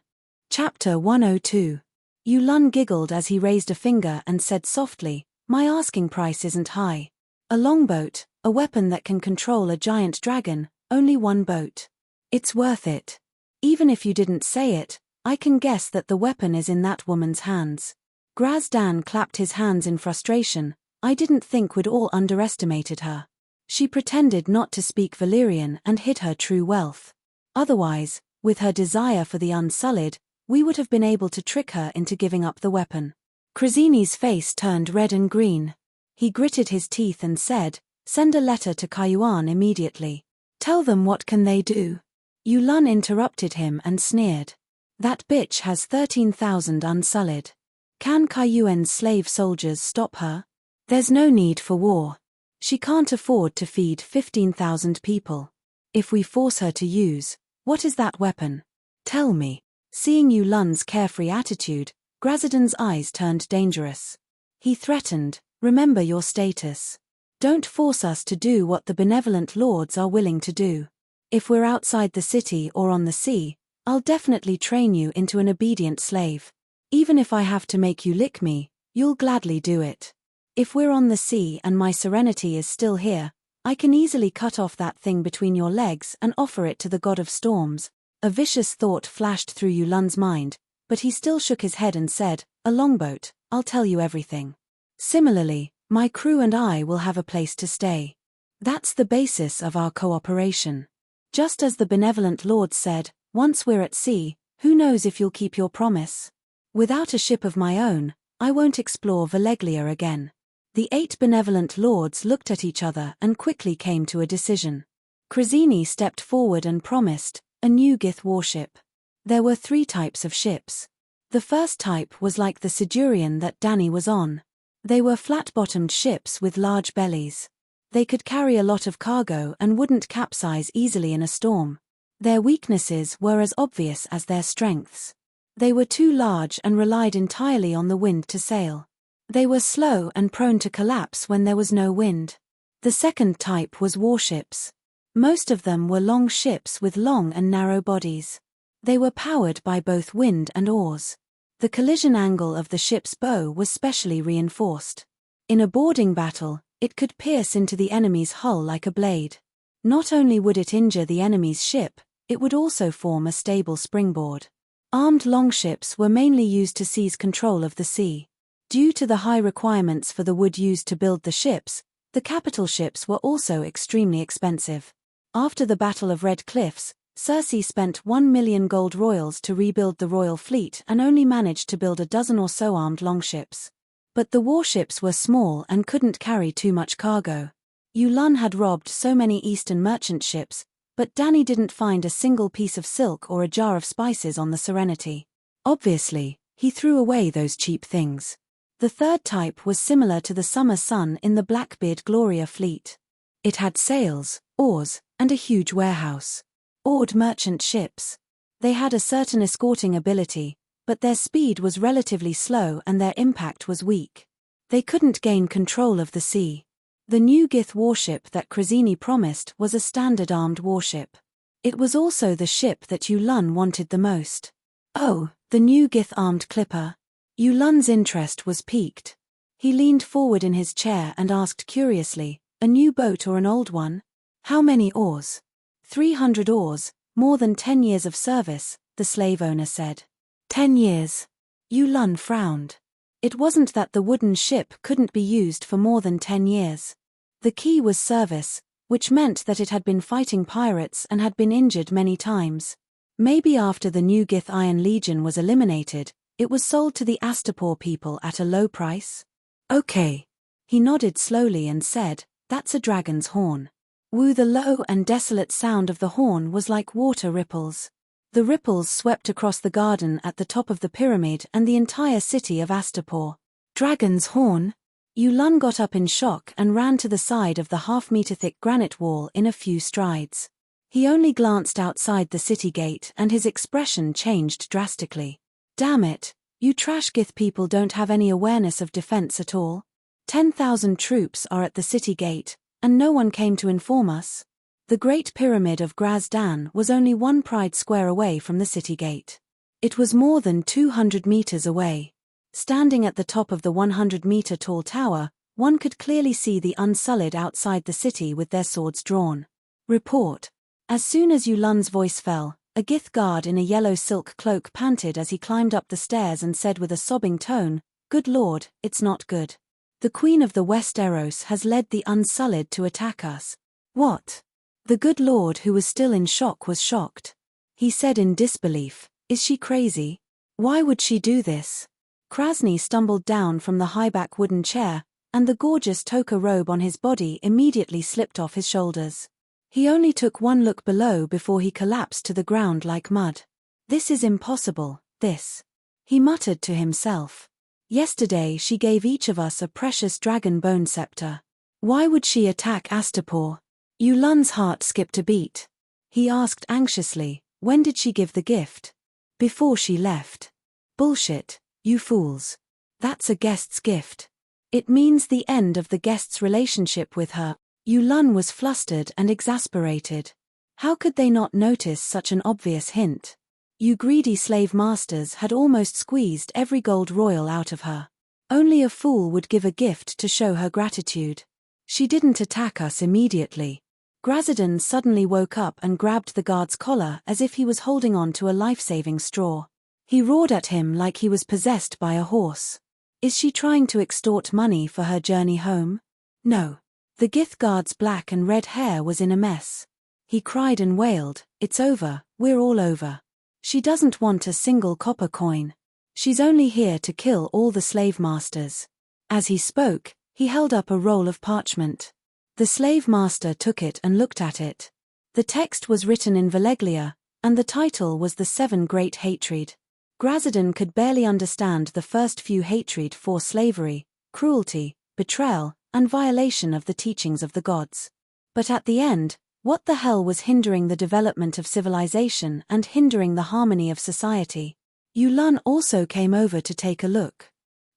Chapter 102. Yulun giggled as he raised a finger and said softly, my asking price isn't high. A longboat, a weapon that can control a giant dragon, only one boat. It's worth it. Even if you didn't say it, I can guess that the weapon is in that woman's hands. Grazdan clapped his hands in frustration. I didn't think we'd all underestimated her. She pretended not to speak Valyrian and hid her true wealth. Otherwise, with her desire for the Unsullied, we would have been able to trick her into giving up the weapon. Krazini's face turned red and green. He gritted his teeth and said, send a letter to Kayuan immediately. Tell them what can they do. Yulun interrupted him and sneered. That bitch has 13,000 Unsullied. Can Kayuan's slave soldiers stop her? There's no need for war. She can't afford to feed 15,000 people. If we force her to use, what is that weapon? Tell me. Seeing Yulun's carefree attitude, Grazdan's eyes turned dangerous. He threatened, remember your status. Don't force us to do what the benevolent lords are willing to do. If we're outside the city or on the sea, I'll definitely train you into an obedient slave. Even if I have to make you lick me, you'll gladly do it. If we're on the sea and my serenity is still here, I can easily cut off that thing between your legs and offer it to the god of storms. A vicious thought flashed through Yulun's mind, but he still shook his head and said, a longboat, I'll tell you everything. Similarly, my crew and I will have a place to stay. That's the basis of our cooperation. Just as the benevolent lord said, once we're at sea, Who knows if you'll keep your promise? Without a ship of my own, I won't explore Valeglia again. The 8 benevolent lords looked at each other and quickly came to a decision. Krasini stepped forward and promised a new Gith warship. There were 3 types of ships. The first type was like the Sidurian that Danny was on. They were flat-bottomed ships with large bellies. They could carry a lot of cargo and wouldn't capsize easily in a storm. Their weaknesses were as obvious as their strengths. They were too large and relied entirely on the wind to sail. They were slow and prone to collapse when there was no wind. The second type was warships. Most of them were long ships with long and narrow bodies. They were powered by both wind and oars. The collision angle of the ship's bow was specially reinforced. In a boarding battle, it could pierce into the enemy's hull like a blade. Not only would it injure the enemy's ship, it would also form a stable springboard. Armed longships were mainly used to seize control of the sea. Due to the high requirements for the wood used to build the ships, the capital ships were also extremely expensive. After the Battle of Red Cliffs, Cersei spent 1 million gold royals to rebuild the royal fleet and only managed to build a dozen or so armed longships. But the warships were small and couldn't carry too much cargo. Yulun had robbed so many eastern merchant ships, but Danny didn't find a single piece of silk or a jar of spices on the Serenity. Obviously, he threw away those cheap things. The third type was similar to the Summer Sun in the Blackbeard Gloria fleet. It had sails, oars, and a huge warehouse. Oared merchant ships. They had a certain escorting ability, but their speed was relatively slow and their impact was weak. They couldn't gain control of the sea. The new Gith warship that Krasini promised was a standard armed warship. It was also the ship that Yulun wanted the most. Oh, the new Gith armed clipper. Yulun's interest was piqued. He leaned forward in his chair and asked curiously, a new boat or an old one? How many oars? 300 oars, more than 10 years of service, the slave owner said. 10 years. Yulun frowned. It wasn't that the wooden ship couldn't be used for more than 10 years. The key was service, which meant that it had been fighting pirates and had been injured many times. Maybe after the new Gith Iron Legion was eliminated, it was sold to the Astapor people at a low price? Okay. He nodded slowly and said, that's a dragon's horn. Woo, the low and desolate sound of the horn was like water ripples. The ripples swept across the garden at the top of the pyramid and the entire city of Astapor. Dragon's horn? Yulun got up in shock and ran to the side of the half-meter-thick granite wall in a few strides. He only glanced outside the city gate and his expression changed drastically. Damn it, you trash Gith people don't have any awareness of defense at all. 10,000 troops are at the city gate, and no one came to inform us. The Great Pyramid of Grazdan was only 1 pride square away from the city gate. It was more than 200 meters away. Standing at the top of the 100-meter-tall tower, one could clearly see the Unsullied outside the city with their swords drawn. Report. As soon as Yulun's voice fell, a Gith guard in a yellow silk cloak panted as he climbed up the stairs and said with a sobbing tone, "Good Lord, it's not good. The Queen of the Westeros has led the Unsullied to attack us." What? The good Lord, who was still in shock, was shocked. He said in disbelief, "Is she crazy? Why would she do this?" Krasny stumbled down from the high-back wooden chair, and the gorgeous toka robe on his body immediately slipped off his shoulders. He only took one look below before he collapsed to the ground like mud. "This is impossible, this," he muttered to himself. "Yesterday she gave each of us a precious dragon bone scepter. Why would she attack Astapor?" Yulun's heart skipped a beat. He asked anxiously, "When did she give the gift?" "Before she left." "Bullshit, you fools. That's a guest's gift. It means the end of the guest's relationship with her." Yulun was flustered and exasperated. How could they not notice such an obvious hint? You greedy slave masters had almost squeezed every gold royal out of her. Only a fool would give a gift to show her gratitude. She didn't attack us immediately. Grazdan suddenly woke up and grabbed the guard's collar as if he was holding on to a life-saving straw. He roared at him like he was possessed by a horse. "Is she trying to extort money for her journey home?" No. The Gith guard's black and red hair was in a mess. He cried and wailed, "It's over, we're all over. She doesn't want a single copper coin. She's only here to kill all the slave masters. As he spoke, he held up a roll of parchment. The slave master took it and looked at it. The text was written in Valeglia, and the title was The Seven Great Hatred. Grazidan could barely understand the first few hatred for slavery, cruelty, betrayal, and violation of the teachings of the gods. But at the end, what the hell was hindering the development of civilization and hindering the harmony of society? Yulun also came over to take a look.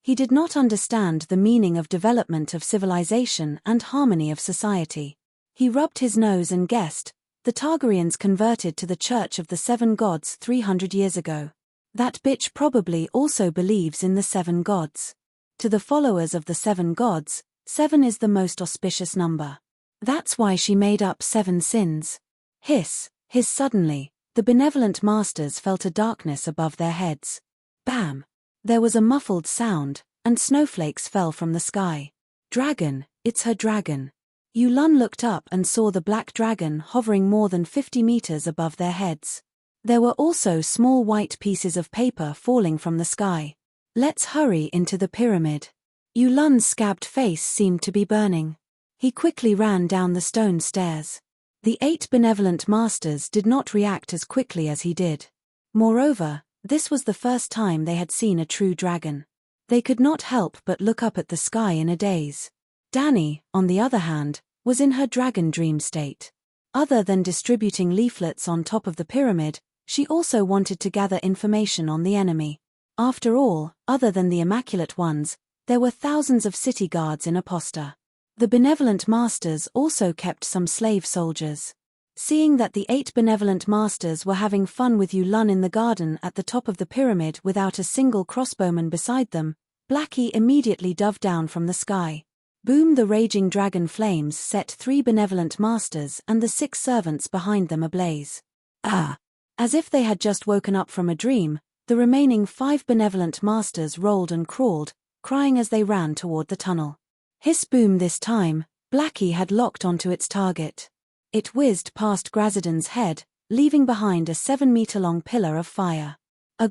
He did not understand the meaning of development of civilization and harmony of society. He rubbed his nose and guessed, the Targaryens converted to the Church of the Seven Gods 300 years ago. That bitch probably also believes in the seven gods. To the followers of the seven gods, 7 is the most auspicious number. That's why she made up 7 sins. Hiss suddenly, the benevolent masters felt a darkness above their heads. Bam! There was a muffled sound, and snowflakes fell from the sky. Dragon, it's her dragon. Yulun looked up and saw the black dragon hovering more than 50 meters above their heads. There were also small white pieces of paper falling from the sky. Let's hurry into the pyramid. Yulun's scabbed face seemed to be burning. He quickly ran down the stone stairs. The 8 benevolent masters did not react as quickly as he did. Moreover, this was the first time they had seen a true dragon. They could not help but look up at the sky in a daze. Dani, on the other hand, was in her dragon dream state. Other than distributing leaflets on top of the pyramid, she also wanted to gather information on the enemy. After all, other than the Immaculate Ones, there were thousands of city guards in Aposta. The benevolent masters also kept some slave soldiers. Seeing that the 8 benevolent masters were having fun with Yulun in the garden at the top of the pyramid without a single crossbowman beside them, Blackie immediately dove down from the sky. Boom! The raging dragon flames set 3 benevolent masters and the 6 servants behind them ablaze. Ah! As if they had just woken up from a dream, the remaining 5 benevolent masters rolled and crawled, crying as they ran toward the tunnel. Hiss! Boom! This time, Blackie had locked onto its target. It whizzed past Grazidan's head, leaving behind a 7-meter-long pillar of fire.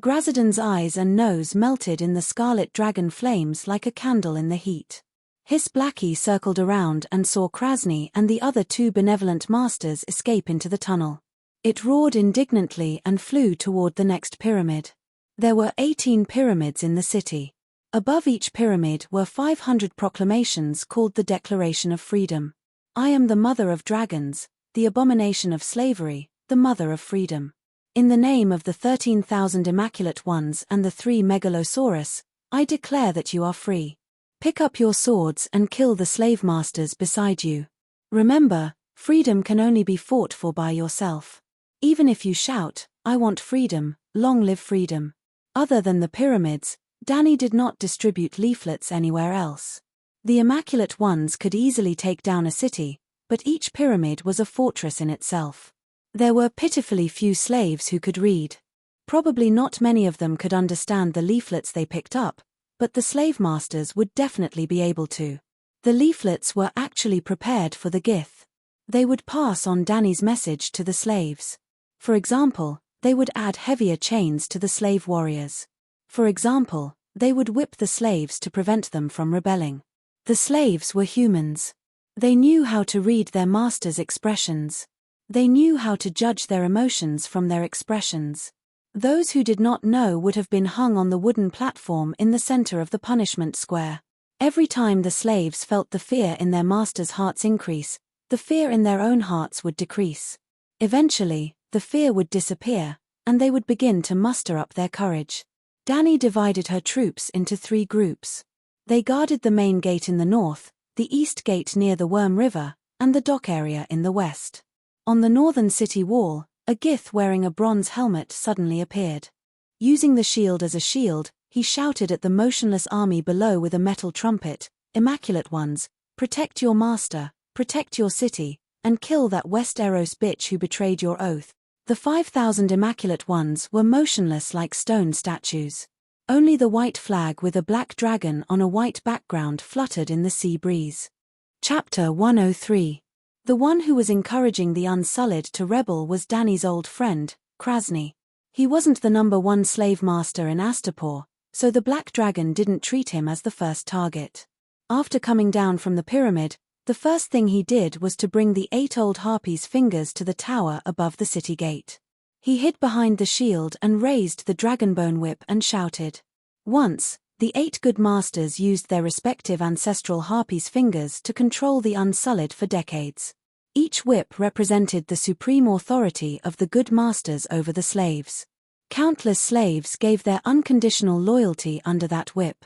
Grazidan's eyes and nose melted in the scarlet dragon flames like a candle in the heat. Hiss! Blackie circled around and saw Krasny and the other 2 benevolent masters escape into the tunnel. It roared indignantly and flew toward the next pyramid. There were 18 pyramids in the city. Above each pyramid were 500 proclamations called the Declaration of Freedom. I am the mother of dragons, the abomination of slavery, the mother of freedom. In the name of the 13,000 Immaculate Ones and the 3 Megalosaurus, I declare that you are free. Pick up your swords and kill the slave masters beside you. Remember, freedom can only be fought for by yourself. Even if you shout, I want freedom, long live freedom. Other than the pyramids, Dani did not distribute leaflets anywhere else. The Immaculate Ones could easily take down a city, but each pyramid was a fortress in itself. There were pitifully few slaves who could read. Probably not many of them could understand the leaflets they picked up, but the slave masters would definitely be able to. The leaflets were actually prepared for the Gith. They would pass on Dani's message to the slaves. For example, they would add heavier chains to the slave warriors. For example, they would whip the slaves to prevent them from rebelling. The slaves were humans. They knew how to read their masters' expressions. They knew how to judge their emotions from their expressions. Those who did not know would have been hung on the wooden platform in the center of the punishment square. Every time the slaves felt the fear in their masters' hearts increase, the fear in their own hearts would decrease. Eventually, the fear would disappear, and they would begin to muster up their courage. Dani divided her troops into 3 groups. They guarded the main gate in the north, the east gate near the Worm River, and the dock area in the west. On the northern city wall, a Gith wearing a bronze helmet suddenly appeared. Using the shield as a shield, he shouted at the motionless army below with a metal trumpet, "Immaculate Ones, protect your master, protect your city, and kill that Westeros bitch who betrayed your oath." The 5,000 Immaculate Ones were motionless like stone statues. Only the white flag with a black dragon on a white background fluttered in the sea breeze. Chapter 103. The one who was encouraging the Unsullied to rebel was Dani's old friend, Krasny. He wasn't the #1 slave master in Astapor, so the black dragon didn't treat him as the first target. After coming down from the pyramid, the first thing he did was to bring the 8 old harpies' fingers to the tower above the city gate. He hid behind the shield and raised the dragonbone whip and shouted. Once, the 8 good masters used their respective ancestral harpies' fingers to control the Unsullied for decades. Each whip represented the supreme authority of the good masters over the slaves. Countless slaves gave their unconditional loyalty under that whip.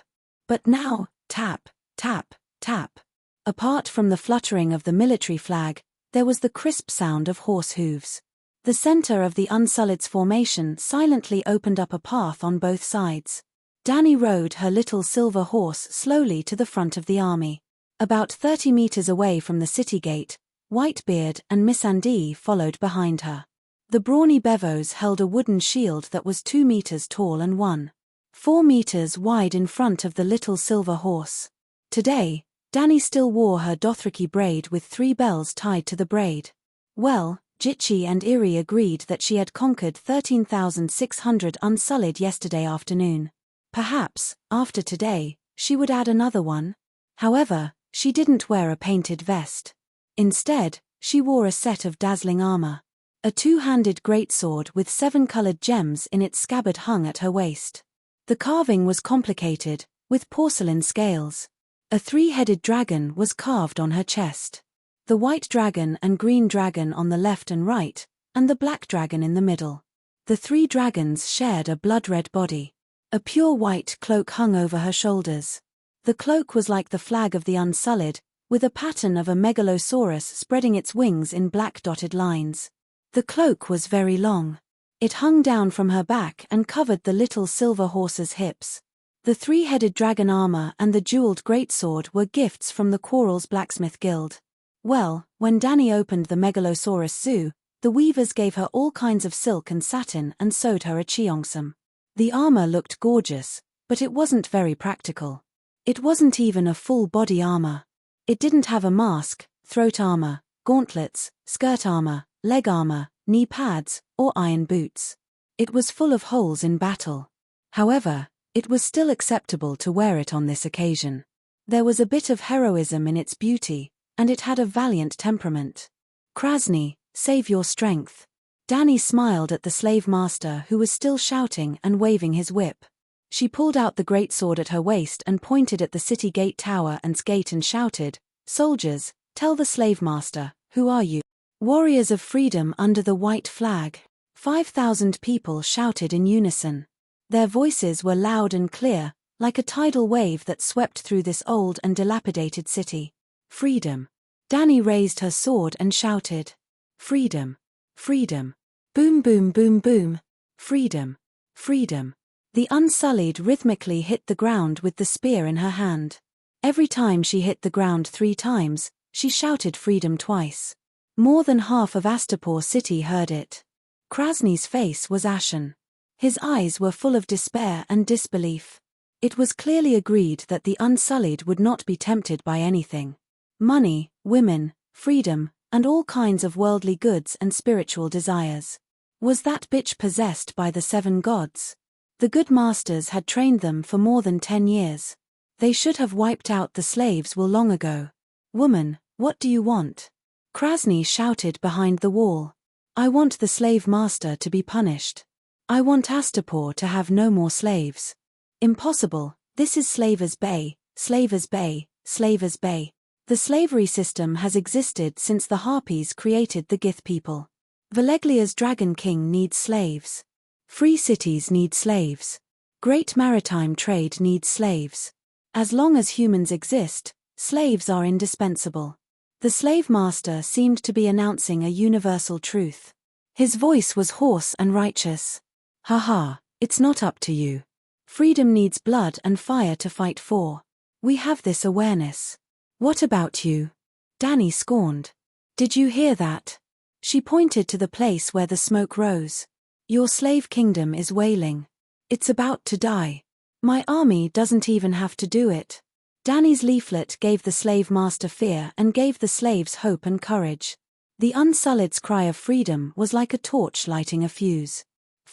But now, tap, tap, tap. Apart from the fluttering of the military flag, there was the crisp sound of horse hooves. The center of the Unsullied's formation silently opened up a path on both sides. Dany rode her little silver horse slowly to the front of the army. About 30 meters away from the city gate, Whitebeard and Missandei followed behind her. The brawny Bevos held a wooden shield that was 2 meters tall and 1.4 meters wide in front of the little silver horse. Today, Dany still wore her Dothraki braid with 3 bells tied to the braid. Well, Jitchi and Iri agreed that she had conquered 13,600 Unsullied yesterday afternoon. Perhaps, after today, she would add another one. However, she didn't wear a painted vest. Instead, she wore a set of dazzling armor. A 2-handed greatsword with 7 colored gems in its scabbard hung at her waist. The carving was complicated, with porcelain scales. A 3-headed dragon was carved on her chest. The white dragon and green dragon on the left and right, and the black dragon in the middle. The 3 dragons shared a blood-red body. A pure white cloak hung over her shoulders. The cloak was like the flag of the Unsullied, with a pattern of a megalosaurus spreading its wings in black dotted lines. The cloak was very long. It hung down from her back and covered the little silver horse's hips. The 3-headed dragon armor and the jeweled greatsword were gifts from the Quarrel's blacksmith guild. Well, when Dany opened the megalosaurus zoo, the weavers gave her all kinds of silk and satin and sewed her a cheongsam. The armor looked gorgeous, but it wasn't very practical. It wasn't even a full-body armor. It didn't have a mask, throat armor, gauntlets, skirt armor, leg armor, knee pads, or iron boots. It was full of holes in battle. However, it was still acceptable to wear it on this occasion. There was a bit of heroism in its beauty, and it had a valiant temperament. Krasny, save your strength. Dany smiled at the slave master who was still shouting and waving his whip. She pulled out the greatsword at her waist and pointed at the city gate tower and gate and shouted, "Soldiers, tell the slave master, who are you?" "Warriors of freedom under the white flag." 5,000 people shouted in unison. Their voices were loud and clear, like a tidal wave that swept through this old and dilapidated city. Freedom. Dany raised her sword and shouted, "Freedom! Freedom! Boom boom boom boom! Freedom! Freedom!" The Unsullied rhythmically hit the ground with the spear in her hand. Every time she hit the ground 3 times, she shouted freedom twice. More than half of Astapor city heard it. Krasny's face was ashen. His eyes were full of despair and disbelief. It was clearly agreed that the Unsullied would not be tempted by anything. Money, women, freedom, and all kinds of worldly goods and spiritual desires. Was that bitch possessed by the 7 gods? The good masters had trained them for more than 10 years. They should have wiped out the slaves long ago. "Woman, what do you want?" Krasny shouted behind the wall. "I want the slave master to be punished. I want Astapor to have no more slaves." "Impossible, this is Slaver's Bay, Slaver's Bay, Slaver's Bay. The slavery system has existed since the Harpies created the Gith people. Valeglia's Dragon King needs slaves. Free cities need slaves. Great maritime trade needs slaves. As long as humans exist, slaves are indispensable." The slave master seemed to be announcing a universal truth. His voice was hoarse and righteous. "Ha, it's not up to you. Freedom needs blood and fire to fight for. We have this awareness. What about you?" Dany scorned. "Did you hear that?" She pointed to the place where the smoke rose. "Your slave kingdom is wailing. It's about to die. My army doesn't even have to do it." Dany's leaflet gave the slave master fear and gave the slaves hope and courage. The Unsullied's cry of freedom was like a torch lighting a fuse.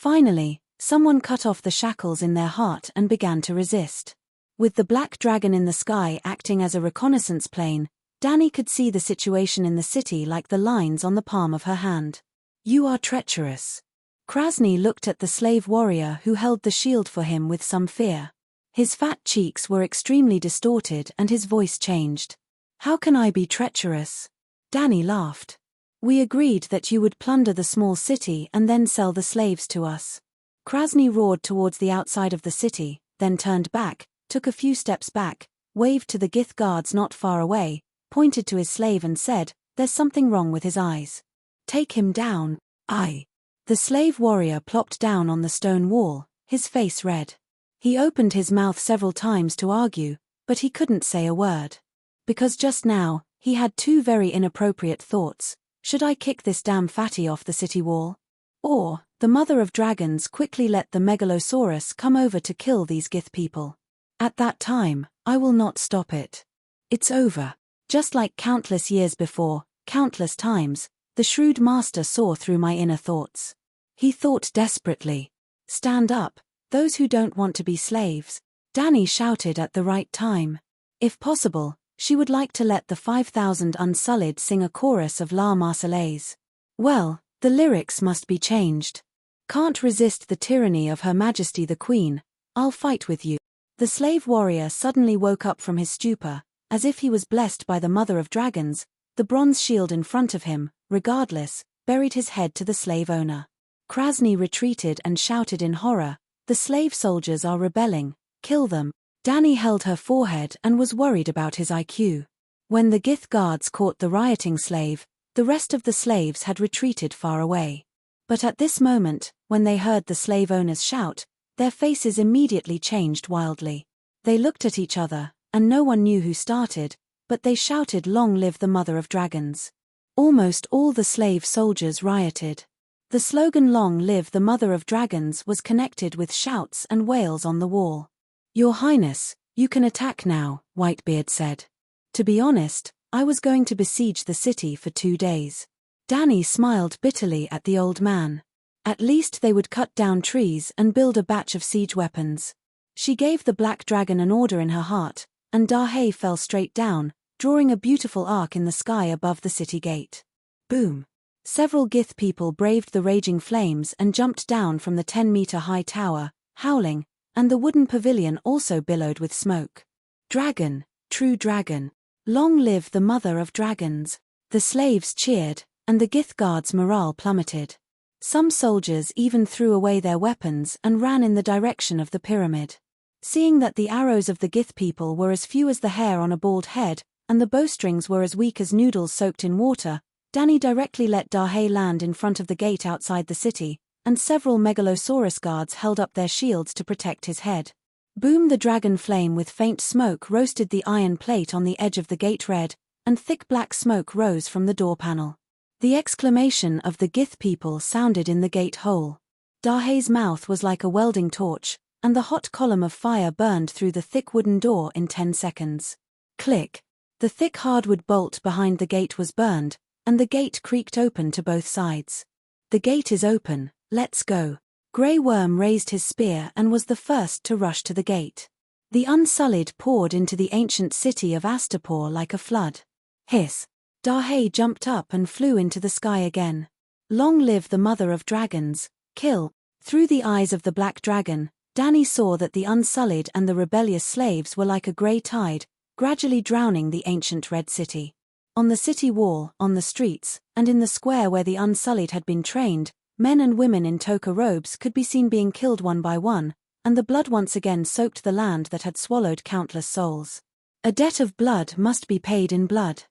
Finally, someone cut off the shackles in their heart and began to resist. With the black dragon in the sky acting as a reconnaissance plane, Dani could see the situation in the city like the lines on the palm of her hand. "You are treacherous." Krasny looked at the slave warrior who held the shield for him with some fear. His fat cheeks were extremely distorted and his voice changed. "How can I be treacherous?" Dani laughed. "We agreed that you would plunder the small city and then sell the slaves to us." Krasny roared towards the outside of the city, then turned back, took a few steps back, waved to the Gith guards not far away, pointed to his slave and said, "There's something wrong with his eyes. Take him down." "Aye." The slave warrior plopped down on the stone wall, his face red. He opened his mouth several times to argue, but he couldn't say a word. Because just now, he had two very inappropriate thoughts. Should I kick this damn fatty off the city wall? Or, the mother of dragons quickly let the megalosaurus come over to kill these Gith people. At that time, I will not stop it. It's over. Just like countless years before, countless times, the shrewd master saw through my inner thoughts. He thought desperately. "Stand up, those who don't want to be slaves." Dani shouted at the right time. If possible, she would like to let the 5,000 Unsullied sing a chorus of La Marseillaise. Well, the lyrics must be changed. "Can't resist the tyranny of Her Majesty the Queen, I'll fight with you." The slave warrior suddenly woke up from his stupor, as if he was blessed by the mother of dragons. The bronze shield in front of him, regardless, buried his head to the slave owner. Krasny retreated and shouted in horror, "The slave soldiers are rebelling, kill them." Dani held her forehead and was worried about his IQ. When the Gith guards caught the rioting slave, the rest of the slaves had retreated far away. But at this moment, when they heard the slave owners shout, their faces immediately changed wildly. They looked at each other, and no one knew who started, but they shouted, "Long live the Mother of Dragons." Almost all the slave soldiers rioted. The slogan "Long live the Mother of Dragons" was connected with shouts and wails on the wall. "Your Highness, you can attack now," Whitebeard said. "To be honest, I was going to besiege the city for 2 days." Dani smiled bitterly at the old man. At least they would cut down trees and build a batch of siege weapons. She gave the black dragon an order in her heart, and Dahe fell straight down, drawing a beautiful arc in the sky above the city gate. Boom! Several Gith people braved the raging flames and jumped down from the 10-meter-high tower, howling, and the wooden pavilion also billowed with smoke. "Dragon, true dragon. Long live the Mother of Dragons." The slaves cheered, and the Gith guards' morale plummeted. Some soldiers even threw away their weapons and ran in the direction of the pyramid. Seeing that the arrows of the Gith people were as few as the hair on a bald head, and the bowstrings were as weak as noodles soaked in water, Dani directly let Dahe land in front of the gate outside the city, and several megalosaurus guards held up their shields to protect his head. Boom! The dragon flame with faint smoke roasted the iron plate on the edge of the gate red, and thick black smoke rose from the door panel. The exclamation of the Gith people sounded in the gate hole. Dahe's mouth was like a welding torch, and the hot column of fire burned through the thick wooden door in 10 seconds. Click! The thick hardwood bolt behind the gate was burned, and the gate creaked open to both sides. "The gate is open, let's go." Grey Worm raised his spear and was the first to rush to the gate. The Unsullied poured into the ancient city of Astapor like a flood. Hiss! Dahe jumped up and flew into the sky again. "Long live the Mother of Dragons, kill." Through the eyes of the black dragon, Dani saw that the Unsullied and the rebellious slaves were like a grey tide, gradually drowning the ancient Red City. On the city wall, on the streets, and in the square where the Unsullied had been trained, men and women in toga robes could be seen being killed one by one, and the blood once again soaked the land that had swallowed countless souls. A debt of blood must be paid in blood.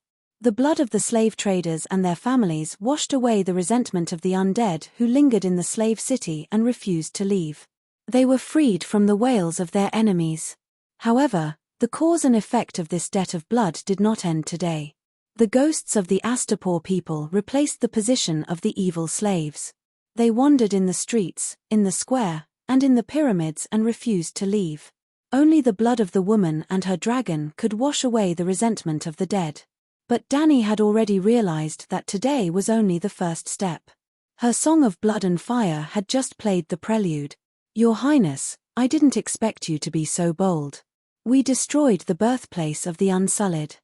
The blood of the slave traders and their families washed away the resentment of the undead who lingered in the slave city and refused to leave. They were freed from the wails of their enemies. However, the cause and effect of this debt of blood did not end today. The ghosts of the Astapor people replaced the position of the evil slaves. They wandered in the streets, in the square, and in the pyramids and refused to leave. Only the blood of the woman and her dragon could wash away the resentment of the dead. But Dani had already realized that today was only the first step. Her song of blood and fire had just played the prelude. Your Highness, I didn't expect you to be so bold. We destroyed the birthplace of the Unsullied.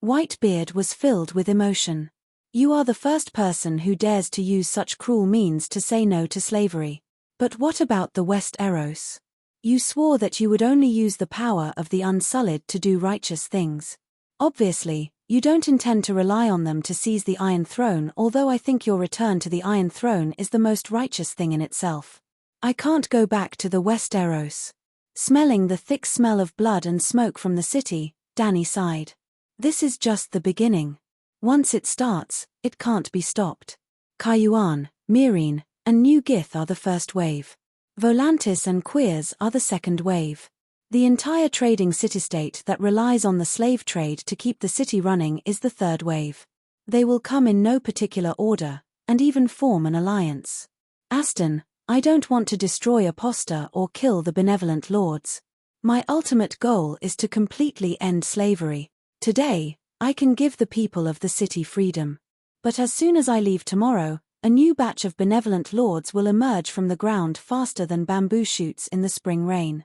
Whitebeard was filled with emotion. You are the first person who dares to use such cruel means to say no to slavery. But what about the West Eros? You swore that you would only use the power of the Unsullied to do righteous things. Obviously, you don't intend to rely on them to seize the Iron Throne, although I think your return to the Iron Throne is the most righteous thing in itself. I can't go back to the West Eros. Smelling the thick smell of blood and smoke from the city, Dany sighed. This is just the beginning. Once it starts, it can't be stopped. Cayuan, Meereen, and New Gith are the first wave. Volantis and Queers are the second wave. The entire trading city-state that relies on the slave trade to keep the city running is the third wave. They will come in no particular order, and even form an alliance. Aston, I don't want to destroy Aposta or kill the benevolent lords. My ultimate goal is to completely end slavery. Today, I can give the people of the city freedom. But as soon as I leave tomorrow, a new batch of benevolent lords will emerge from the ground faster than bamboo shoots in the spring rain.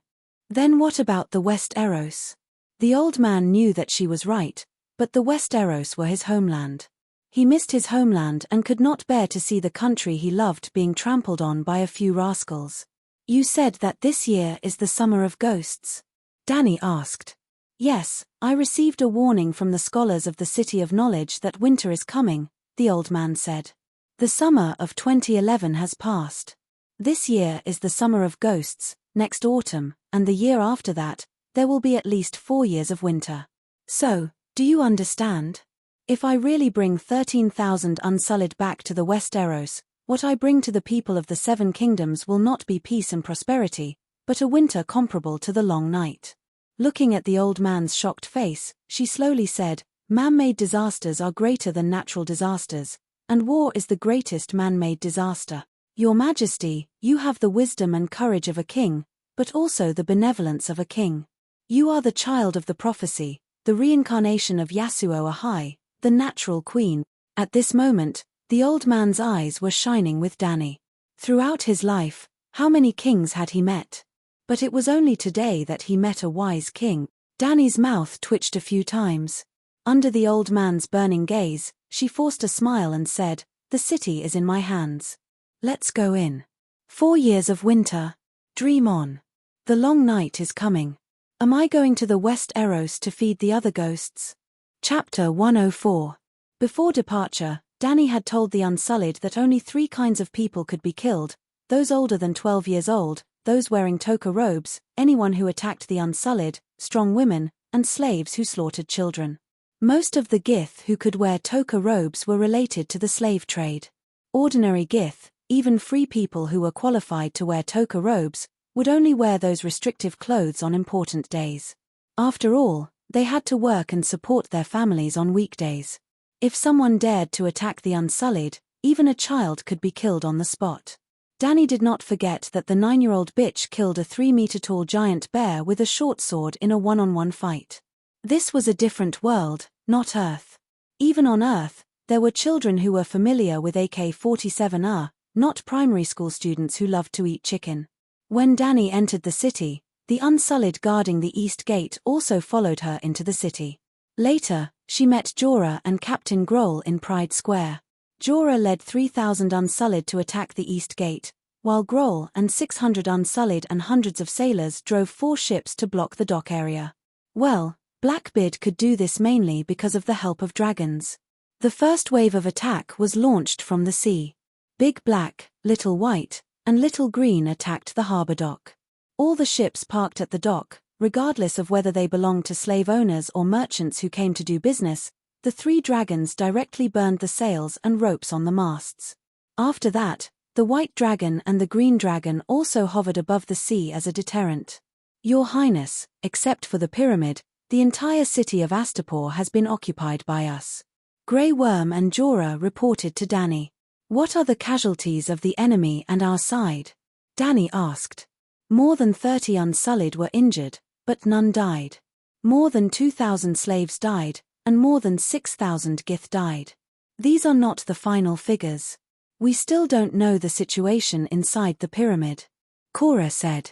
Then what about the West Eros? The old man knew that she was right, but the West Eros were his homeland. He missed his homeland and could not bear to see the country he loved being trampled on by a few rascals. You said that this year is the Summer of Ghosts? Dany asked. Yes, I received a warning from the scholars of the City of Knowledge that winter is coming, the old man said. The summer of 2011 has passed. This year is the Summer of Ghosts, next autumn, and the year after that, there will be at least 4 years of winter. So, do you understand? If I really bring 13,000 Unsullied back to the West Eros, what I bring to the people of the Seven Kingdoms will not be peace and prosperity, but a winter comparable to the long night. Looking at the old man's shocked face, she slowly said, Man-made disasters are greater than natural disasters, and war is the greatest man-made disaster. Your Majesty, you have the wisdom and courage of a king, but also the benevolence of a king. You are the child of the prophecy, the reincarnation of Yasuo Ahai, the natural queen. At this moment, the old man's eyes were shining with Dany. Throughout his life, how many kings had he met? But it was only today that he met a wise king. Dany's mouth twitched a few times. Under the old man's burning gaze, she forced a smile and said, The city is in my hands. Let's go in. 4 years of winter. Dream on. The long night is coming. Am I going to the West Eros to feed the other ghosts? Chapter 104. Before departure, Dany had told the Unsullied that only 3 kinds of people could be killed, those older than 12 years old, those wearing toka robes, anyone who attacked the Unsullied, strong women, and slaves who slaughtered children. Most of the Gith who could wear toka robes were related to the slave trade. Ordinary Gith, even free people who were qualified to wear toka robes, would only wear those restrictive clothes on important days. After all, they had to work and support their families on weekdays. If someone dared to attack the Unsullied, even a child could be killed on the spot. Dany did not forget that the 9-year-old bitch killed a 3-meter-tall giant bear with a short sword in a one-on-one fight. This was a different world, not Earth. Even on Earth, there were children who were familiar with AK-47R, not primary school students who loved to eat chicken. When Dany entered the city, the Unsullied guarding the East Gate also followed her into the city. Later, she met Jorah and Captain Grohl in Pride Square. Jorah led 3,000 Unsullied to attack the East Gate, while Grohl and 600 Unsullied and hundreds of sailors drove 4 ships to block the dock area. Well, Blackbeard could do this mainly because of the help of dragons. The first wave of attack was launched from the sea. Big Black, Little White, and Little Green attacked the harbor dock. All the ships parked at the dock, regardless of whether they belonged to slave owners or merchants who came to do business, the 3 dragons directly burned the sails and ropes on the masts. After that, the White Dragon and the Green Dragon also hovered above the sea as a deterrent. Your Highness, except for the pyramid, the entire city of Astapor has been occupied by us. Grey Worm and Jorah reported to Dany. What are the casualties of the enemy and our side? Dany asked. More than 30 Unsullied were injured, but none died. More than 2,000 slaves died, and more than 6,000 Gith died. These are not the final figures. We still don't know the situation inside the pyramid. Cora said.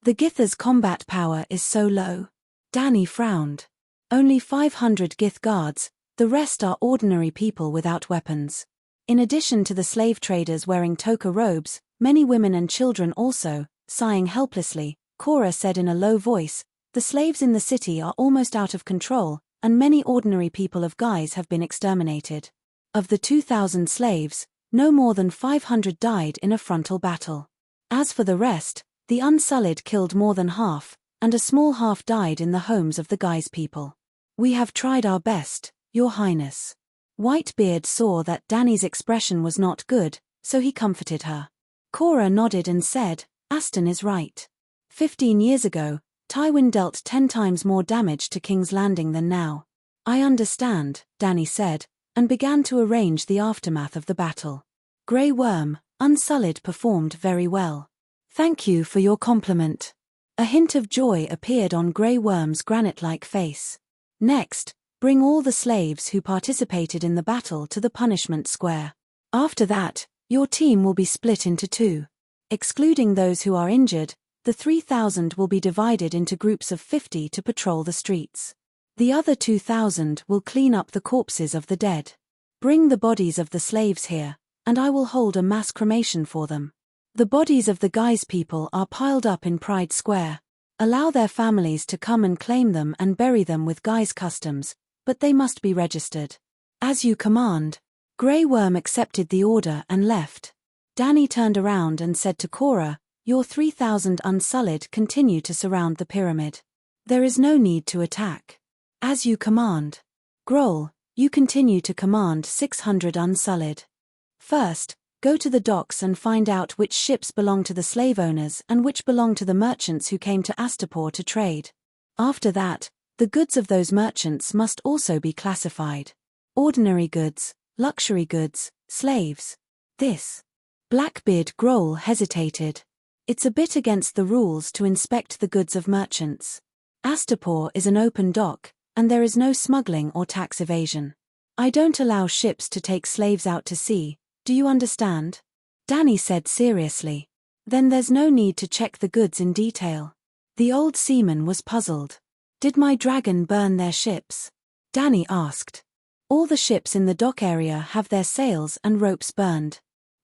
The Gith's combat power is so low. Danny frowned. Only 500 Gith guards, the rest are ordinary people without weapons. In addition to the slave traders wearing toka robes, many women and children also, sighing helplessly, Cora said in a low voice, the slaves in the city are almost out of control, and many ordinary people of Guise have been exterminated. Of the 2,000 slaves, no more than 500 died in a frontal battle. As for the rest, the Unsullied killed more than half, and a small half died in the homes of the Guise people. We have tried our best, Your Highness. Whitebeard saw that Danny's expression was not good, so he comforted her. Cora nodded and said, Aston is right. 15 years ago, Tywin dealt 10 times more damage to King's Landing than now. I understand, Danny said, and began to arrange the aftermath of the battle. Grey Worm, Unsullied performed very well. Thank you for your compliment. A hint of joy appeared on Grey Worm's granite-like face. Next, bring all the slaves who participated in the battle to the punishment square. After that, your team will be split into 2. Excluding those who are injured, the 3,000 will be divided into groups of 50 to patrol the streets. The other 2,000 will clean up the corpses of the dead. Bring the bodies of the slaves here, and I will hold a mass cremation for them. The bodies of the Guise people are piled up in Pride Square. Allow their families to come and claim them and bury them with Guise customs, but they must be registered. As you command. Grey Worm accepted the order and left. Danny turned around and said to Cora, Your 3,000 Unsullied continue to surround the pyramid. There is no need to attack. As you command. Grohl, you continue to command 600 Unsullied. First, go to the docks and find out which ships belong to the slave owners and which belong to the merchants who came to Astapor to trade. After that, the goods of those merchants must also be classified. Ordinary goods, luxury goods, slaves. This. Blackbeard Grohl hesitated. It's a bit against the rules to inspect the goods of merchants. Astapor is an open dock, and there is no smuggling or tax evasion. I don't allow ships to take slaves out to sea, do you understand? Danny said seriously. Then there's no need to check the goods in detail. The old seaman was puzzled. Did my dragon burn their ships? Danny asked. All the ships in the dock area have their sails and ropes burned.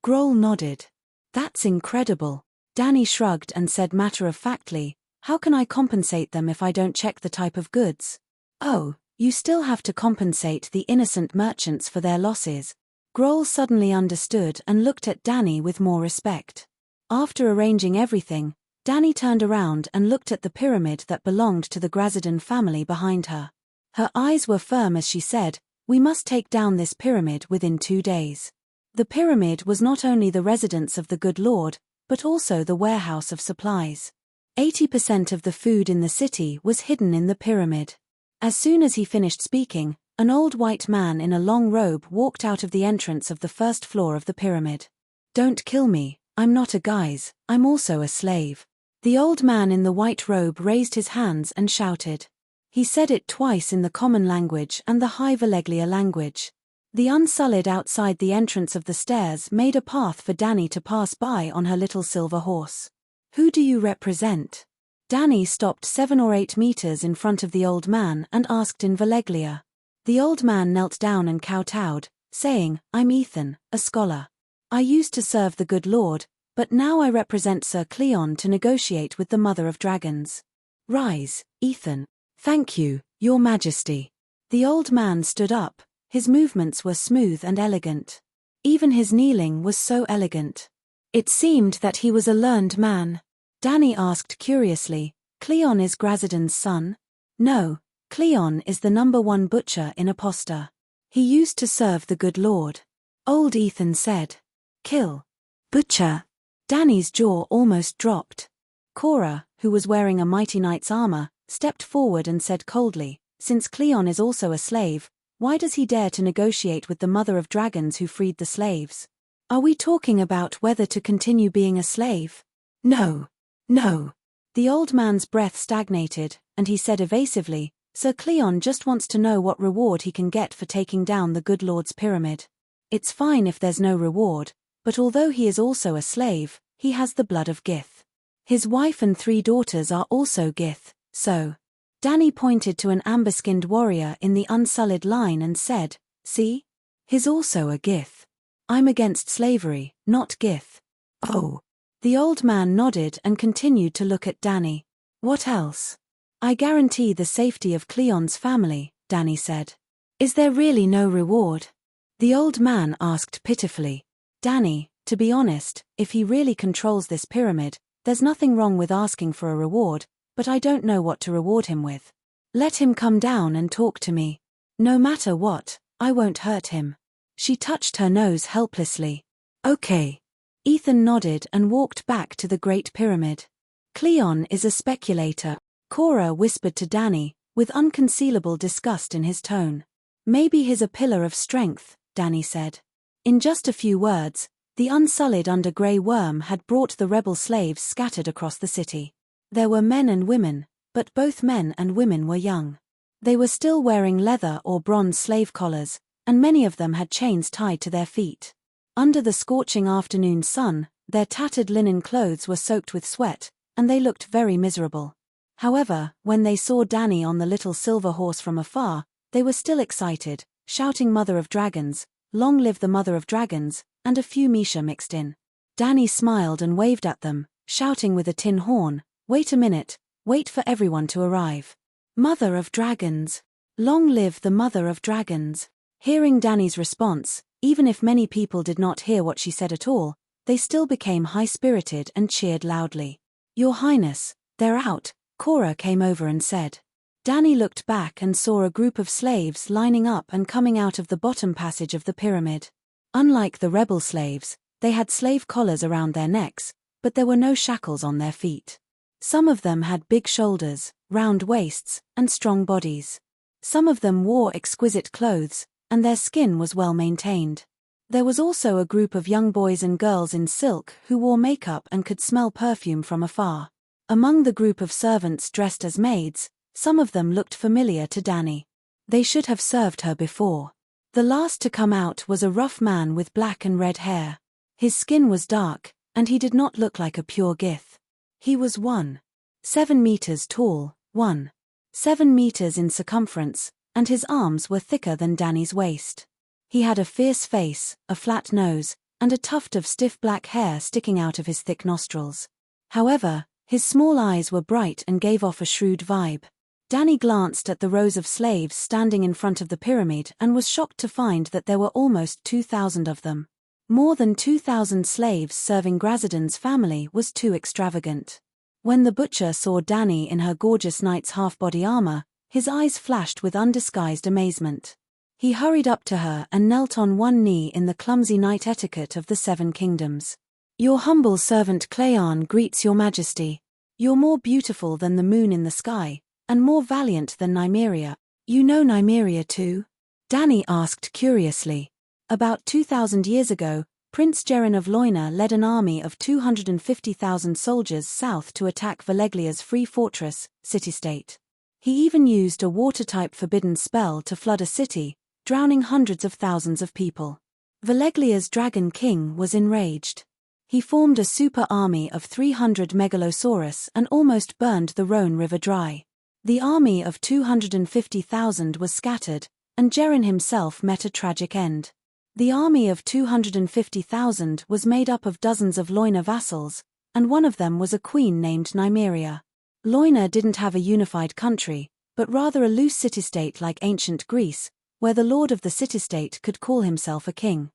Grohl nodded. That's incredible. Danny shrugged and said matter-of-factly, how can I compensate them if I don't check the type of goods? Oh, you still have to compensate the innocent merchants for their losses. Grohl suddenly understood and looked at Danny with more respect. After arranging everything, Danny turned around and looked at the pyramid that belonged to the Grazadon family behind her. Her eyes were firm as she said, We must take down this pyramid within 2 days. The pyramid was not only the residence of the good lord, but also the warehouse of supplies. 80% of the food in the city was hidden in the pyramid. As soon as he finished speaking, an old white man in a long robe walked out of the entrance of the first floor of the pyramid. Don't kill me, I'm not a Guise, I'm also a slave. The old man in the white robe raised his hands and shouted. He said it twice in the common language and the High Valeglia language. The Unsullied outside the entrance of the stairs made a path for Danny to pass by on her little silver horse. Who do you represent? Danny stopped 7 or 8 meters in front of the old man and asked in Valeglia. The old man knelt down and kowtowed, saying, I'm Ethan, a scholar. I used to serve the good lord, but now I represent Sir Cleon to negotiate with the Mother of Dragons. Rise, Ethan. Thank you, Your Majesty. The old man stood up. His movements were smooth and elegant. Even his kneeling was so elegant. It seemed that he was a learned man. Danny asked curiously, Cleon is Grazadon's son? No, Cleon is the #1 butcher in Aposta. He used to serve the good lord. Old Ethan said. Kill. Butcher. Danny's jaw almost dropped. Cora, who was wearing a mighty knight's armor, stepped forward and said coldly, Since Cleon is also a slave, why does he dare to negotiate with the Mother of Dragons who freed the slaves? Are we talking about whether to continue being a slave? No. No. The old man's breath stagnated, and he said evasively, Sir Cleon just wants to know what reward he can get for taking down the good lord's pyramid. It's fine if there's no reward, but although he is also a slave, he has the blood of Gith. His wife and 3 daughters are also Gith, so. Dany pointed to an amber-skinned warrior in the unsullied line and said, "See? He's also a Gith. I'm against slavery, not Gith." "Oh." The old man nodded and continued to look at Dany. "What else?" "I guarantee the safety of Cleon's family," Dany said. "Is there really no reward?" The old man asked pitifully. "Dany, to be honest, if he really controls this pyramid, there's nothing wrong with asking for a reward, but I don't know what to reward him with. Let him come down and talk to me. No matter what, I won't hurt him." She touched her nose helplessly. "Okay." Ethan nodded and walked back to the Great Pyramid. "Cleon is a speculator," Cora whispered to Dany, with unconcealable disgust in his tone. "Maybe he's a pillar of strength," Dany said. In just a few words, the unsullied under-grey worm had brought the rebel slaves scattered across the city. There were men and women, but both men and women were young. They were still wearing leather or bronze slave collars, and many of them had chains tied to their feet. Under the scorching afternoon sun, their tattered linen clothes were soaked with sweat, and they looked very miserable. However, when they saw Dany on the little silver horse from afar, they were still excited, shouting "Mother of Dragons, long live the Mother of Dragons," and a few Misha mixed in. Dany smiled and waved at them, shouting with a tin horn, "Wait a minute, wait for everyone to arrive. Mother of Dragons! Long live the Mother of Dragons!" Hearing Dany's response, even if many people did not hear what she said at all, they still became high-spirited and cheered loudly. "Your Highness, they're out," Cora came over and said. Dany looked back and saw a group of slaves lining up and coming out of the bottom passage of the pyramid. Unlike the rebel slaves, they had slave collars around their necks, but there were no shackles on their feet. Some of them had big shoulders, round waists, and strong bodies. Some of them wore exquisite clothes, and their skin was well maintained. There was also a group of young boys and girls in silk who wore makeup and could smell perfume from afar. Among the group of servants dressed as maids, some of them looked familiar to Dany. They should have served her before. The last to come out was a rough man with black and red hair. His skin was dark, and he did not look like a pure Gith. He was 1.7 meters tall, 1.7 meters in circumference, and his arms were thicker than Dany's waist. He had a fierce face, a flat nose, and a tuft of stiff black hair sticking out of his thick nostrils. However, his small eyes were bright and gave off a shrewd vibe. Dany glanced at the rows of slaves standing in front of the pyramid and was shocked to find that there were almost 2,000 of them. More than 2,000 slaves serving Grazadon's family was too extravagant. When the butcher saw Dany in her gorgeous knight's half-body armor, his eyes flashed with undisguised amazement. He hurried up to her and knelt on one knee in the clumsy knight etiquette of the 7 kingdoms. "Your humble servant Cleon greets your majesty. You're more beautiful than the moon in the sky, and more valiant than Nymeria." "You know Nymeria too?" Dany asked curiously. About 2,000 years ago, Prince Gerrin of Loina led an army of 250,000 soldiers south to attack Valeglia's free fortress, city-state. He even used a water-type forbidden spell to flood a city, drowning hundreds of thousands of people. Valeglia's dragon king was enraged. He formed a super army of 300 megalosaurus and almost burned the Rhone River dry. The army of 250,000 was scattered, and Gerrin himself met a tragic end. The army of 250,000 was made up of dozens of Loina vassals, and one of them was a queen named Nymeria. Loina didn't have a unified country, but rather a loose city-state like ancient Greece, where the lord of the city-state could call himself a king.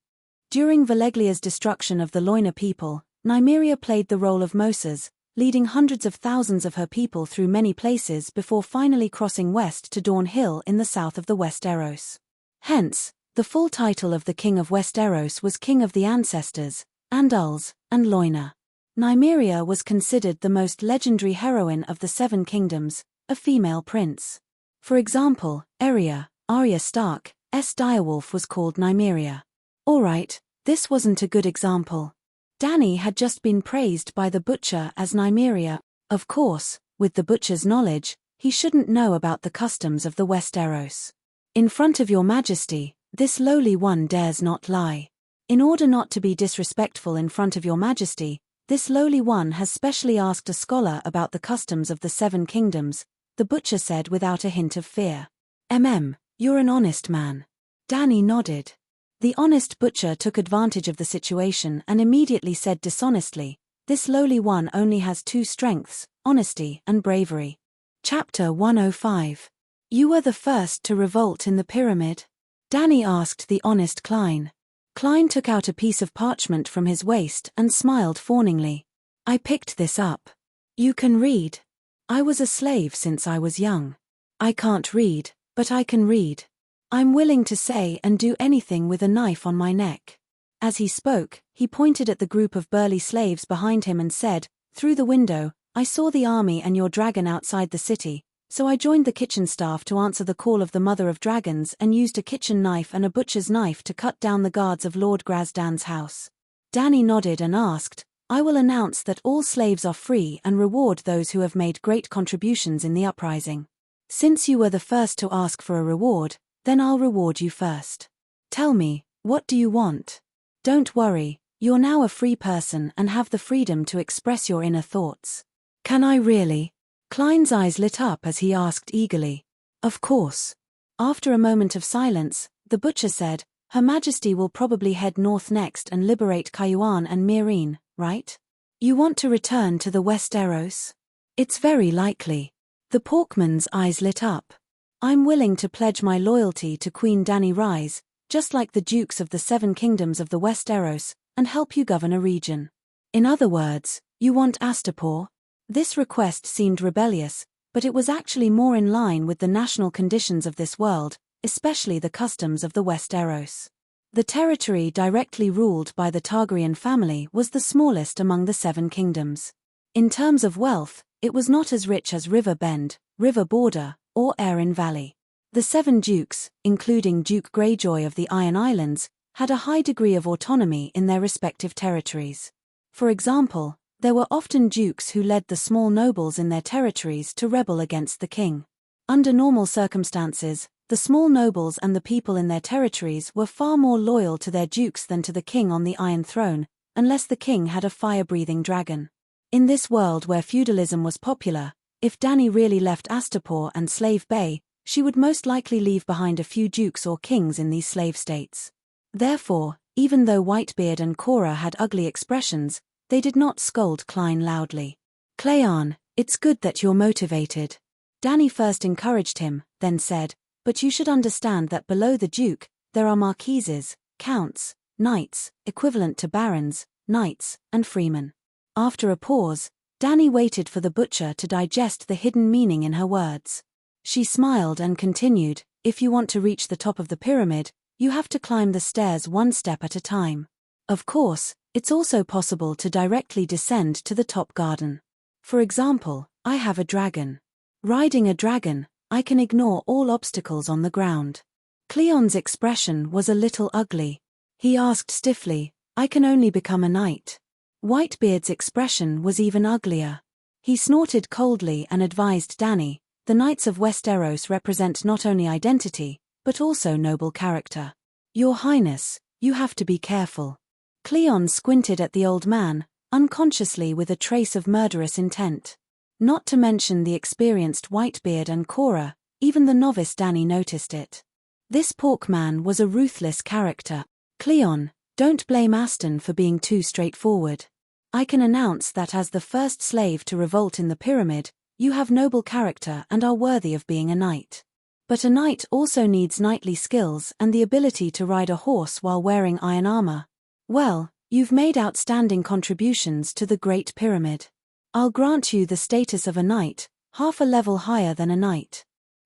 During Valeglia's destruction of the Loina people, Nymeria played the role of Moses, leading hundreds of thousands of her people through many places before finally crossing west to Dawn Hill in the south of the Westeros. Hence, the full title of the King of Westeros was King of the Ancestors, Andals, and Loina. Nymeria was considered the most legendary heroine of the 7 kingdoms, a female prince. For example, Arya Stark's direwolf was called Nymeria. Alright, this wasn't a good example. Dany had just been praised by the butcher as Nymeria. Of course, with the butcher's knowledge, he shouldn't know about the customs of the Westeros. "In front of your majesty, this lowly one dares not lie." In order not to be disrespectful in front of your majesty, this lowly one has specially asked a scholar about the customs of the 7 kingdoms, the butcher said without a hint of fear. You're an honest man. Danny nodded. The honest butcher took advantage of the situation and immediately said dishonestly, this lowly one only has 2 strengths, honesty and bravery. Chapter 105. You were the first to revolt in the pyramid? Danny asked the honest Klein. Klein took out a piece of parchment from his waist and smiled fawningly. I picked this up. You can read. I was a slave since I was young. I can't read, but I can read. I'm willing to say and do anything with a knife on my neck. As he spoke, he pointed at the group of burly slaves behind him and said, through the window, I saw the army and your dragon outside the city, so I joined the kitchen staff to answer the call of the mother of dragons and used a kitchen knife and a butcher's knife to cut down the guards of Lord Grazdan's house. Danny nodded and asked, I will announce that all slaves are free and reward those who have made great contributions in the uprising. Since you were the first to ask for a reward, then I'll reward you first. Tell me, what do you want? Don't worry, you're now a free person and have the freedom to express your inner thoughts. Can I really? Klein's eyes lit up as he asked eagerly. Of course. After a moment of silence, the butcher said, Her Majesty will probably head north next and liberate Kayuan and Mireen, right? You want to return to the Westeros? It's very likely. The porkman's eyes lit up. I'm willing to pledge my loyalty to Queen Dany Rise, just like the dukes of the 7 kingdoms of the Westeros, and help you govern a region. In other words, you want Astapor? This request seemed rebellious, but it was actually more in line with the national conditions of this world, especially the customs of the Westeros. The territory directly ruled by the Targaryen family was the smallest among the 7 kingdoms. In terms of wealth, it was not as rich as River Bend, River Border, or Erin Valley. The 7 dukes, including Duke Greyjoy of the Iron Islands, had a high degree of autonomy in their respective territories. For example, there were often dukes who led the small nobles in their territories to rebel against the king. Under normal circumstances, the small nobles and the people in their territories were far more loyal to their dukes than to the king on the Iron Throne, unless the king had a fire-breathing dragon. In this world where feudalism was popular, if Dany really left Astapor and Slave Bay, she would most likely leave behind a few dukes or kings in these slave states. Therefore, even though Whitebeard and Cora had ugly expressions, they did not scold Klein loudly. Cleon, it's good that you're motivated. Dany first encouraged him, then said, but you should understand that below the duke, there are marquises, counts, knights, equivalent to barons, knights, and freemen. After a pause, Dany waited for the butcher to digest the hidden meaning in her words. She smiled and continued, if you want to reach the top of the pyramid, you have to climb the stairs one step at a time. Of course, it's also possible to directly descend to the top garden. For example, I have a dragon. Riding a dragon, I can ignore all obstacles on the ground. Cleon's expression was a little ugly. He asked stiffly, I can only become a knight. Whitebeard's expression was even uglier. He snorted coldly and advised Dany, the Knights of Westeros represent not only identity, but also noble character. Your Highness, you have to be careful. Cleon squinted at the old man, unconsciously with a trace of murderous intent. Not to mention the experienced Whitebeard and Cora, even the novice Dany noticed it. This porkman was a ruthless character. Cleon, don't blame Aston for being too straightforward. I can announce that as the first slave to revolt in the pyramid, you have noble character and are worthy of being a knight. But a knight also needs knightly skills and the ability to ride a horse while wearing iron armor. Well, you've made outstanding contributions to the Great Pyramid. I'll grant you the status of a knight, half a level higher than a knight.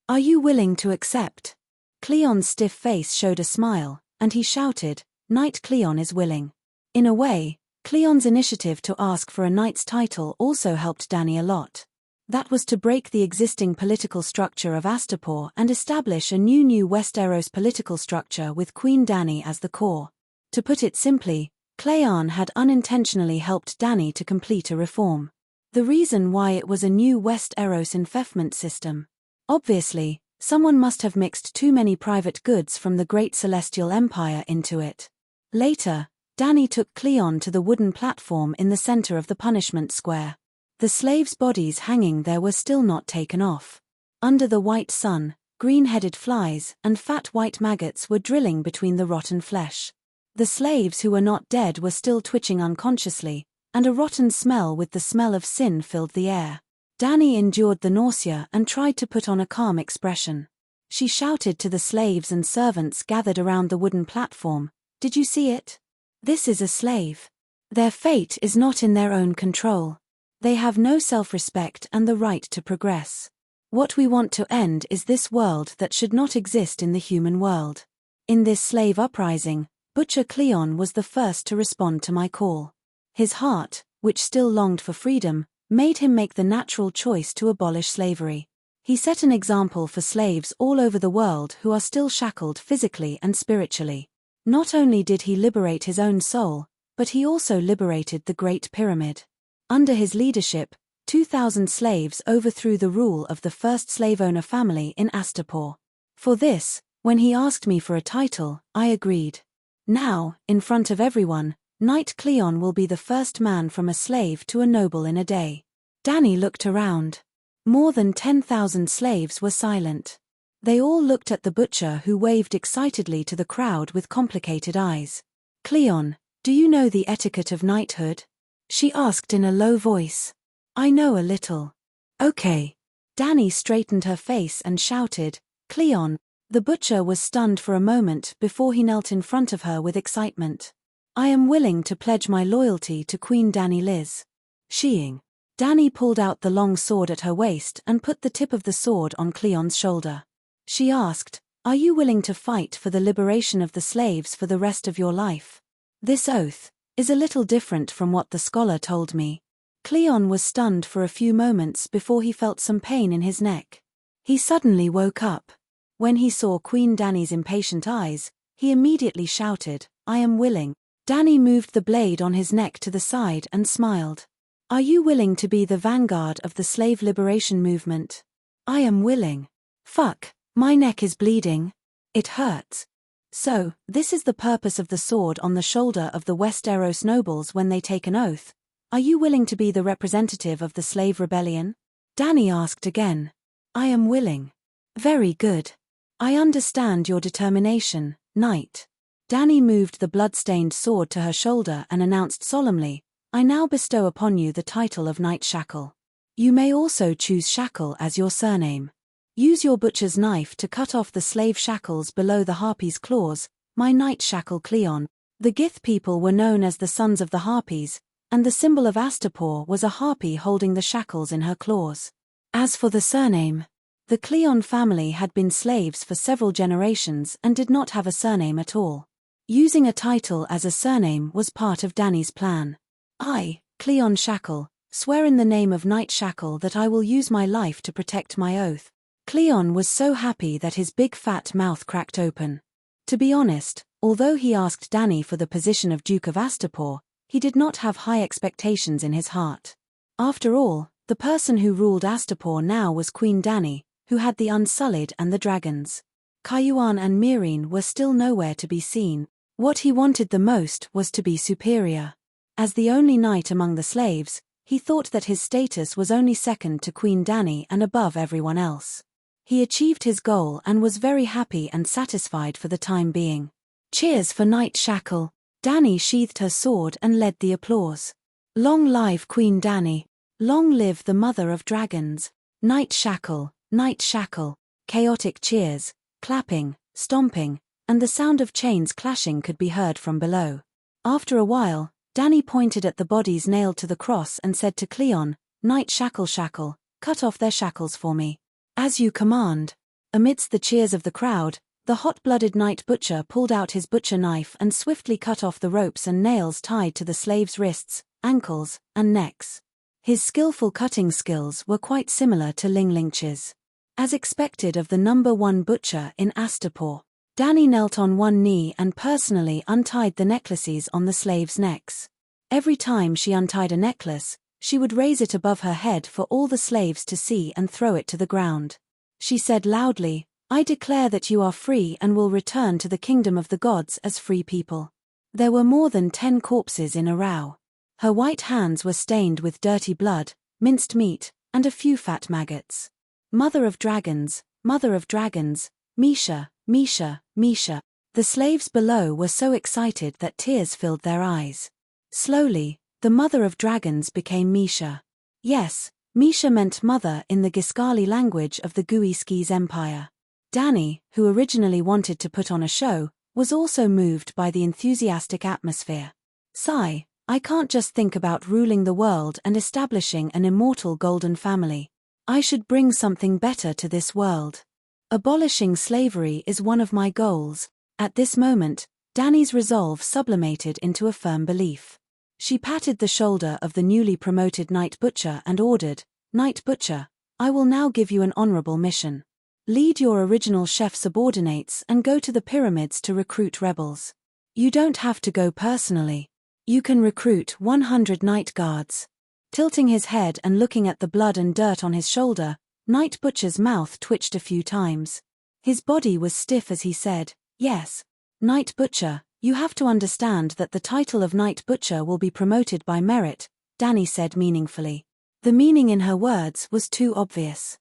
Are you willing to accept? Cleon's stiff face showed a smile, and he shouted, Knight Cleon is willing. In a way, Cleon's initiative to ask for a knight's title also helped Dany a lot. That was to break the existing political structure of Astapor and establish a new Westeros political structure with Queen Dany as the core. To put it simply, Cleon had unintentionally helped Dany to complete a reform. The reason why it was a new Westeros enfeoffment system. Obviously, someone must have mixed too many private goods from the Great Celestial Empire into it. Later, Danny took Cleon to the wooden platform in the center of the punishment square. The slaves' bodies hanging there were still not taken off. Under the white sun, green-headed flies and fat white maggots were drilling between the rotten flesh. The slaves who were not dead were still twitching unconsciously, and a rotten smell with the smell of sin filled the air. Danny endured the nausea and tried to put on a calm expression. She shouted to the slaves and servants gathered around the wooden platform, "Did you see it? This is a slave. Their fate is not in their own control. They have no self-respect and the right to progress. What we want to end is this world that should not exist in the human world." In this slave uprising, Butcher Cleon was the first to respond to my call. His heart, which still longed for freedom, made him make the natural choice to abolish slavery. He set an example for slaves all over the world who are still shackled physically and spiritually. Not only did he liberate his own soul, but he also liberated the Great Pyramid. Under his leadership, 2,000 slaves overthrew the rule of the first slave owner family in Astapor. For this, when he asked me for a title, I agreed. Now, in front of everyone, Knight Cleon will be the first man from a slave to a noble in a day. Danny looked around. More than 10,000 slaves were silent. They all looked at the butcher who waved excitedly to the crowd with complicated eyes. "Cleon, do you know the etiquette of knighthood?" she asked in a low voice. "I know a little." "Okay." Danny straightened her face and shouted, "Cleon." The butcher was stunned for a moment before he knelt in front of her with excitement. "I am willing to pledge my loyalty to Queen Danny Liz." Sheeing. Danny pulled out the long sword at her waist and put the tip of the sword on Cleon's shoulder. She asked, "Are you willing to fight for the liberation of the slaves for the rest of your life?" This oath is a little different from what the scholar told me. Cleon was stunned for a few moments before he felt some pain in his neck. He suddenly woke up. When he saw Queen Danny's impatient eyes, he immediately shouted, "I am willing." Danny moved the blade on his neck to the side and smiled. "Are you willing to be the vanguard of the slave liberation movement?" "I am willing." "Fuck, my neck is bleeding. It hurts." "So, this is the purpose of the sword on the shoulder of the Westeros nobles when they take an oath. Are you willing to be the representative of the slave rebellion?" Danny asked again. "I am willing." "Very good. I understand your determination, Knight." Danny moved the blood-stained sword to her shoulder and announced solemnly, "I now bestow upon you the title of Knight Shackle. You may also choose Shackle as your surname. Use your butcher's knife to cut off the slave shackles below the harpy's claws, my Knight Shackle Cleon." The Gith people were known as the Sons of the Harpies, and the symbol of Astapor was a harpy holding the shackles in her claws. As for the surname, the Cleon family had been slaves for several generations and did not have a surname at all. Using a title as a surname was part of Danny's plan. "I, Cleon Shackle, swear in the name of Knight Shackle that I will use my life to protect my oath." Cleon was so happy that his big fat mouth cracked open. To be honest, although he asked Danny for the position of Duke of Astapor, he did not have high expectations in his heart. After all, the person who ruled Astapor now was Queen Danny, who had the Unsullied and the dragons. Cayuan and Meereen were still nowhere to be seen. What he wanted the most was to be superior. As the only knight among the slaves, he thought that his status was only second to Queen Danny and above everyone else. He achieved his goal and was very happy and satisfied for the time being. "Cheers for Knight Shackle." Danny sheathed her sword and led the applause. "Long live Queen Danny. Long live the Mother of Dragons. Knight Shackle, Knight Shackle." Chaotic cheers, clapping, stomping, and the sound of chains clashing could be heard from below. After a while, Danny pointed at the bodies nailed to the cross and said to Cleon, "Knight Shackle Shackle, cut off their shackles for me." "As you command." Amidst the cheers of the crowd, the hot-blooded Knight Butcher pulled out his butcher knife and swiftly cut off the ropes and nails tied to the slaves' wrists, ankles, and necks. His skillful cutting skills were quite similar to Ling Lingch's. As expected of the #1 butcher in Astapor, Danny knelt on one knee and personally untied the necklaces on the slaves' necks. Every time she untied a necklace, she would raise it above her head for all the slaves to see and throw it to the ground. She said loudly, "I declare that you are free and will return to the kingdom of the gods as free people." There were more than 10 corpses in a row. Her white hands were stained with dirty blood, minced meat, and a few fat maggots. Mother of dragons, Misha, Misha, Misha. The slaves below were so excited that tears filled their eyes. Slowly, the mother of dragons became Misha. Yes, Misha meant mother in the Giscali language of the Guiskis Empire. Danny, who originally wanted to put on a show, was also moved by the enthusiastic atmosphere. Sigh, I can't just think about ruling the world and establishing an immortal golden family. I should bring something better to this world. Abolishing slavery is one of my goals. At this moment, Danny's resolve sublimated into a firm belief. She patted the shoulder of the newly promoted Night Butcher and ordered, Night Butcher, I will now give you an honorable mission. Lead your original chef subordinates and go to the pyramids to recruit rebels. You don't have to go personally. You can recruit 100 night guards. Tilting his head and looking at the blood and dirt on his shoulder, Night Butcher's mouth twitched a few times. His body was stiff as he said, Yes. Night Butcher, you have to understand that the title of Night Butcher will be promoted by merit, Danny said meaningfully. The meaning in her words was too obvious.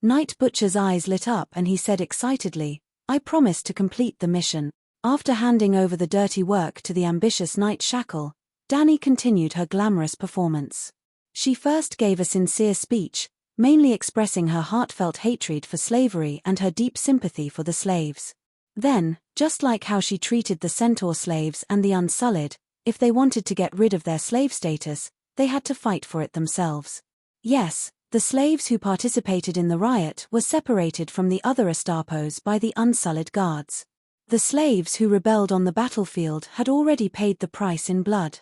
Night Butcher's eyes lit up and he said excitedly, I promise to complete the mission. After handing over the dirty work to the ambitious Night Shackle, Danny continued her glamorous performance. She first gave a sincere speech, mainly expressing her heartfelt hatred for slavery and her deep sympathy for the slaves. Then, just like how she treated the centaur slaves and the Unsullied, if they wanted to get rid of their slave status, they had to fight for it themselves. Yes, the slaves who participated in the riot were separated from the other Estapos by the Unsullied guards. The slaves who rebelled on the battlefield had already paid the price in blood.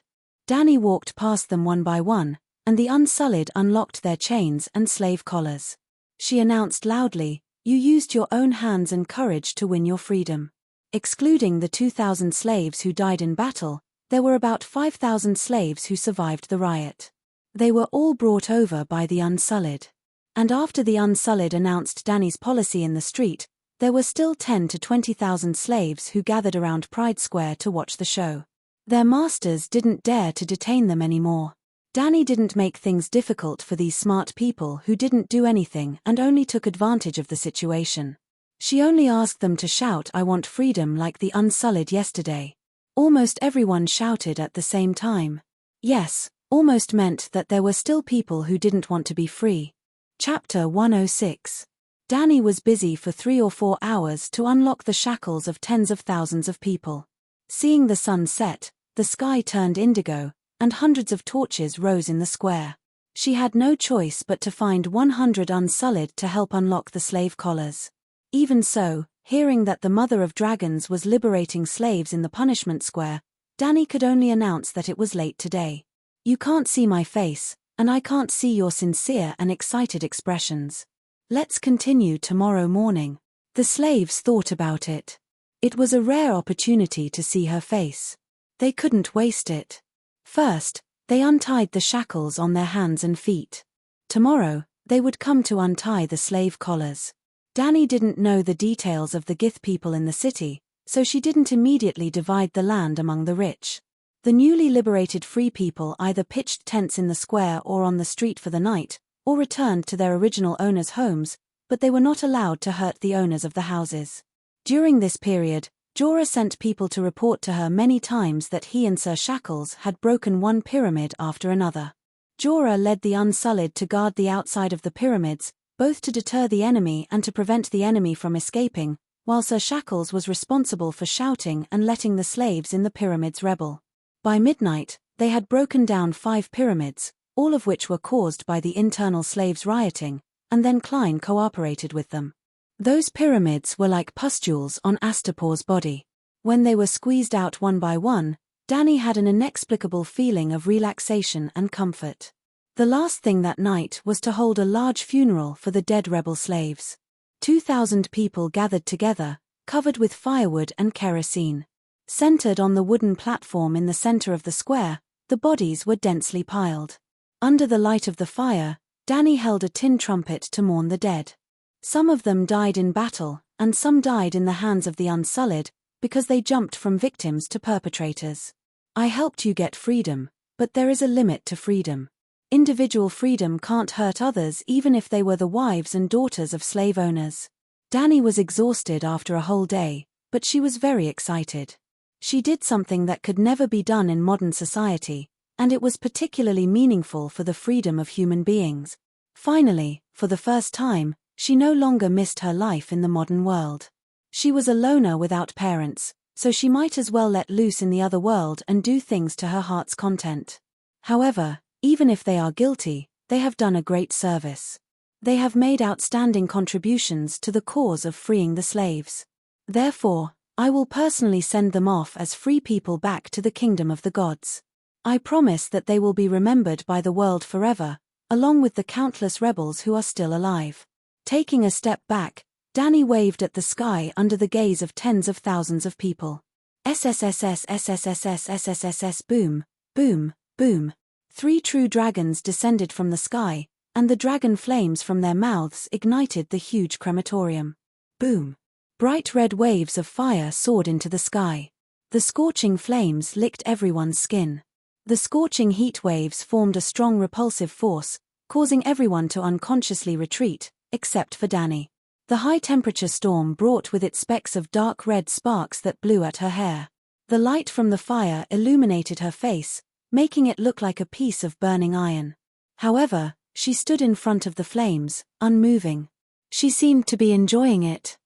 Danny walked past them one by one, and the Unsullied unlocked their chains and slave collars. She announced loudly, You used your own hands and courage to win your freedom. Excluding the 2,000 slaves who died in battle, there were about 5,000 slaves who survived the riot. They were all brought over by the Unsullied. And after the Unsullied announced Danny's policy in the street, there were still 10 to 20,000 slaves who gathered around Pride Square to watch the show. Their masters didn't dare to detain them anymore. Danny didn't make things difficult for these smart people who didn't do anything and only took advantage of the situation. She only asked them to shout I want freedom like the Unsullied yesterday. Almost everyone shouted at the same time. Yes, almost meant that there were still people who didn't want to be free. Chapter 106. Danny was busy for 3 or 4 hours to unlock the shackles of tens of thousands of people. Seeing the sun set, the sky turned indigo, and hundreds of torches rose in the square. She had no choice but to find 100 Unsullied to help unlock the slave collars. Even so, hearing that the Mother of Dragons was liberating slaves in the punishment square, Danny could only announce that it was late today. You can't see my face, and I can't see your sincere and excited expressions. Let's continue tomorrow morning. The slaves thought about it. It was a rare opportunity to see her face. They couldn't waste it. First, they untied the shackles on their hands and feet. Tomorrow, they would come to untie the slave collars. Danny didn't know the details of the Gith people in the city, so she didn't immediately divide the land among the rich. The newly liberated free people either pitched tents in the square or on the street for the night, or returned to their original owners' homes, but they were not allowed to hurt the owners of the houses. During this period, Jorah sent people to report to her many times that he and Sir Shackles had broken one pyramid after another. Jorah led the Unsullied to guard the outside of the pyramids, both to deter the enemy and to prevent the enemy from escaping, while Sir Shackles was responsible for shouting and letting the slaves in the pyramids rebel. By midnight, they had broken down 5 pyramids, all of which were caused by the internal slaves rioting, and then Klein cooperated with them. Those pyramids were like pustules on Astapor's body. When they were squeezed out one by one, Danny had an inexplicable feeling of relaxation and comfort. The last thing that night was to hold a large funeral for the dead rebel slaves. 2,000 people gathered together, covered with firewood and kerosene. Centered on the wooden platform in the center of the square, the bodies were densely piled. Under the light of the fire, Danny held a tin trumpet to mourn the dead. Some of them died in battle, and some died in the hands of the Unsullied, because they jumped from victims to perpetrators. I helped you get freedom, but there is a limit to freedom. Individual freedom can't hurt others even if they were the wives and daughters of slave owners. Dani was exhausted after a whole day, but she was very excited. She did something that could never be done in modern society, and it was particularly meaningful for the freedom of human beings. Finally, for the first time, she no longer missed her life in the modern world. She was a loner without parents, so she might as well let loose in the other world and do things to her heart's content. However, even if they are guilty, they have done a great service. They have made outstanding contributions to the cause of freeing the slaves. Therefore, I will personally send them off as free people back to the kingdom of the gods. I promise that they will be remembered by the world forever, along with the countless rebels who are still alive. Taking a step back, Dani waved at the sky under the gaze of tens of thousands of people. SSSS SSSS SSSS boom, boom, boom. 3 true dragons descended from the sky, and the dragon flames from their mouths ignited the huge crematorium. Boom. Bright red waves of fire soared into the sky. The scorching flames licked everyone's skin. The scorching heat waves formed a strong repulsive force, causing everyone to unconsciously retreat, except for Dani. The high-temperature storm brought with it specks of dark red sparks that blew at her hair. The light from the fire illuminated her face, making it look like a piece of burning iron. However, she stood in front of the flames, unmoving. She seemed to be enjoying it.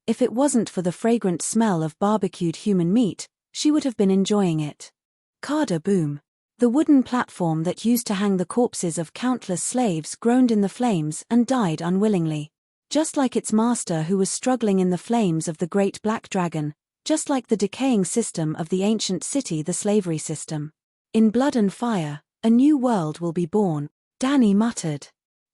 If it wasn't for the fragrant smell of barbecued human meat, she would have been enjoying it. Kada boom. The wooden platform that used to hang the corpses of countless slaves groaned in the flames and died unwillingly. Just like its master who was struggling in the flames of the great black dragon, just like the decaying system of the ancient city, the slavery system. In blood and fire, a new world will be born, Dani muttered.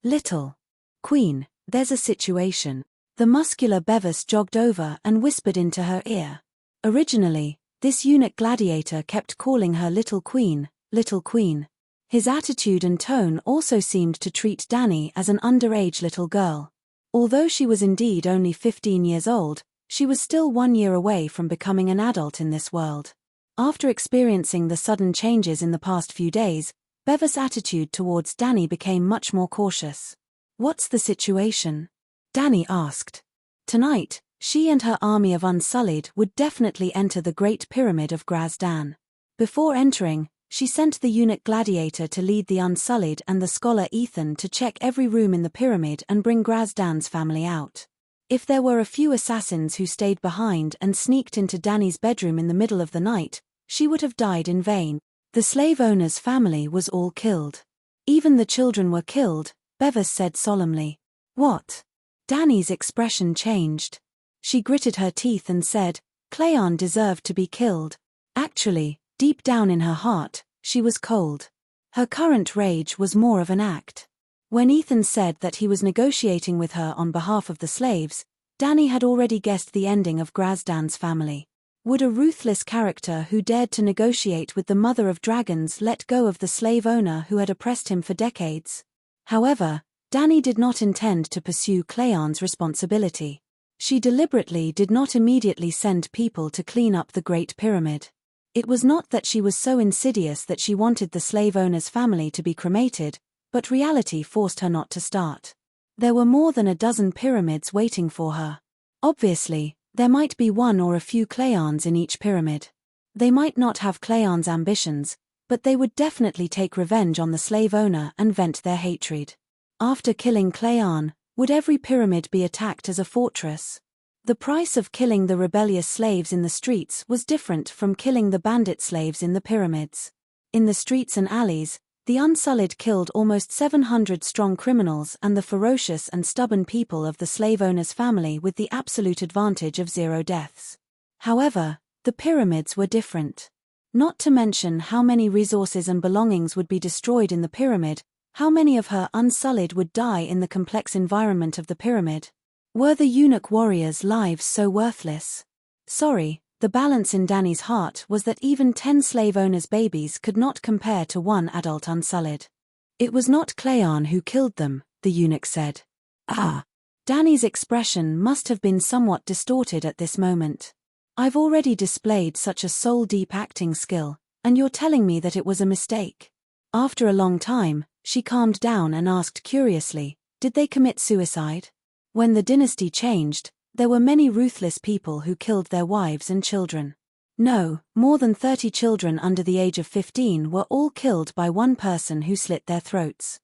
Little Queen, there's a situation. The muscular Bevis jogged over and whispered into her ear. Originally, this eunuch gladiator kept calling her Little Queen, Little Queen. His attitude and tone also seemed to treat Dani as an underage little girl. Although she was indeed only 15 years old, she was still 1 year away from becoming an adult in this world. After experiencing the sudden changes in the past few days, Bevis' attitude towards Dani became much more cautious. What's the situation? Dani asked. Tonight, she and her army of Unsullied would definitely enter the Great Pyramid of Grazdan. Before entering, she sent the eunuch gladiator to lead the Unsullied and the scholar Ethan to check every room in the pyramid and bring Grazdan's family out. If there were a few assassins who stayed behind and sneaked into Dani's bedroom in the middle of the night, she would have died in vain. The slave owner's family was all killed. Even the children were killed, Bevis said solemnly. What? Dani's expression changed. She gritted her teeth and said, Cleon deserved to be killed. Actually, deep down in her heart, she was cold. Her current rage was more of an act. When Ethan said that he was negotiating with her on behalf of the slaves, Dani had already guessed the ending of Grazdan's family. Would a ruthless character who dared to negotiate with the mother of dragons let go of the slave owner who had oppressed him for decades? However, Dani did not intend to pursue Cleon's responsibility. She deliberately did not immediately send people to clean up the Great Pyramid. It was not that she was so insidious that she wanted the slave owner's family to be cremated, but reality forced her not to start. There were more than a dozen pyramids waiting for her. Obviously, there might be one or a few Cleons in each pyramid. They might not have Cleon's ambitions, but they would definitely take revenge on the slave owner and vent their hatred. After killing Cleon, would every pyramid be attacked as a fortress? The price of killing the rebellious slaves in the streets was different from killing the bandit slaves in the pyramids. In the streets and alleys, the Unsullied killed almost 700 strong criminals and the ferocious and stubborn people of the slave owner's family with the absolute advantage of 0 deaths. However, the pyramids were different. Not to mention how many resources and belongings would be destroyed in the pyramid, how many of her Unsullied would die in the complex environment of the pyramid. Were the eunuch warriors' lives so worthless? Sorry, the balance in Dani's heart was that even 10 slave owners' babies could not compare to one adult Unsullied. It was not Cleon who killed them, the eunuch said. Ah! Dani's expression must have been somewhat distorted at this moment. I've already displayed such a soul-deep acting skill, and you're telling me that it was a mistake. After a long time, she calmed down and asked curiously, did they commit suicide? When the dynasty changed, there were many ruthless people who killed their wives and children. No, more than 30 children under the age of 15 were all killed by one person who slit their throats.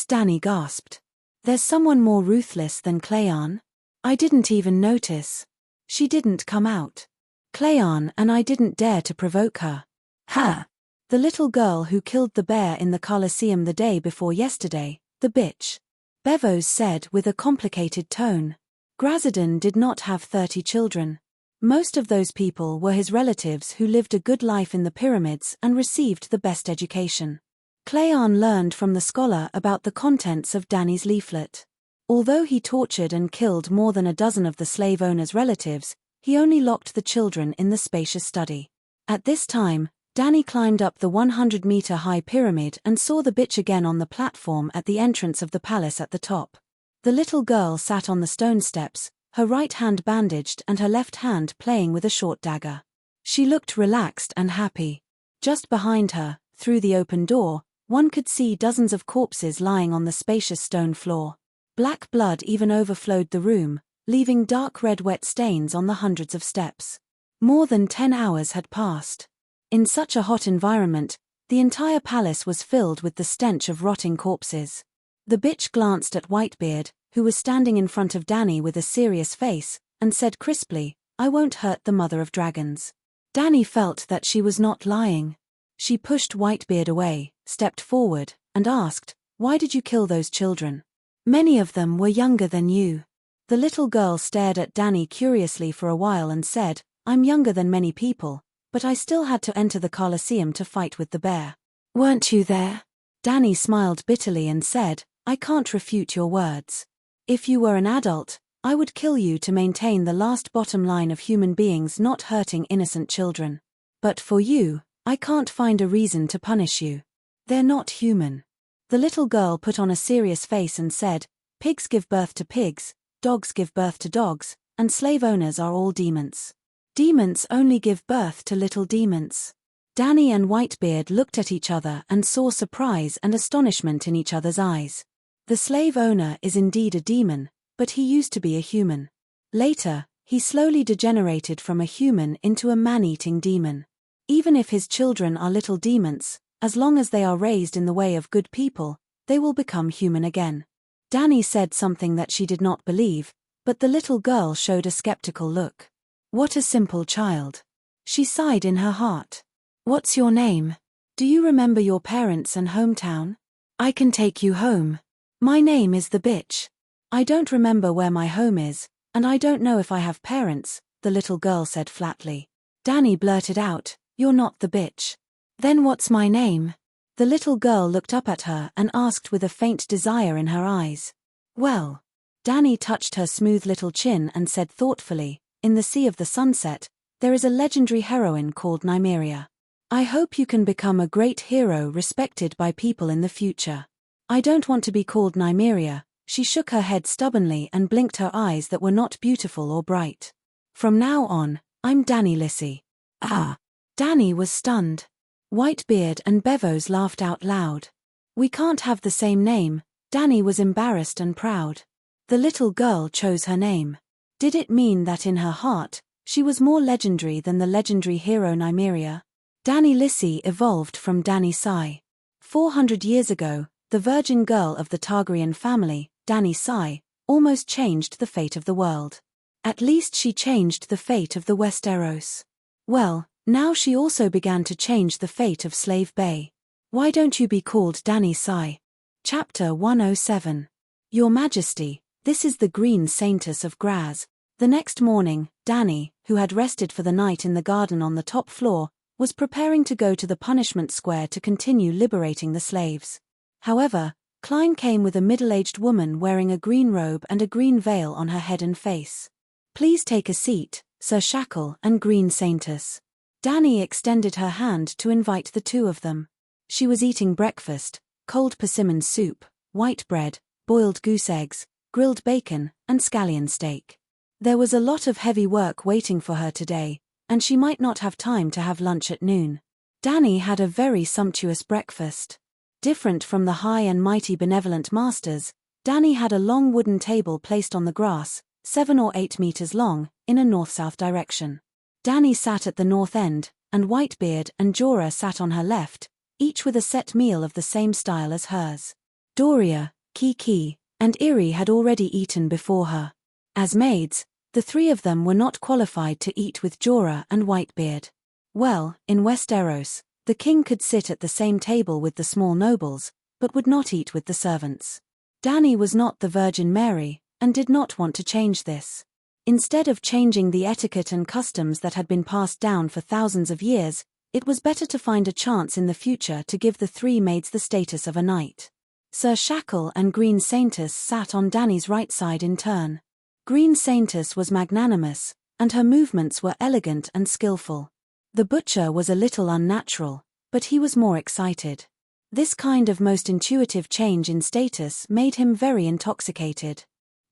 Danny gasped. There's someone more ruthless than Cleon? I didn't even notice. She didn't come out. Cleon and I didn't dare to provoke her. Ha! The little girl who killed the bear in the Colosseum the day before yesterday, the bitch. Bevos said with a complicated tone. Grazadon did not have 30 children. Most of those people were his relatives who lived a good life in the pyramids and received the best education. Cleon learned from the scholar about the contents of Danny's leaflet. Although he tortured and killed more than a dozen of the slave owner's relatives, he only locked the children in the spacious study. At this time, Danny climbed up the 100-meter-high pyramid and saw the bitch again on the platform at the entrance of the palace at the top. The little girl sat on the stone steps, her right hand bandaged and her left hand playing with a short dagger. She looked relaxed and happy. Just behind her, through the open door, one could see dozens of corpses lying on the spacious stone floor. Black blood even overflowed the room, leaving dark red wet stains on the hundreds of steps. More than 10 hours had passed. In such a hot environment, the entire palace was filled with the stench of rotting corpses. The bitch glanced at Whitebeard, who was standing in front of Danny with a serious face, and said crisply, I won't hurt the mother of dragons. Danny felt that she was not lying. She pushed Whitebeard away, stepped forward, and asked, why did you kill those children? Many of them were younger than you. The little girl stared at Danny curiously for a while and said, I'm younger than many people, but I still had to enter the Colosseum to fight with the bear. Weren't you there? Danny smiled bitterly and said, I can't refute your words. If you were an adult, I would kill you to maintain the last bottom line of human beings not hurting innocent children. But for you, I can't find a reason to punish you. They're not human. The little girl put on a serious face and said, pigs give birth to pigs, dogs give birth to dogs, and slave owners are all demons. Demons only give birth to little demons. Danny and Whitebeard looked at each other and saw surprise and astonishment in each other's eyes. The slave owner is indeed a demon, but he used to be a human. Later, he slowly degenerated from a human into a man-eating demon. Even if his children are little demons, as long as they are raised in the way of good people, they will become human again. Danny said something that she did not believe, but the little girl showed a skeptical look. What a simple child. She sighed in her heart. What's your name? Do you remember your parents and hometown? I can take you home. My name is the bitch. I don't remember where my home is, and I don't know if I have parents, the little girl said flatly. Danny blurted out, you're not the bitch. Then what's my name? The little girl looked up at her and asked with a faint desire in her eyes. Well. Danny touched her smooth little chin and said thoughtfully, in the Sea of the Sunset, there is a legendary heroine called Nymeria. I hope you can become a great hero respected by people in the future. I don't want to be called Nymeria. She shook her head stubbornly and blinked her eyes that were not beautiful or bright. From now on, I'm Danny Lissy. Ah! Danny was stunned. Whitebeard and Bevos laughed out loud. We can't have the same name. Danny was embarrassed and proud. The little girl chose her name. Did it mean that in her heart, she was more legendary than the legendary hero Nymeria? Danny Lissy evolved from Danny Sai. 400 years ago, the virgin girl of the Targaryen family, Danny Sai, almost changed the fate of the world. At least she changed the fate of the Westeros. Well, now she also began to change the fate of Slave Bay. Why don't you be called Danny Sai? Chapter 107. Your Majesty, this is the Green Saintess of Graz. The next morning, Danny, who had rested for the night in the garden on the top floor, was preparing to go to the punishment square to continue liberating the slaves. However, Klein came with a middle-aged woman wearing a green robe and a green veil on her head and face. Please take a seat, Sir Shackle and Green Saintess. Danny extended her hand to invite the two of them. She was eating breakfast, cold persimmon soup, white bread, boiled goose eggs, grilled bacon, and scallion steak. There was a lot of heavy work waiting for her today, and she might not have time to have lunch at noon. Dany had a very sumptuous breakfast. Different from the high and mighty benevolent masters, Dany had a long wooden table placed on the grass, 7 or 8 meters long, in a north-south direction. Dany sat at the north end, and Whitebeard and Jorah sat on her left, each with a set meal of the same style as hers. Doria, Kiki, and Irri had already eaten before her. As maids, the three of them were not qualified to eat with Jorah and Whitebeard. Well, in Westeros, the king could sit at the same table with the small nobles, but would not eat with the servants. Dany was not the Virgin Mary, and did not want to change this. Instead of changing the etiquette and customs that had been passed down for thousands of years, it was better to find a chance in the future to give the three maids the status of a knight. Sir Shackle and Green Saintess sat on Dany's right side in turn. Green Saintess was magnanimous, and her movements were elegant and skillful. The butcher was a little unnatural, but he was more excited. This kind of most intuitive change in status made him very intoxicated.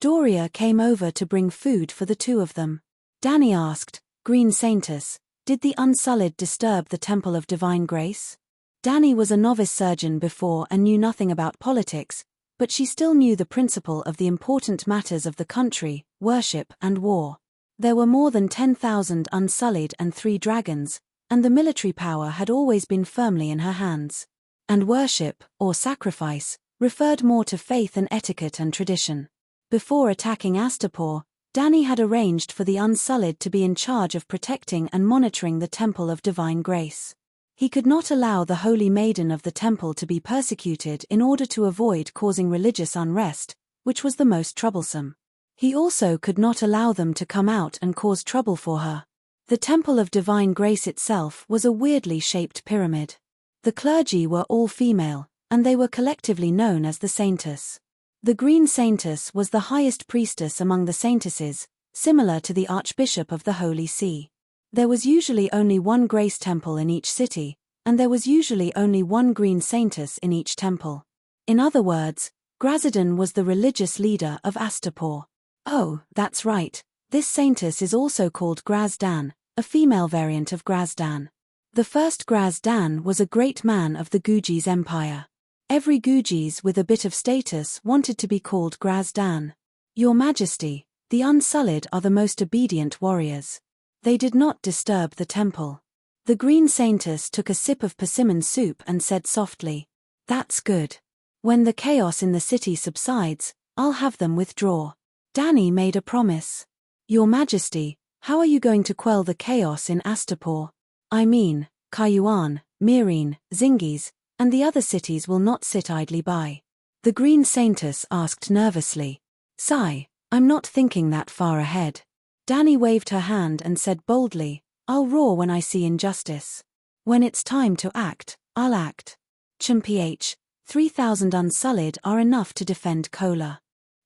Doria came over to bring food for the two of them. Dany asked, Green Saintess, did the Unsullied disturb the Temple of Divine Grace? Dany was a novice surgeon before and knew nothing about politics, but she still knew the principle of the important matters of the country, worship and war. There were more than 10,000 Unsullied and 3 dragons, and the military power had always been firmly in her hands. And worship, or sacrifice, referred more to faith and etiquette and tradition. Before attacking Astapor, Dany had arranged for the Unsullied to be in charge of protecting and monitoring the Temple of Divine Grace. He could not allow the Holy Maiden of the Temple to be persecuted in order to avoid causing religious unrest, which was the most troublesome. He also could not allow them to come out and cause trouble for her. The Temple of Divine Grace itself was a weirdly shaped pyramid. The clergy were all female, and they were collectively known as the Saintess. The Green Saintess was the highest priestess among the Saintesses, similar to the Archbishop of the Holy See. There was usually only one Grace Temple in each city, and there was usually only one Green Saintess in each temple. In other words, Grazdon was the religious leader of Astapor. Oh, that's right, this Saintess is also called Grazdan, a female variant of Grazdan. The first Grazdan was a great man of the Guji's empire. Every Gujis with a bit of status wanted to be called Grazdan. Your Majesty, the Unsullied are the most obedient warriors. They did not disturb the temple. The Green Saintess took a sip of persimmon soup and said softly, That's good. When the chaos in the city subsides, I'll have them withdraw. Dany made a promise. Your Majesty, how are you going to quell the chaos in Astapor? I mean, Cayuan, Meereen, Zingis, and the other cities will not sit idly by. The Green Saintess asked nervously. Sigh, I'm not thinking that far ahead. Dany waved her hand and said boldly, I'll roar when I see injustice. When it's time to act, I'll act. Ch 3,000 Unsullied are enough to defend Kola.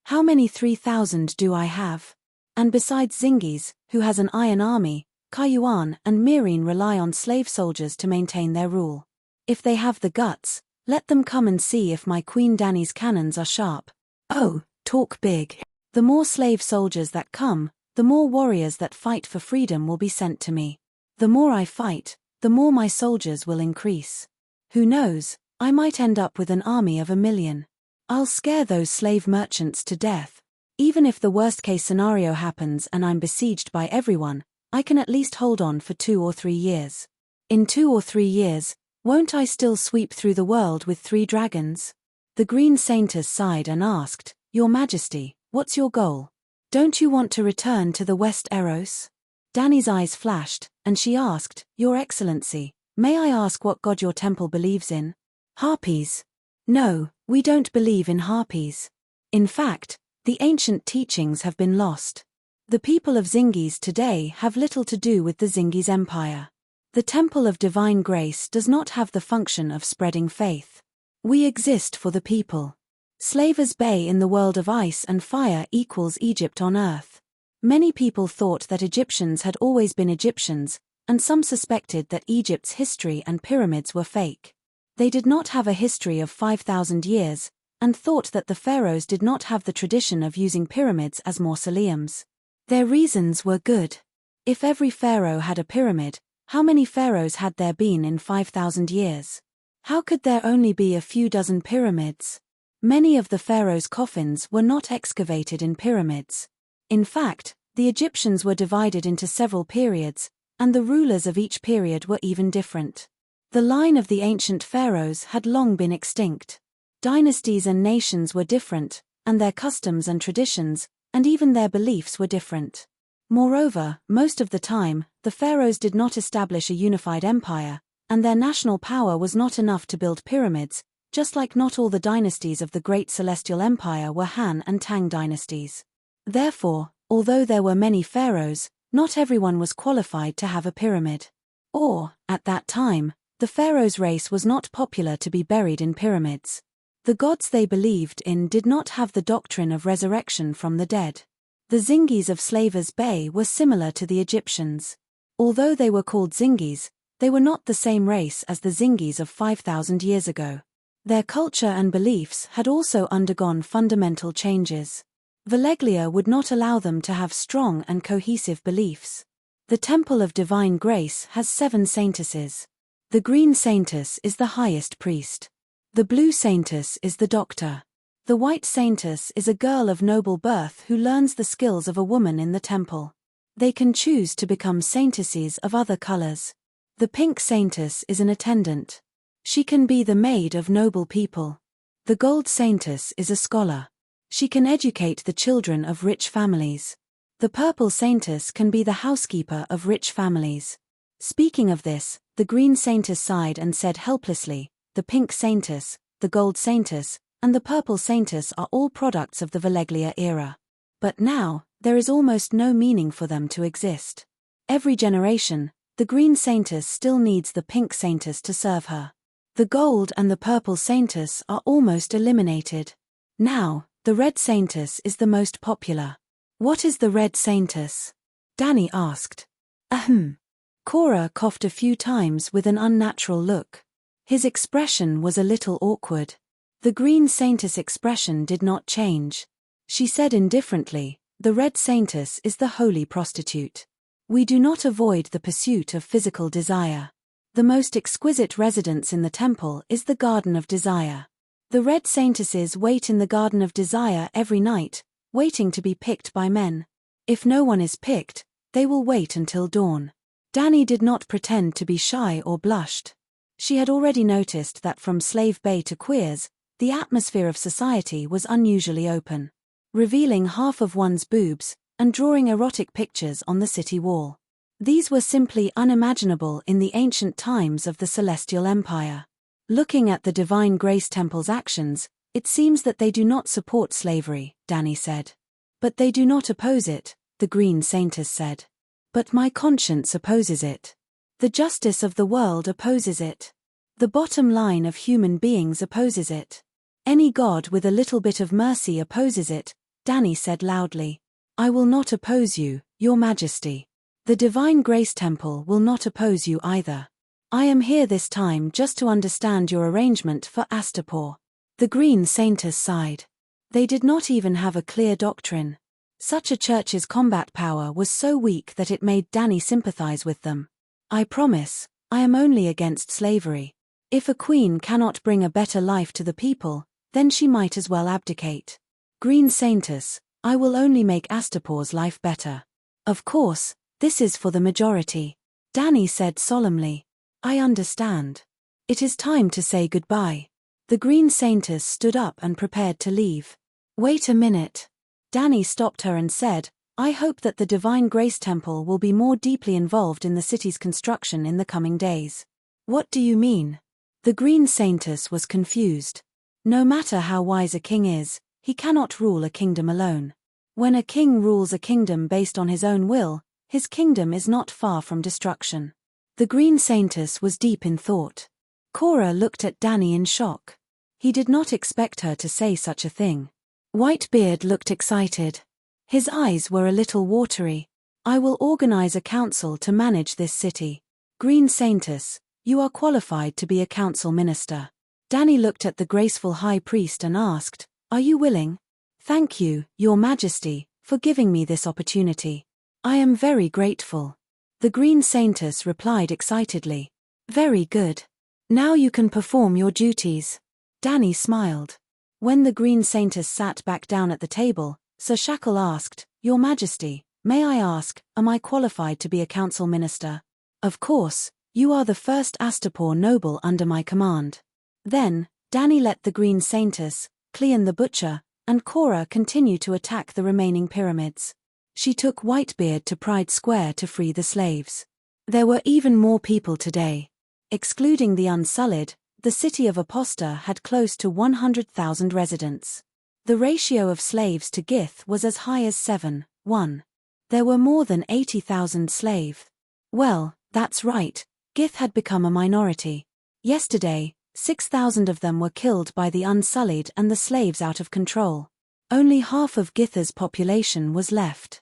How many 3,000 do I have? And besides Zingis, who has an iron army, Cayuan and Meereen rely on slave soldiers to maintain their rule. If they have the guts, let them come and see if my Queen Dany's cannons are sharp. Oh, talk big. The more slave soldiers that come, the more warriors that fight for freedom will be sent to me. The more I fight, the more my soldiers will increase. Who knows, I might end up with an army of 1 million. I'll scare those slave merchants to death. Even if the worst-case scenario happens and I'm besieged by everyone, I can at least hold on for 2 or 3 years. In 2 or 3 years, won't I still sweep through the world with 3 dragons? The Green Saintess sighed and asked, Your Majesty, what's your goal? Don't you want to return to the West Eros? Dany's eyes flashed, and she asked, Your Excellency, may I ask what god your temple believes in? Harpies. No, we don't believe in harpies. In fact, the ancient teachings have been lost. The people of Zingis today have little to do with the Zingis Empire. The Temple of Divine Grace does not have the function of spreading faith. We exist for the people. Slaver's Bay in the world of ice and fire equals Egypt on earth. Many people thought that Egyptians had always been Egyptians, and some suspected that Egypt's history and pyramids were fake. They did not have a history of 5,000 years, and thought that the pharaohs did not have the tradition of using pyramids as mausoleums. Their reasons were good. If every pharaoh had a pyramid, how many pharaohs had there been in 5,000 years? How could there only be a few dozen pyramids? Many of the pharaohs' coffins were not excavated in pyramids. In fact, the Egyptians were divided into several periods, and the rulers of each period were even different. The line of the ancient pharaohs had long been extinct. Dynasties and nations were different, and their customs and traditions, and even their beliefs were different. Moreover, most of the time, the pharaohs did not establish a unified empire, and their national power was not enough to build pyramids, just like not all the dynasties of the Great Celestial Empire were Han and Tang dynasties. Therefore, although there were many pharaohs, not everyone was qualified to have a pyramid. Or, at that time, the pharaoh's race was not popular to be buried in pyramids. The gods they believed in did not have the doctrine of resurrection from the dead. The Zingis of Slavers Bay were similar to the Egyptians. Although they were called Zingis, they were not the same race as the Zingis of 5,000 years ago. Their culture and beliefs had also undergone fundamental changes. Valeglia would not allow them to have strong and cohesive beliefs. The Temple of Divine Grace has 7 saintesses. The green saintess is the highest priest. The blue saintess is the doctor. The white saintess is a girl of noble birth who learns the skills of a woman in the temple. They can choose to become saintesses of other colors. The pink saintess is an attendant. She can be the maid of noble people. The gold saintess is a scholar. She can educate the children of rich families. The purple saintess can be the housekeeper of rich families. Speaking of this, the green saintess sighed and said helplessly, the pink saintess, the gold saintess, and the purple saintess are all products of the Valeglia era. But now, there is almost no meaning for them to exist. Every generation, the green saintess still needs the pink saintess to serve her. The gold and the purple saintess are almost eliminated. Now, the red saintess is the most popular. What is the red saintess? Danny asked. Ahem. Cora coughed a few times with an unnatural look. His expression was a little awkward. The green saintess expression did not change. She said indifferently, the red saintess is the holy prostitute. We do not avoid the pursuit of physical desire. The most exquisite residence in the temple is the Garden of Desire. The red saintesses wait in the Garden of Desire every night, waiting to be picked by men. If no one is picked, they will wait until dawn. Danny did not pretend to be shy or blushed. She had already noticed that from Slave Bay to Queers, the atmosphere of society was unusually open, revealing half of one's boobs, and drawing erotic pictures on the city wall. These were simply unimaginable in the ancient times of the Celestial Empire. Looking at the Divine Grace Temple's actions, it seems that they do not support slavery, Danny said. But they do not oppose it, the Green Saintess said. But my conscience opposes it. The justice of the world opposes it. The bottom line of human beings opposes it. Any god with a little bit of mercy opposes it, Danny said loudly. I will not oppose you, Your Majesty. The Divine Grace Temple will not oppose you either. I am here this time just to understand your arrangement for Astapor. The Green Saintess sighed. They did not even have a clear doctrine. Such a church's combat power was so weak that it made Danny sympathize with them. I promise, I am only against slavery. If a queen cannot bring a better life to the people, then she might as well abdicate. Green Saintess, I will only make Astapor's life better. Of course, this is for the majority. Danny said solemnly. I understand. It is time to say goodbye. The Green Saintess stood up and prepared to leave. Wait a minute. Danny stopped her and said, I hope that the Divine Grace Temple will be more deeply involved in the city's construction in the coming days. What do you mean? The Green Saintess was confused. No matter how wise a king is, he cannot rule a kingdom alone. When a king rules a kingdom based on his own will, his kingdom is not far from destruction. The Green Saintess was deep in thought. Cora looked at Danny in shock. He did not expect her to say such a thing. Whitebeard looked excited. His eyes were a little watery. I will organize a council to manage this city. Green Saintess, you are qualified to be a council minister. Danny looked at the graceful high priest and asked, Are you willing? Thank you, Your Majesty, for giving me this opportunity. I am very grateful. The Green Saintess replied excitedly. Very good. Now you can perform your duties. Danny smiled. When the Green Saintess sat back down at the table, Sir Shackle asked, Your Majesty, may I ask, am I qualified to be a council minister? Of course, you are the first Astapor noble under my command. Then, Danny let the Green Saintess, Cleon the Butcher, and Cora continue to attack the remaining pyramids. She took Whitebeard to Pride Square to free the slaves. There were even more people today. Excluding the Unsullied, the city of Aposta had close to 100,000 residents. The ratio of slaves to Gith was as high as 7:1. There were more than 80,000 slaves. Well, that's right, Gith had become a minority. Yesterday, 6,000 of them were killed by the Unsullied and the slaves out of control. Only half of Githa's population was left.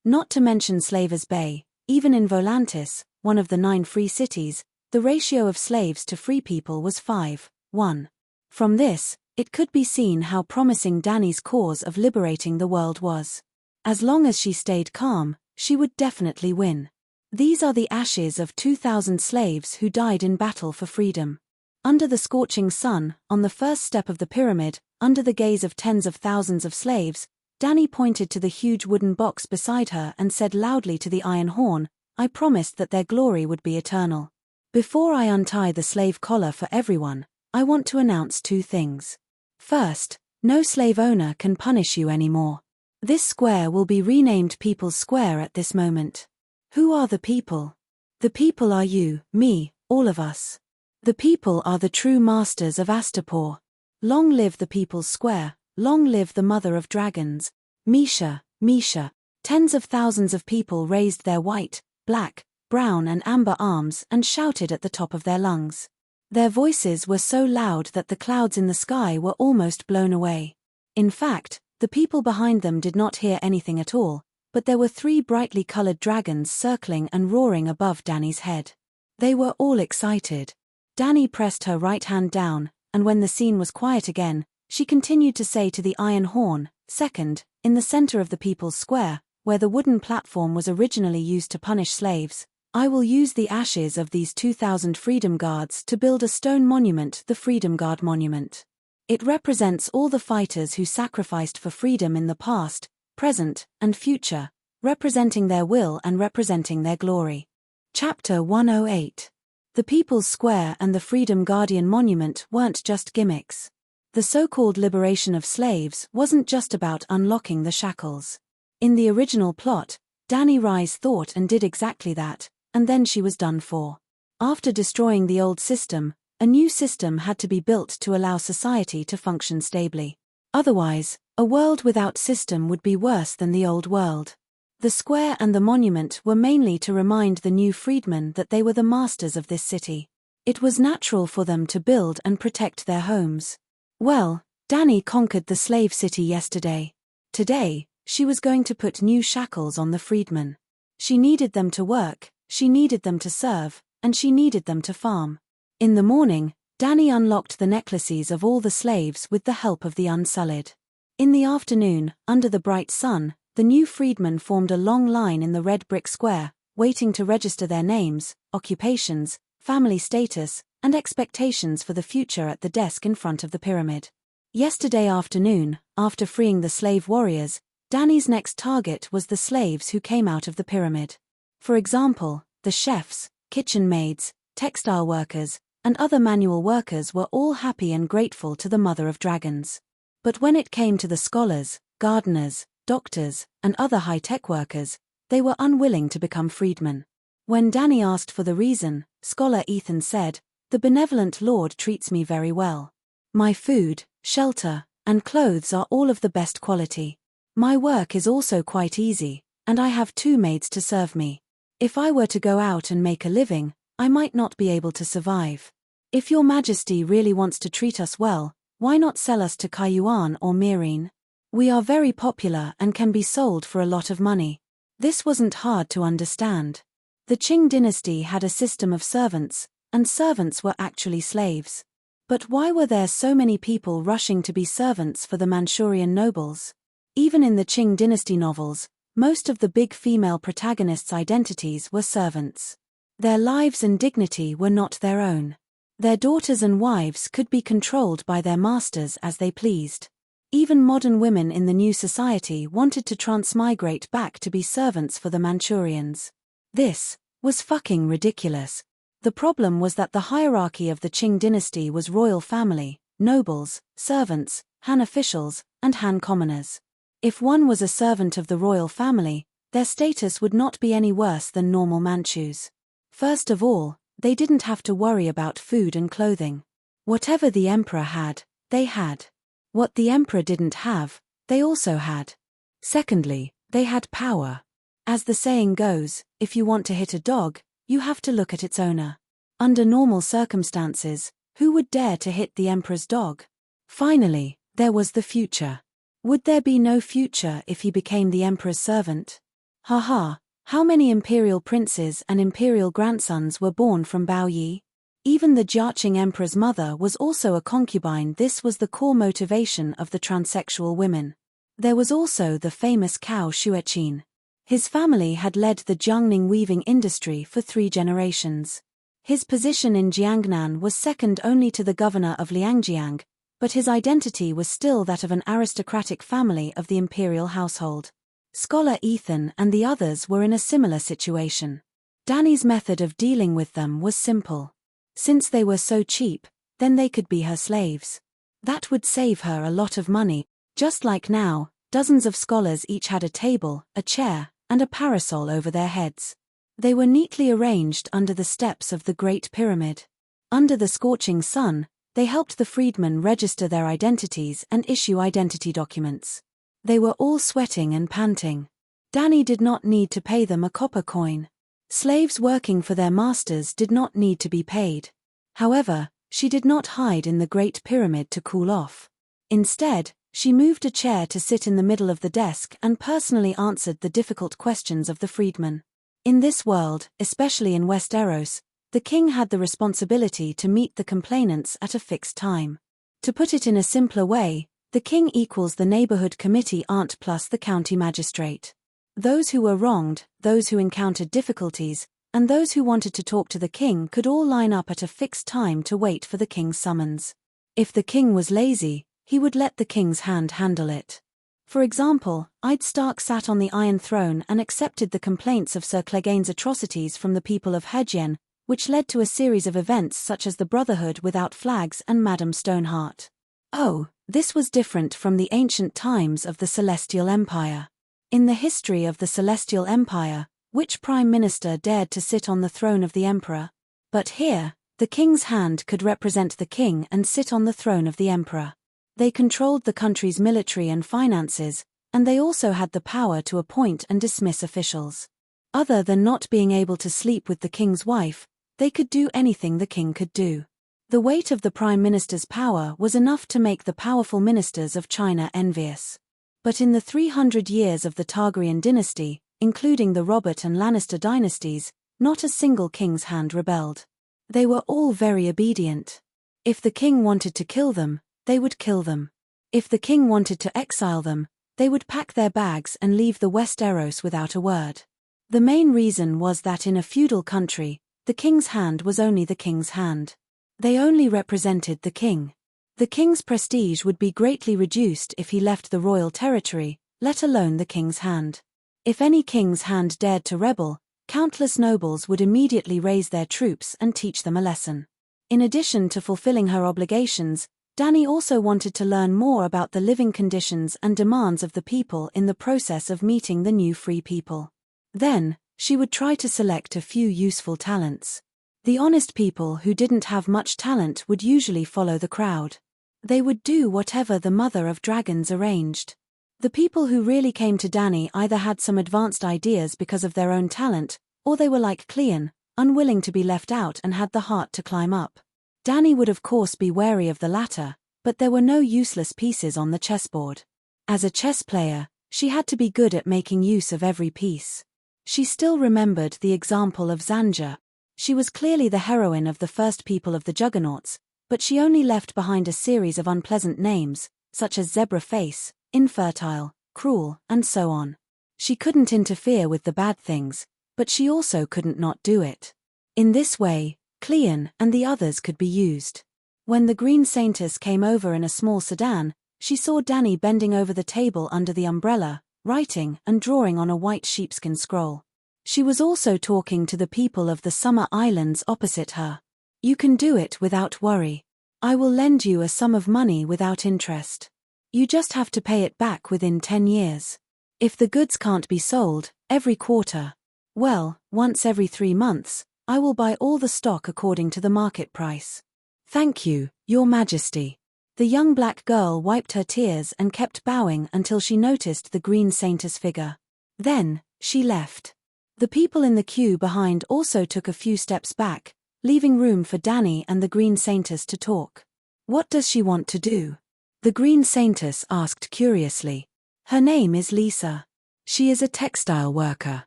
Not to mention Slavers Bay, even in Volantis, one of the 9 free cities, the ratio of slaves to free people was 5:1. From this, it could be seen how promising Danny's cause of liberating the world was. As long as she stayed calm, she would definitely win. These are the ashes of 2,000 slaves who died in battle for freedom. Under the scorching sun, on the first step of the pyramid, under the gaze of tens of thousands of slaves, Danny pointed to the huge wooden box beside her and said loudly to the iron horn, I promised that their glory would be eternal. Before I untie the slave collar for everyone, I want to announce 2 things. First, no slave owner can punish you anymore. This square will be renamed People's Square at this moment. Who are the people? The people are you, me, all of us. The people are the true masters of Astapor. Long live the People's Square, long live the Mother of Dragons. Misha, Misha. Tens of thousands of people raised their white, black, brown and amber arms and shouted at the top of their lungs. Their voices were so loud that the clouds in the sky were almost blown away. In fact, the people behind them did not hear anything at all, but there were 3 brightly colored dragons circling and roaring above Danny's head. They were all excited. Danny pressed her right hand down, and when the scene was quiet again, she continued to say to the iron horn, Second, in the center of the People's Square, where the wooden platform was originally used to punish slaves, I will use the ashes of these 2,000 Freedom Guards to build a stone monument, the Freedom Guard Monument. It represents all the fighters who sacrificed for freedom in the past, present, and future, representing their will and representing their glory. Chapter 108. The People's Square and the Freedom Guardian Monument weren't just gimmicks. The so-called liberation of slaves wasn't just about unlocking the shackles. In the original plot, Danny Rise thought and did exactly that, and then she was done for. After destroying the old system, a new system had to be built to allow society to function stably. Otherwise, a world without system would be worse than the old world. The square and the monument were mainly to remind the new freedmen that they were the masters of this city. It was natural for them to build and protect their homes. Well, Danny conquered the slave city yesterday. Today, she was going to put new shackles on the freedmen. She needed them to work, she needed them to serve, and she needed them to farm. In the morning, Danny unlocked the necklaces of all the slaves with the help of the Unsullied. In the afternoon, under the bright sun, the new freedmen formed a long line in the red brick square, waiting to register their names, occupations, family status, and expectations for the future at the desk in front of the pyramid. Yesterday afternoon, after freeing the slave warriors, Danny's next target was the slaves who came out of the pyramid. For example, the chefs, kitchen maids, textile workers, and other manual workers were all happy and grateful to the Mother of Dragons. But when it came to the scholars, gardeners, doctors, and other high-tech workers, they were unwilling to become freedmen. When Danny asked for the reason, Scholar Ethan said, "The benevolent Lord treats me very well. My food, shelter, and clothes are all of the best quality. My work is also quite easy, and I have 2 maids to serve me. If I were to go out and make a living, I might not be able to survive. If your Majesty really wants to treat us well, why not sell us to Kayuan or Mireen? We are very popular and can be sold for a lot of money." This wasn't hard to understand. The Qing dynasty had a system of servants, and servants were actually slaves. But why were there so many people rushing to be servants for the Manchurian nobles? Even in the Qing dynasty novels, most of the big female protagonists' identities were servants. Their lives and dignity were not their own. Their daughters and wives could be controlled by their masters as they pleased. Even modern women in the new society wanted to transmigrate back to be servants for the Manchurians. This was fucking ridiculous. The problem was that the hierarchy of the Qing dynasty was royal family, nobles, servants, Han officials, and Han commoners. If one was a servant of the royal family, their status would not be any worse than normal Manchus. First of all, they didn't have to worry about food and clothing. Whatever the emperor had, they had. What the emperor didn't have, they also had. Secondly, they had power. As the saying goes, if you want to hit a dog, you have to look at its owner. Under normal circumstances, who would dare to hit the emperor's dog? Finally, there was the future. Would there be no future if he became the emperor's servant? Haha, how many imperial princes and imperial grandsons were born from Bao Yi? Even the Jiaqing emperor's mother was also a concubine. This was the core motivation of the transsexual women. There was also the famous Cao Xueqin. His family had led the Jiangning weaving industry for 3 generations. His position in Jiangnan was second only to the governor of Liangjiang, but his identity was still that of an aristocratic family of the imperial household. Scholar Ethan and the others were in a similar situation. Dani's method of dealing with them was simple. Since they were so cheap, then they could be her slaves. That would save her a lot of money. Just like now, dozens of scholars each had a table, a chair, and a parasol over their heads. They were neatly arranged under the steps of the Great Pyramid. Under the scorching sun, they helped the freedmen register their identities and issue identity documents. They were all sweating and panting. Dani did not need to pay them a copper coin. Slaves working for their masters did not need to be paid. However, she did not hide in the Great Pyramid to cool off. Instead, she moved a chair to sit in the middle of the desk and personally answered the difficult questions of the freedmen. In this world, especially in Westeros, the king had the responsibility to meet the complainants at a fixed time. To put it in a simpler way, the king equals the neighborhood committee aunt plus the county magistrate. Those who were wronged, those who encountered difficulties, and those who wanted to talk to the king could all line up at a fixed time to wait for the king's summons. If the king was lazy, he would let the king's hand handle it. For example, Id Stark sat on the Iron Throne and accepted the complaints of Sir Clegane's atrocities from the people of Hedgen, which led to a series of events such as the Brotherhood Without Flags and Madame Stoneheart. Oh, this was different from the ancient times of the Celestial Empire. In the history of the Celestial Empire, which prime minister dared to sit on the throne of the emperor? But here, the king's hand could represent the king and sit on the throne of the emperor. They controlled the country's military and finances, and they also had the power to appoint and dismiss officials. Other than not being able to sleep with the king's wife, they could do anything the king could do. The weight of the prime minister's power was enough to make the powerful ministers of China envious. But in the 300 years of the Targaryen dynasty, including the Robert and Lannister dynasties, not a single king's hand rebelled. They were all very obedient. If the king wanted to kill them, they would kill them. If the king wanted to exile them, they would pack their bags and leave the Westeros without a word. The main reason was that in a feudal country, the king's hand was only the king's hand. They only represented the king. The king's prestige would be greatly reduced if he left the royal territory, let alone the king's hand. If any king's hand dared to rebel, countless nobles would immediately raise their troops and teach them a lesson. In addition to fulfilling her obligations, Dani also wanted to learn more about the living conditions and demands of the people in the process of meeting the new free people. Then, she would try to select a few useful talents. The honest people who didn't have much talent would usually follow the crowd. They would do whatever the Mother of Dragons arranged. The people who really came to Dani either had some advanced ideas because of their own talent, or they were like Cleon, unwilling to be left out and had the heart to climb up. Dani would of course be wary of the latter, but there were no useless pieces on the chessboard. As a chess player, she had to be good at making use of every piece. She still remembered the example of Zanja. She was clearly the heroine of the first people of the Juggernauts, but she only left behind a series of unpleasant names, such as Zebra Face, Infertile, cruel, and so on. She couldn't interfere with the bad things, but she also couldn't not do it. In this way, Cleon and the others could be used. When the Green Saintess came over in a small sedan, she saw Danny bending over the table under the umbrella, writing and drawing on a white sheepskin scroll. She was also talking to the people of the Summer Islands opposite her. You can do it without worry. I will lend you a sum of money without interest. You just have to pay it back within 10 years. If the goods can't be sold, every quarter. Well, once every 3 months, I will buy all the stock according to the market price. Thank you, Your Majesty. The young black girl wiped her tears and kept bowing until she noticed the Green Saintess figure. Then, she left. The people in the queue behind also took a few steps back, leaving room for Danny and the Green Saintess to talk. What does she want to do? The Green Saintess asked curiously. Her name is Lisa. She is a textile worker.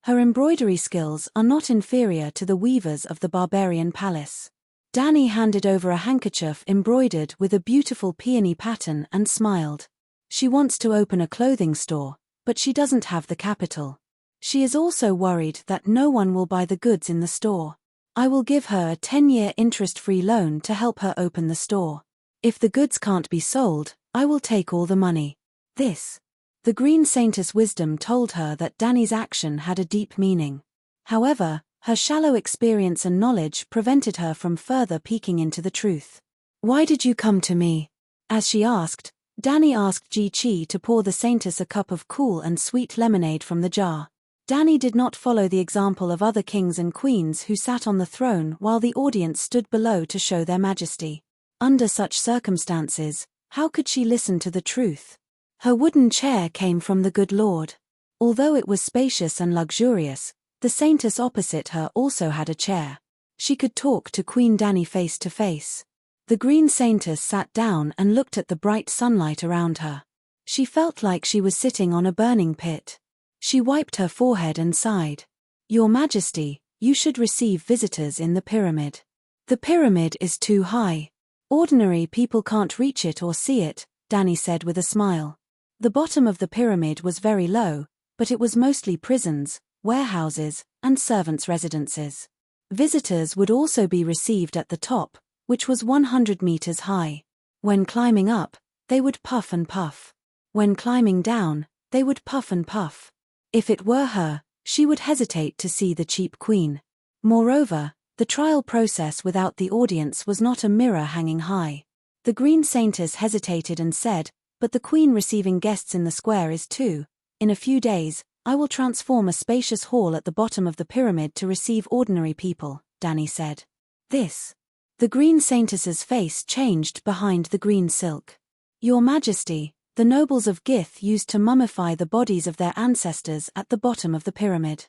Her embroidery skills are not inferior to the weavers of the barbarian palace. Danny handed over a handkerchief embroidered with a beautiful peony pattern and smiled. She wants to open a clothing store, but she doesn't have the capital. She is also worried that no one will buy the goods in the store. I will give her a 10-year interest-free loan to help her open the store. If the goods can't be sold, I will take all the money. The Green Saintess' wisdom told her that Danny's action had a deep meaning. However, her shallow experience and knowledge prevented her from further peeking into the truth. Why did you come to me? As she asked, Danny asked Ji-Chi to pour the Saintess a cup of cool and sweet lemonade from the jar. Danny did not follow the example of other kings and queens who sat on the throne while the audience stood below to show their majesty. Under such circumstances, how could she listen to the truth? Her wooden chair came from the good Lord. Although it was spacious and luxurious, the Saintess opposite her also had a chair. She could talk to Queen Danny face to face. The Green Saintess sat down and looked at the bright sunlight around her. She felt like she was sitting on a burning pit. She wiped her forehead and sighed. Your Majesty, you should receive visitors in the pyramid. The pyramid is too high. Ordinary people can't reach it or see it, Danny said with a smile. The bottom of the pyramid was very low, but it was mostly prisons, warehouses, and servants' residences. Visitors would also be received at the top, which was 100 meters high. When climbing up, they would puff and puff. When climbing down, they would puff and puff. If it were her, she would hesitate to see the cheap queen. Moreover, the trial process without the audience was not a mirror hanging high. The Green Saintess hesitated and said, but the queen receiving guests in the square is too. In a few days, I will transform a spacious hall at the bottom of the pyramid to receive ordinary people, Danny said. The Green Saintess's face changed behind the green silk. Your Majesty, the nobles of Gith used to mummify the bodies of their ancestors at the bottom of the pyramid.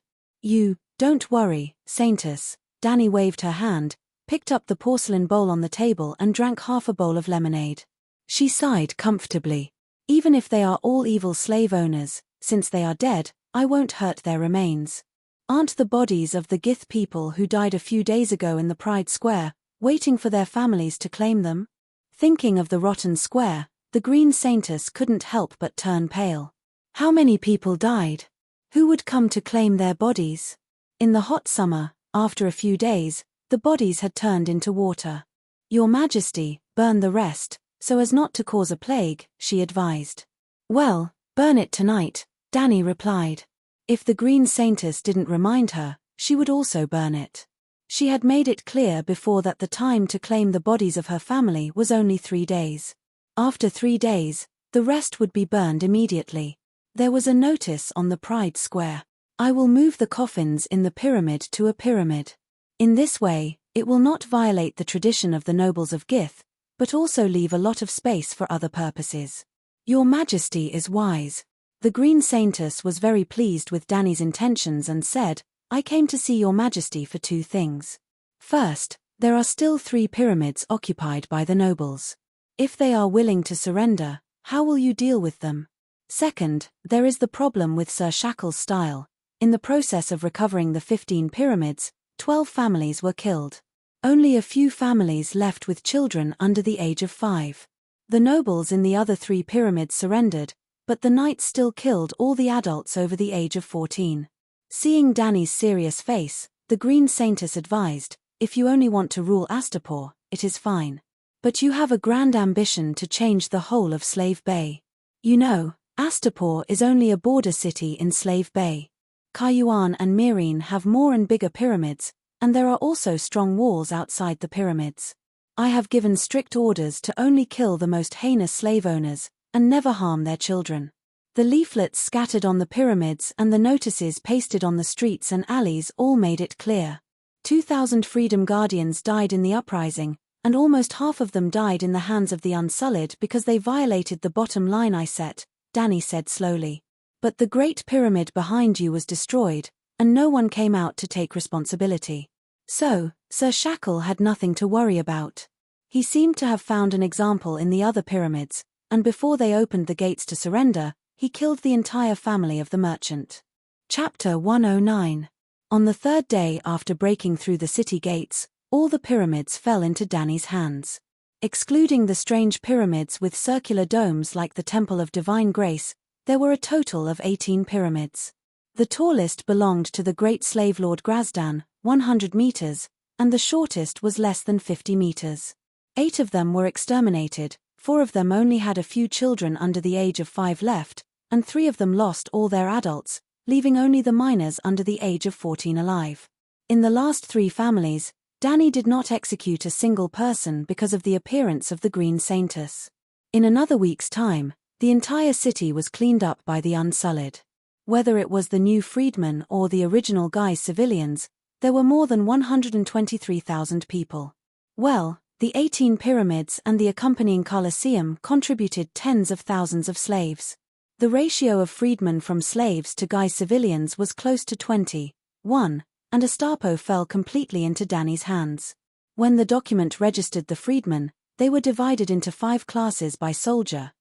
Don't worry, Saintess. Danny waved her hand, picked up the porcelain bowl on the table and drank half a bowl of lemonade. She sighed comfortably. Even if they are all evil slave owners, since they are dead, I won't hurt their remains. Aren't the bodies of the Gith people who died a few days ago in the Pride Square, waiting for their families to claim them? Thinking of the rotten square, the Green Saintess couldn't help but turn pale. How many people died? Who would come to claim their bodies? In the hot summer, after a few days, the bodies had turned into water. Your Majesty, burn the rest, so as not to cause a plague, she advised. Well, burn it tonight, Danny replied. If the Green Saintess didn't remind her, she would also burn it. She had made it clear before that the time to claim the bodies of her family was only 3 days. After 3 days, the rest would be burned immediately. There was a notice on the Pride Square. I will move the coffins in the pyramid to a pyramid. In this way, it will not violate the tradition of the nobles of Gith, but also leave a lot of space for other purposes. Your Majesty is wise. The Green Saintess was very pleased with Danny's intentions and said, I came to see Your Majesty for 2 things. First, there are still 3 pyramids occupied by the nobles. If they are willing to surrender, how will you deal with them? Second, there is the problem with Sir Shackle's style. In the process of recovering the 15 pyramids, 12 families were killed. Only a few families left with children under the age of 5. The nobles in the other 3 pyramids surrendered, but the knights still killed all the adults over the age of 14. Seeing Dany's serious face, the Green Saintess advised, "If you only want to rule Astapor, it is fine. But you have a grand ambition to change the whole of Slave Bay. You know, Astapor is only a border city in Slave Bay. Kayuan and Myrine have more and bigger pyramids, and there are also strong walls outside the pyramids. I have given strict orders to only kill the most heinous slave owners, and never harm their children." The leaflets scattered on the pyramids and the notices pasted on the streets and alleys all made it clear. 2,000 Freedom Guardians died in the uprising, and almost half of them died in the hands of the Unsullied because they violated the bottom line I set, Dany said slowly. But the Great Pyramid behind you was destroyed, and no one came out to take responsibility. So, Sir Shackle had nothing to worry about. He seemed to have found an example in the other pyramids, and before they opened the gates to surrender, he killed the entire family of the merchant. Chapter 109. On the third day after breaking through the city gates, all the pyramids fell into Dany's hands. Excluding the strange pyramids with circular domes like the Temple of Divine Grace, there were a total of 18 pyramids. The tallest belonged to the great slave lord Grazdan, 100 meters, and the shortest was less than 50 meters. 8 of them were exterminated, 4 of them only had a few children under the age of 5 left, and 3 of them lost all their adults, leaving only the minors under the age of 14 alive. In the last 3 families, Dany did not execute a single person because of the appearance of the Green Saintess. In another week's time, the entire city was cleaned up by the Unsullied. Whether it was the new freedmen or the original Guy's civilians, there were more than 123,000 people. Well, the 18 pyramids and the accompanying Colosseum contributed tens of thousands of slaves. The ratio of freedmen from slaves to Guy's civilians was close to 20:1, and Astapor fell completely into Dany's hands. When the document registered the freedmen, they were divided into 5 classes by soldier,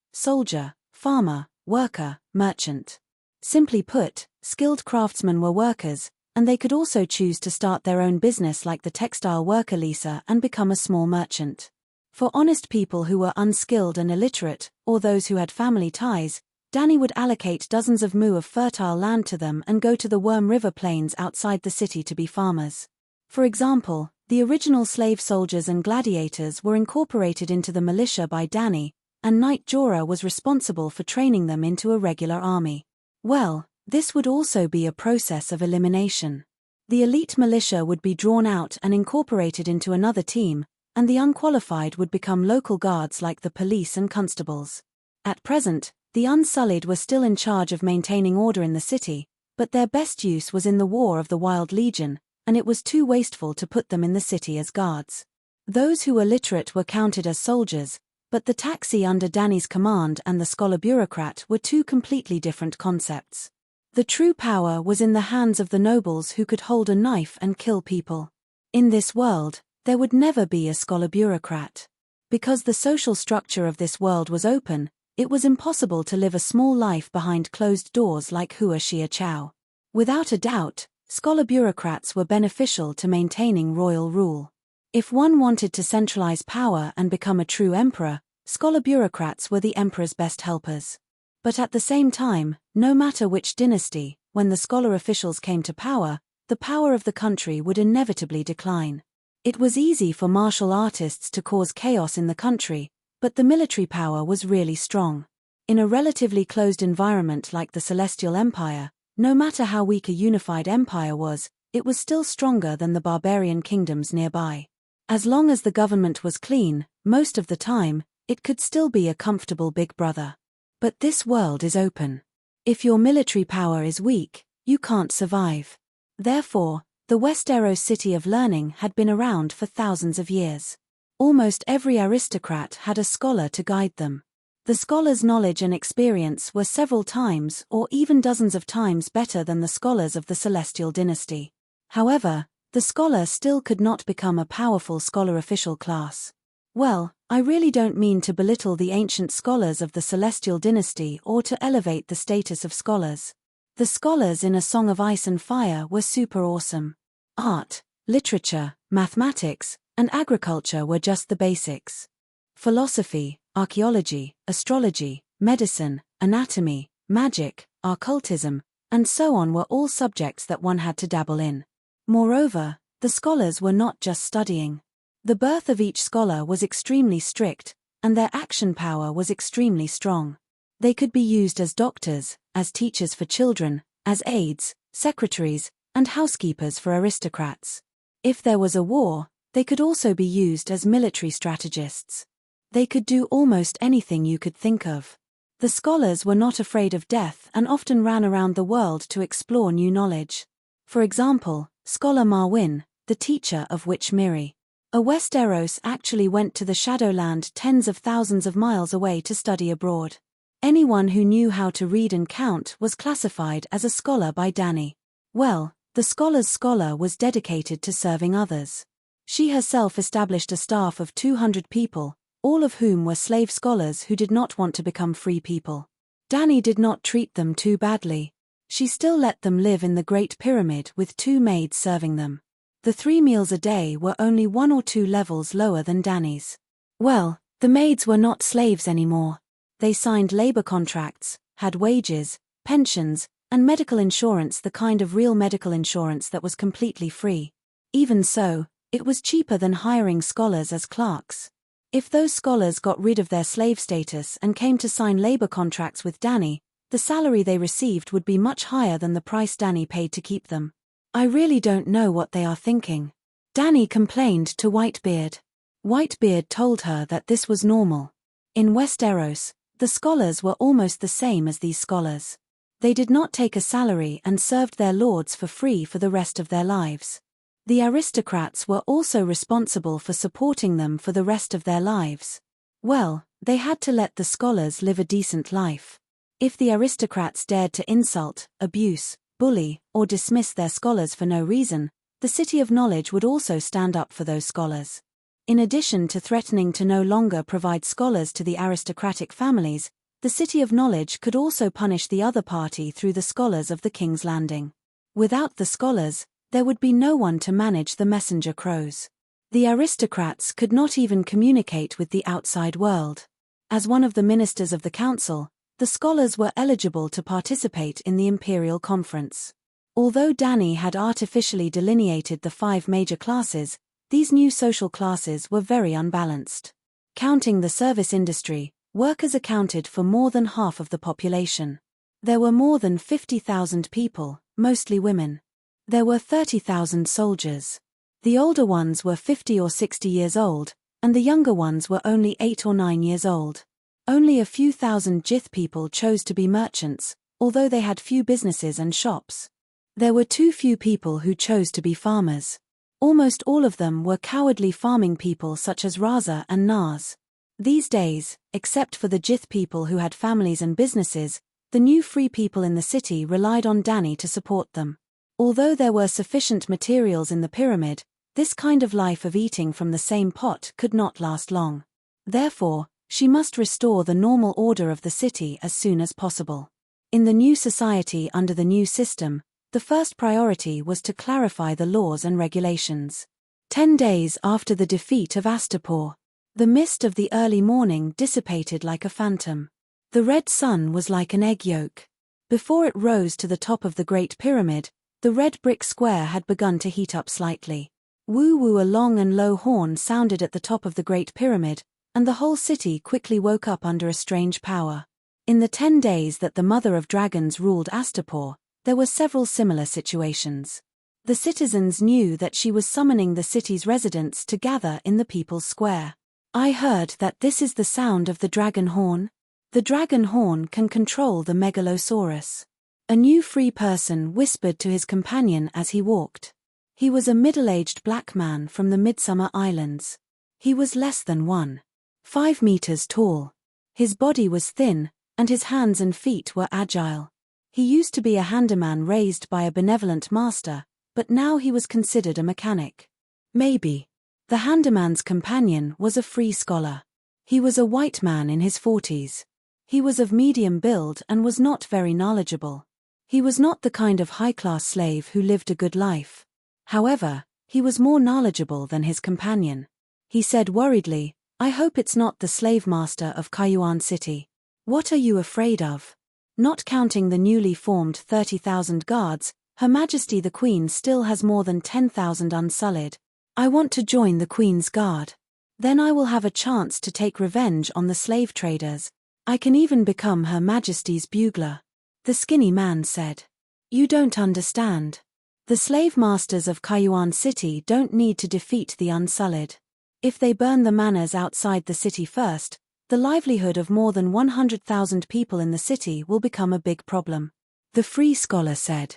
farmer, worker, merchant. Simply put, skilled craftsmen were workers, and they could also choose to start their own business like the textile worker Lisa and become a small merchant. For honest people who were unskilled and illiterate, or those who had family ties, Dany would allocate dozens of mu of fertile land to them and go to the Worm River plains outside the city to be farmers. For example, the original slave soldiers and gladiators were incorporated into the militia by Dany, and Knight Jorah was responsible for training them into a regular army. Well, this would also be a process of elimination. The elite militia would be drawn out and incorporated into another team, and the unqualified would become local guards like the police and constables. At present, the Unsullied were still in charge of maintaining order in the city, but their best use was in the War of the Wild Legion, and it was too wasteful to put them in the city as guards. Those who were literate were counted as soldiers, but the taxi under Dany's command and the scholar bureaucrat were 2 completely different concepts. The true power was in the hands of the nobles who could hold a knife and kill people. In this world, there would never be a scholar bureaucrat. Because the social structure of this world was open, it was impossible to live a small life behind closed doors like Hua Xia Chao. Without a doubt, scholar bureaucrats were beneficial to maintaining royal rule. If one wanted to centralize power and become a true emperor, scholar bureaucrats were the emperor's best helpers. But at the same time, no matter which dynasty, when the scholar officials came to power, the power of the country would inevitably decline. It was easy for martial artists to cause chaos in the country, but the military power was really strong. In a relatively closed environment like the Celestial Empire, no matter how weak a unified empire was, it was still stronger than the barbarian kingdoms nearby. As long as the government was clean, most of the time, it could still be a comfortable big brother. But this world is open. If your military power is weak, you can't survive. Therefore, the Westeros City of Learning had been around for thousands of years. Almost every aristocrat had a scholar to guide them. The scholar's knowledge and experience were several times or even dozens of times better than the scholars of the Celestial Dynasty. However, the scholar still could not become a powerful scholar official class. Well, I really don't mean to belittle the ancient scholars of the Celestial Dynasty or to elevate the status of scholars. The scholars in A Song of Ice and Fire were super awesome. Art, literature, mathematics, and agriculture were just the basics. Philosophy, archaeology, astrology, medicine, anatomy, magic, occultism, and so on were all subjects that one had to dabble in. Moreover, the scholars were not just studying. The birth of each scholar was extremely strict, and their action power was extremely strong. They could be used as doctors, as teachers for children, as aides, secretaries, and housekeepers for aristocrats. If there was a war, they could also be used as military strategists. They could do almost anything you could think of. The scholars were not afraid of death and often ran around the world to explore new knowledge. For example, Scholar Marwyn, the teacher of Witch Miri. A Westeros actually went to the Shadowland tens of thousands of miles away to study abroad. Anyone who knew how to read and count was classified as a scholar by Dany. Well, the scholar's scholar was dedicated to serving others. She herself established a staff of 200 people, all of whom were slave scholars who did not want to become free people. Dany did not treat them too badly. She still let them live in the Great Pyramid with 2 maids serving them. The 3 meals a day were only 1 or 2 levels lower than Dany's. Well, the maids were not slaves anymore. They signed labor contracts, had wages, pensions, and medical insurance, the kind of real medical insurance that was completely free. Even so, it was cheaper than hiring scholars as clerks. If those scholars got rid of their slave status and came to sign labor contracts with Dany, the salary they received would be much higher than the price Dany paid to keep them. I really don't know what they are thinking. Dany complained to Whitebeard. Whitebeard told her that this was normal. In Westeros, the scholars were almost the same as these scholars. They did not take a salary and served their lords for free for the rest of their lives. The aristocrats were also responsible for supporting them for the rest of their lives. Well, they had to let the scholars live a decent life. If the aristocrats dared to insult, abuse, bully, or dismiss their scholars for no reason, the City of Knowledge would also stand up for those scholars. In addition to threatening to no longer provide scholars to the aristocratic families, the City of Knowledge could also punish the other party through the scholars of the King's Landing. Without the scholars, there would be no one to manage the messenger crows. The aristocrats could not even communicate with the outside world. As one of the ministers of the council, the scholars were eligible to participate in the Imperial Conference. Although Dany had artificially delineated the 5 major classes, these new social classes were very unbalanced. Counting the service industry, workers accounted for more than half of the population. There were more than 50,000 people, mostly women. There were 30,000 soldiers. The older ones were 50 or 60 years old, and the younger ones were only 8 or 9 years old. Only a few thousand Jith people chose to be merchants, although they had few businesses and shops. There were too few people who chose to be farmers. Almost all of them were cowardly farming people such as Raza and Naz. These days, except for the Jith people who had families and businesses, the new free people in the city relied on Dany to support them. Although there were sufficient materials in the pyramid, this kind of life of eating from the same pot could not last long. Therefore, she must restore the normal order of the city as soon as possible. In the new society under the new system, the first priority was to clarify the laws and regulations. 10 days after the defeat of Astapor, the mist of the early morning dissipated like a phantom. The red sun was like an egg yolk. Before it rose to the top of the Great Pyramid, the red brick square had begun to heat up slightly. Woo-woo, a long and low horn sounded at the top of the Great Pyramid, and the whole city quickly woke up under a strange power. In the 10 days that the Mother of Dragons ruled Astapor, there were several similar situations. The citizens knew that she was summoning the city's residents to gather in the People's Square. I heard that this is the sound of the dragon horn. The dragon horn can control the Megalosaurus. A new free person whispered to his companion as he walked. He was a middle-aged black man from the Midsummer Islands. He was less than 1.5 meters tall. His body was thin, and his hands and feet were agile. He used to be a handyman raised by a benevolent master, but now he was considered a mechanic. Maybe. The handyman's companion was a free scholar. He was a white man in his 40s. He was of medium build and was not very knowledgeable. He was not the kind of high-class slave who lived a good life. However, he was more knowledgeable than his companion. He said worriedly, "I hope it's not the slave master of Kayuan City." What are you afraid of? Not counting the newly formed 30,000 guards, Her Majesty the Queen still has more than 10,000 unsullied. I want to join the Queen's Guard. Then I will have a chance to take revenge on the slave traders. I can even become Her Majesty's bugler. The skinny man said. You don't understand. The slave masters of Kayuan City don't need to defeat the unsullied. If they burn the manors outside the city first, the livelihood of more than 100,000 people in the city will become a big problem. The free scholar said.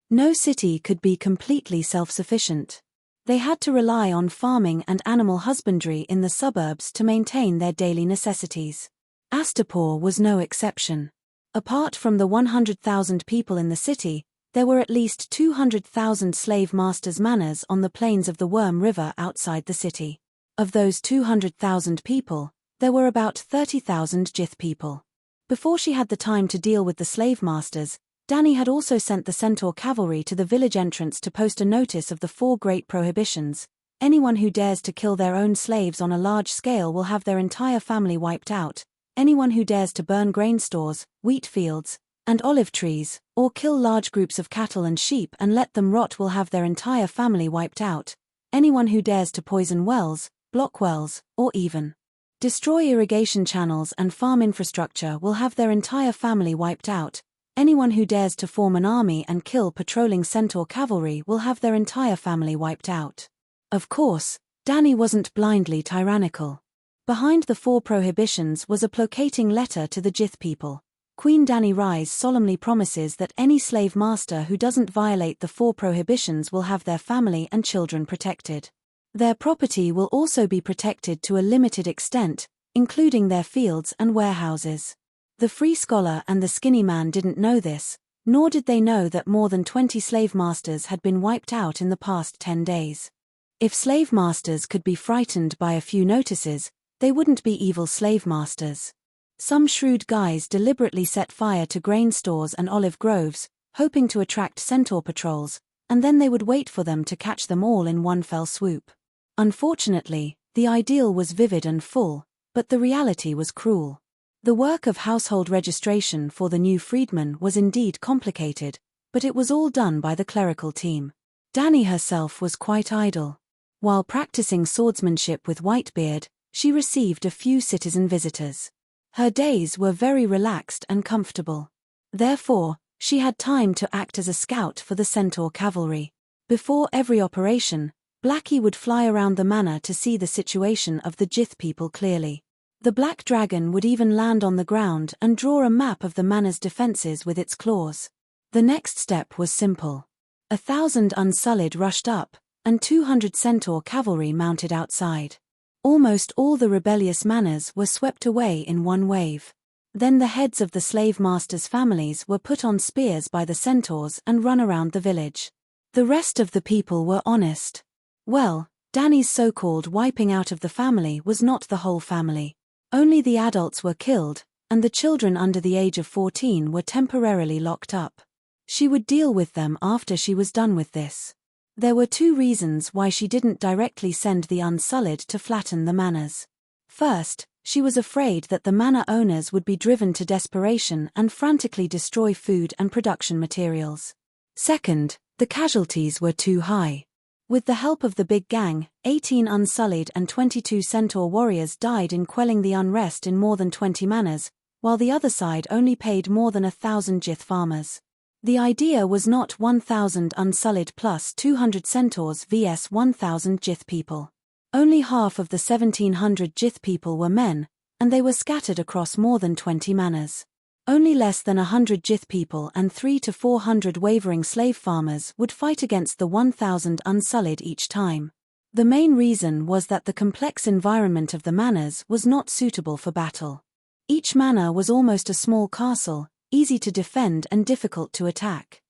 No city could be completely self-sufficient. They had to rely on farming and animal husbandry in the suburbs to maintain their daily necessities. Astapor was no exception. Apart from the 100,000 people in the city, there were at least 200,000 slave masters' manors on the plains of the Worm River outside the city. Of those 200,000 people, there were about 30,000 Jith people. Before she had the time to deal with the slave masters, Dany had also sent the Centaur cavalry to the village entrance to post a notice of the 4 great prohibitions. Anyone who dares to kill their own slaves on a large scale will have their entire family wiped out. Anyone who dares to burn grain stores, wheat fields, and olive trees, or kill large groups of cattle and sheep and let them rot will have their entire family wiped out. Anyone who dares to poison wells, block wells, or even destroy irrigation channels and farm infrastructure will have their entire family wiped out. Anyone who dares to form an army and kill patrolling Centaur cavalry will have their entire family wiped out. Of course, Dany wasn't blindly tyrannical. Behind the 4 prohibitions was a placating letter to the Jith people. Queen Dany Rise solemnly promises that any slave master who doesn't violate the 4 prohibitions will have their family and children protected. Their property will also be protected to a limited extent, including their fields and warehouses. The free scholar and the skinny man didn't know this, nor did they know that more than 20 slave masters had been wiped out in the past 10 days. If slave masters could be frightened by a few notices, they wouldn't be evil slave masters. Some shrewd guys deliberately set fire to grain stores and olive groves, hoping to attract Centaur patrols, and then they would wait for them to catch them all in one fell swoop. Unfortunately, the ideal was vivid and full, but the reality was cruel. The work of household registration for the new freedmen was indeed complicated, but it was all done by the clerical team. Dany herself was quite idle. While practicing swordsmanship with Whitebeard, she received a few citizen visitors. Her days were very relaxed and comfortable. Therefore, she had time to act as a scout for the Centaur cavalry. Before every operation, Blackie would fly around the manor to see the situation of the Jith people clearly. The black dragon would even land on the ground and draw a map of the manor's defenses with its claws. The next step was simple. 1,000 unsullied rushed up, and 200 Centaur cavalry mounted outside. Almost all the rebellious manors were swept away in one wave. Then the heads of the slave masters' families were put on spears by the centaurs and run around the village. The rest of the people were honest. Well, Dany's so-called wiping out of the family was not the whole family. Only the adults were killed, and the children under the age of 14 were temporarily locked up. She would deal with them after she was done with this. There were 2 reasons why she didn't directly send the unsullied to flatten the manors. First, she was afraid that the manor owners would be driven to desperation and frantically destroy food and production materials. Second, the casualties were too high. With the help of the big gang, 18 unsullied and 22 Centaur warriors died in quelling the unrest in more than 20 manors, while the other side only paid more than 1,000 Jith farmers. The idea was not 1,000 unsullied plus 200 Centaurs vs 1,000 Jith people. Only half of the 1,700 Jith people were men, and they were scattered across more than 20 manors. Only less than 100 Jith people and 300 to 400 wavering slave farmers would fight against the 1,000 unsullied each time. The main reason was that the complex environment of the manors was not suitable for battle. Each manor was almost a small castle, easy to defend and difficult to attack.